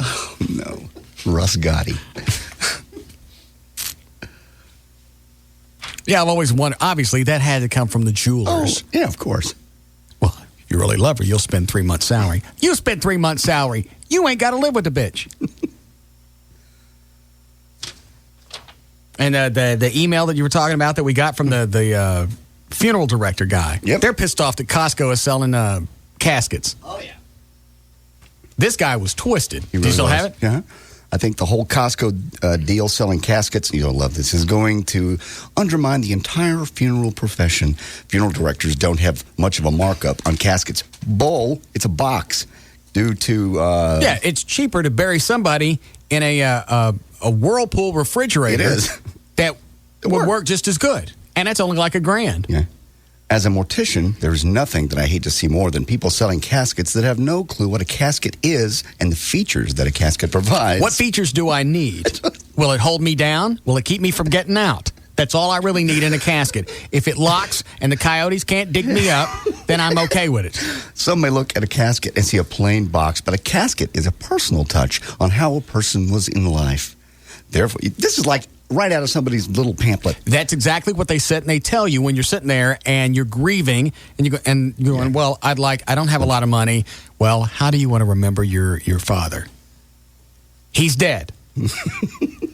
Oh, no. Russ Gotti. Yeah, I've always wondered. Obviously, that had to come from the jewelers. Oh, yeah, of course. Well, if you really love her, you'll spend 3 months' salary. You spend 3 months' salary. You ain't got to live with the bitch. And the email that you were talking about that we got from the funeral director guy. Yep. They're pissed off that Costco is selling caskets. Oh, yeah. This guy was twisted. He really Do you still was. have it? Yeah. I think the whole Costco deal selling caskets, you'll love this, is going to undermine the entire funeral profession. Funeral directors don't have much of a markup on caskets. Bull, it's a box due to... yeah, it's cheaper to bury somebody in a Whirlpool refrigerator. It is. That would work just as good. And that's only like $1,000. Yeah. As a mortician, there's nothing that I hate to see more than people selling caskets that have no clue what a casket is and the features that a casket provides. What features do I need? Will it hold me down? Will it keep me from getting out? That's all I really need in a casket. If it locks and the coyotes can't dig me up, then I'm okay with it. Some may look at a casket and see a plain box, but a casket is a personal touch on how a person was in life. Therefore, this is like right out of somebody's little pamphlet. That's exactly what they said, and they tell you when you're sitting there and you're grieving and you're going, well, I don't have a lot of money. Well, how do you want to remember your father? He's dead.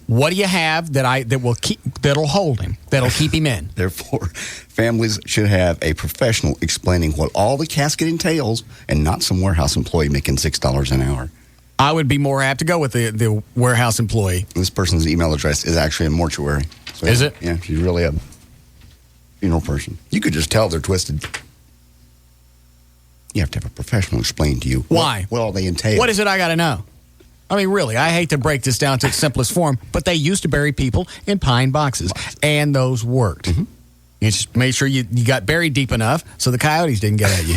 What do you have that'll hold him, that'll keep him in? Therefore, families should have a professional explaining what all the casket entails, and not some warehouse employee making $6 an hour. I would be more apt to go with the warehouse employee. This person's email address is actually a mortuary. So is it? Yeah, she's really a funeral person. You could just tell they're twisted. You have to have a professional explain to you why, what all they entail. What is it I got to know? I mean, really, I hate to break this down to its simplest form, but they used to bury people in pine boxes, and those worked. Mm-hmm. You just made sure you got buried deep enough so the coyotes didn't get at you.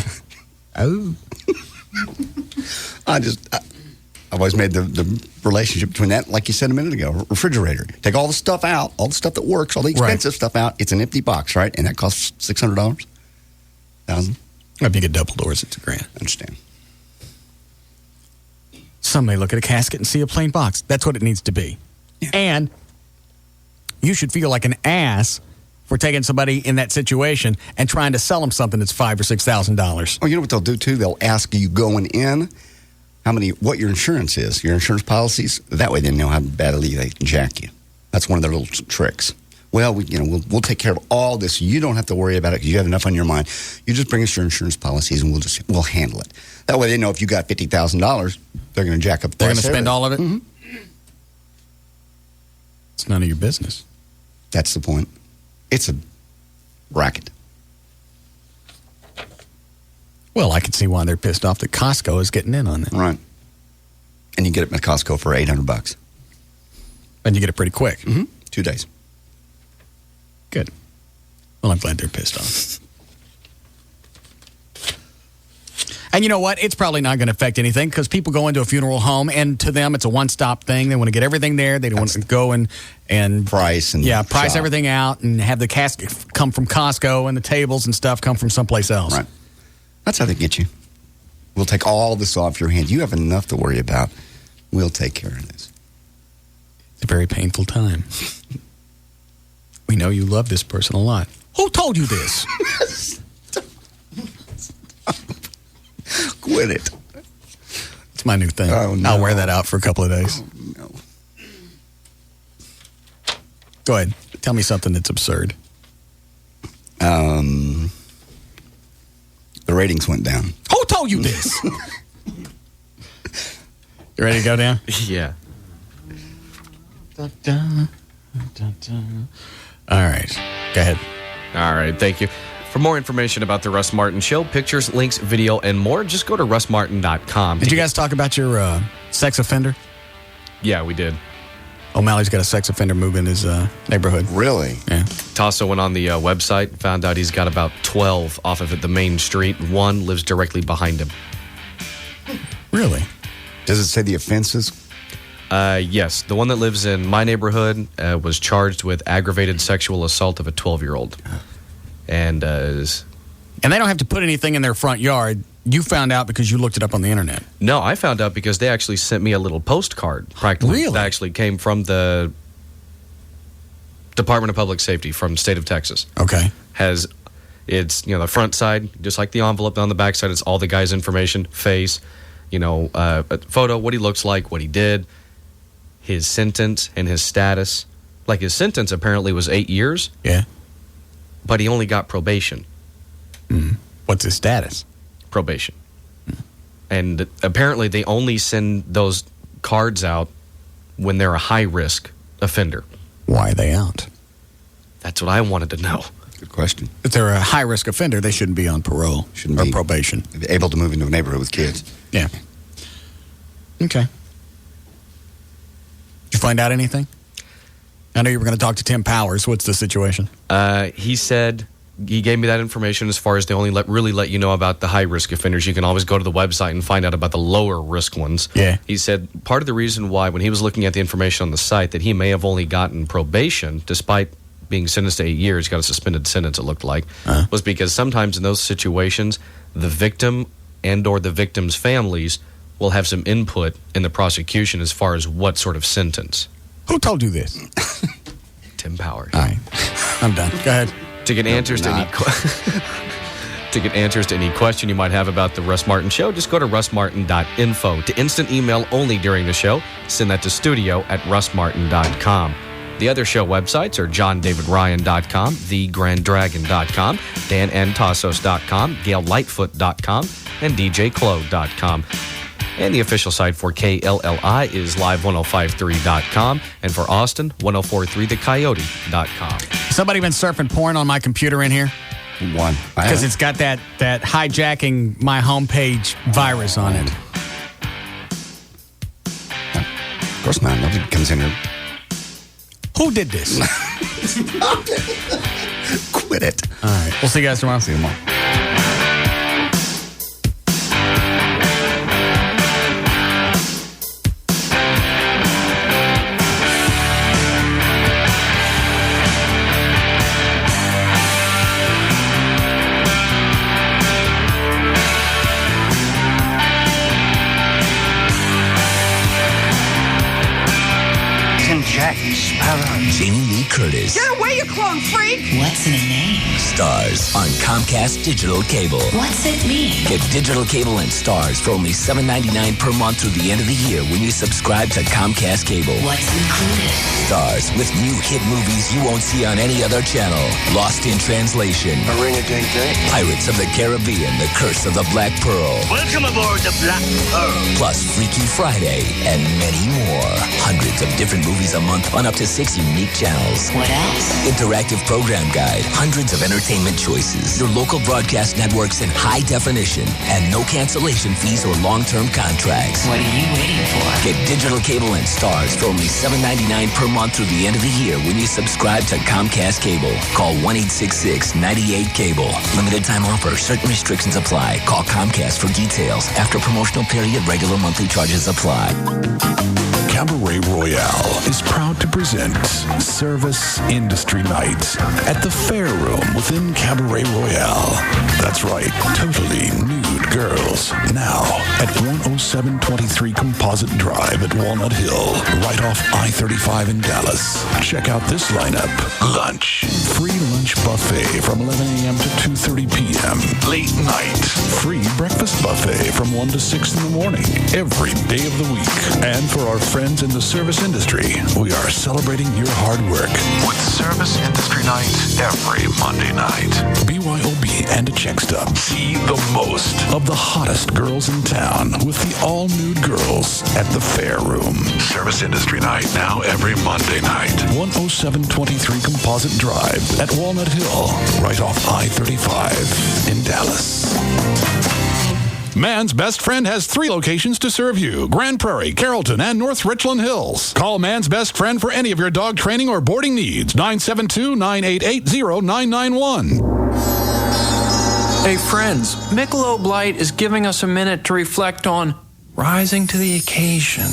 Oh. I've always made the relationship between that, like you said a minute ago, refrigerator. Take all the stuff out, all the stuff that works, all the expensive stuff out. It's an empty box, right? And that costs $600, $1,000. If you get double doors, it's $1,000. I understand. Some may look at a casket and see a plain box. That's what it needs to be. Yeah. And you should feel like an ass for taking somebody in that situation and trying to sell them something that's $5,000 or $6,000. Oh, you know what they'll do too? They'll ask you going in what your insurance is, your insurance policies. That way they know how badly they can jack you. That's one of their little tricks. Well, we'll take care of all this. You don't have to worry about it because you have enough on your mind. You just bring us your insurance policies and we'll handle it. That way they know if you got $50,000, they're going to jack up the price. They're going to spend all of it? Mm-hmm. It's none of your business. That's the point. It's a racket. Well, I can see why they're pissed off that Costco is getting in on it. Right. And you get it at Costco for $800. And you get it pretty quick. Mm-hmm. 2 days. Good. Well, I'm glad they're pissed off. And you know what? It's probably not going to affect anything because people go into a funeral home and to them it's a one-stop thing. They want to get everything there. They don't want to go and price and price shop. Everything out and have the casket come from Costco and the tables and stuff come from someplace else. Right. That's how they get you. We'll take all this off your hands. You have enough to worry about. We'll take care of this. It's a very painful time. We know you love this person a lot. Who told you this? Quit it. It's my new thing. Oh, no. I'll wear that out for a couple of days. Oh, no. Go ahead. Tell me something that's absurd. The ratings went down. Who told you this? You ready to go down? Yeah. All right. Go ahead. All right. Thank you. For more information about the Russ Martin Show, pictures, links, video, and more, just go to russmartin.com. Did you guys talk about your sex offender? Yeah, we did. O'Malley's got a sex offender move in his neighborhood. Really? Yeah. Tasso went on the website, found out he's got about 12 off of the main street. One lives directly behind him. Really? Does it say the offenses? Yes. The one that lives in my neighborhood was charged with aggravated sexual assault of a 12-year-old. And they don't have to put anything in their front yard. You found out because you looked it up on the internet. No, I found out because they actually sent me a little postcard. Practically. Really? That actually came from the Department of Public Safety from the state of Texas. Okay. It's the front side, just like the envelope. On the back side, it's all the guy's information, face, a photo, what he looks like, what he did, his sentence, and his status. Like his sentence apparently was 8 years. Yeah. But he only got probation. What's his status? Probation. And apparently they only send those cards out when they're a high-risk offender. Why are they out? That's what I wanted to know. Good question. If they're a high-risk offender, they shouldn't be on parole or probation. Able to move into a neighborhood with kids. Yeah. Okay. Did you find out anything? I know you were going to talk to Tim Powers. What's the situation? He said he gave me that information as far as they only really let you know about the high-risk offenders. You can always go to the website and find out about the lower-risk ones. Yeah. He said part of the reason why, when he was looking at the information on the site, that he may have only gotten probation, despite being sentenced to 8 years, got a suspended sentence, it looked like, was because sometimes in those situations, the victim and or the victim's families will have some input in the prosecution as far as what sort of sentence. Who told you this? Tim Powers. All right. I'm done. Go ahead. To get answers to any question you might have about the Russ Martin Show, just go to russmartin.info. To instant email only during the show, send that to studio@russmartin.com. The other show websites are johndavidryan.com, thegrandragon.com, danandtassos.com, gaillightfoot.com, and djclo.com. And the official site for KLLI is live1053.com, and for Austin, 1043thecoyote.com. Somebody been surfing porn on my computer in here? One. Because it's got that hijacking my homepage virus on it. Of course not. Nobody comes in here. Who did this? Quit it. All right. We'll see you guys tomorrow. See you tomorrow. Curtis. Get away, you clone freak! What's in a name? Stars on Comcast Digital Cable. What's it mean? Get digital cable and Stars for only $7.99 per month through the end of the year when you subscribe to Comcast Cable. What's included? Stars with new hit movies you won't see on any other channel. Lost in Translation. A ring-a-ding-ding. Pirates of the Caribbean, The Curse of the Black Pearl. Welcome aboard the Black Pearl. Plus Freaky Friday and many more. Hundreds of different movies a month on up to 6 unique channels. What else? Interactive program guide. Hundreds of entertainment choices. Your local broadcast networks in high definition. And no cancellation fees or long-term contracts. What are you waiting for? Get digital cable and Stars for only $7.99 per month through the end of the year when you subscribe to Comcast Cable. Call 1-866-98-CABLE. Limited time offer. Certain restrictions apply. Call Comcast for details. After promotional period, regular monthly charges apply. Cabaret Royale is proud to present Service Industry Night at the Fair Room within Cabaret Royale. That's right, totally nude girls. Now at 10723 Composite Drive at Walnut Hill, right off I-35 in Dallas. Check out this lineup. Lunch. Free lunch buffet from 11 a.m. to 2:30 p.m. Late night. Free breakfast buffet from 1 to 6 in the morning. Every day of the week. And for our friends in the service industry, we are celebrating your hard work with Service Industry Night every Monday night. BYOB and a check stub. See the most of the hottest girls in town with the all-nude girls at the Fair Room. Service Industry Night now every Monday night. 10723 Composite Drive at Walnut Hill, right off I-35 in Dallas. Man's Best Friend has 3 locations to serve you: Grand Prairie, Carrollton, and North Richland Hills. Call Man's Best Friend for any of your dog training or boarding needs. 972-988-0991. Hey friends, Michelob Light is giving us a minute to reflect on rising to the occasion.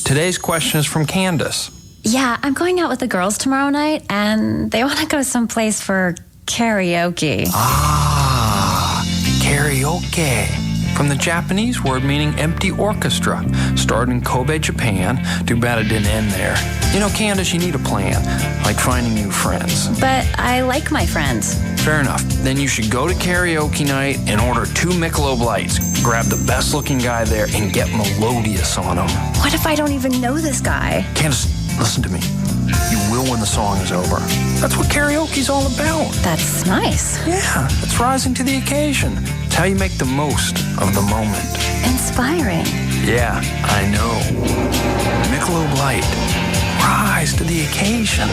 Today's question is from Candace. Yeah, I'm going out with the girls tomorrow night, and they want to go someplace for karaoke. Ah, karaoke. From the Japanese word meaning empty orchestra. Started in Kobe, Japan. Too bad it didn't end there. You know, Candace, you need a plan, like finding new friends. But I like my friends. Fair enough. Then you should go to karaoke night and order 2 Michelob Lights. Grab the best looking guy there and get melodious on him. What if I don't even know this guy? Candace, listen to me. You will when the song is over. That's what karaoke's all about. That's nice. Yeah, it's rising to the occasion. It's how you make the most of the moment. Inspiring. Yeah, I know. Michelob Light. Rise to the occasion.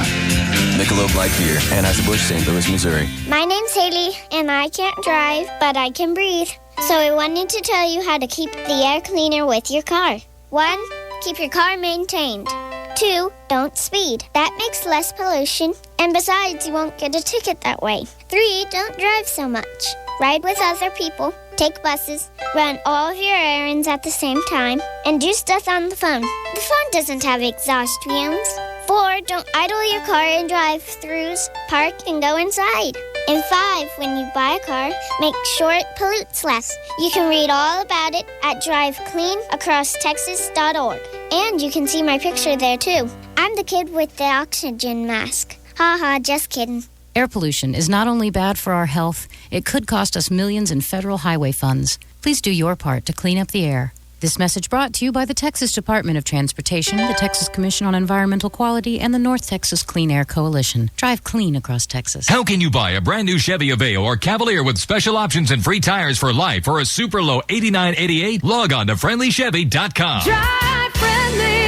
Michelob Light Beer, Anheuser-Busch, St. Louis, Missouri. My name's Haley, and I can't drive, but I can breathe. So I wanted to tell you how to keep the air cleaner with your car. 1, keep your car maintained. 2, don't speed. That makes less pollution, and besides, you won't get a ticket that way. 3, don't drive so much. Ride with other people, take buses, run all of your errands at the same time, and do stuff on the phone. The phone doesn't have exhaust fumes. 4, don't idle your car in drive-thrus, park and go inside. And 5, when you buy a car, make sure it pollutes less. You can read all about it at drivecleanacrosstexas.org. And you can see my picture there, too. I'm the kid with the oxygen mask. Ha ha, just kidding. Air pollution is not only bad for our health, it could cost us millions in federal highway funds. Please do your part to clean up the air. This message brought to you by the Texas Department of Transportation, the Texas Commission on Environmental Quality, and the North Texas Clean Air Coalition. Drive clean across Texas. How can you buy a brand new Chevy Aveo or Cavalier with special options and free tires for life for a super low $89.88? Log on to friendlychevy.com. Drive friendly.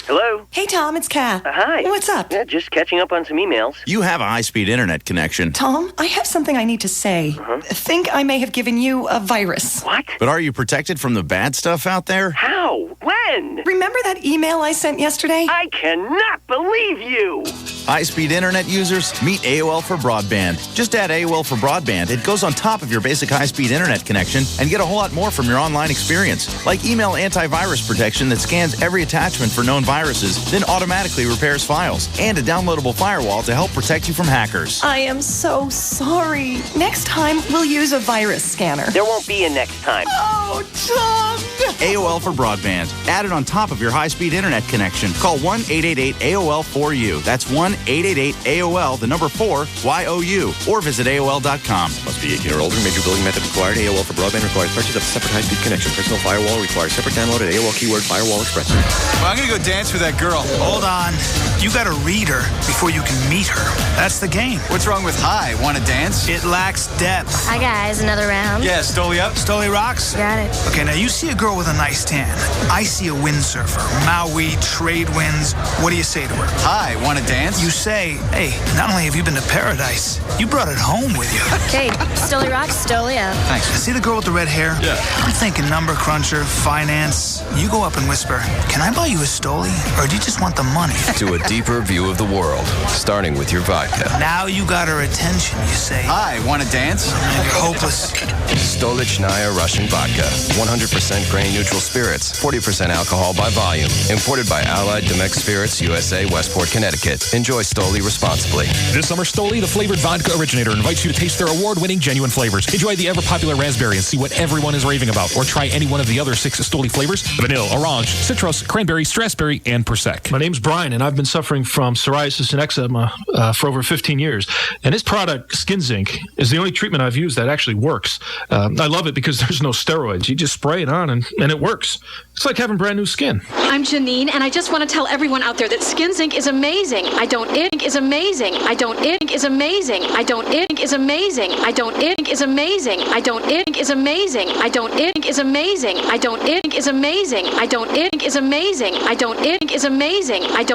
Hello? Hey, Tom, it's Kat. Hi. What's up? Yeah, just catching up on some emails. You have a high-speed internet connection. Tom, I have something I need to say. I think I may have given you a virus. What? But are you protected from the bad stuff out there? How? When? Remember that email I sent yesterday? I cannot believe you! High-speed internet users, meet AOL for Broadband. Just add AOL for Broadband. It goes on top of your basic high-speed internet connection and get a whole lot more from your online experience. Like email antivirus protection that scans every attachment for known viruses, then automatically repairs files, and a downloadable firewall to help protect you from hackers. I am so sorry. Next time, we'll use a virus scanner. There won't be a next time. Oh, Tom! AOL for broadband. Add it on top of your high-speed internet connection. Call 1-888-AOL-4U. That's 1-888-AOL, the number 4, YOU. Or visit AOL.com. Must be 18 or older. Major billing method required. AOL for broadband requires purchase of a separate high-speed connection. Personal firewall requires separate download at AOL keyword Firewall Express. Well, I'm going to go dance with that girl. Hold on. You got to read her before you can meet her. That's the game. What's wrong with hi? Want to dance? It lacks depth. Hi, guys. Another round? Yeah, Stoli up. Stoli rocks? Got it. Okay, now you see a girl with a nice tan. I see a windsurfer. Maui, trade winds. What do you say to her? Hi, want to dance? You say, hey, not only have you been to paradise, you brought it home with you. Okay, Stoli rocks, Stoli up. Thanks. See the girl with the red hair? Yeah. I'm thinking number cruncher, finance. You go up and whisper, can I buy you a Stoli? Or do you just want the money? To a deeper view of the world, starting with your vodka. Now you got her attention, you say. Hi, want to dance? You're hopeless. Stolichnaya Russian Vodka. 100% grain-neutral spirits. 40% alcohol by volume. Imported by Allied Domecq Spirits, USA, Westport, Connecticut. Enjoy Stoli responsibly. This summer, Stoli, the flavored vodka originator, invites you to taste their award-winning genuine flavors. Enjoy the ever-popular raspberry and see what everyone is raving about. Or try any one of the other 6 Stoli flavors: vanilla, orange, citrus, cranberry, strasberry, and Persec. My name's Brian, and I've been suffering from psoriasis and eczema for over 15 years. And this product, Skin Zinc, is the only treatment I've used that actually works. I love it because there's no steroids. You just spray it on, and it works. It's like having brand new skin. I'm Janine, and I just want to tell everyone out there that Skin Zinc is amazing. I don't ink is amazing. I don't ink is amazing. I don't ink is amazing. I don't ink is amazing. I don't ink is amazing. I don't ink is amazing. I don't ink is amazing. I don't ink is amazing. I don't ink is amazing. I don't